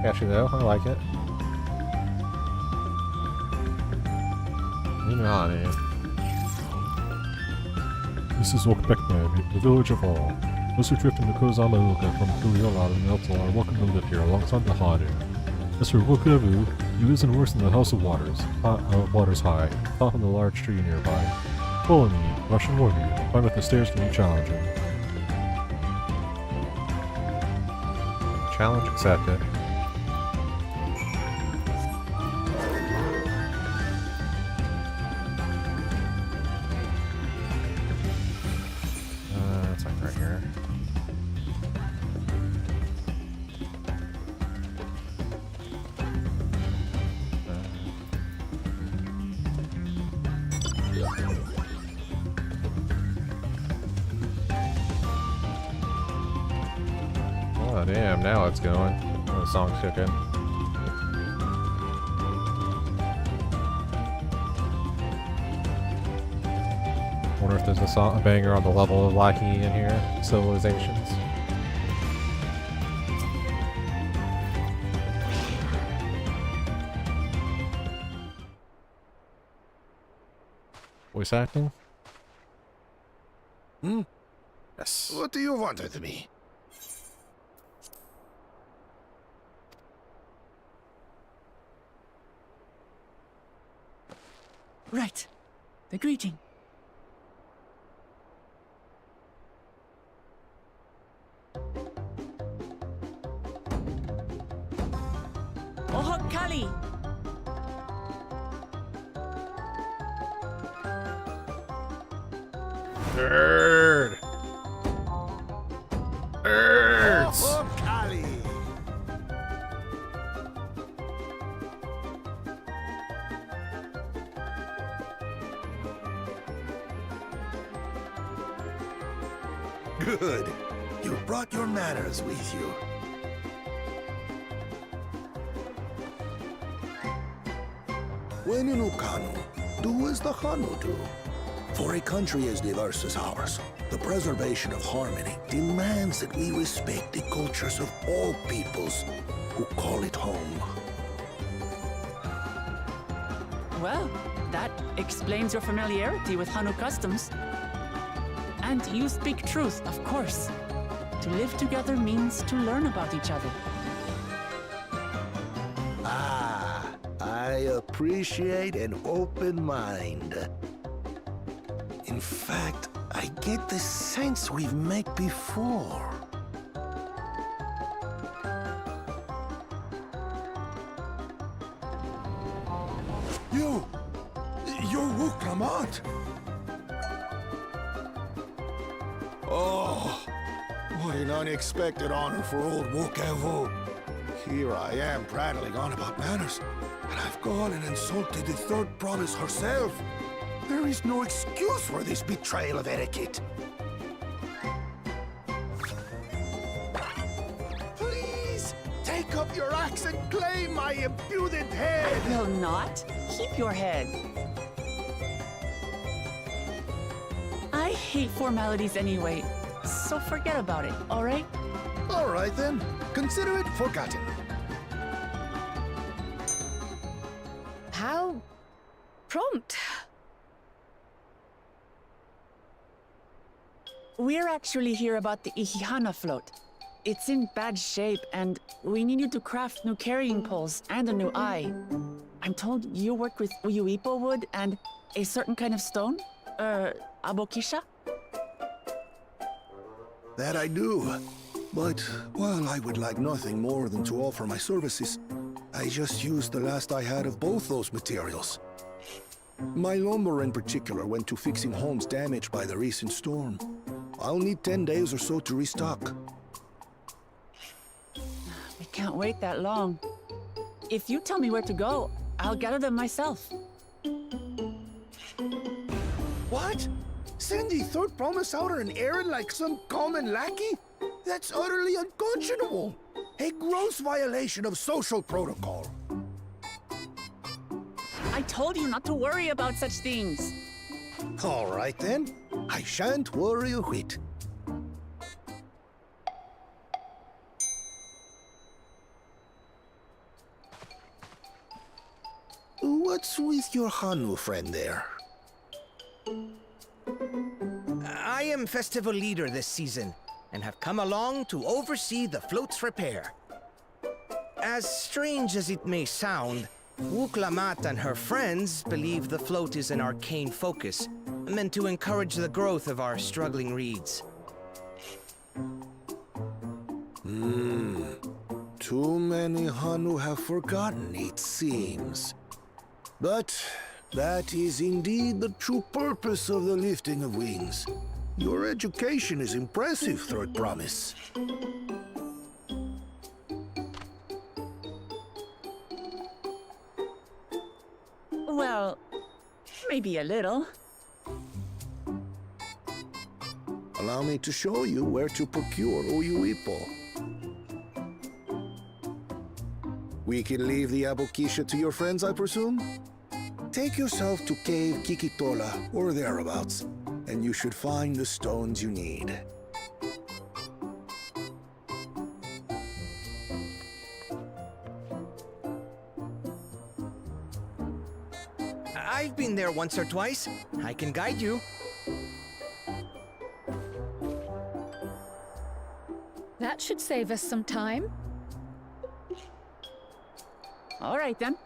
Catchy though, I like it. This is Okbekne, the village of all. Those who drift into Kozamaoka from Kuriola and Meltal are welcome to live here alongside the Hanu. As for Wokavu, he lives and works in the House of Waters, Waters High, top of the large tree nearby. Follow me, I should warn you, climb up the stairs can be challenging. Challenge accepted. It's like right here. Oh damn, now it's going. Oh, the song's cooking. Wonder if there's a banger on the level of Lackey in here. Civilizations. Voice acting? Hmm? Yes. What do you want with me? Right. The greeting. Ohok Kali! Nerd! Nerds! Oh, Kali! Good. You brought your manners with you. When in Ukanu, do as the Hanu do. For a country as diverse as ours, the preservation of harmony demands that we respect the cultures of all peoples who call it home. Well, that explains your familiarity with Hanu customs. And you speak truth, of course. To live together means to learn about each other. Ah, I appreciate an open mind. In fact, I get the sense we've met before. You're Wuklamat. Oh, what an unexpected honor for old Wukevu. Here I am prattling on about manners, and I've gone and insulted the third province herself. There is no excuse for this betrayal of etiquette. Please, take up your axe and claim my impudent head! I will not. Keep your head. I hate formalities anyway, so forget about it, all right? All right then, consider it forgotten. How prompt. We're actually here about the Ihihana float. It's in bad shape, and we need you to craft new carrying poles and a new eye. I'm told you work with Uyuipo wood and a certain kind of stone? Abokisha? That I do. But while I would like nothing more than to offer my services, I just used the last I had of both those materials. My lumber in particular went to fixing homes damaged by the recent storm. I'll need 10 days or so to restock. We can't wait that long. If you tell me where to go, I'll gather them myself. What? Send the third promise out on an errand like some common lackey? That's utterly unconscionable. A gross violation of social protocol. I told you not to worry about such things. All right then. I shan't worry a whit. What's with your Hanu friend there? I am festival leader this season, and have come along to oversee the float's repair. As strange as it may sound, Wuklamat and her friends believe the float is an arcane focus, meant to encourage the growth of our struggling reeds. Too many Hanu have forgotten, it seems. But that is indeed the true purpose of the lifting of wings. Your education is impressive, Third Promise. Well, maybe a little. Allow me to show you where to procure Uyuipo. We can leave the Abokisha to your friends, I presume? Take yourself to Cave Kikitola or thereabouts, and you should find the stones you need. I've been there once or twice. I can guide you. That should save us some time. All right then,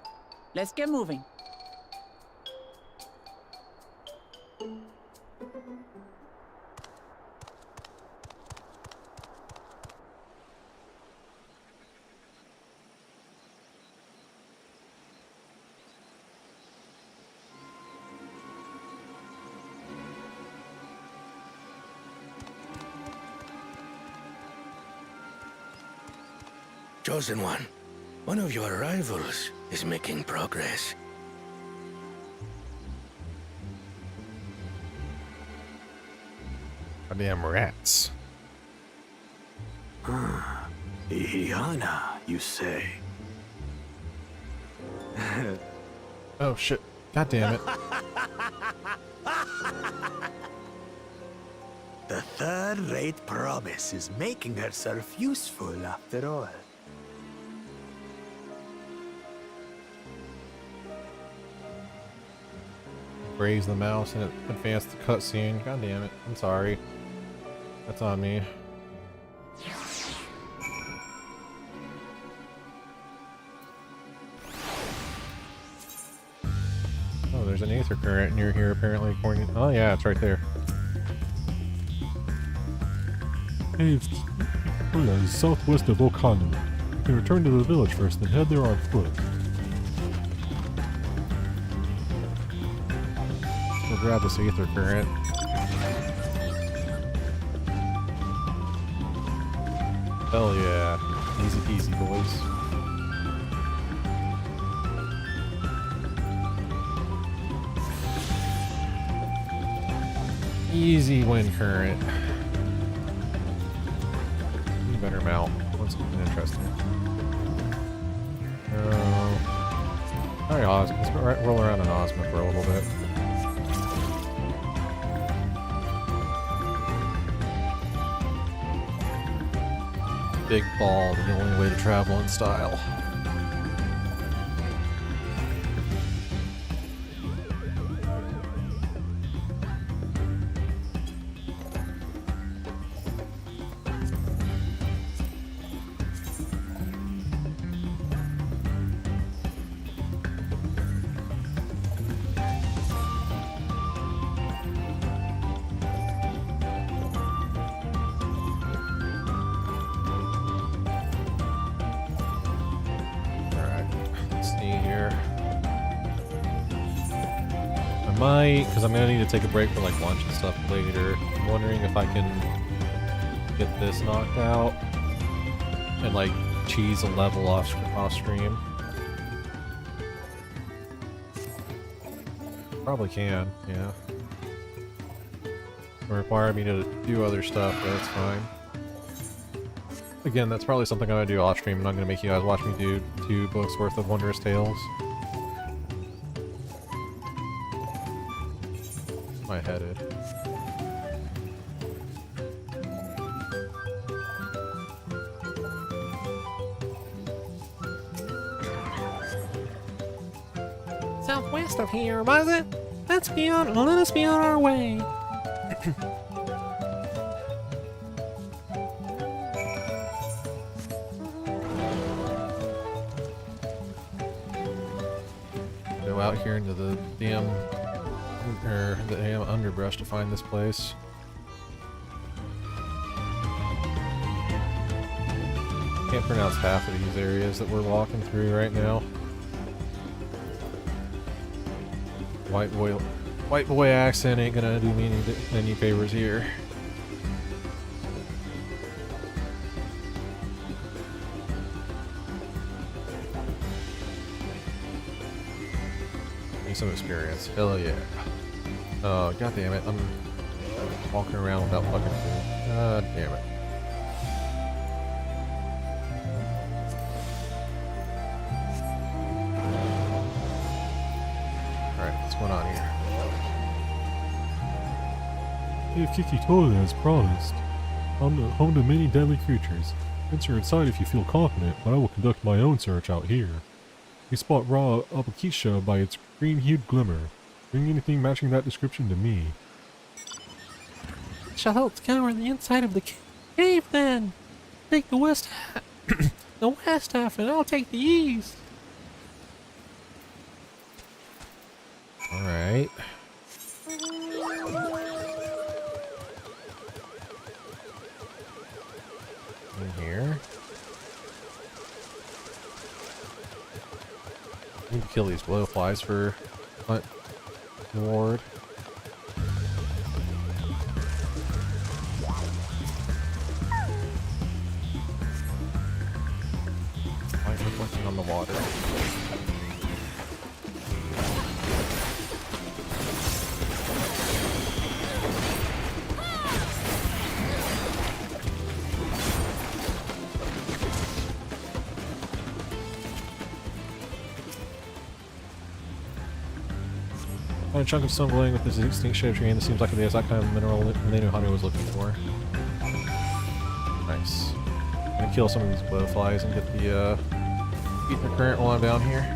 let's get moving. Chosen one of your rivals is making progress. Goddamn rats. Ihiana, you say? Oh shit. God damn it. The third-rate promise is making herself useful after all. Raise the mouse and it advanced the cutscene. God damn it. I'm sorry. That's on me. Oh, there's an aether current near here apparently according to... Oh yeah, it's right there. Caves is southwest of Okanu. You can return to the village first, then head there on foot. We'll grab this aether current. Hell yeah. Easy peasy, boys. Easy wind current. You better mount. What's something interesting? Alright, Ozma. Let's roll around in Ozma for a little bit. Big ball, the only way to travel in style. Because I'm gonna need to take a break for like lunch and stuff later. I'm wondering if I can get this knocked out and like cheese a level off stream. Probably can, yeah. It'll require me to do other stuff, but that's fine. Again, that's probably something I'm gonna do off stream, and I'm gonna make you guys watch me do 2 books worth of Wondrous Tales. I headed. Southwest of here, was it? Let us be on our way. Go out here into the damn underbrush to find this place. Can't pronounce half of these areas that we're walking through right now. White boy accent ain't gonna do me any favors here. Need some experience. Hell yeah. Oh, god damn it. I'm walking around without fucking food. God damn it. Alright, what's going on here? If Kikitola as promised, I'm home to many deadly creatures. Enter inside if you feel confident, but I will conduct my own search out here. We spot raw Abakisha by its green-hued glimmer. Bring anything matching that description to me. Shall help scour the inside of the cave then. Take the west the west half, and I'll take the east. Alright. In here. Need to kill these blowflies for hunt reward. Light reflecting on the water. Find a chunk of stone glowing with this extinct shade of tree, and this seems like the exact kind of mineral Hunter was looking for. Nice. I'm gonna kill some of these blowflies and get the current while I'm down here.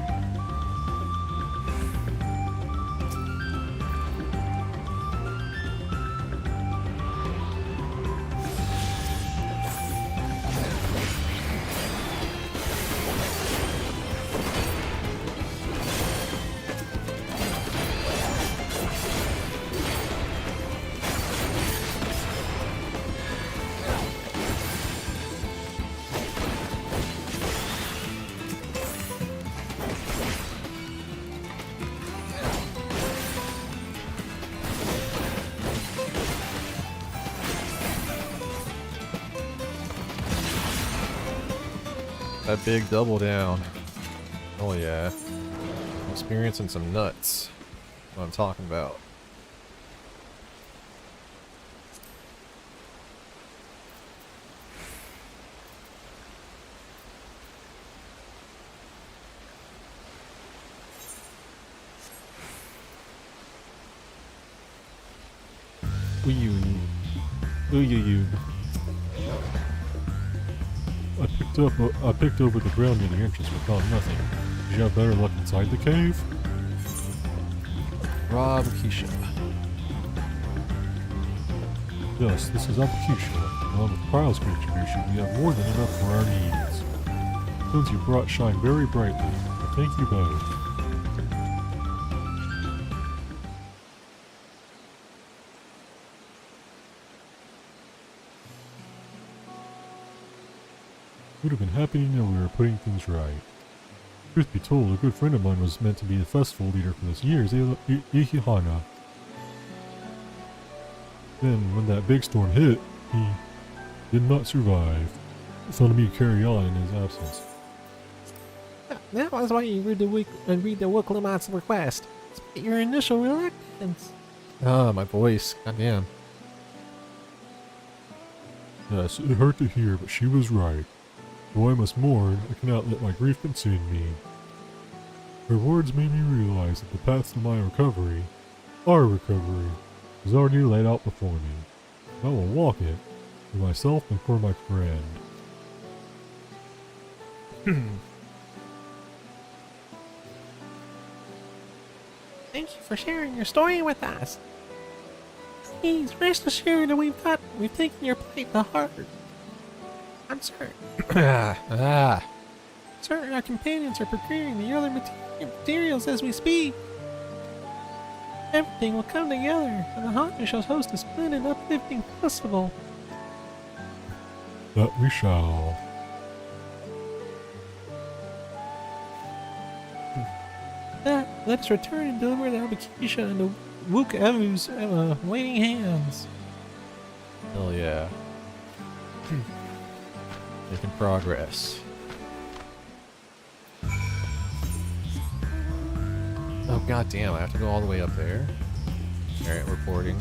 That big double down. Oh yeah. I'm experiencing some nuts. That's what I'm talking about. Ooh. I picked over the ground near the entrance but found nothing. Did you have better luck inside the cave? Rob Keisha. Yes, this is Abakeisha. Along with Kyle's contribution, we have more than enough for our needs. The stones you brought shine very brightly. I thank you both. Would have been happy to know we were putting things right. Truth be told, a good friend of mine was meant to be the festival leader for this year's Ihihana. Then, when that big storm hit, he did not survive. It fell to me to carry on in his absence. That was why you read the Wooklamat's request. Despite your initial reluctance. Ah, my voice. Goddamn. Yes, it hurt to hear, but she was right. Though I must mourn, I cannot let my grief consume me. Her words made me realize that the path to my recovery, our recovery, is already laid out before me. I will walk it, for myself and for my friend. Thank you for sharing your story with us. Please rest assured that we've taken your plight to heart. I'm certain. Certain our companions are procuring the other materials as we speak. Everything will come together, and the Hunter shall host a splendid uplifting festival. That we shall. Let us return and deliver the Abakeisha into Wook Evu's waiting hands. Hell yeah. Making progress. Oh god damn, I have to go all the way up there. Alright, reporting.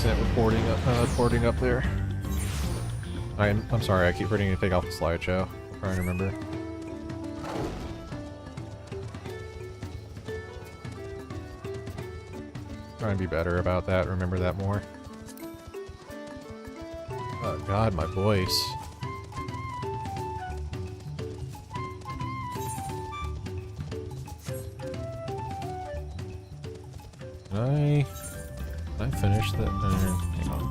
Reporting up there. I'm sorry, I keep forgetting to take off the slideshow. I'm trying to remember. Trying to be better about that, remember that more. Oh god, my voice. Can I I finished that. Hang on.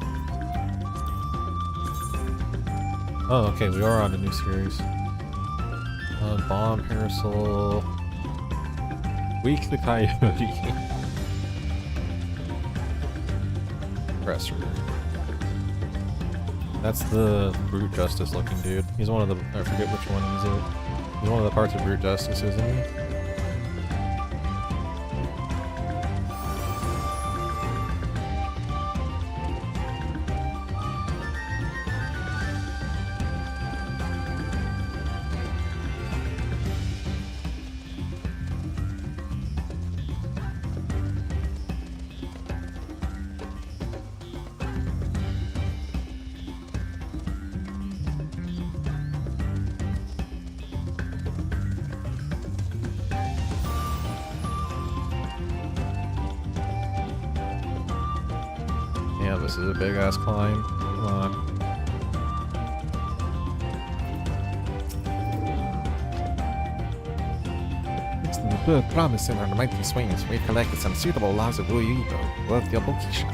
Oh, okay, we are on a new series. Bomb, Parasol. Weak the Coyote. Presser. That's the Brute Justice looking dude. He's one of the, I forget which one he's in. He's one of the parts of Brute Justice, isn't he? Yeah, this is a big ass climb. Come on. It's the bird promise in our mighty swings. We've collected some suitable logs of Uyuibo, worth your Bokisha.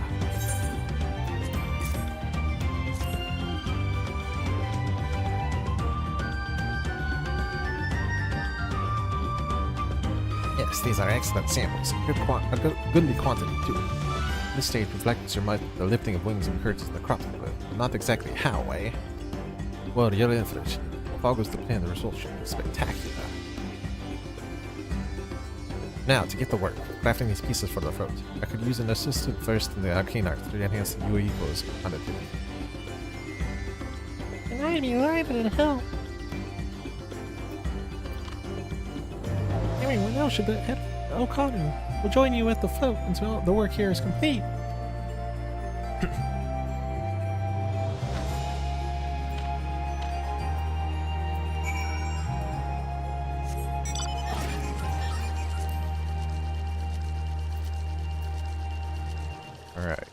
Yes, these are excellent samples. Goodly quantity, too. This stage reflects your might the lifting of wings encourages the crop to grow. Not exactly how, eh? Well, you're in for it. If all goes to plan, the result should be spectacular. Now, to get to work, crafting these pieces for the throat. I could use an assistant first in the arcane art to enhance the Uyuibo's undertaking. Can I be alive and help? Everyone else should head O'Connor. We'll join you at the float until the work here is complete. Alright.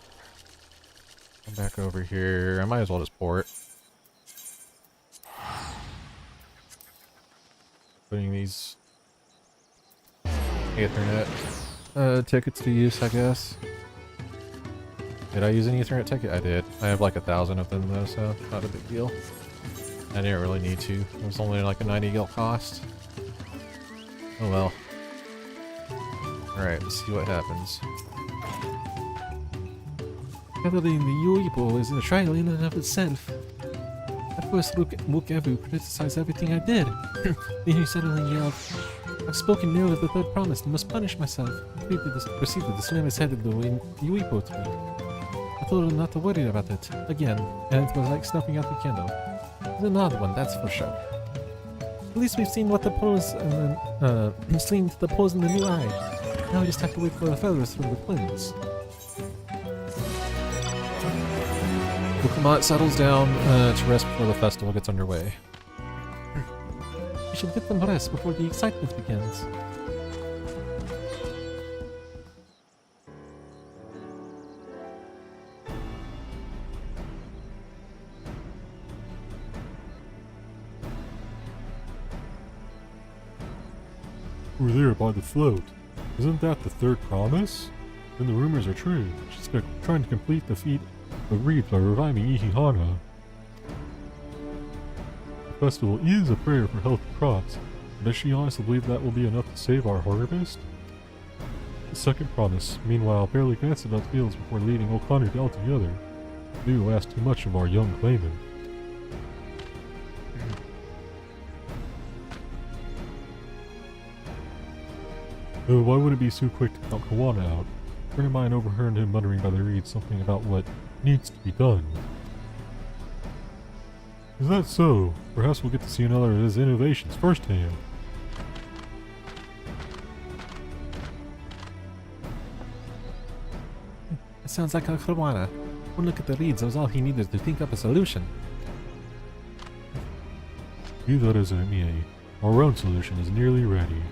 Come back over here. I might as well just port. Putting these Ethernet tickets to use, I guess. Did I use an Ethernet ticket? I did. I have like 1,000 of them though, so not a big deal. I didn't really need to. It was only like a 90 gil cost. Oh well. Alright, let's see what happens. Gathering the Uyuibo is a trial in and of itself. At first, Mukebu criticized everything I did. Then he suddenly yelled, "I've spoken ill of the third promise and must punish myself." He proceeded to slam his head into the Uyuibo tree. I told him not to worry about it, again, and it was like snuffing out the candle. It's an odd one, that's for sure. At least we've seen what the pose seen the pose in the new eye. Now we just have to wait for the feathers from the twins. Wukamot settles down to rest before the festival gets underway. We should get them rest before the excitement begins. We're there by the float. Isn't that the third promise? Then the rumors are true. She's trying to complete the feat of Reed by reviving Ihihana. The festival is a prayer for healthy crops, but does she honestly believe that will be enough to save our harvest? The second promise, meanwhile, barely glanced at the fields before leaving O'Connor altogether. Knew asked too much of our young claimant. Oh, why would it be so quick to count Kawana out? A friend of mine overheard him muttering by the reeds something about what needs to be done. Is that so? Perhaps we'll get to see another of his innovations firsthand. It sounds like a Kawana. One look at the reeds was all he needed to think up a solution. Be that as it may, our own solution is nearly ready.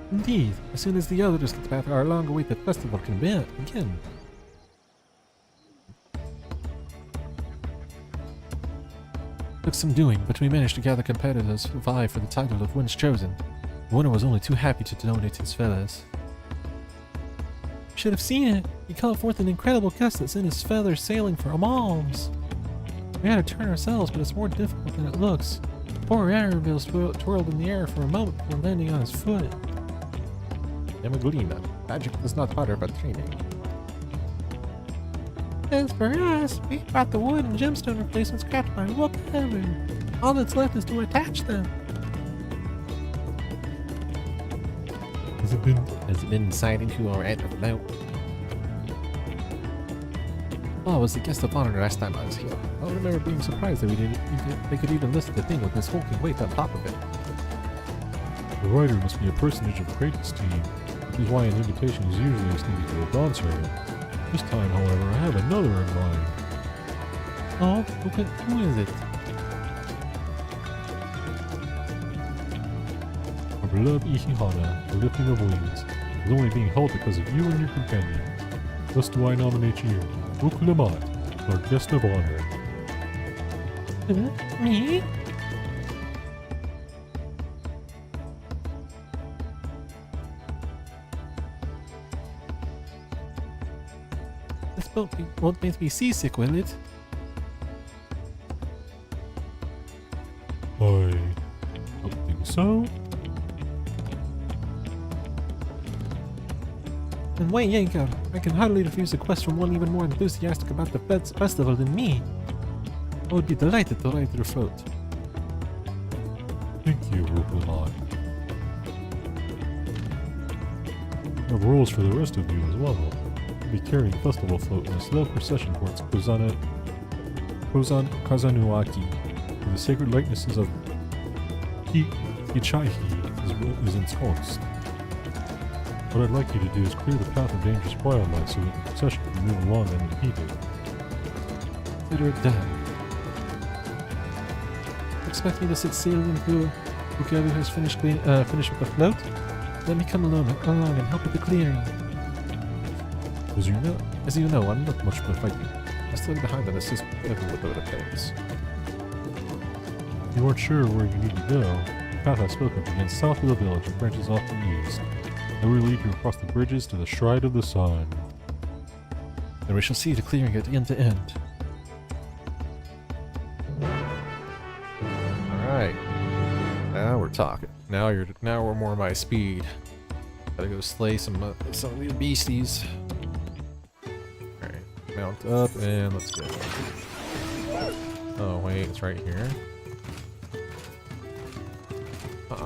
Indeed, as soon as the others get back, our long-awaited festival can begin. Took some doing, but we managed to gather competitors who vie for the title of One's Chosen. The winner was only too happy to donate his feathers. should have seen it. He called forth an incredible gust that sent his feathers sailing for alms. We had to turn ourselves, but it's more difficult than it looks. Poor Arenville twirled in the air for a moment before landing on his foot. Yamagurina. Magic does not bother but training. As for us, we bought the wood and gemstone replacements crafted by whatever. All that's left is to attach them. Has it been inside into our end of now? Oh, I was the guest of honor last time I was here. I remember being surprised that they could even lift the thing with this hulking weight on top of it. The rider must be a personage of Kratos' team, which is why an invitation is usually extended to a Dawntrail. This time, however, I have another in mind. Oh, who is it? Our beloved Ihihana, the lifting of wings, is only being held because of you and your companion. Thus do I nominate you, Ukulamat, our guest of honor. Me? This boat won't make me seasick, will it? I don't think so. And why, Yanko? I can hardly refuse a quest from one even more enthusiastic about the festival than me. I would be delighted to ride your float. Thank you, Ukulamat. I have rules for the rest of you as well. I'll be carrying the festival float in a slow procession towards Kazanuaki, where the sacred likenesses of Kichaihi is ensconced. What I'd like you to do is clear the path of dangerous wildlife so that the procession can move along unimpeded. Consider it done. Expect me to sit still until whoever has finished with the float? Let me come along and help with the clearing. As you know, I'm not much for fighting. I stay behind and assist whatever it takes. if you aren't sure where you need to go, the path I spoke of begins south of the village and branches off to the east. I will lead you across the bridges to the Shrine of the Sun. Then we shall see the clearing at end to end. Alright. Now we're talking. Now we're more my speed. Gotta go slay some of these beasties. Alright. Mount up and let's go. Oh wait, it's right here. Huh.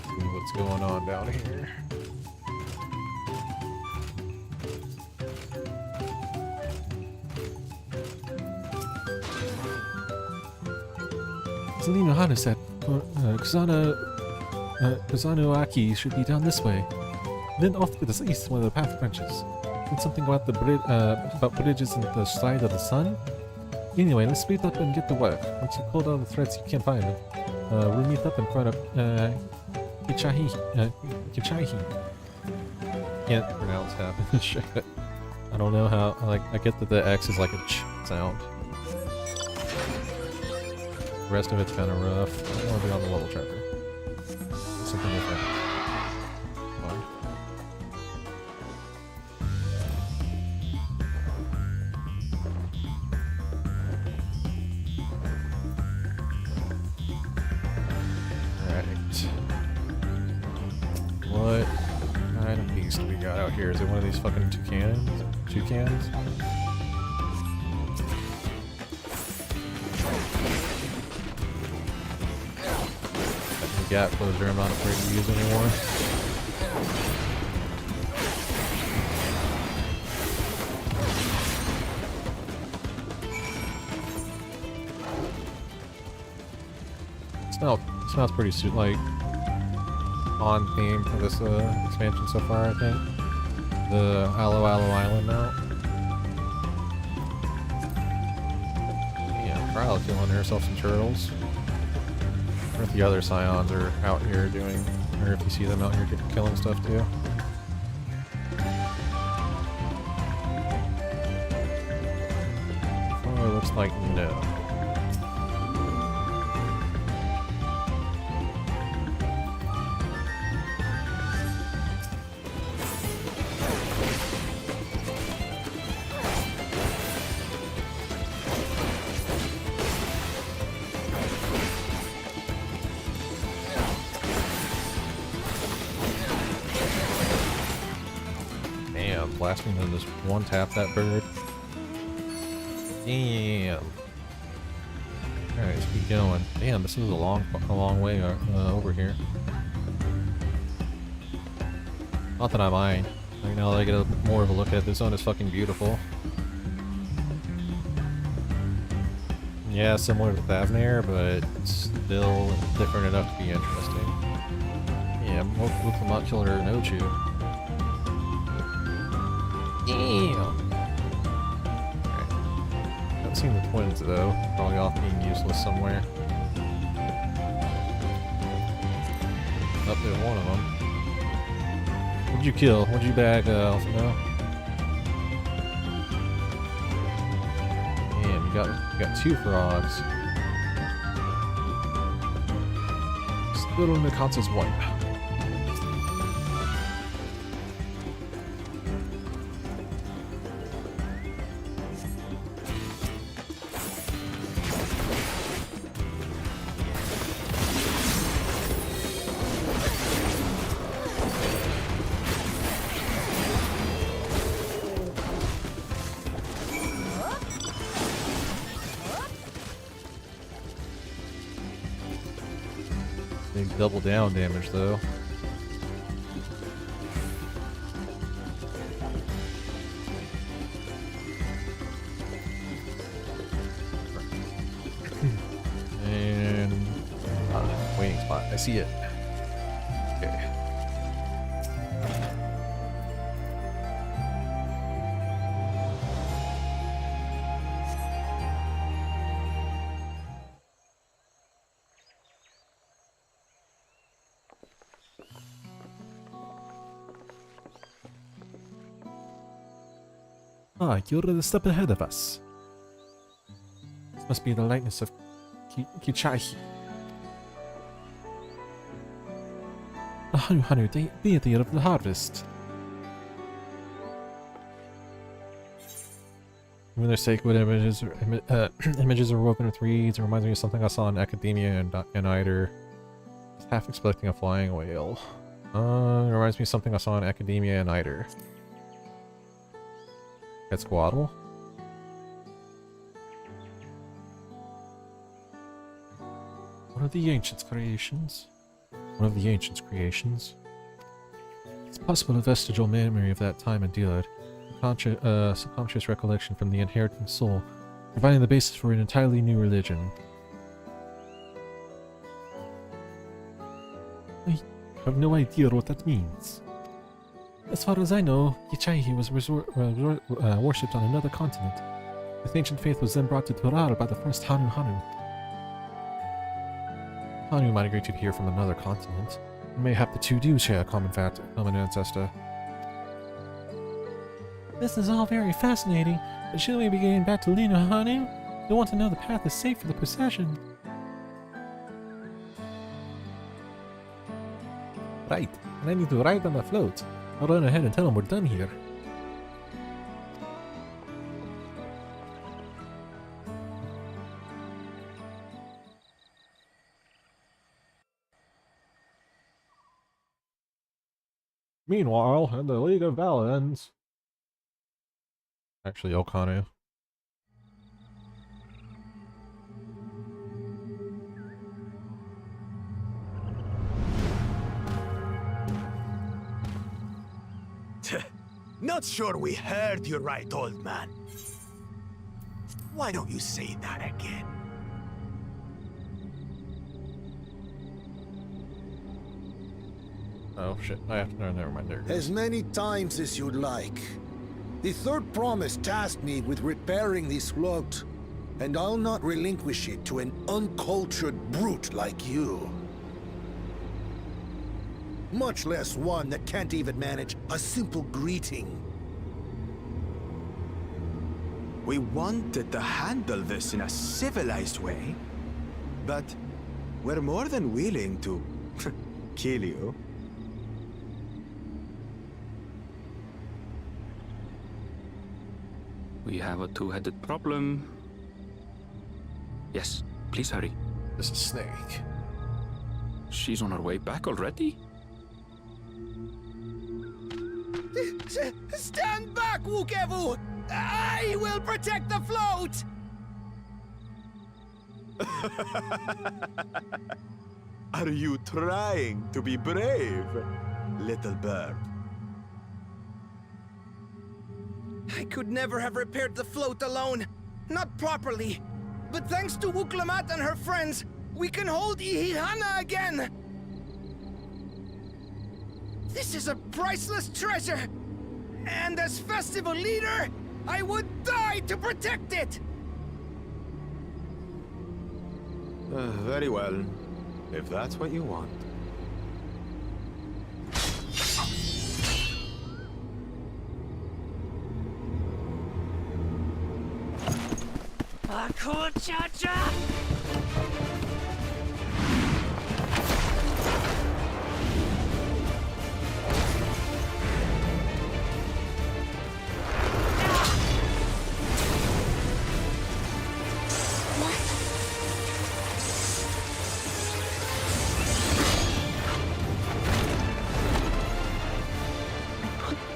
See what's going on down here. Zelina Hana said Kazanuaki should be down this way. Then off to the east where the path branches. And something about the bridges and the side of the sun. Anyway, let's speed up and get to work. Once you pull down the threads, you can't find them. We'll meet up in front of Kichaihi. Can't pronounce half of this shit. I don't know how. Like, I get that the X is like a ch sound. The rest of it's kind of rough. I don't want to be on the level tracker. Something different. Why? Alright. What kind of beast do we got out here? Is it one of these fucking toucans? Toucans? Gap closure I'm not afraid to use anymore. Smells pretty like on theme for this expansion so far, I think. The Aloe Island mount. Yeah, Trial killing herself some turtles. Or if the other scions are out here doing, or if you see them out here killing stuff too. Oh, it looks like no. blast me and then just one tap that bird. Damn. Alright, let's keep going. Damn, this is a long way over here. Not that I mind. Right now that I get more of a look at it, this zone is fucking beautiful. Yeah, similar to Thavnair, but still different enough to be interesting. Yeah, Moklamot Killer Nochu. Damn! Haven't seen the twins though. Probably off being useless somewhere. Up there's one of them. What'd you kill? What'd you bag, Alphino? Damn, you got 2 frogs. Still in the console's wipe. Big double down damage though. And waiting spot. I see it. Okay. Ah, you're a step ahead of us. This must be the likeness of Kichahi. The Hanu deity of the harvest. When their sacred images are woven with reeds, it reminds me of something I saw in Academia and Eider. Half expecting a flying whale. It reminds me of something I saw in Academia and Eider. Quetzalcoatl? One of the ancients' creations. One of the ancients' creations. It's possible a vestigial memory of that time and dealed. Subconscious recollection from the inheriting soul, providing the basis for an entirely new religion. I have no idea what that means. As far as I know, Kichahi was worshipped on another continent. This ancient faith was then brought to Tural by the first Hanu. Hanu migrated here from another continent. Mayhap the two do share a common ancestor. This is all very fascinating, but shouldn't we be getting back to Lino Hanu? We want to know the path is safe for the procession. Right, and I need to ride on the float. I'll run ahead and tell them we're done here. Meanwhile, in the League of Valens... Actually, Okanu. Not sure we heard you right, old man. Why don't you say that again? Oh shit, I have to... No, never mind, there it As many times as you'd like. The third promise tasked me with repairing this float, and I'll not relinquish it to an uncultured brute like you. Much less one that can't even manage a simple greeting. We wanted to handle this in a civilized way, but we're more than willing to kill you. We have a two-headed problem. Yes, please hurry. This is Snake. She's on her way back already? Stand back, Wukevu! I will protect the float! Are you trying to be brave, little bird? I could never have repaired the float alone. Not properly. But thanks to Wuklamat and her friends, we can hold Ihihana again! This is a priceless treasure! And as festival leader, I would die to protect it! Very well, if that's what you want. Cha-cha!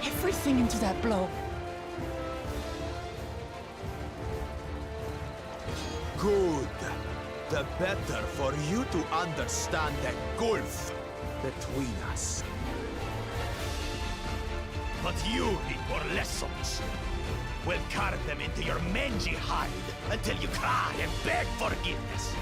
Everything into that blow. Good. The better for you to understand the gulf between us. But you need more lessons. We'll carve them into your mangy hide until you cry and beg forgiveness.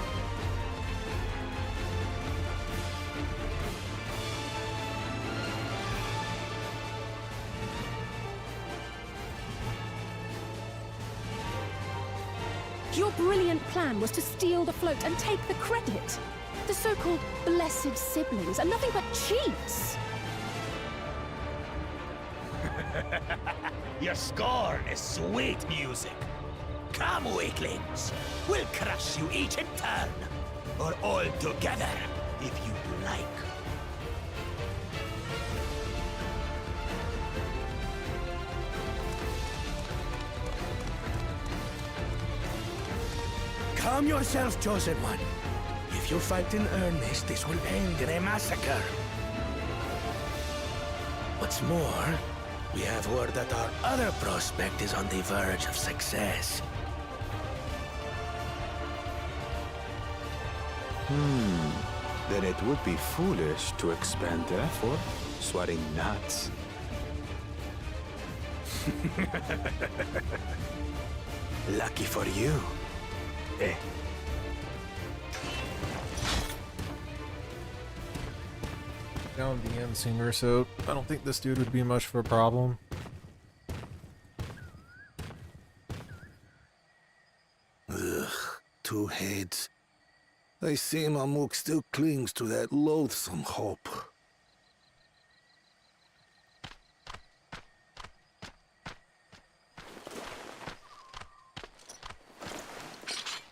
Your brilliant plan was to steal the float and take the credit. The so-called blessed siblings are nothing but cheats. Your scorn is sweet music. Come, weaklings. We'll crush you each in turn. Or all together, if you like. Calm yourself, Chosen One. If you fight in earnest, this will end in a massacre. What's more, we have word that our other prospect is on the verge of success. Then it would be foolish to expend effort sweating nuts. Lucky for you. Down the end sooner, so I don't think this dude would be much of a problem. Ugh, two heads. I see Mamuk still clings to that loathsome hope.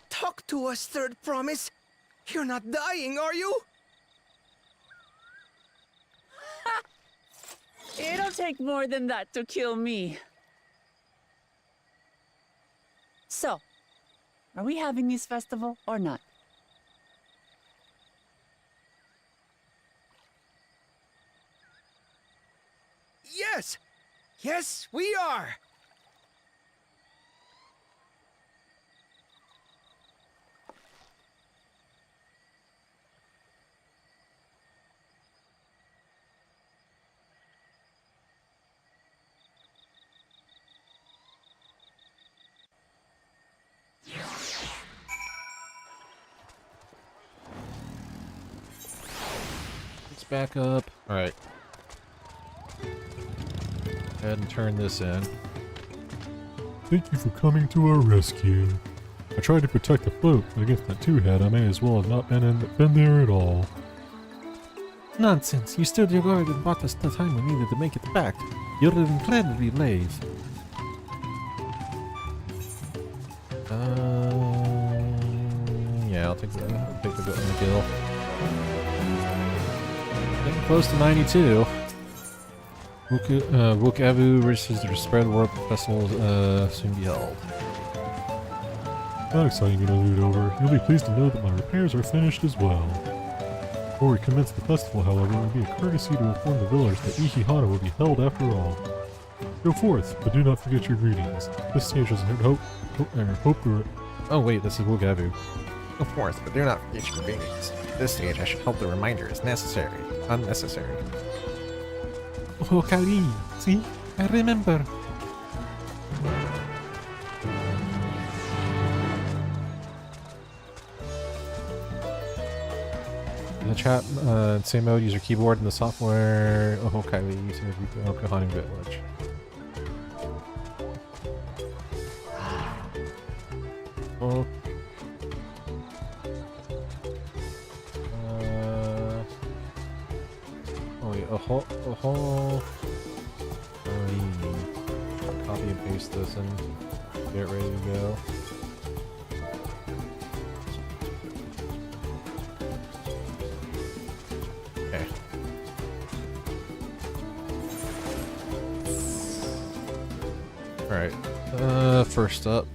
Talk to us, Third Promise. You're not dying, are you? It'll take more than that to kill me. So, are we having this festival or not? Yes! Yes, we are! Let's back up. Alright. Go ahead and turn this in. Thank you for coming to our rescue. I tried to protect the float, but against that two-head, I may as well have not been there at all. Nonsense. You stood your guard and bought us the time we needed to make it back. You're incredibly brave. Yeah, I'll take the kill. Getting close to 92. Wukavu versus the Spread World Festival soon be held. Not exciting to loot over. You'll be pleased to know that my repairs are finished as well. Before we commence the festival, however, it would be a courtesy to inform the villagers that Ihihana will be held after all. Go forth, but do not forget your greetings. This stage doesn't hope to... Oh wait, this is Wugavu. Go forth, but do not forget your greetings. At this stage, I should hope the reminder is unnecessary. Oh, Kali, see? I remember. In the chat, same mode, use your keyboard in the software. Oh, Kylie, using the Okahani Village. Oh. Oh, wait, a whole. Copy and paste this and get ready to go. Okay. Alright, first up.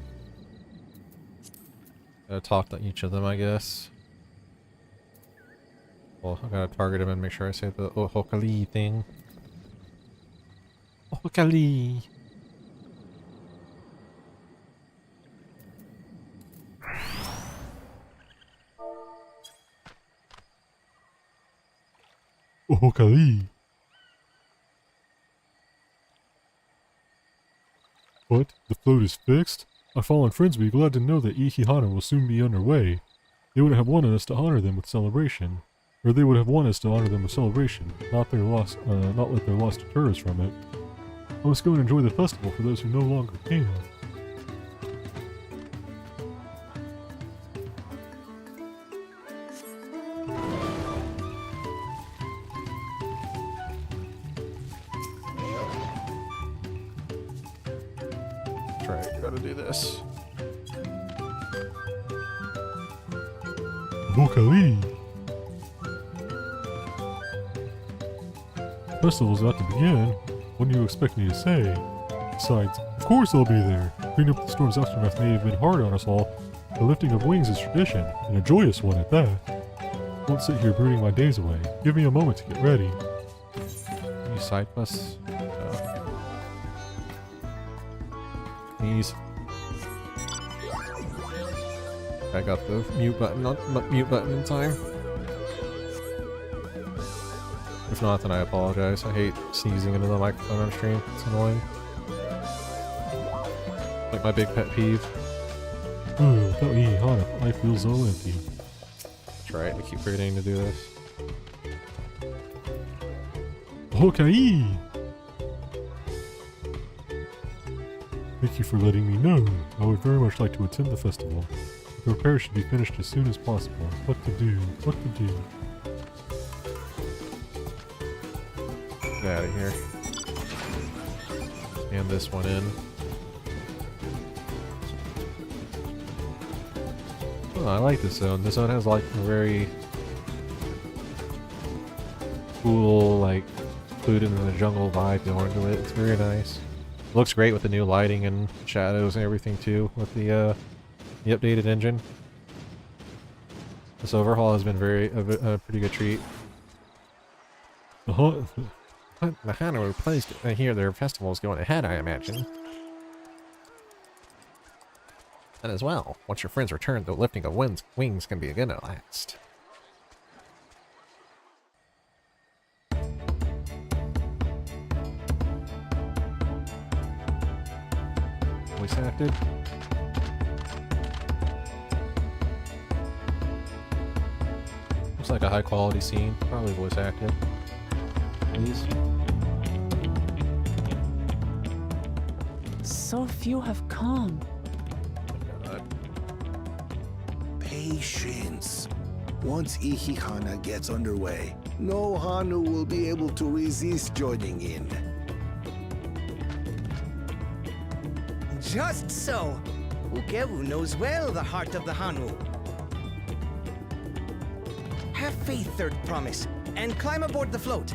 Gotta talk to each of them, I guess. Well, I gotta target him and make sure I say the Ohokali thing. Ohokali. Ohokali. What? The float is fixed? Our fallen friends will be glad to know that Ihihana will soon be underway. They would have wanted us to honor them with celebration. Or they would have wanted us to honor them with celebration, not let their loss deter us from it. I must go and enjoy the festival for those who no longer can. Right, gotta do this. Ohokali. Festival's about to begin. What do you expect me to say? Besides, of course I'll be there. Cleaning up the storm's aftermath may have been hard on us all. The lifting of wings is tradition, and a joyous one at that. I won't sit here brooding my days away. Give me a moment to get ready. Any side quests? Please. I got the mute button, not mute button in time. If not, then I apologize. I hate sneezing into the microphone on stream. It's annoying. Like my big pet peeve. Ooh, without Ihihana, life feels all empty. That's right, I keep forgetting to do this. Ohokali! Thank you for letting me know. I would very much like to attend the festival. The repairs should be finished as soon as possible. What to do? What to do? Get out of here. And this one in. Oh, I like this zone. This zone has like a very cool, like, included in the jungle vibe going to it. It's very nice. It looks great with the new lighting and shadows and everything too, with the updated engine. This overhaul has been a pretty good treat. The Hana were pleased to hear their festival is going ahead, I imagine. And as well, once your friends return, the lifting of wings can begin at last. Voice acted. Looks like a high quality scene, probably voice acted. Please. So few have come. Patience. Once Ihihana gets underway, no Hanu will be able to resist joining in. Just so. Ukewu knows well the heart of the Hanu. Have faith, Third Promise, and climb aboard the float.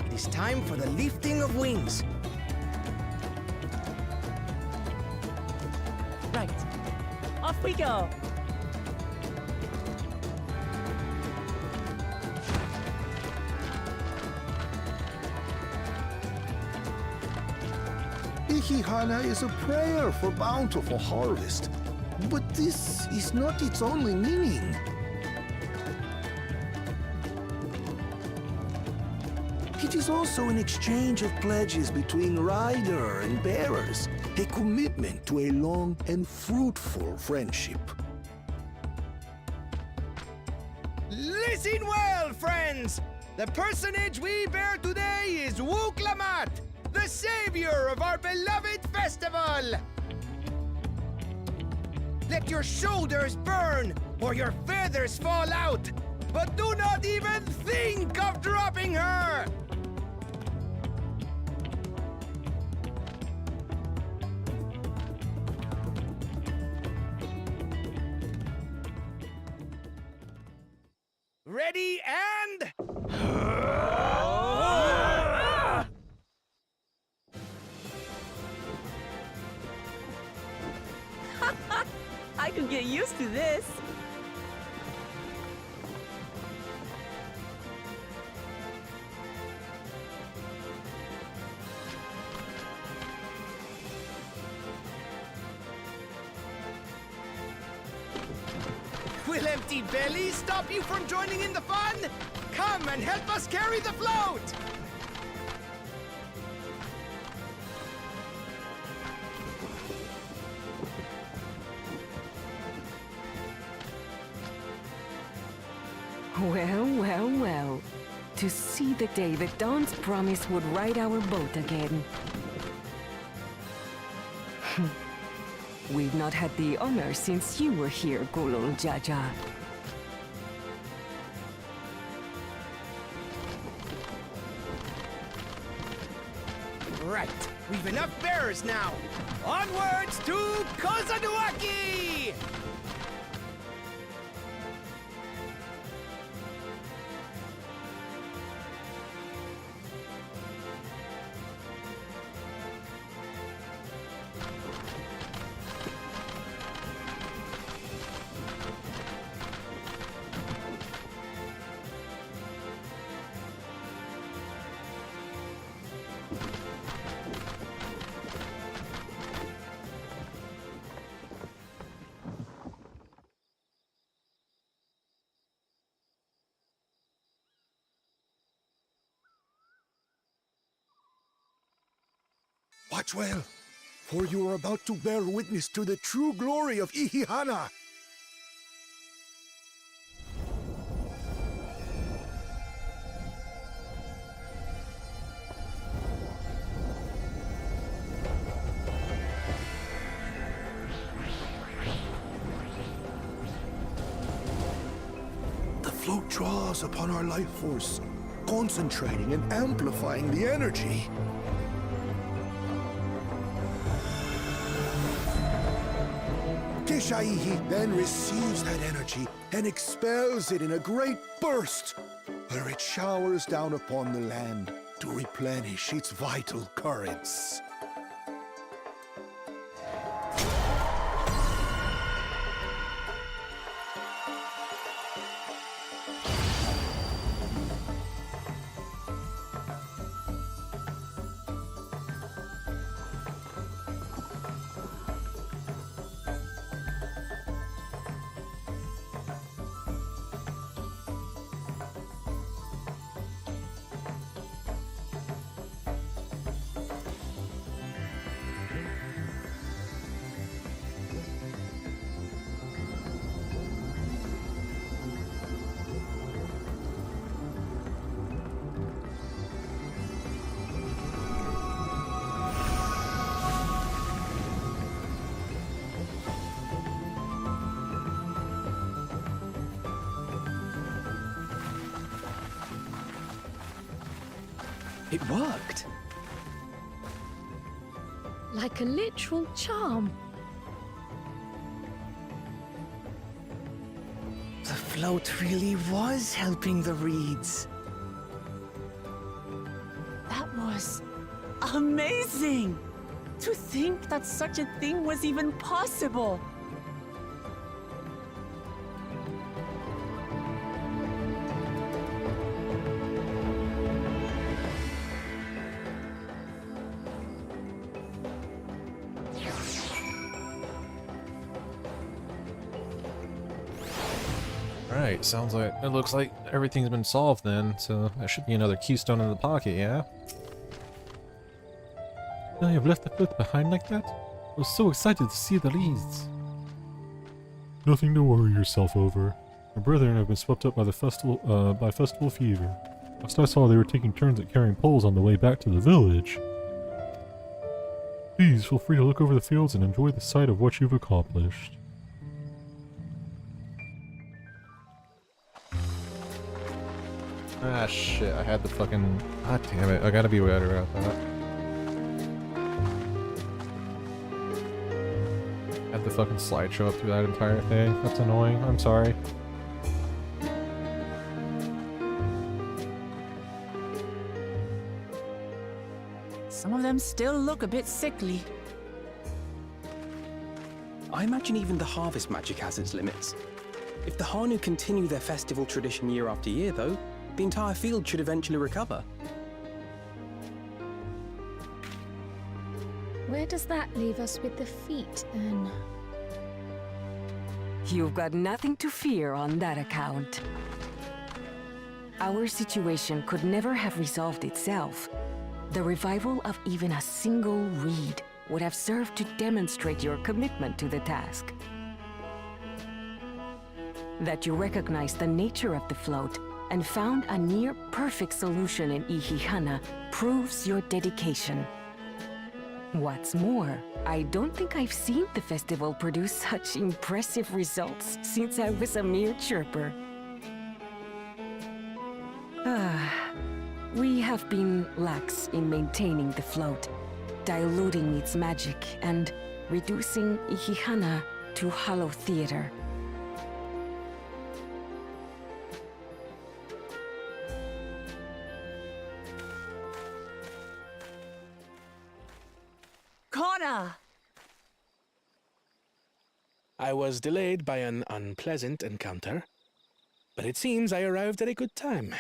It is time for the lifting of wings. Right. Off we go. Ihihana is a prayer for bountiful harvest, but this is not its only meaning. It is also an exchange of pledges between rider and bearers, a commitment to a long and fruitful friendship. Listen well, friends! The personage we bear today is Wuklamat, the savior of our beloved festival! Let your shoulders burn, or your feathers fall out, but do not even think of dropping her! Ready and... I could get used to this. Will empty bellies stop you from joining in the fun? Come and help us carry the float! Well, well, well. To see the day that Dawn's promise would ride our boat again. We've not had the honor since you were here, Gulul Jaja. Right, we've enough bearers now. Onwards to Kozanuaki! Watch well, for you are about to bear witness to the true glory of Ihihana. The float draws upon our life force, concentrating and amplifying the energy. Keshaihi then receives that energy and expels it in a great burst, where it showers down upon the land to replenish its vital currents. It worked. Like a literal charm. The float really was helping the reeds. That was amazing! To think that such a thing was even possible! Alright, sounds like it looks like everything's been solved then, so there should be another keystone in the pocket, yeah? Now you've left the float behind like that? I was so excited to see the leads. Nothing to worry yourself over. My brethren have been swept up by the festival fever. Last I saw, they were taking turns at carrying poles on the way back to the village. Please feel free to look over the fields and enjoy the sight of what you've accomplished. Ah shit, I had the fucking... God damn it, I gotta be better about that. Had the fucking slideshow up through that entire thing. That's annoying, I'm sorry. Some of them still look a bit sickly. I imagine even the harvest magic has its limits. If the Hanu continue their festival tradition year after year, though, the entire field should eventually recover. Where does that leave us with the feet, then? You've got nothing to fear on that account. Our situation could never have resolved itself. The revival of even a single reed would have served to demonstrate your commitment to the task. That you recognize the nature of the float and found a near-perfect solution in Ihihana proves your dedication. What's more, I don't think I've seen the festival produce such impressive results since I was a mere chirper. We have been lax in maintaining the float, diluting its magic and reducing Ihihana to hollow theater. Connor! I was delayed by an unpleasant encounter, but it seems I arrived at a good time.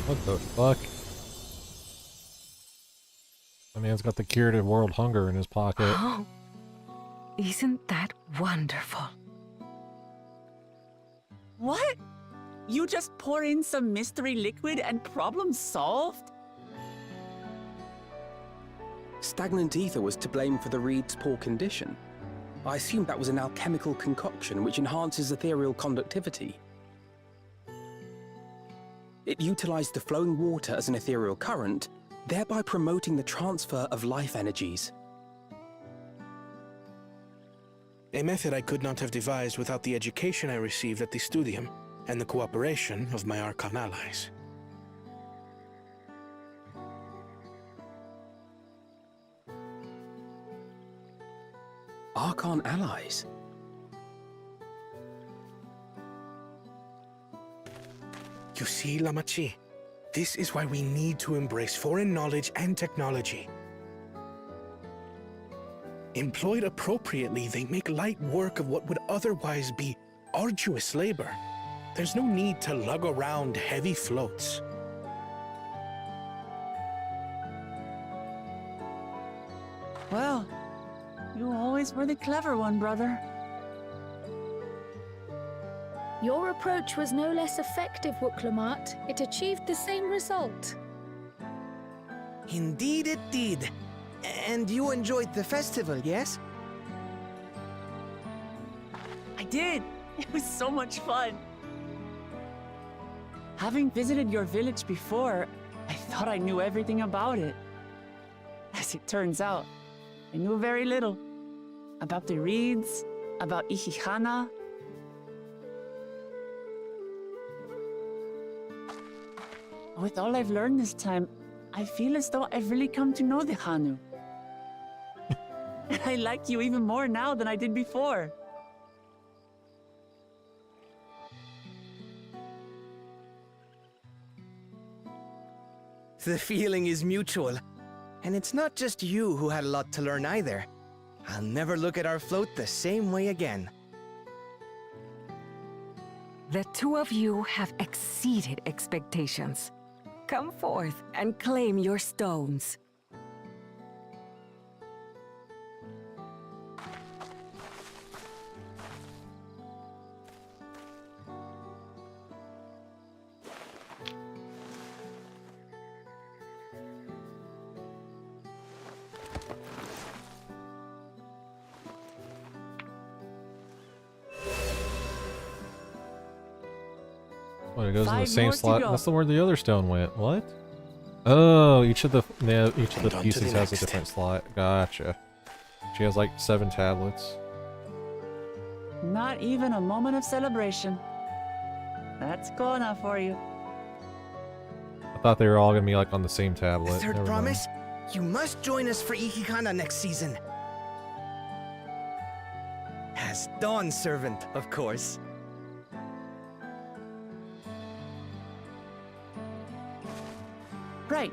What the fuck? My man's got the cure to world hunger in his pocket. Oh, isn't that wonderful? What? You just pour in some mystery liquid and problem solved? Stagnant ether was to blame for the reed's poor condition. I assumed that was an alchemical concoction which enhances ethereal conductivity. It utilized the flowing water as an ethereal current, thereby promoting the transfer of life energies. A method I could not have devised without the education I received at the studium and the cooperation of my Archon allies. Archon allies? You see, Lamachi, this is why we need to embrace foreign knowledge and technology. Employed appropriately, they make light work of what would otherwise be arduous labor. There's no need to lug around heavy floats. Well, you always were the clever one, brother. Your approach was no less effective, Wooklamat. It achieved the same result. Indeed it did. And you enjoyed the festival, yes? I did. It was so much fun. Having visited your village before, I thought I knew everything about it. As it turns out, I knew very little. About the reeds, about Ihihana. With all I've learned this time, I feel as though I've really come to know the Hanu. I like you even more now than I did before. The feeling is mutual. And it's not just you who had a lot to learn either. I'll never look at our float the same way again. The two of you have exceeded expectations. Come forth and claim your stones. What, it goes in the 5 same more to slot? go. That's the where the other stone went. What? Oh, each of the on to pieces the has a next. different slot. Gotcha. She has like 7 tablets. Not even a moment of celebration. That's Kona for you. I thought they were all gonna be like on the same tablet. The third Never mind. promise? You must join us for Ikikana next season. As Dawn servant, of course. Right.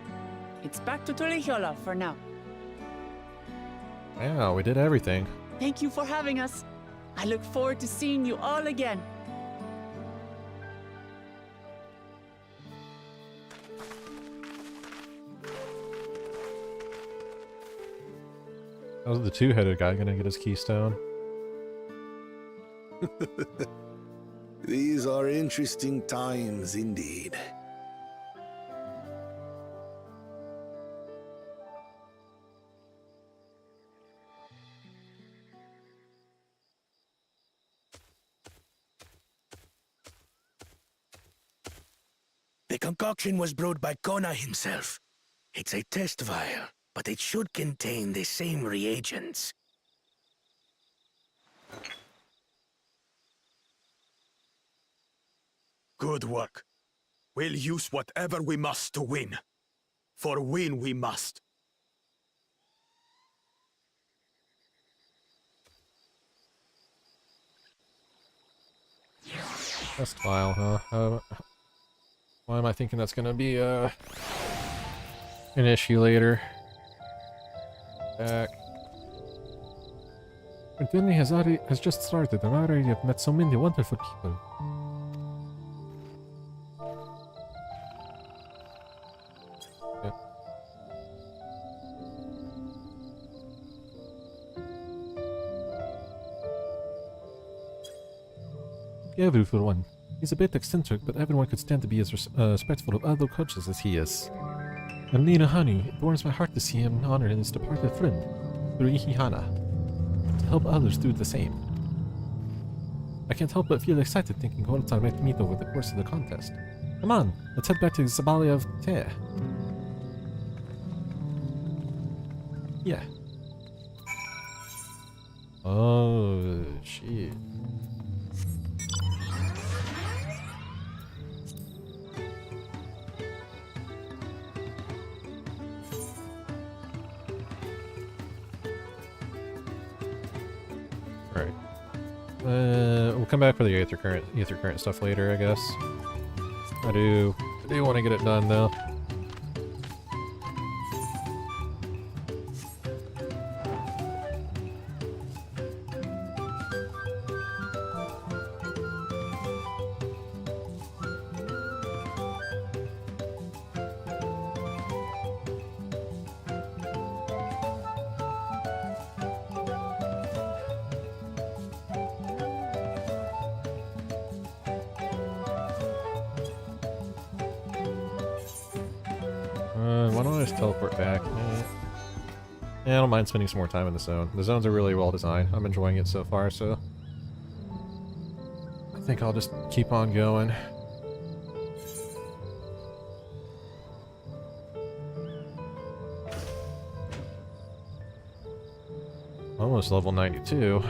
It's back to Torihiola for now. Yeah, we did everything. Thank you for having us. I look forward to seeing you all again. How's the 2-headed guy gonna get his keystone? These are interesting times indeed. The concoction was brewed by Kona himself. It's a test vial, but it should contain the same reagents. Good work. We'll use whatever we must to win. For win we must. Test file, huh? Why am I thinking that's gonna be an issue later? Back. Our journey has just started, and already have met so many wonderful people. Yep. Gavu, for one. He's a bit eccentric, but everyone could stand to be as respectful of other cultures as he is. And Nina Hanu, it warms my heart to see him honored his departed friend, through Ihihana, to help others do the same. I can't help but feel excited thinking Goltar might meet over the course of the contest. Come on, let's head back to Zabalia of Te. Yeah. Oh, shit. Alright. We'll come back for the Aether Current stuff later, I guess. I do want to get it done, though. Why don't I just teleport back? Yeah, I don't mind spending some more time in the zone. The zones are really well designed. I'm enjoying it so far, so I think I'll just keep on going. Almost level 92.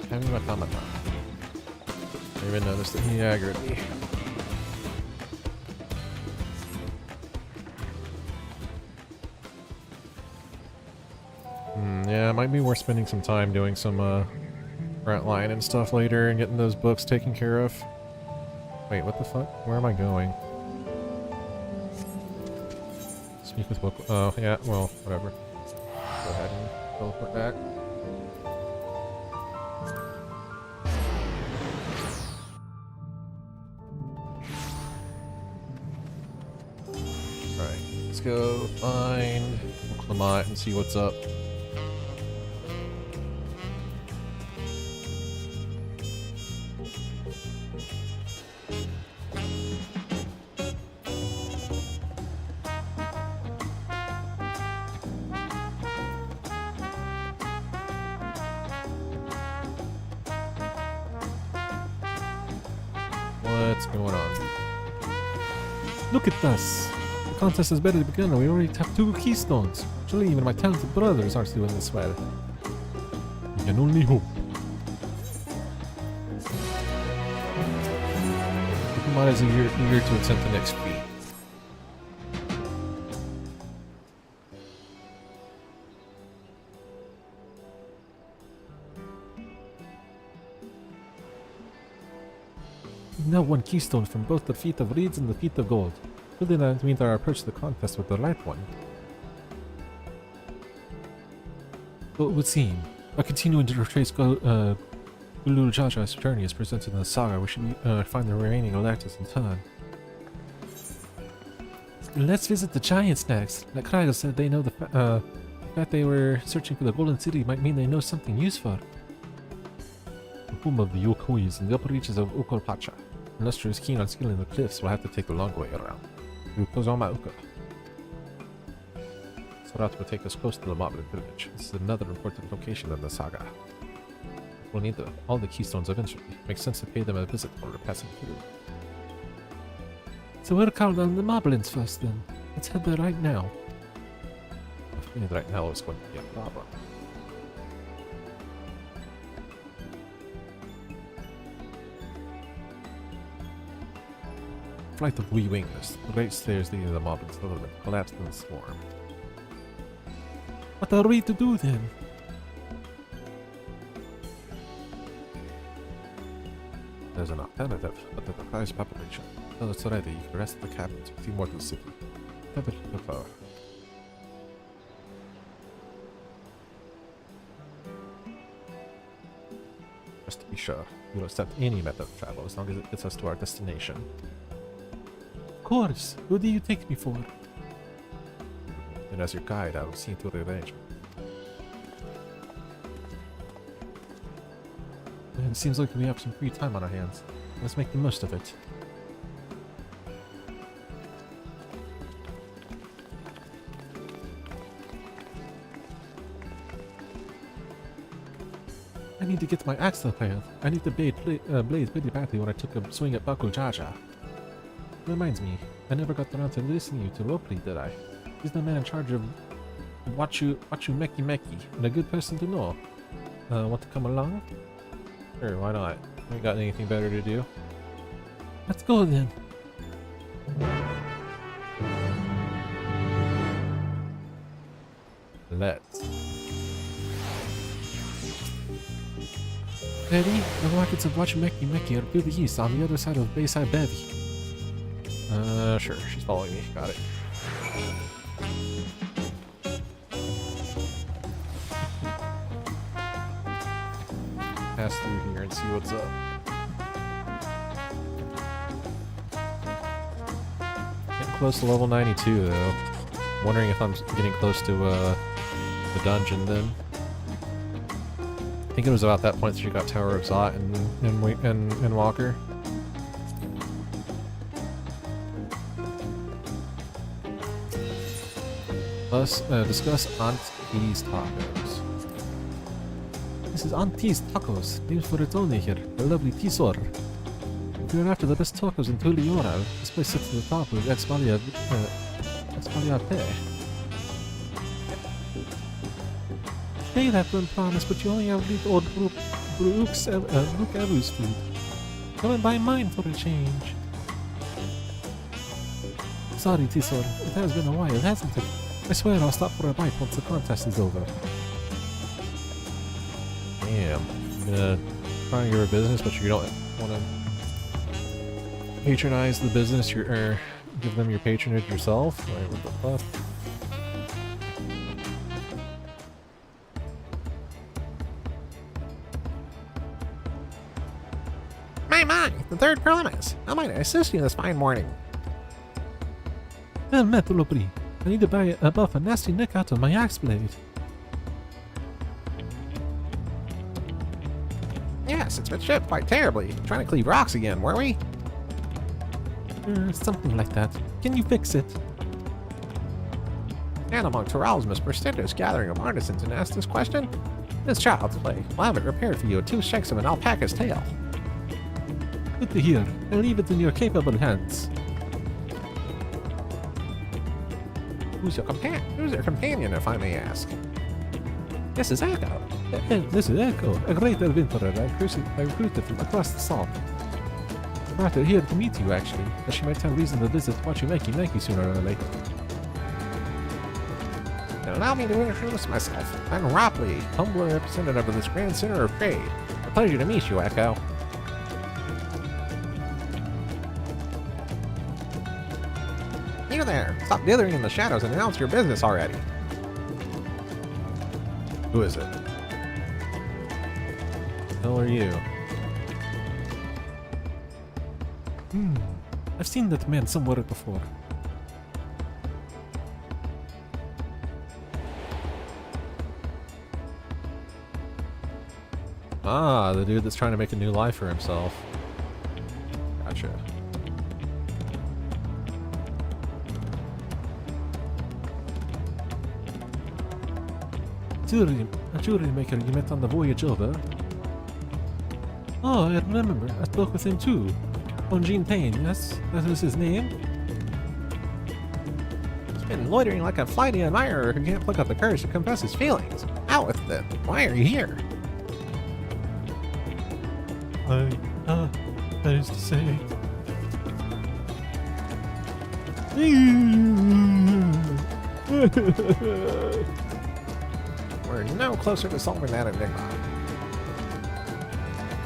Having my Kamata. I even noticed that he aggroed me. Yeah, it might be worth spending some time doing some front line and stuff later and getting those books taken care of. Wait, what the fuck? Where am I going? Speak with book. Oh, yeah, well, whatever. Go ahead and teleport back. Alright, let's go find Clement and see what's up. What's going on? Look at this! The contest has barely begun and we already have 2 keystones. Surely even my talented brothers aren't doing this well. You can only hope. Pokemon is eager to attempt the next feat. We've now won keystone from both the feat of reeds and the feat of gold. Surely that means our approach to the contest was the right one. So it would seem. By continuing to retrace Gulu Jaja's journey as presented in the saga, we should find the remaining Galactus in time. Let's visit the Giants next. Like Kraga said, they know the fact they were searching for the Golden City might mean they know something useful. The home of the Yokoi is In the upper reaches of Ukolpacha. Unless you're keen on scaling the cliffs, we'll have to take the long way around. Ukozoma Uka. This route will take us close to the Moblin village. This is another important location in the saga. We'll need all the keystones eventually. Makes sense to pay them a visit while we're passing through. So we're called on the Moblins first then. Let's head there right now. I feel right now is going to be a problem. Flight of Wee Wingless. The great stairs leading to the Moblin settlement collapsed in the storm. What are we to do then? There's an alternative, but it requires preparation. Until it's ready, you can rest at the cabin to see more to the city. Whatever you prefer. Just to be sure, you'll accept any method of travel as long as it gets us to our destination. Of course! Who do you take me for? And as your guide, I will see to the arrangement. It seems like we have some free time on our hands. Let's make the most of it. I need to get my axe repaired. I need to blaze pretty badly when I took a swing at Bakul Jaja. Reminds me, I never got around to listening to Ropley, did I? He's the man in charge of Wachu Meki Meki, and a good person to know. Want to come along? Sure, why not? We ain't got anything better to do. Let's go then. Let's. Ready? The markets of Wachumeki Meki are to the east, on the other side of Bayside Bevy. Sure, she's following me. Got it. Pass through here and see what's up. Getting close to level 92 though. Wondering if I'm getting close to the dungeon then. I think it was about that point that you got Tower of Zot and Walker. Let's discuss Auntie's Tacos. This is Auntie's Tacos, named for its owner here, the lovely Tisor. If you're after the best tacos in Tulioral, this place sits at the top of Expaliate. Say that one promise, but you only have the old Brooke Evu's food. Come and buy mine for a change. Sorry, Tisor, it has been a while, hasn't it? I swear I'll stop for a bite once the contest is over. Damn, gonna try and give her business, but you don't want to patronize the business, or give them your patronage yourself? Like, what the fuck? My, the third promise. How might I assist you this fine morning? Well met, Lopri. I need to buy a buff a nasty nick out of my axe blade. Yes, it's been shipped quite terribly. Trying to cleave rocks again, were we? Something like that. Can you fix it? And among Tural's most prestigious gathering of artisans and ask this question? This child's play. We'll have it repaired for you with 2 shakes of an alpaca's tail. Good to hear. I'll leave it in your capable hands. Who's your companion, if I may ask? This is Echo. This is Echo, a great adventurer I recruited from across the salt. I brought her here to meet you, actually, but she might have reason to visit Wachi sooner or later. Now allow me to introduce myself. I'm Ropley, humble representative of this Grand Center of Trade. A pleasure to meet you, Echo. You there! Stop dithering in the shadows and announce your business already! Who is it? How are you? I've seen that man somewhere before. Ah, the dude that's trying to make a new life for himself. Gotcha. A jewelry maker you met on the voyage over. Oh, I remember. I spoke with him too. On Jean Payne, yes? That was his name? He's been loitering like a flighty admirer who can't pluck up the courage to confess his feelings. Out with it. Why are you here? That is to say... We're no closer to solving that enigma.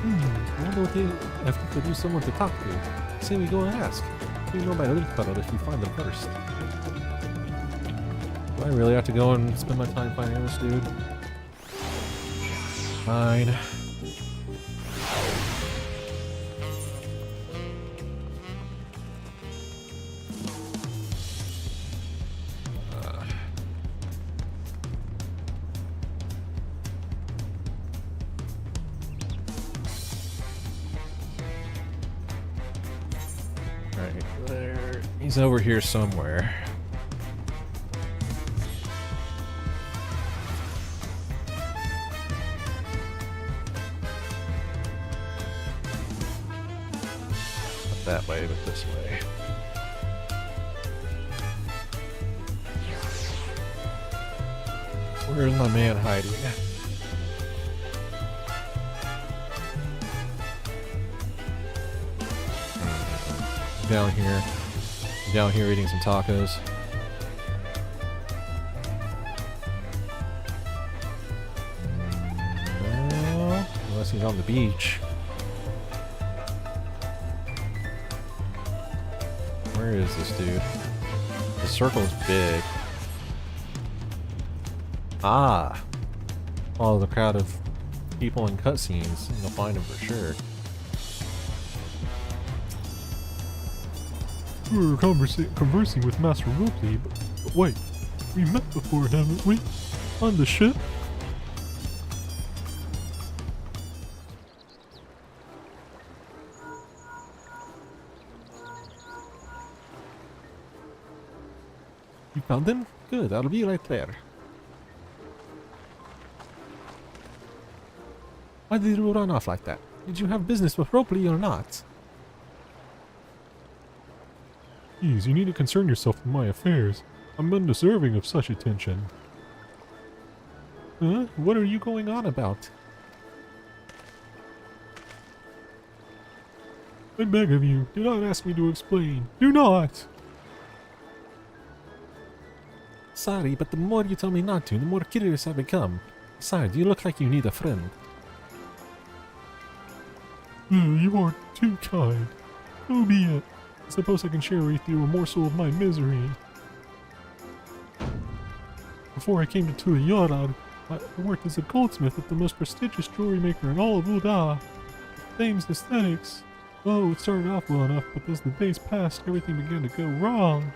I wonder what they have to produce someone to talk to. Say we go and ask. We know by link puddle if we find them first. Do I really have to go and spend my time finding this dude? Fine. He's over here somewhere. Not that way, but this way. Where's my man hiding? Down here. Down here eating some tacos. No, unless he's on the beach. Where is this dude? The circle's big. Ah! Follow the crowd of people in cutscenes, and you'll find him for sure. We were conversing with Master Ropley, but wait, we met before, haven't we? On the ship? You found him? Good, I'll be right there. Why did you run off like that? Did you have business with Ropley or not? Please, you need to concern yourself with my affairs. I'm undeserving of such attention. Huh? What are you going on about? I beg of you, do not ask me to explain. Do not! Sorry, but the more you tell me not to, the more curious I become. Besides, you look like you need a friend. You are too kind. So be it. I suppose I can share with you a morsel of my misery. Before I came to Tuyaran, I worked as a goldsmith at the most prestigious jewelry maker in all of Uda. Fame's aesthetics. Oh, it started off well enough, but as the days passed, everything began to go wrong.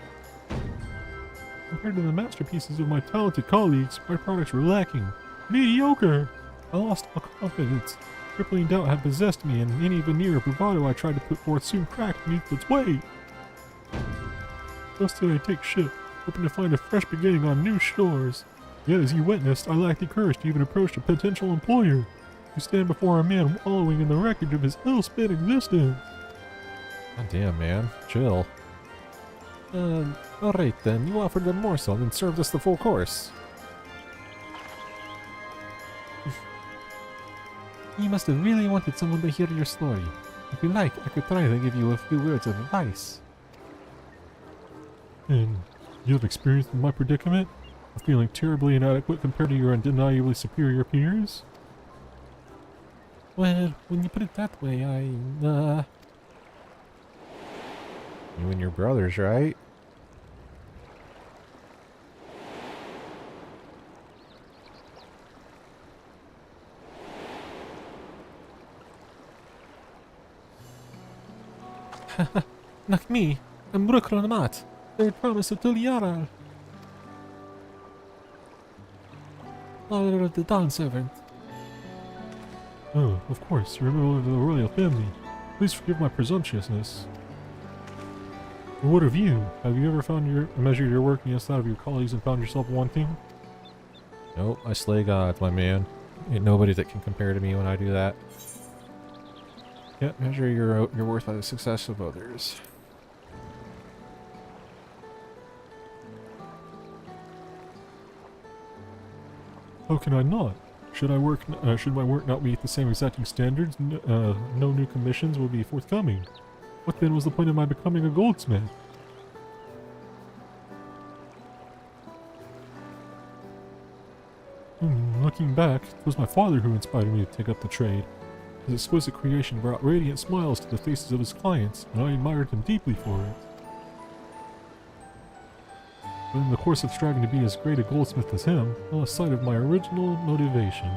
Compared to the masterpieces of my talented colleagues, my products were lacking. Mediocre! I lost all confidence. Crippling doubt had possessed me, and any veneer of bravado I tried to put forth soon cracked beneath its weight. Thus did I take ship, hoping to find a fresh beginning on new shores. Yet, as you witnessed, I lacked the courage to even approach a potential employer. You stand before a man wallowing in the wreckage of his ill-spent existence. God damn, man. Chill. Alright then, you offered a morsel and served us the full course. You must have really wanted someone to hear your story. If you like, I could try to give you a few words of advice. And you have experience with my predicament? Of feeling terribly inadequate compared to your undeniably superior peers? Well, when you put it that way, You and your brothers, right? Not me. I'm Brukronamat, third promise of Tuliaral. Father of the Dawn Servant. Oh, of course, you're a member of the royal family. Please forgive my presumptuousness. But what of you? Have you ever measured your work against that of your colleagues and found yourself wanting? Nope, I slay gods, my man. Ain't nobody that can compare to me when I do that. Can't measure your worth by the success of others. How can I not? Should my work not meet the same exacting standards, no new commissions will be forthcoming. What then was the point of my becoming a goldsmith? Looking back, it was my father who inspired me to take up the trade. His exquisite creation brought radiant smiles to the faces of his clients, and I admired him deeply for it. But in the course of striving to be as great a goldsmith as him, I lost sight of my original motivation.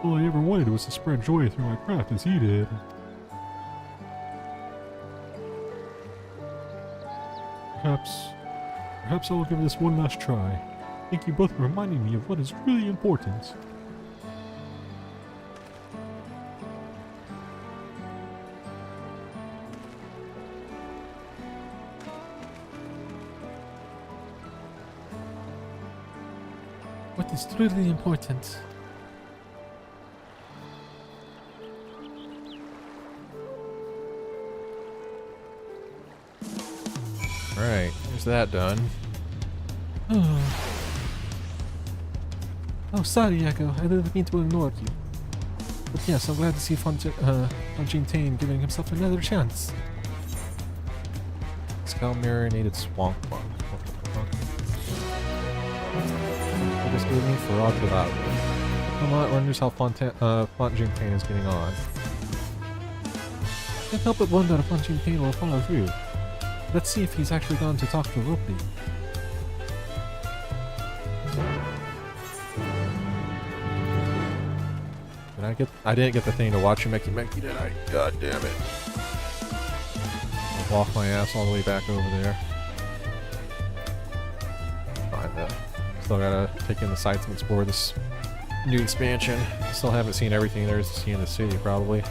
All I ever wanted was to spread joy through my craft as he did. Perhaps I will give this one last try. Thank you both for reminding me of what is really important. What is truly important? Right, there's that done. Oh, sorry, Echo. I didn't mean to ignore you. But yes, I'm glad to see Fontaine giving himself another chance. Skull marinated swamp bug. This gave me for odd without. Come on, wonders how Fontaine is getting on. Can't help but wonder if Fontaine will follow through. Let's see if he's actually gone to talk to Ropey. I didn't get the thing to watch Meki Meki, did I? God damn it. I'll walk my ass all the way back over there. Fine though. Still gotta take in the sights and explore this new expansion. Still haven't seen everything there is to see in the city, probably.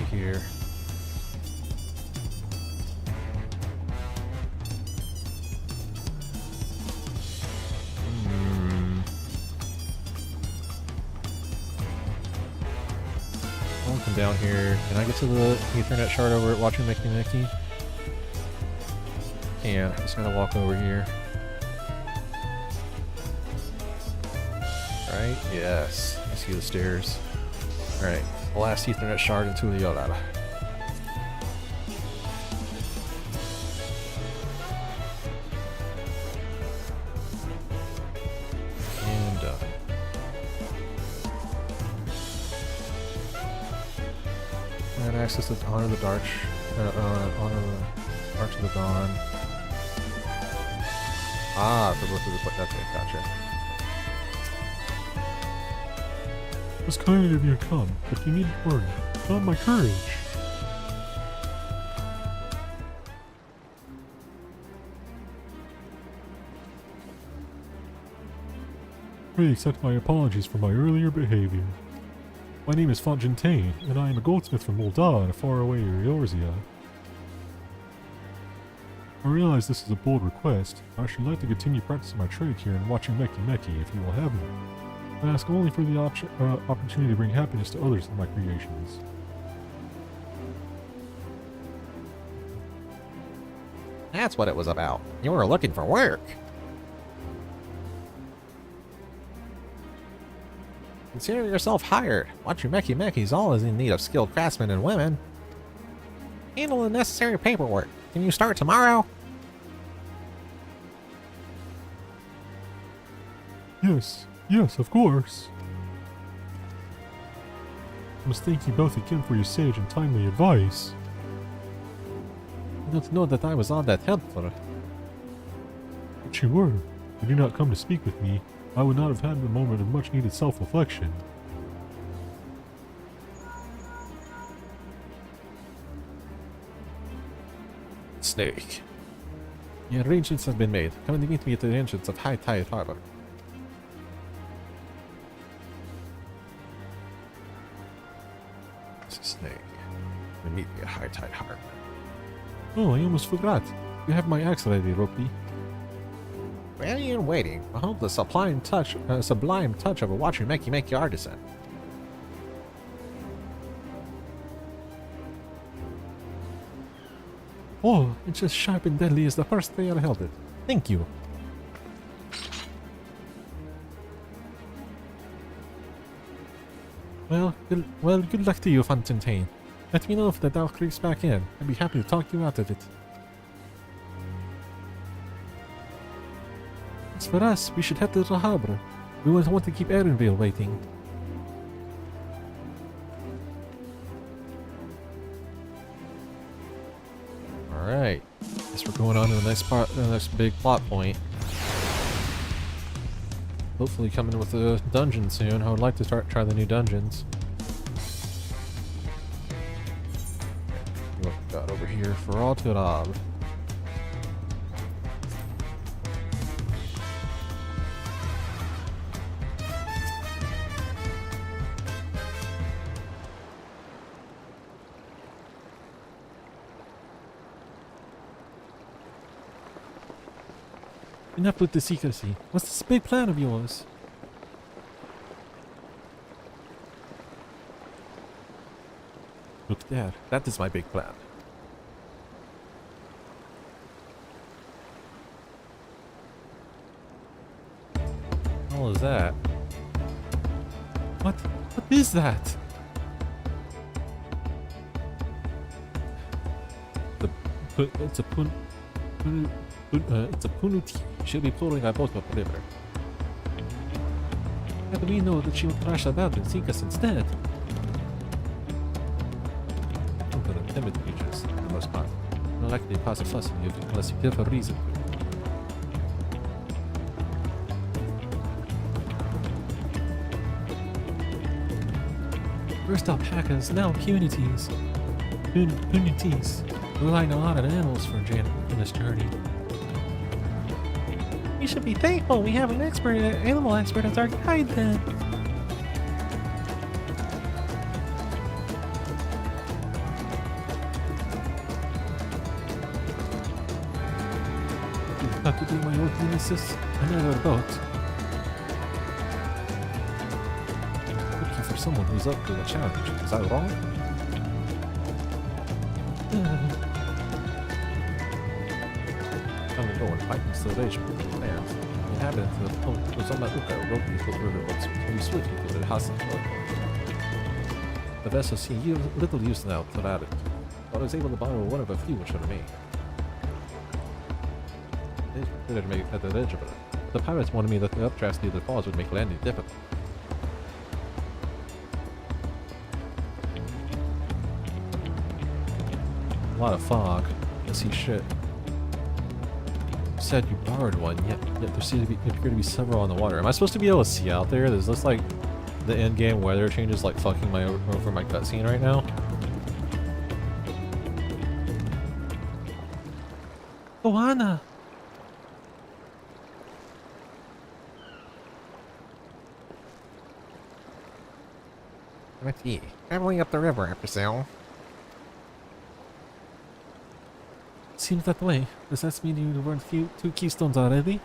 Here. I'll come down here. Can I get to the Ethernet shard over at Watching Meki Meki? Can. I just gotta walk over here. Right? Yes. I see the stairs. Alright, the last Ethernet shard into the Yoda. And done. And access to Honor the Dark, Honor the Arch of the Dawn. Ah, for both of the, okay, gotcha. It was kind of you to come, but you needn't worry. Found my courage. Pray accept my apologies for my earlier behavior. My name is Fontaine, and I am a goldsmith from Moldar in a faraway Eorzea. I realize this is a bold request. I should like to continue practicing my trade here and watching Meki if you will have me. I ask only for the opportunity to bring happiness to others in my creations. That's what it was about. You were looking for work. Consider yourself hired. Meki is always in need of skilled craftsmen and women. Handle the necessary paperwork. Can you start tomorrow? Yes, of course. I must thank you both again for your sage and timely advice. I don't know that I was all that helpful. But you were. Had you not come to speak with me, I would not have had the moment of much needed self-reflection. Snake. The arrangements have been made. Come and meet me at the entrance of High Tide Harbor. This is Snake. Meet me at High Tide Harbor. Oh, I almost forgot. You have my axe ready, Ropey. Ready and waiting. Behold the sublime touch of a watcher Meki artisan. Oh, it's as sharp and deadly as the first day I held it. Thank you. Well, good luck to you, Fontaine. Let me know if the doubt creeps back in. I'd be happy to talk you out of it. As for us, we should head to the harbor. We won't want to keep Erenvale waiting. Alright. Guess we're going on to the next part, the next big plot point. Hopefully coming with a dungeon soon. I would like to try the new dungeons. What we got over here for all to rob. Enough with the secrecy. What's this big plan of yours? Look there. That is my big plan. What the hell is that? What is that? It's a Punuti. She'll be pulling our boat up the river. How do we know that she will thrash us out and seek us instead? Don't put them timid creatures, for the most part. Not likely to cause a fuss on you unless you give a reason to. First alpacas, now punities. Punities. Relying a lot on animals for in this journey. We should be thankful we have an animal expert as our guide then. Have to do my old nemesis, another boat. Looking for someone who's up to the challenge. Is that wrong? Door and fight installation with the fans. The inhabitants of the Uzama Uka wrote these riverboats to be swiftly to the house of The vessel seemed little use now without it, but I was able to borrow one of a few which remained. The pirates wanted me that the updraft near the falls would make landing difficult. A lot of fog. Can't see shit. You said you borrowed one, yet there seem to appear to be several on the water. Am I supposed to be able to see out there? This looks like the in-game weather changes like fucking over my cutscene right now. Joanna! Mickey, traveling up the river, I presume. Seems that way. Does that mean you've earned 2 keystones already?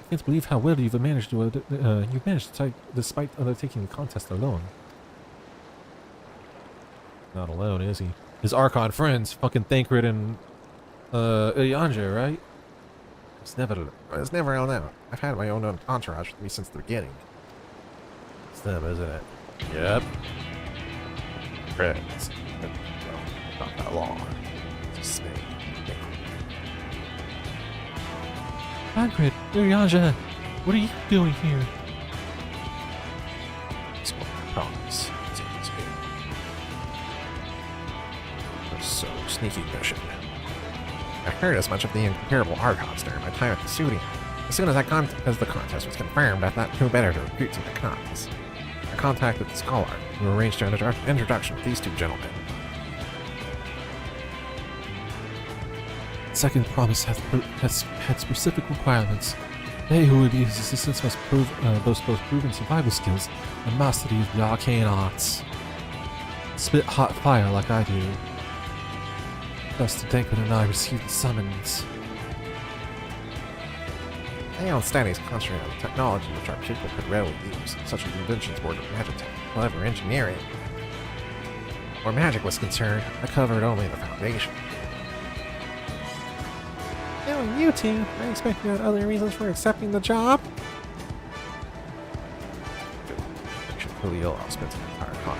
I can't believe how well you've managed to despite undertaking the contest alone. Not alone, is he? His Archon friends, fucking Thancred and Ilyanja, right? It's never alone. I've had my own entourage with me since the beginning. It's them, isn't it? Yep. Friends. Well, not that long. It's a snake. Thancred, Ilyanja, what are you doing here? It's what I promise. So sneaky mission. I heard as much of the incomparable Archons during my time at the studio. As soon as the contest was confirmed, I thought who better to recruit to the cons. I contacted the scholar, who arranged an introduction with these 2 gentlemen. Second promise has had specific requirements. They who would be his assistants must boast both proven survival skills and mastery of the arcane arts. Spit hot fire like I do. Thus, Thancred and I received the summons. My own studies concentrate on the technology which our people could readily use, such as inventions born of magic, clever engineering. Where magic was concerned, I covered only the foundation. Knowing you two, I expect you had other reasons for accepting the job. Khalil spent an entire con.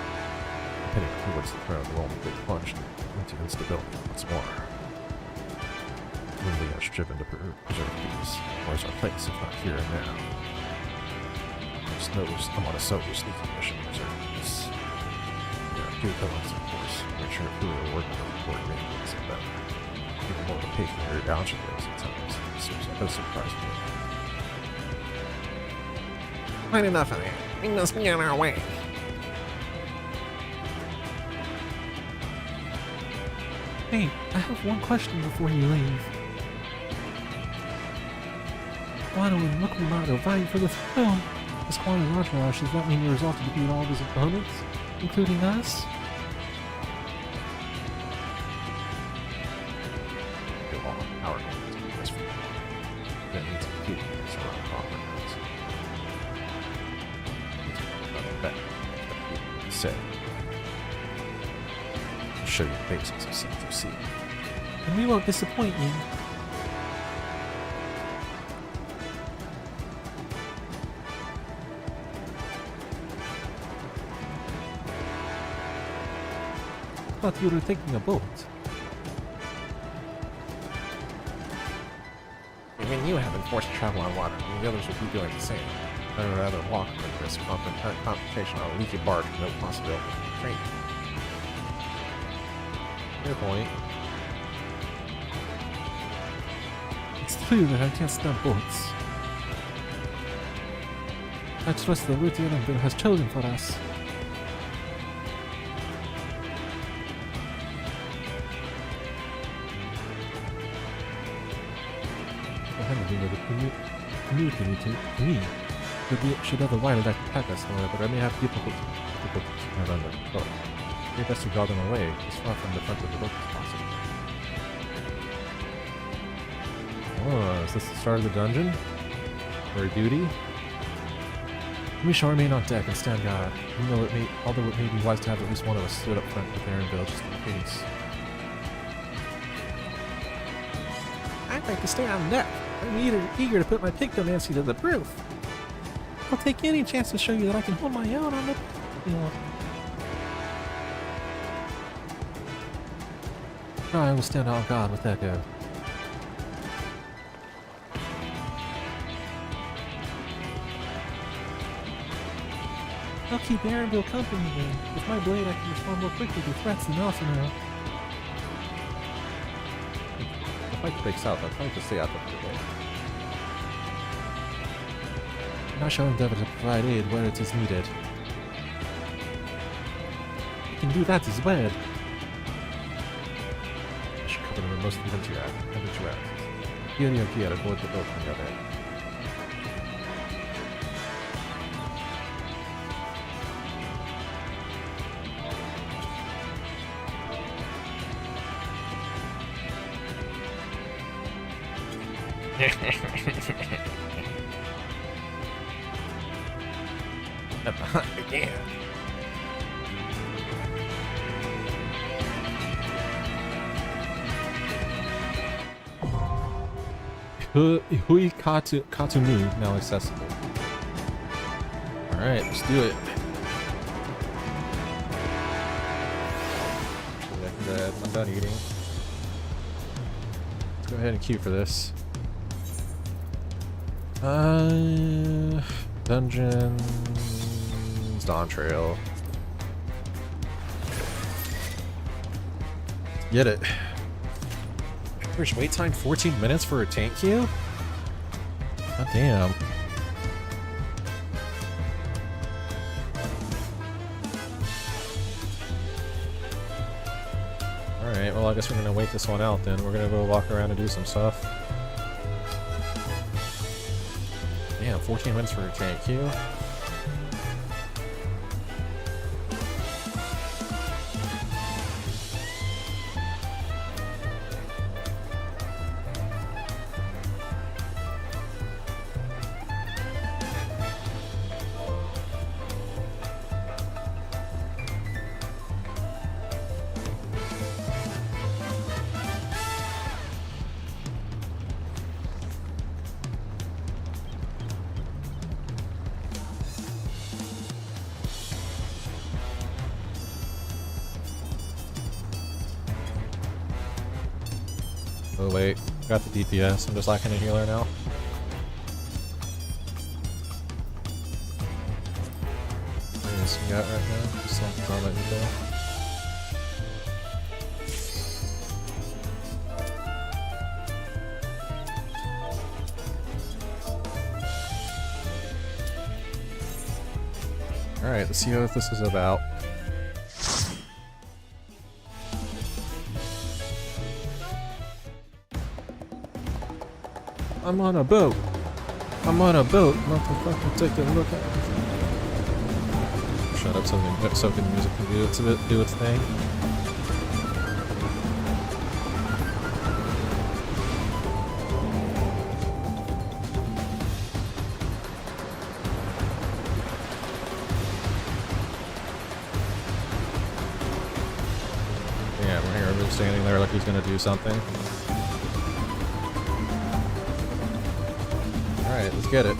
Depending on who wins the throne, will only get plunged into instability once more. When we are striven to preserve peace, where's our place if not here and now? I'm on a solo sneaky mission to preserve peace. There are 2 villains, of course, which are who are working on the board maintenance of them. Even more opaque than their Ilyanja ways at times. So surprised me. Quite enough of that. We must be on our way. Hey, I have one question before you leave. Wano and Mukumata vying for the throne. As Quanta's entourage, does that mean you're resolved to defeat all of his opponents, including us? Our is for that needs to keep this around conference. Say, show you the basics of C2C. And we won't disappoint you. I thought you were taking a boat. Even you have been forced to travel on water, and the others will be doing the same. I would rather walk than risk confrontation on a leaky barge with no possibility of training. Fair point. It's true that I can't stand boats. I trust the route Yenenville has chosen for us. To me, should have a wild that can attack us, however, but I may have difficulty under control. It is best to draw them away as far from the front of the boat as possible. Oh, is this the start of the dungeon? Or duty? We shall remain on deck and stand guard, although it may be wise to have at least one of us stood up front with Erenville just in case. I'd like to stay on deck. I'm eager to put my pignomancy to the proof. I'll take any chance to show you that I can hold my own on the field. try, I will stand on guard with Echo. I'll keep Aaronville company then. With my blade, I can respond more quickly to threats than Elsinore. If the fight breaks out, I'll try to stay out of the way. And I shall endeavor to provide aid where it is needed. You can do that as well. I should cover the most eventualities. Here aboard the boat on your head. Again. Hui Katunu now accessible. Alright, let's do it. I'm done eating. Let's go ahead and queue for this. Dungeons, Dawntrail. Get it. Average wait time 14 minutes for a tank queue? God damn. Alright, well I guess we're gonna wait this one out then. We're gonna go walk around and do some stuff. Damn, 14 minutes for a tank queue? Oh wait, got the DPS. I'm just lacking a healer now. What is you got right now? Just something I'll let you go. Alright, let's see what this is about. I'm on a boat. I'm on a boat. Motherfucker, take a look at it. Shut up so can the music can do its thing. Yeah, we're here. We're standing there like he's gonna do something. Alright, let's get it.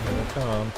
Here they come.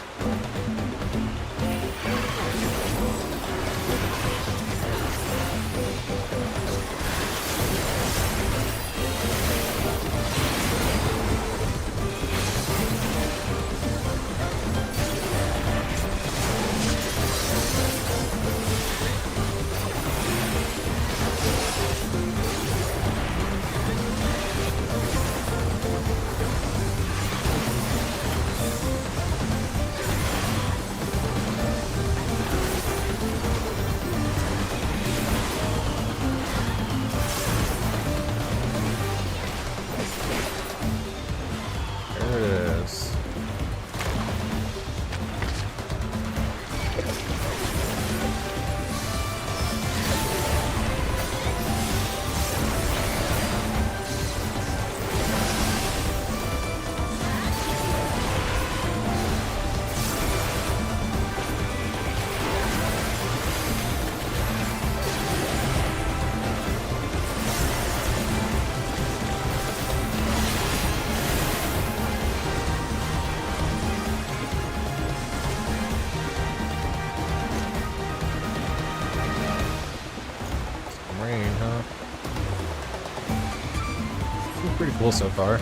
cool so far.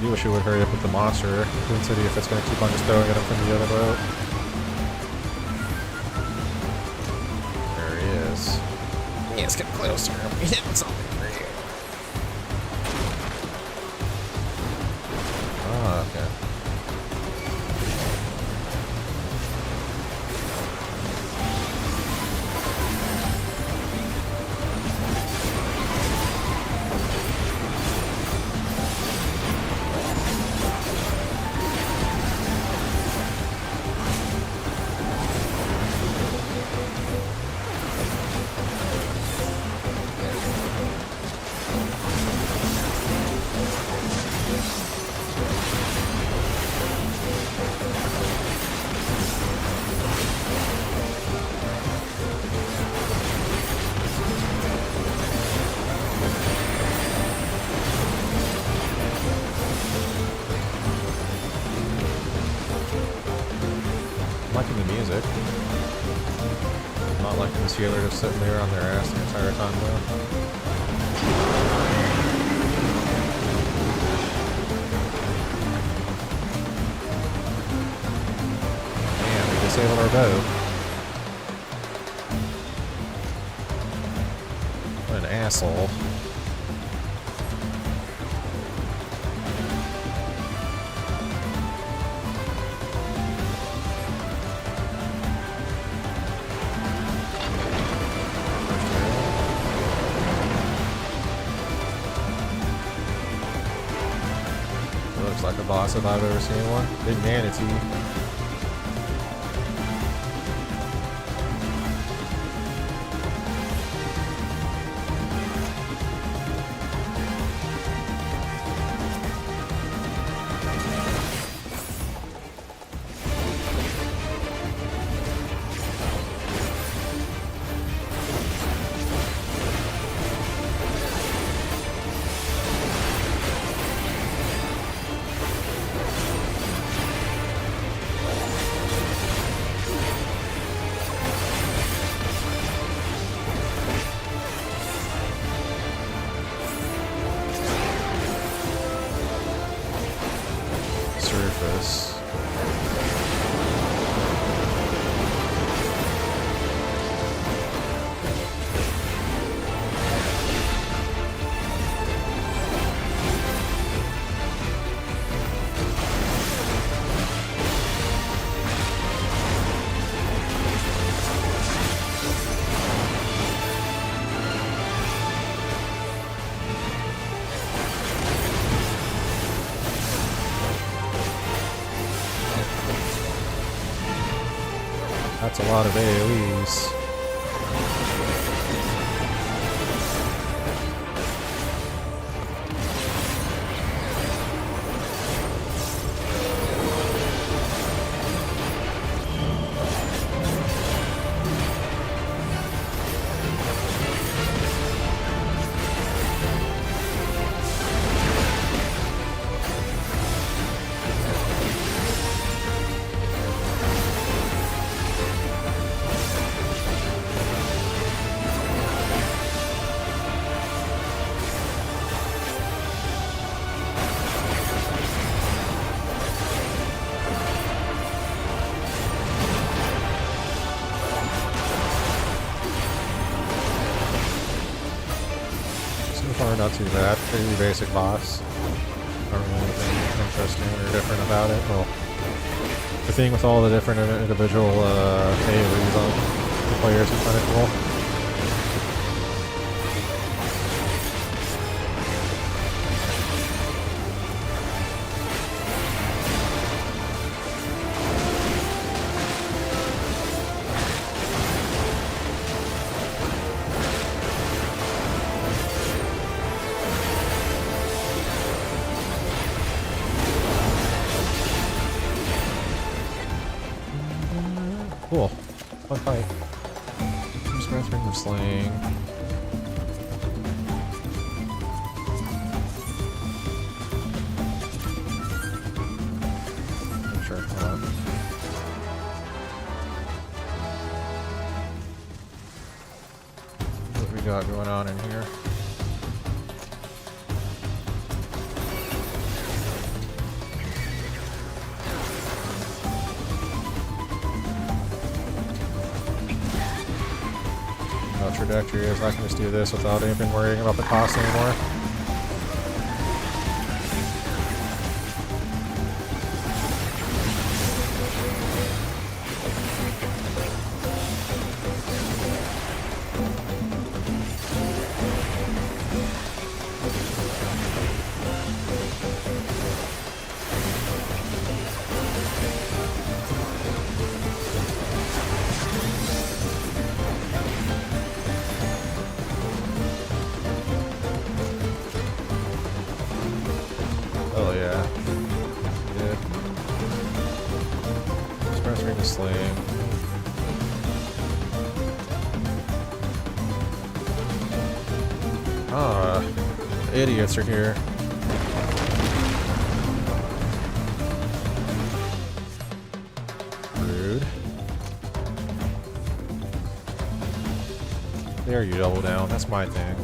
I wish you would hurry up with the monster Queen City if it's going to keep on just throwing at him from the other boat. There he is. Yes, get closer. I'm hitting something for you. Ah, okay. I'm liking the music. I'm not liking the sailor just sitting there on their ass the entire time though. Man, we disabled our boat. What an asshole. Looks like a boss if I've ever seen one. Big manatee. Surface. That's a lot of AoEs. Not too bad. Pretty basic boss. Not really anything interesting or different about it. Well, the thing with all the different individual AoEs on the players is kind of cool. Cool. Fun fight. I'm just gonna throw the sling. Sure, hold on. What we got going on in here? trajectory is. I can just do this without even worrying about the cost anymore. Oh yeah. Good. Just pressing the sling. Ah, idiots are here. Rude. There you double down, that's my thing.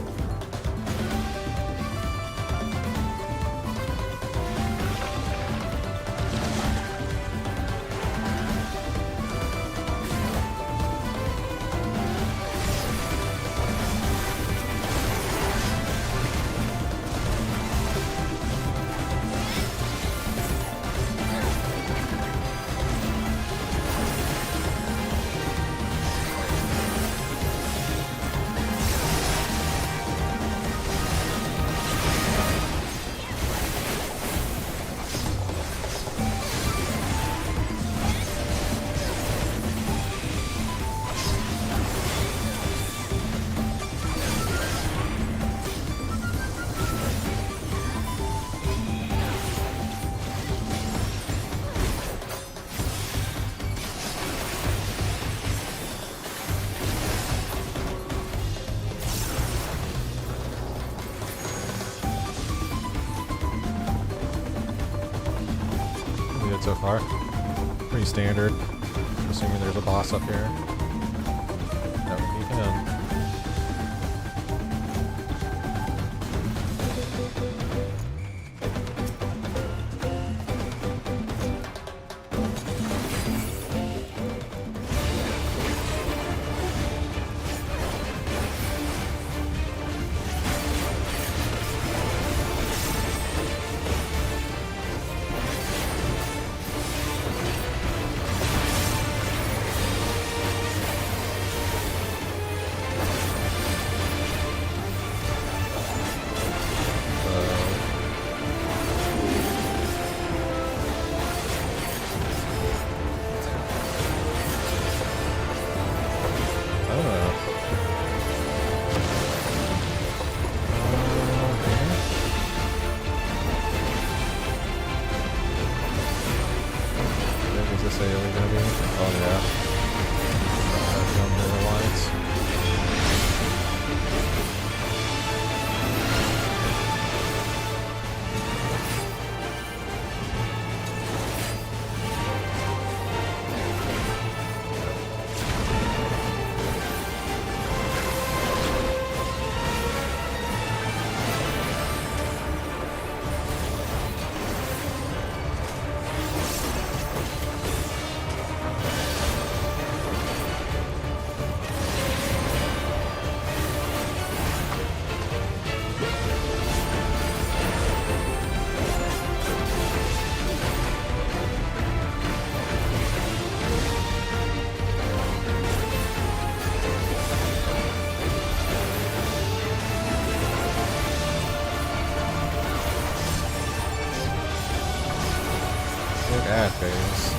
Good so far. Pretty standard. Assuming there's a boss up here. That would be him. Ad phase.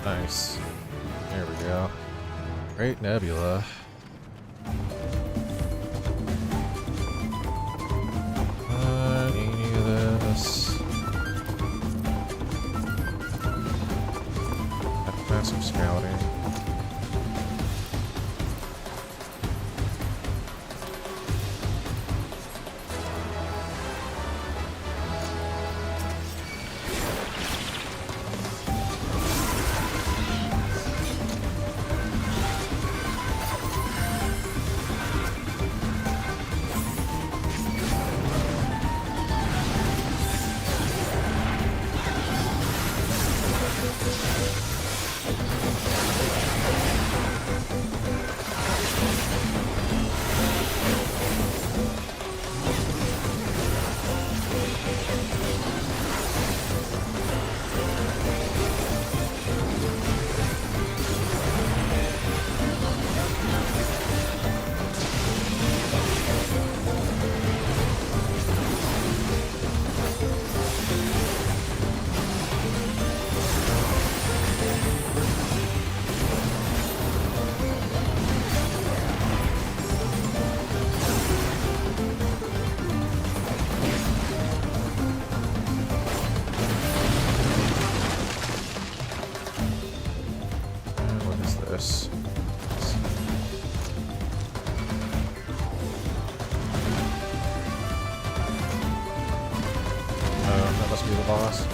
Nice. There we go. Great Nebula. Any of this. Massive scouting. Boss.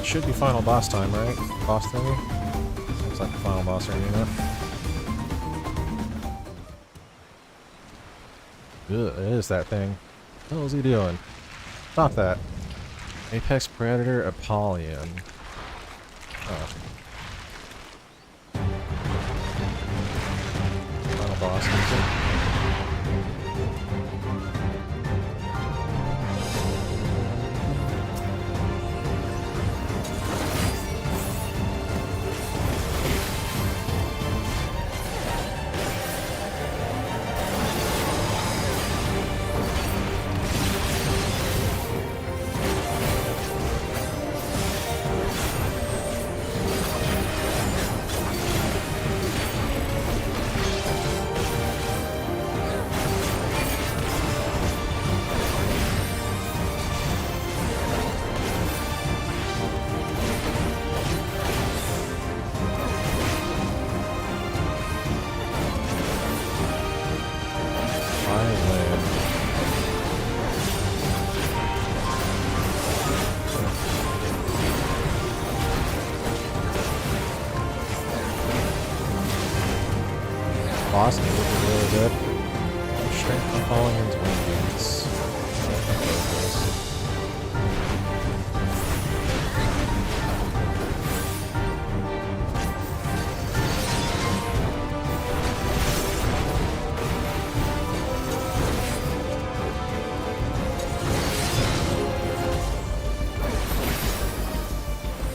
Should be final boss time, right? Boss thingy? Looks like the final boss arena. Ugh, it is that thing. What is he doing? Stop that. Apex Predator Apollyon. Oh. Final boss, is it? Boss looking really good. Strength from Apollion's wings.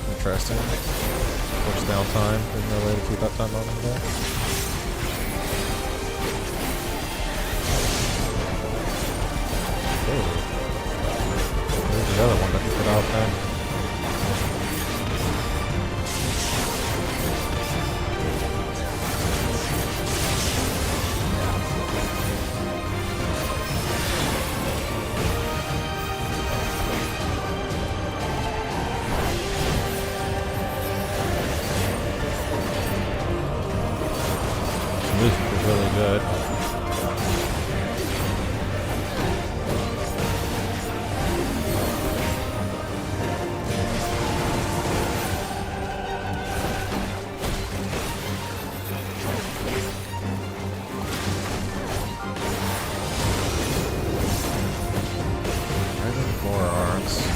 Interesting. Push down time. There's no way to keep up time on him there. There's the other one that you put out there. This really good. Forearms.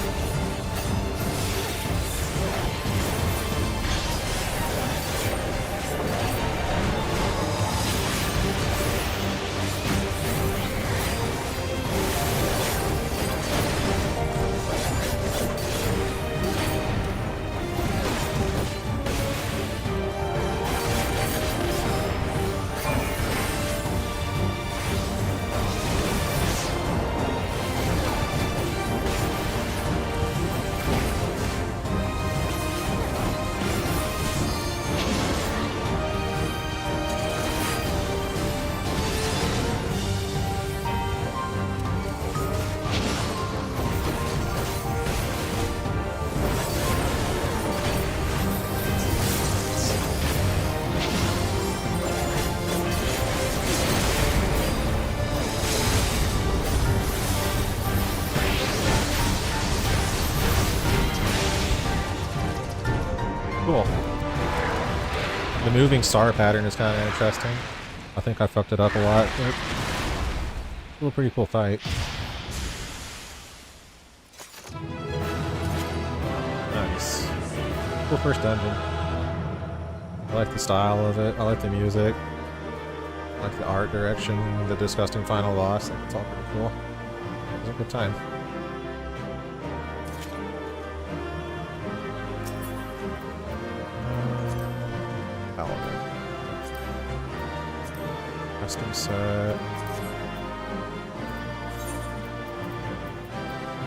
Cool. The moving star pattern is kind of interesting. I think I fucked it up a lot, but still a pretty cool fight. Nice. Cool first dungeon. I like the style of it. I like the music. I like the art direction. The disgusting final boss. It's all pretty cool. It was a good time. Custom set.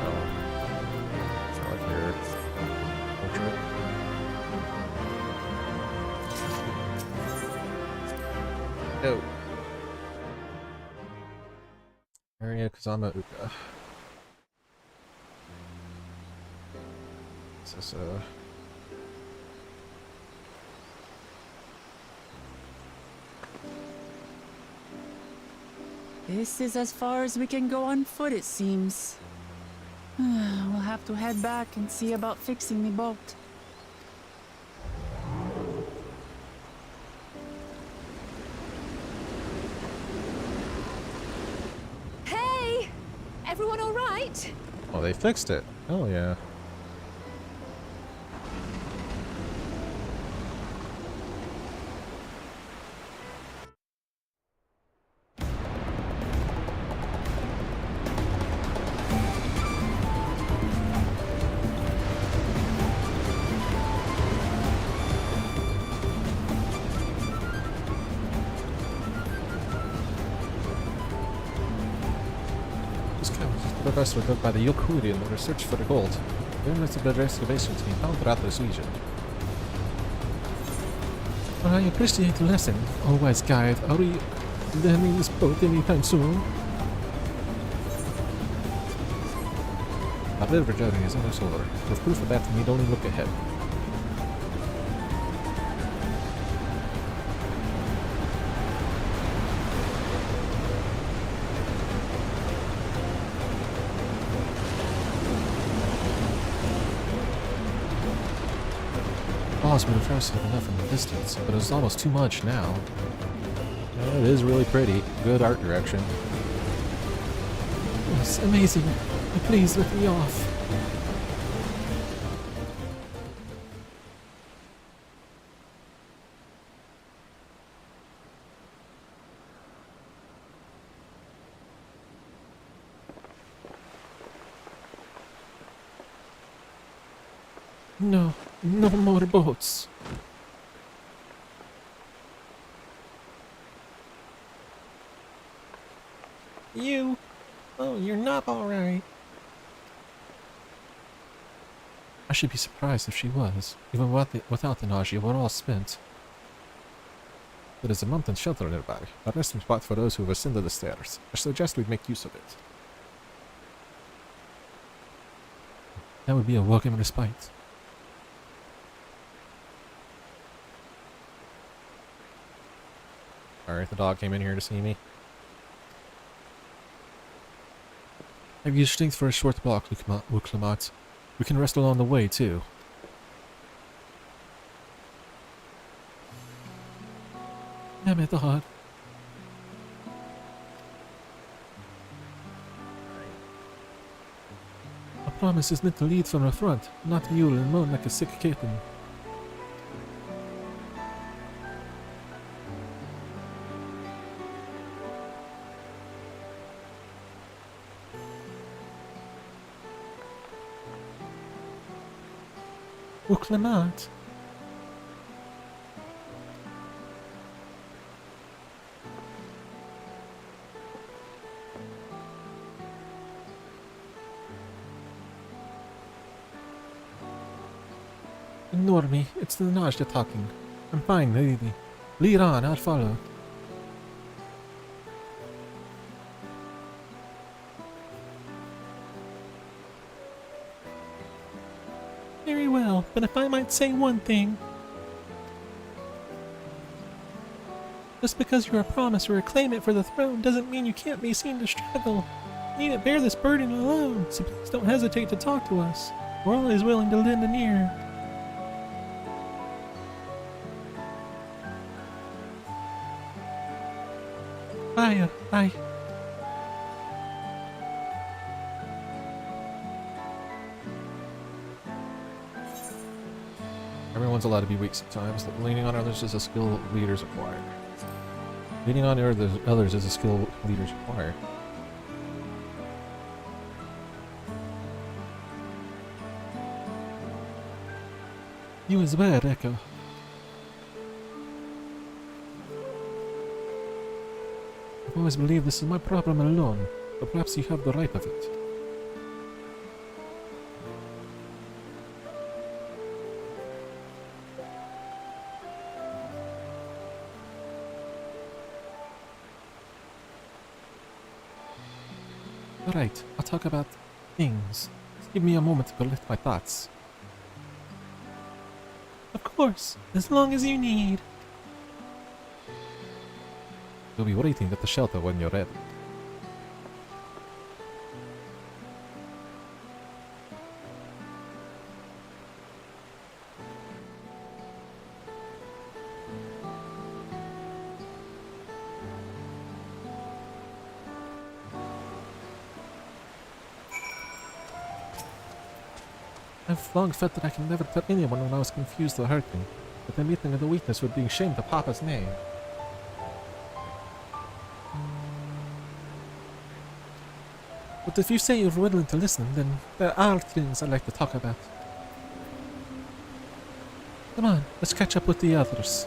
Oh. I like your portrait. No. Area Kazama Uka. Is this a... This is as far as we can go on foot, it seems. We'll have to head back and see about fixing the boat. Hey! Everyone all right? Oh, they fixed it. Oh, yeah. The rest were dug by the Yokuri in their search for the gold. Units of the excavation team found throughout this region. Well, I appreciate the lesson, oh wise guide. Are we landing this boat anytime soon? Our river journey is almost over. With proof of that, we need only look ahead. Boss would have trusted enough in the distance, but it was almost too much now. Yeah, it is really pretty. Good art direction. Yes, amazing. Please let me off. No, no more boats. You? Oh, you're not alright. I should be surprised if she was. Even without the nausea, we're all spent. There is a mountain shelter nearby, a resting spot for those who have ascended the stairs. I suggest we make use of it. That would be a welcome respite. Alright, the dog came in here to see me. I've used strength for a short walk, Wuklamat. We can rest along the way, too. Damn it, hard. A promise is meant to lead from the front, not to mule and moan like a sick kitten. Wuklamat. Ignore me. It's the Najda talking. I'm fine, lady. Lead on, I'll follow. Very well, but if I might say one thing. Just because you're a promise or a claimant for the throne doesn't mean you can't be seen to struggle. You needn't bear this burden alone, so please don't hesitate to talk to us. We're always willing to lend an ear. Bye. Everyone's allowed to be weak sometimes. Leaning on others is a skill leaders acquire. Leaning on others is a skill leaders acquire. You as well, Echo. I've always believed this is my problem alone, but perhaps you have the right of it. Alright, I'll talk about things. Just give me a moment to collect my thoughts. Of course, as long as you need. You'll be waiting at the shelter when you're ready. I've long felt that I can never tell anyone when I was confused or hurting, but the meeting of the weakness would be ashamed to Papa's name. But if you say you're willing to listen, then there are things I'd like to talk about. Come on, let's catch up with the others.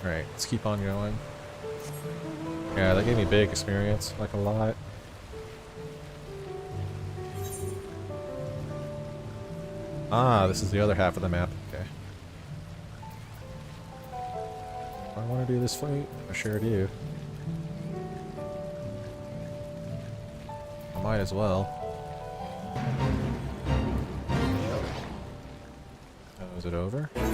Alright, let's keep on going. Yeah, that gave me big experience, like a lot. Ah, this is the other half of the map. Okay. I want to do this fight? I sure do. I might as well. Oh, is it over? Okay.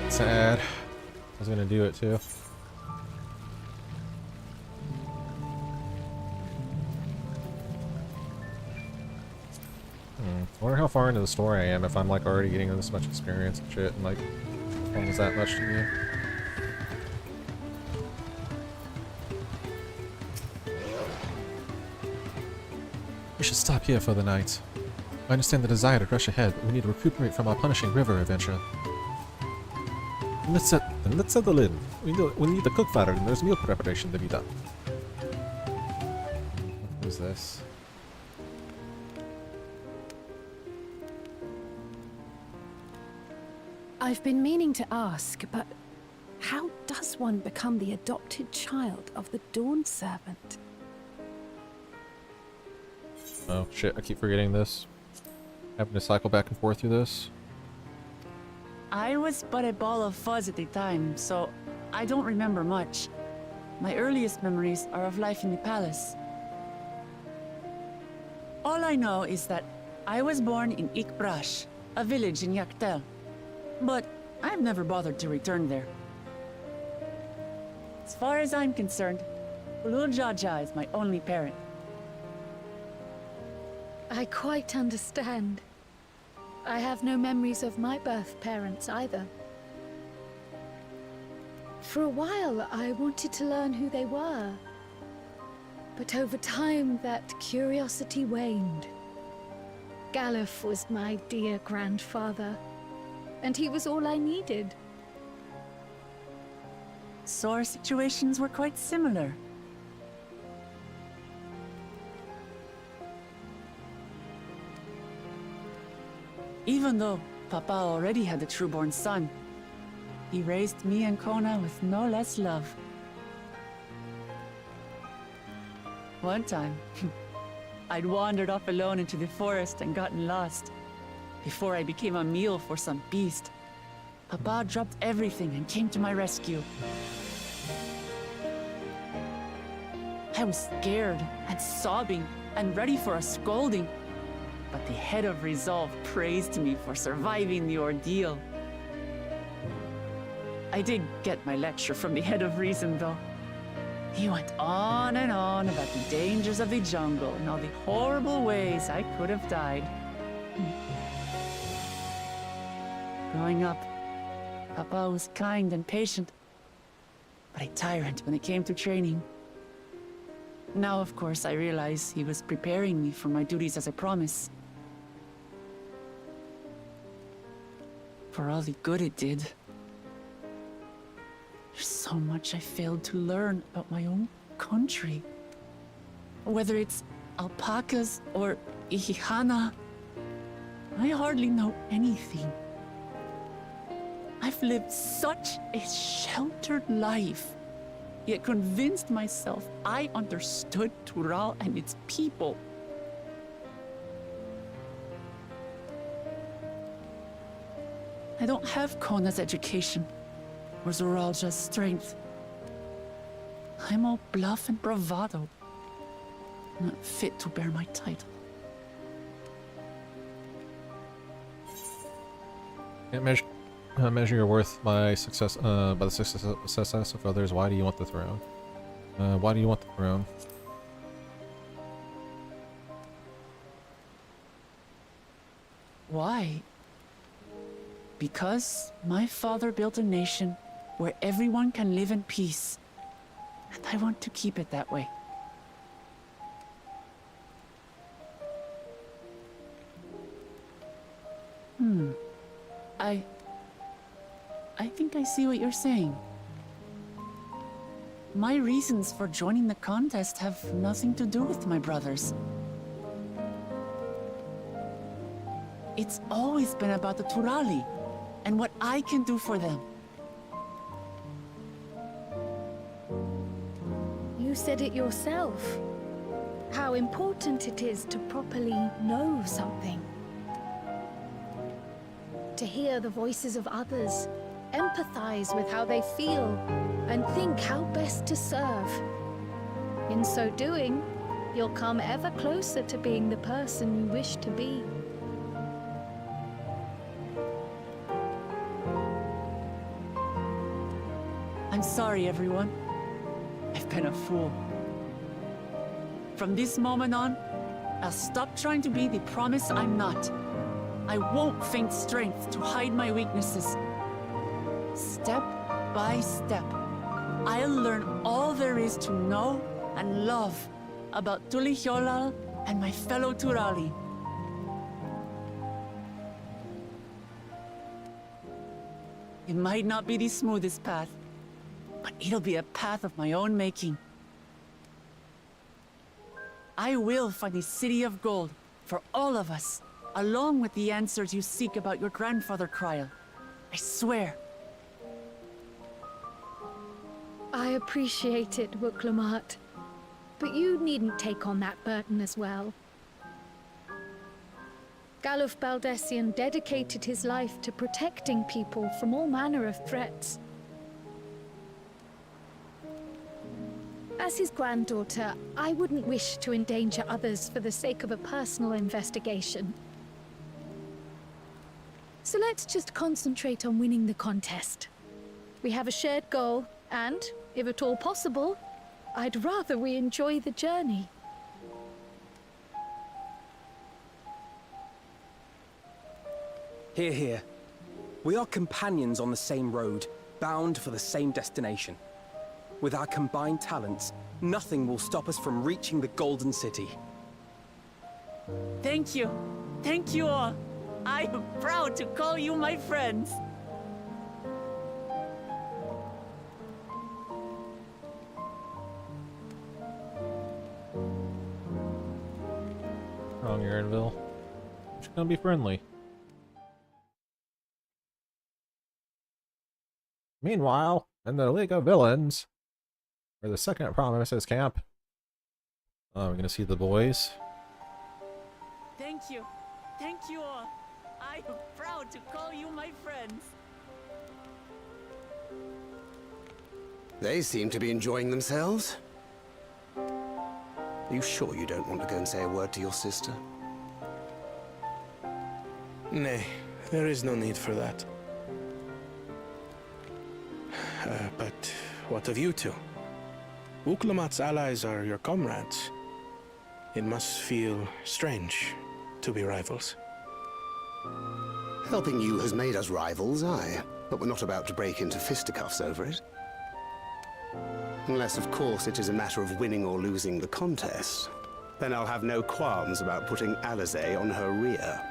Sad. I was gonna do it too. I wonder how far into the story I am if I'm like already getting this much experience and shit and like almost that much to me. We should stop here for the night. I understand the desire to rush ahead, but we need to recuperate from our punishing river adventure. Let's settle in. We need the cook fire and there's meal preparation to be done. Who's this? I've been meaning to ask, but how does one become the adopted child of the Dawn Servant? Oh shit, I keep forgetting this. Having to cycle back and forth through this. I was but a ball of fuzz at the time, so I don't remember much. My earliest memories are of life in the palace. All I know is that I was born in Ikbrash, a village in Yaktel. But I've never bothered to return there. As far as I'm concerned, Ulul Jaja is my only parent. I quite understand. I have no memories of my birth parents either. For a while, I wanted to learn who they were. But over time, that curiosity waned. Galuf was my dear grandfather, and he was all I needed. So our situations were quite similar. Even though Papa already had a true-born son, he raised me and Kona with no less love. One time, I'd wandered off alone into the forest and gotten lost. Before I became a meal for some beast, Papa dropped everything and came to my rescue. I was scared and sobbing and ready for a scolding. But the head of resolve praised me for surviving the ordeal. I did get my lecture from the head of reason, though. He went on and on about the dangers of the jungle and all the horrible ways I could have died. Growing up, Papa was kind and patient, but a tyrant when it came to training. Now, of course, I realize he was preparing me for my duties as a promise. For all the good it did. There's so much I failed to learn about my own country. Whether it's alpacas or Ihihana, I hardly know anything. I've lived such a sheltered life, yet convinced myself I understood Tural and its people. I don't have Kona's education, or Zoralja's strength. I'm all bluff and bravado, not fit to bear my title. Can't measure your worth by success by the success of others. Why do you want the throne? Why do you want the throne? Why? Because my father built a nation where everyone can live in peace, and I want to keep it that way. I think I see what you're saying. My reasons for joining the contest have nothing to do with my brothers. It's always been about the Turali and what I can do for them. You said it yourself. How important it is to properly know something. To hear the voices of others, empathize with how they feel, and think how best to serve. In so doing, you'll come ever closer to being the person you wish to be. I'm sorry, everyone. I've been a fool. From this moment on, I'll stop trying to be the promise I'm not. I won't feign strength to hide my weaknesses. Step by step, I'll learn all there is to know and love about Tulihyolal and my fellow Turali. It might not be the smoothest path, but it'll be a path of my own making. I will find the City of Gold for all of us, along with the answers you seek about your grandfather, Kryl. I swear. I appreciate it, Wuklamat. But you needn't take on that burden as well. Galuf Baldessian dedicated his life to protecting people from all manner of threats. As his granddaughter, I wouldn't wish to endanger others for the sake of a personal investigation. So let's just concentrate on winning the contest. We have a shared goal, and, if at all possible, I'd rather we enjoy the journey. Hear, hear. We are companions on the same road, bound for the same destination. With our combined talents, nothing will stop us from reaching the Golden City. Thank you. Thank you all. I am proud to call you my friends. Wrong, Aaronville. Just gonna be friendly. Meanwhile, in the League of Villains, or the second Promises camp, we're gonna see the boys. Thank you. Thank you all. I am proud to call you my friends. They seem to be enjoying themselves. Are you sure you don't want to go and say a word to your sister? Nay, there is no need for that. But what of you two? Wuklamat's allies are your comrades. It must feel strange to be rivals. Helping you has made us rivals, aye. But we're not about to break into fisticuffs over it. Unless, of course, it is a matter of winning or losing the contest. Then I'll have no qualms about putting Alizé on her rear.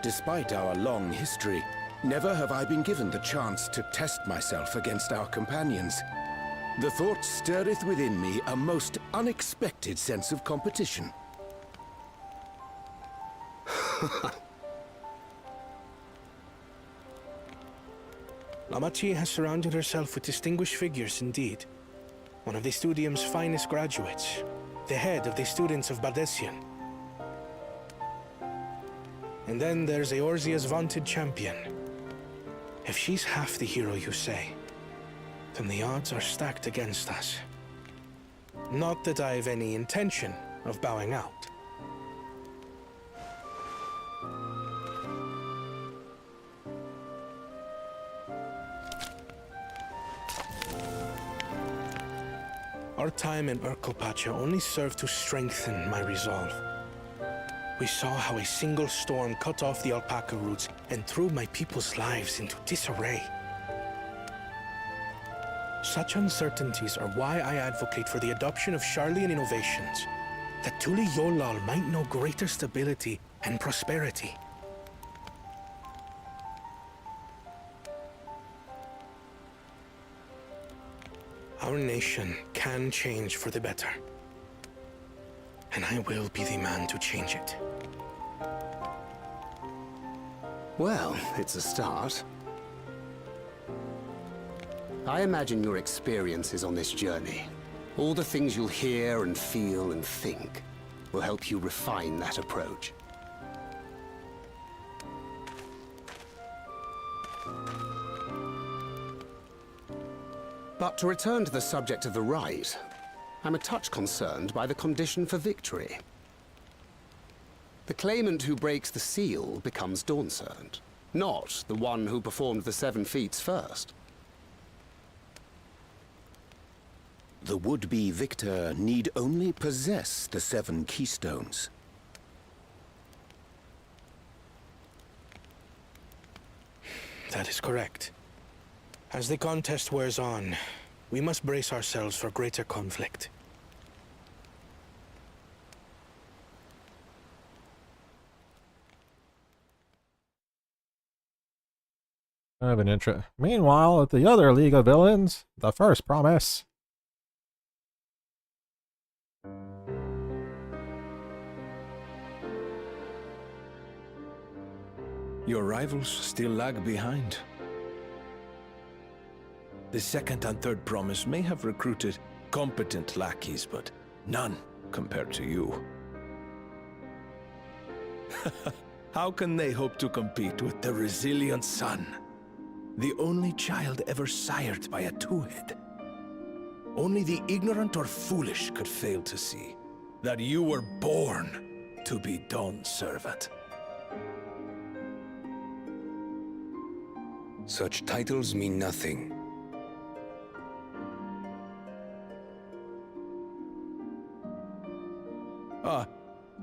Despite our long history, never have I been given the chance to test myself against our companions. The thought stirreth within me a most unexpected sense of competition. Lamachi has surrounded herself with distinguished figures indeed. One of the Studium's finest graduates, the head of the students of Baldessian. And then there's Eorzea's vaunted champion. If she's half the hero you say, then the odds are stacked against us. Not that I have any intention of bowing out. Our time in Urkelpacha only served to strengthen my resolve. We saw how a single storm cut off the alpaca roots and threw my people's lives into disarray. Such uncertainties are why I advocate for the adoption of Sharlayan innovations, that Tuli Yolal might know greater stability and prosperity. Our nation can change for the better. And I will be the man to change it. Well, it's a start. I imagine your experiences on this journey, all the things you'll hear and feel and think, will help you refine that approach. But to return to the subject of the rite, I'm a touch concerned by the condition for victory. The claimant who breaks the seal becomes Dawn Servant, not the one who performed the 7 feats first. The would-be victor need only possess the 7 keystones. That is correct. As the contest wears on, we must brace ourselves for greater conflict. I have an intro. Meanwhile, at the other League of Villains, the first promise. Your rivals still lag behind. The second and third promise may have recruited competent lackeys, but none compared to you. How can they hope to compete with the resilient son? The only child ever sired by a two-head. Only the ignorant or foolish could fail to see that you were born to be Dawn's servant. Such titles mean nothing.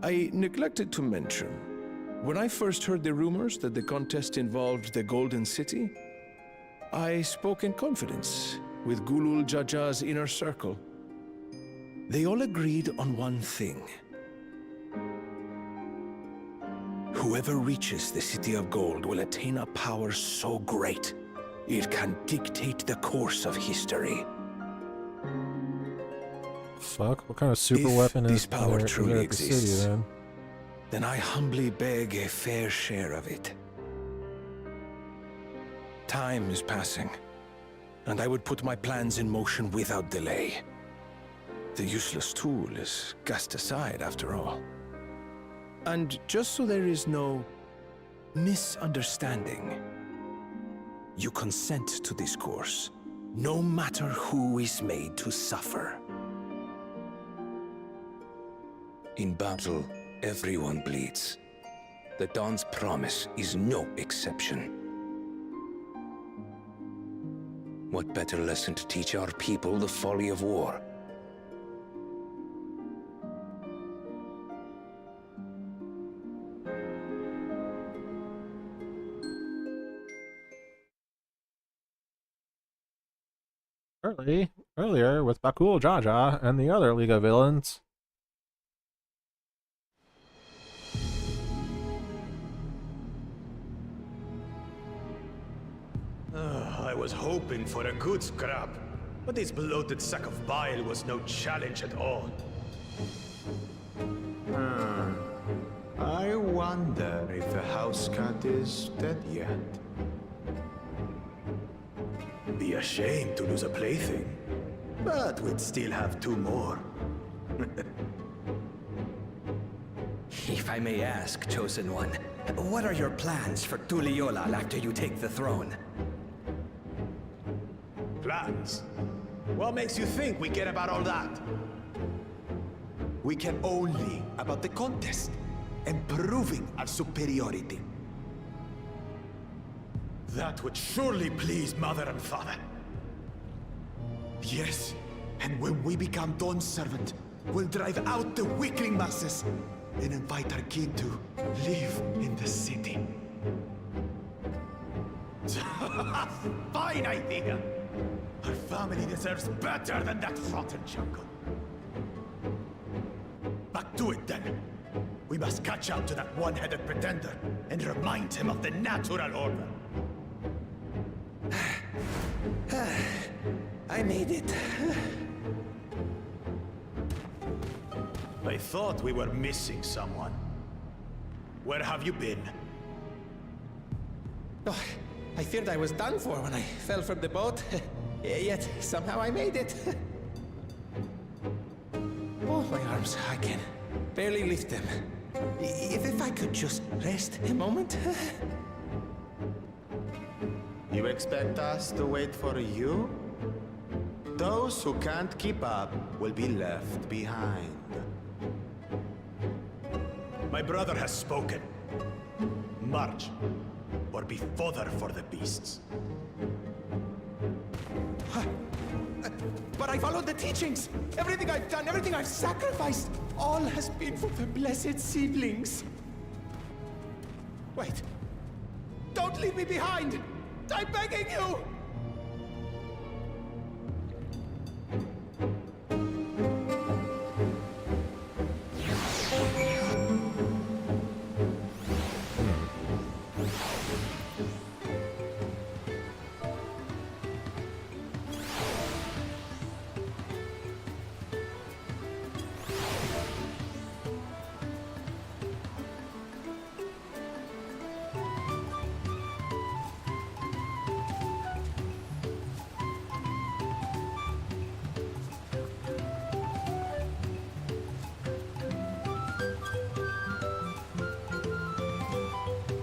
I neglected to mention, when I first heard the rumors that the contest involved the Golden City, I spoke in confidence with Gulul Jaja's inner circle. They all agreed on one thing. Whoever reaches the City of Gold will attain a power so great, it can dictate the course of history. Fuck, what kind of super weapon is this power truly at the city, exists, then? I humbly beg a fair share of it. Time is passing, and I would put my plans in motion without delay. The useless tool is cast aside after all. And just so there is no misunderstanding, you consent to this course, no matter who is made to suffer. In battle, everyone bleeds. The Dawn's promise is no exception. What better lesson to teach our people the folly of war? Earlier with Bakul Jaja and the other League of Villains. I was hoping for a good scrap, but this bloated sack of bile was no challenge at all. I wonder if the house cat is dead yet. Be a shame to lose a plaything, but we'd still have two more. If I may ask, Chosen One, what are your plans for Tuliyollal after you take the throne? Plans? What makes you think we care about all that? We care only about the contest and proving our superiority. That would surely please Mother and Father. Yes, and when we become Dawn's servant, we'll drive out the weakling masses and invite our kin to live in the city. Fine idea! Our family deserves better than that rotten jungle. Back to it then. We must catch up to that one-headed pretender and remind him of the natural order. I made it. I thought we were missing someone. Where have you been? Oh, I feared I was done for when I fell from the boat. Yet, somehow I made it. Oh, my arms, I can barely lift them. If I could just rest a moment. You expect us to wait for you? Those who can't keep up will be left behind. My brother has spoken. March, or be fodder for the beasts. But I followed the teachings. Everything I've done, everything I've sacrificed, all has been for the blessed seedlings. Wait. Don't leave me behind! I'm begging you!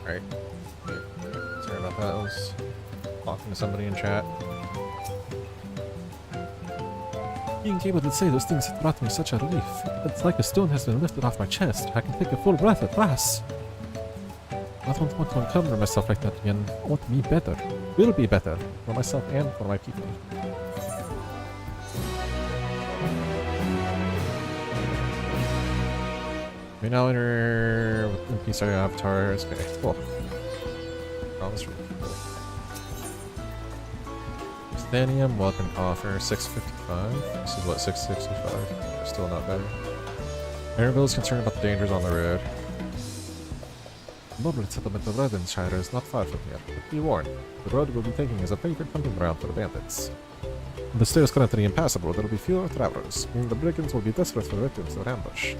Right. Sorry about that. I was talking to somebody in chat. Being able to say those things has brought me such a relief. It's like a stone has been lifted off my chest. I can take a full breath at last. I don't want to encumber myself like that again. I want to be better. Will be better. For myself and for my people. We now enter with NPC avatars. Okay, cool. Oh, this is really cool. Thanium weapon offer 655. This is what 665. Still not better. Maribel is concerned about the dangers on the road. The moderate settlement of Redenshire is not far from here, but be warned, the road we'll be taking is a favorite hunting ground for the bandits. When the stair is currently impassable, there will be fewer travelers, meaning the brigands will be desperate for victims to ambush.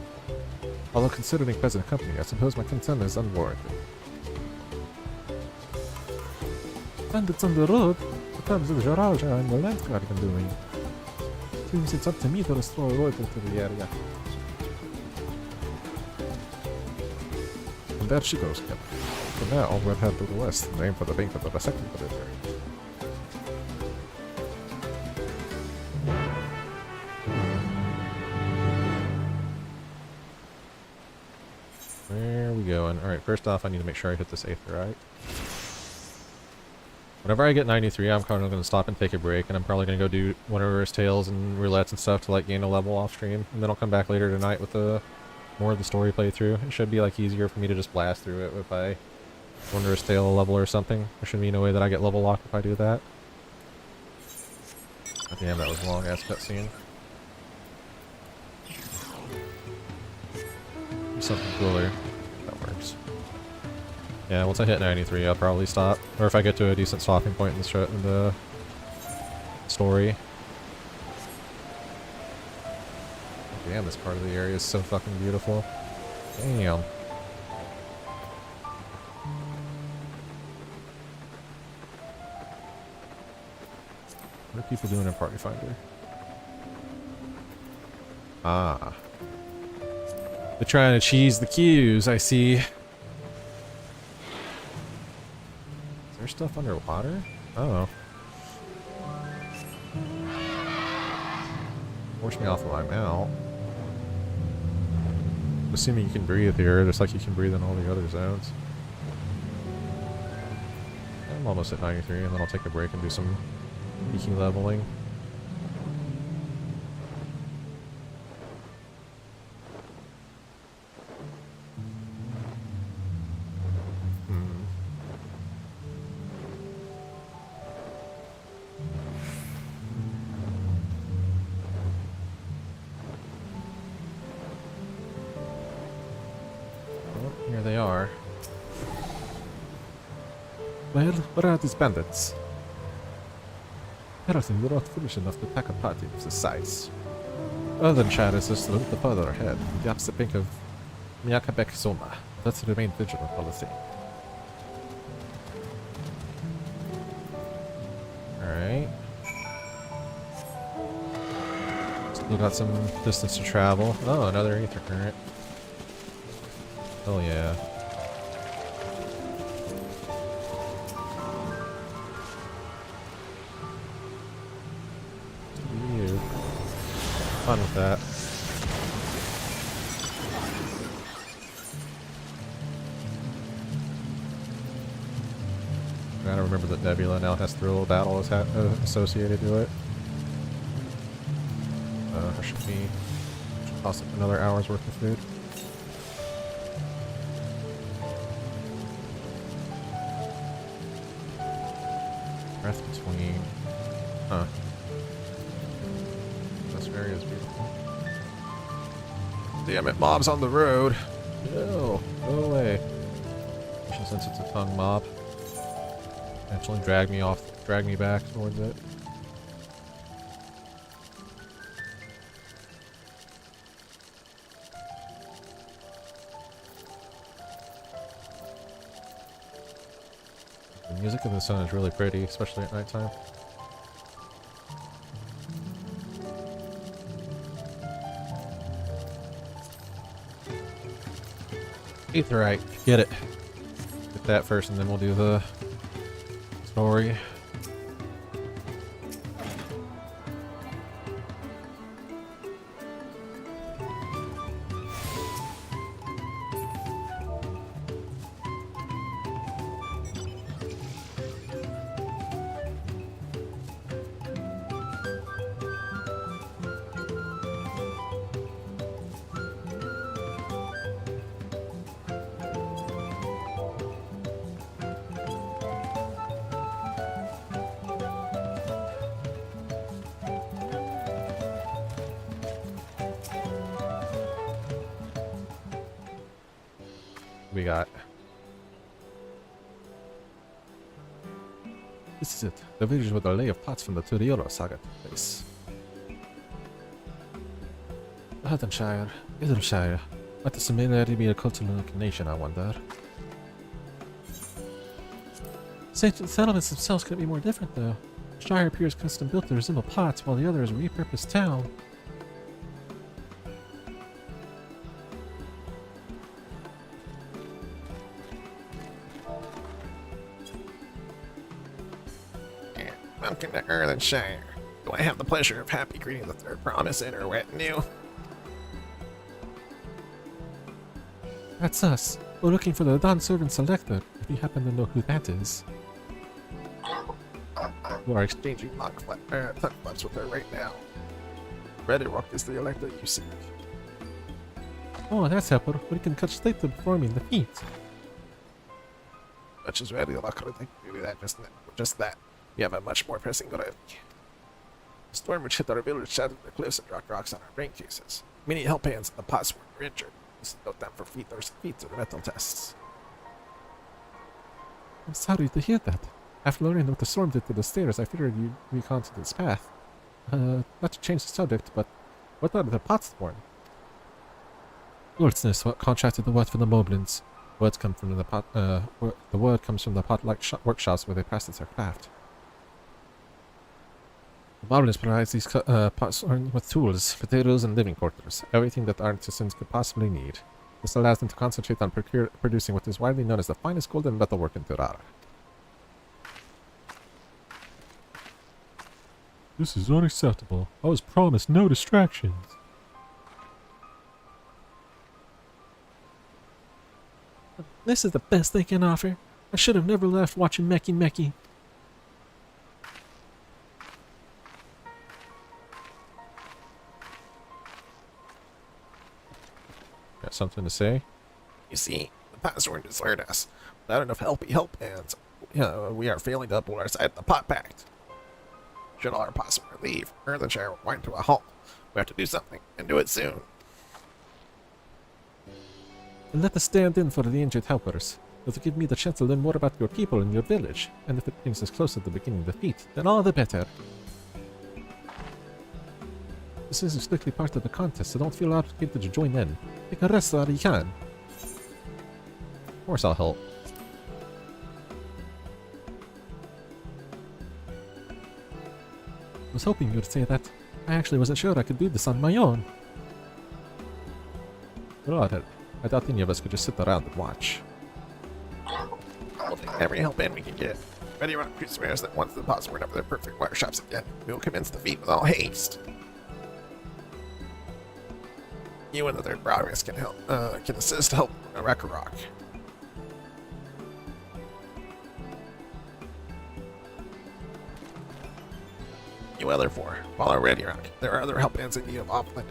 Although considering present company, I suppose my concern is unwarranted. Bandits on the road? What comes with Jaralja and the Landguard been doing? Seems it's up to me to restore order to the area. And there she goes again. For now, we'll head to the west and aim for the bank of the second river. Where are we going? Alright, first off, I need to make sure I hit this aetherite. Whenever I get 93, I'm kind of going to stop and take a break, and I'm probably going to go do Whatever's Tales and Roulettes and stuff to like gain a level off stream, and then I'll come back later tonight with the more of the story playthrough. It should be like easier for me to just blast through it if I Wondrous Tale level or something. There shouldn't be no way that I get level locked if I do that. God damn, that was a long ass cutscene. Something cooler. That works. Yeah, once I hit 93, I'll probably stop. Or if I get to a decent stopping point in the story. Damn, this part of the area is so fucking beautiful. Damn. What are people doing in Party Finder? Ah. They're trying to cheese the queues, I see. Is there stuff underwater? Oh. Force me off of my mount. I'm assuming you can breathe here, just like you can breathe in all the other zones. I'm almost at 93, and then I'll take a break and do some peaky leveling. Here they are. Well, where are these bandits? Harrison, you're not foolish enough to attack a party of this size. Redenshire is just a little further ahead, in the opposite bank of Miakabek Soma. Let's remain vigilant all the same. Alright. Still got some distance to travel. Oh, another ether current. Oh yeah. You. Fun with that. Gotta remember that Nebula now has Thrill Battle associated to it. There should cost another hour's worth of food. Breath between. Huh. This area is beautiful. Damn it, mobs on the road. No, go away. Since it's a tongue mob. Actually drag me back towards it. The music of the sun is really pretty, especially at nighttime. Aetherite, get it. that first, and then we'll do the story. We got. This is it. The village where the lay of pots from the Turiolo saga took place. Haddonshire, Idleshire. Might the similarity be a cultural inclination, I wonder? Ancient settlements themselves couldn't be more different, though. The Shire appears custom built to resemble pots, while the other is a repurposed town. Welcome to Erlenshire. Do I have the pleasure of happy greeting the third promise in her retinue? That's us. We're looking for the Dawn Servant Selector, if you happen to know who that is. We are exchanging thoughts with her right now. Redrock is the elector you seek. Oh, that's helpful. We can cut straight to performing the feat. Much as Redrock could think we do that just that. We have a much more pressing priority. The storm which hit our village shattered the cliffs and dropped rocks on our brain cases. Many help hands in the pots were injured. We sent out them for feet or metal tests. I'm sorry to hear that. After learning what the storm did to the stairs, I figured you'd reconsider this path. Not to change the subject, but what are the pots for? Lordsness, what contracted the word for the moblins. Words come from the pot. The word comes from the pot-like workshops where they practice their craft. The moblins provides these pots with tools, potatoes, and living quarters, everything that artisans could possibly need. This allows them to concentrate on producing what is widely known as the finest golden metalwork in Tirara. This is unacceptable. I was promised no distractions. This is the best they can offer. I should have never left watching Meki. Got something to say? You see, the pots won't desert us. Without enough help hands, we are failing to uphold our side of the pot pact. Should all our pots leave, Erlenshire will wind to a halt. We have to do something, and do it soon. And let us stand in for the injured helpers. It'll give me the chance to learn more about your people and your village, and if it brings us closer to beginning the feat, then all the better. This isn't strictly part of the contest, so don't feel obligated to join in. Take a rest while you can. Of course I'll help. I was hoping you would say that. I actually wasn't sure I could do this on my own. God, I thought any of us could just sit around and watch. We'll take every help in we can get. Ready Rock swears that once the pots were up their perfect workshops again, we will commence the feat with all haste. You and the third progress can assist help Rakarok. You other four, follow Ready Rock. There are other help hands in need of offlanding,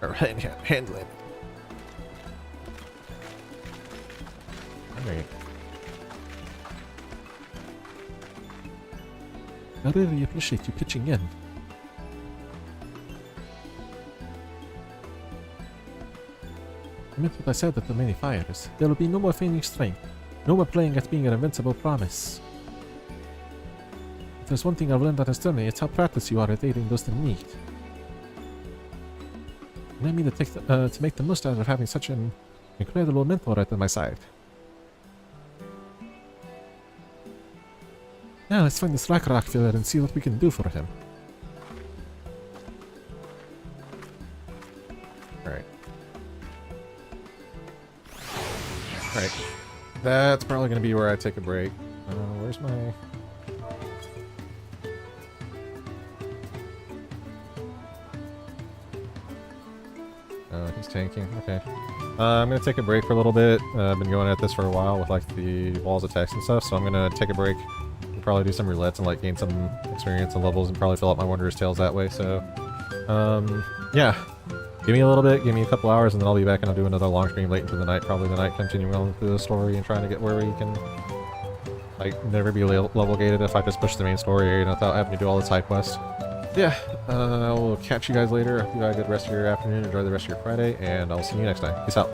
or handling. Alright. I really appreciate you pitching in. I meant what I said at the many fires. There will be no more feigning strength. No more playing at being an invincible promise. If there's one thing I've learned on this journey, it's how practiced you are at aiding those in need. And I mean to make the most out of having such an incredible mentor at my side. Now let's find this Rakarok filler and see what we can do for him. Alright. Alright. that's probably going to be where I take a break. Where's my... He's tanking. Okay. I'm going to take a break for a little bit. I've been going at this for a while with like the walls of text and stuff, so I'm going to take a break and probably do some roulettes and like gain some experience and levels and probably fill up my Wanderer's Tales that way, so... yeah. Give me a little bit, give me a couple hours, and then I'll be back and I'll do another long stream late into the night, probably tonight, continuing on through the story and trying to get where we can, like, never be level gated if I just push the main story area without having to do all the side quests. Yeah, I will catch you guys later. Hope you have a good rest of your afternoon, enjoy the rest of your Friday, and I'll see you next time. Peace out.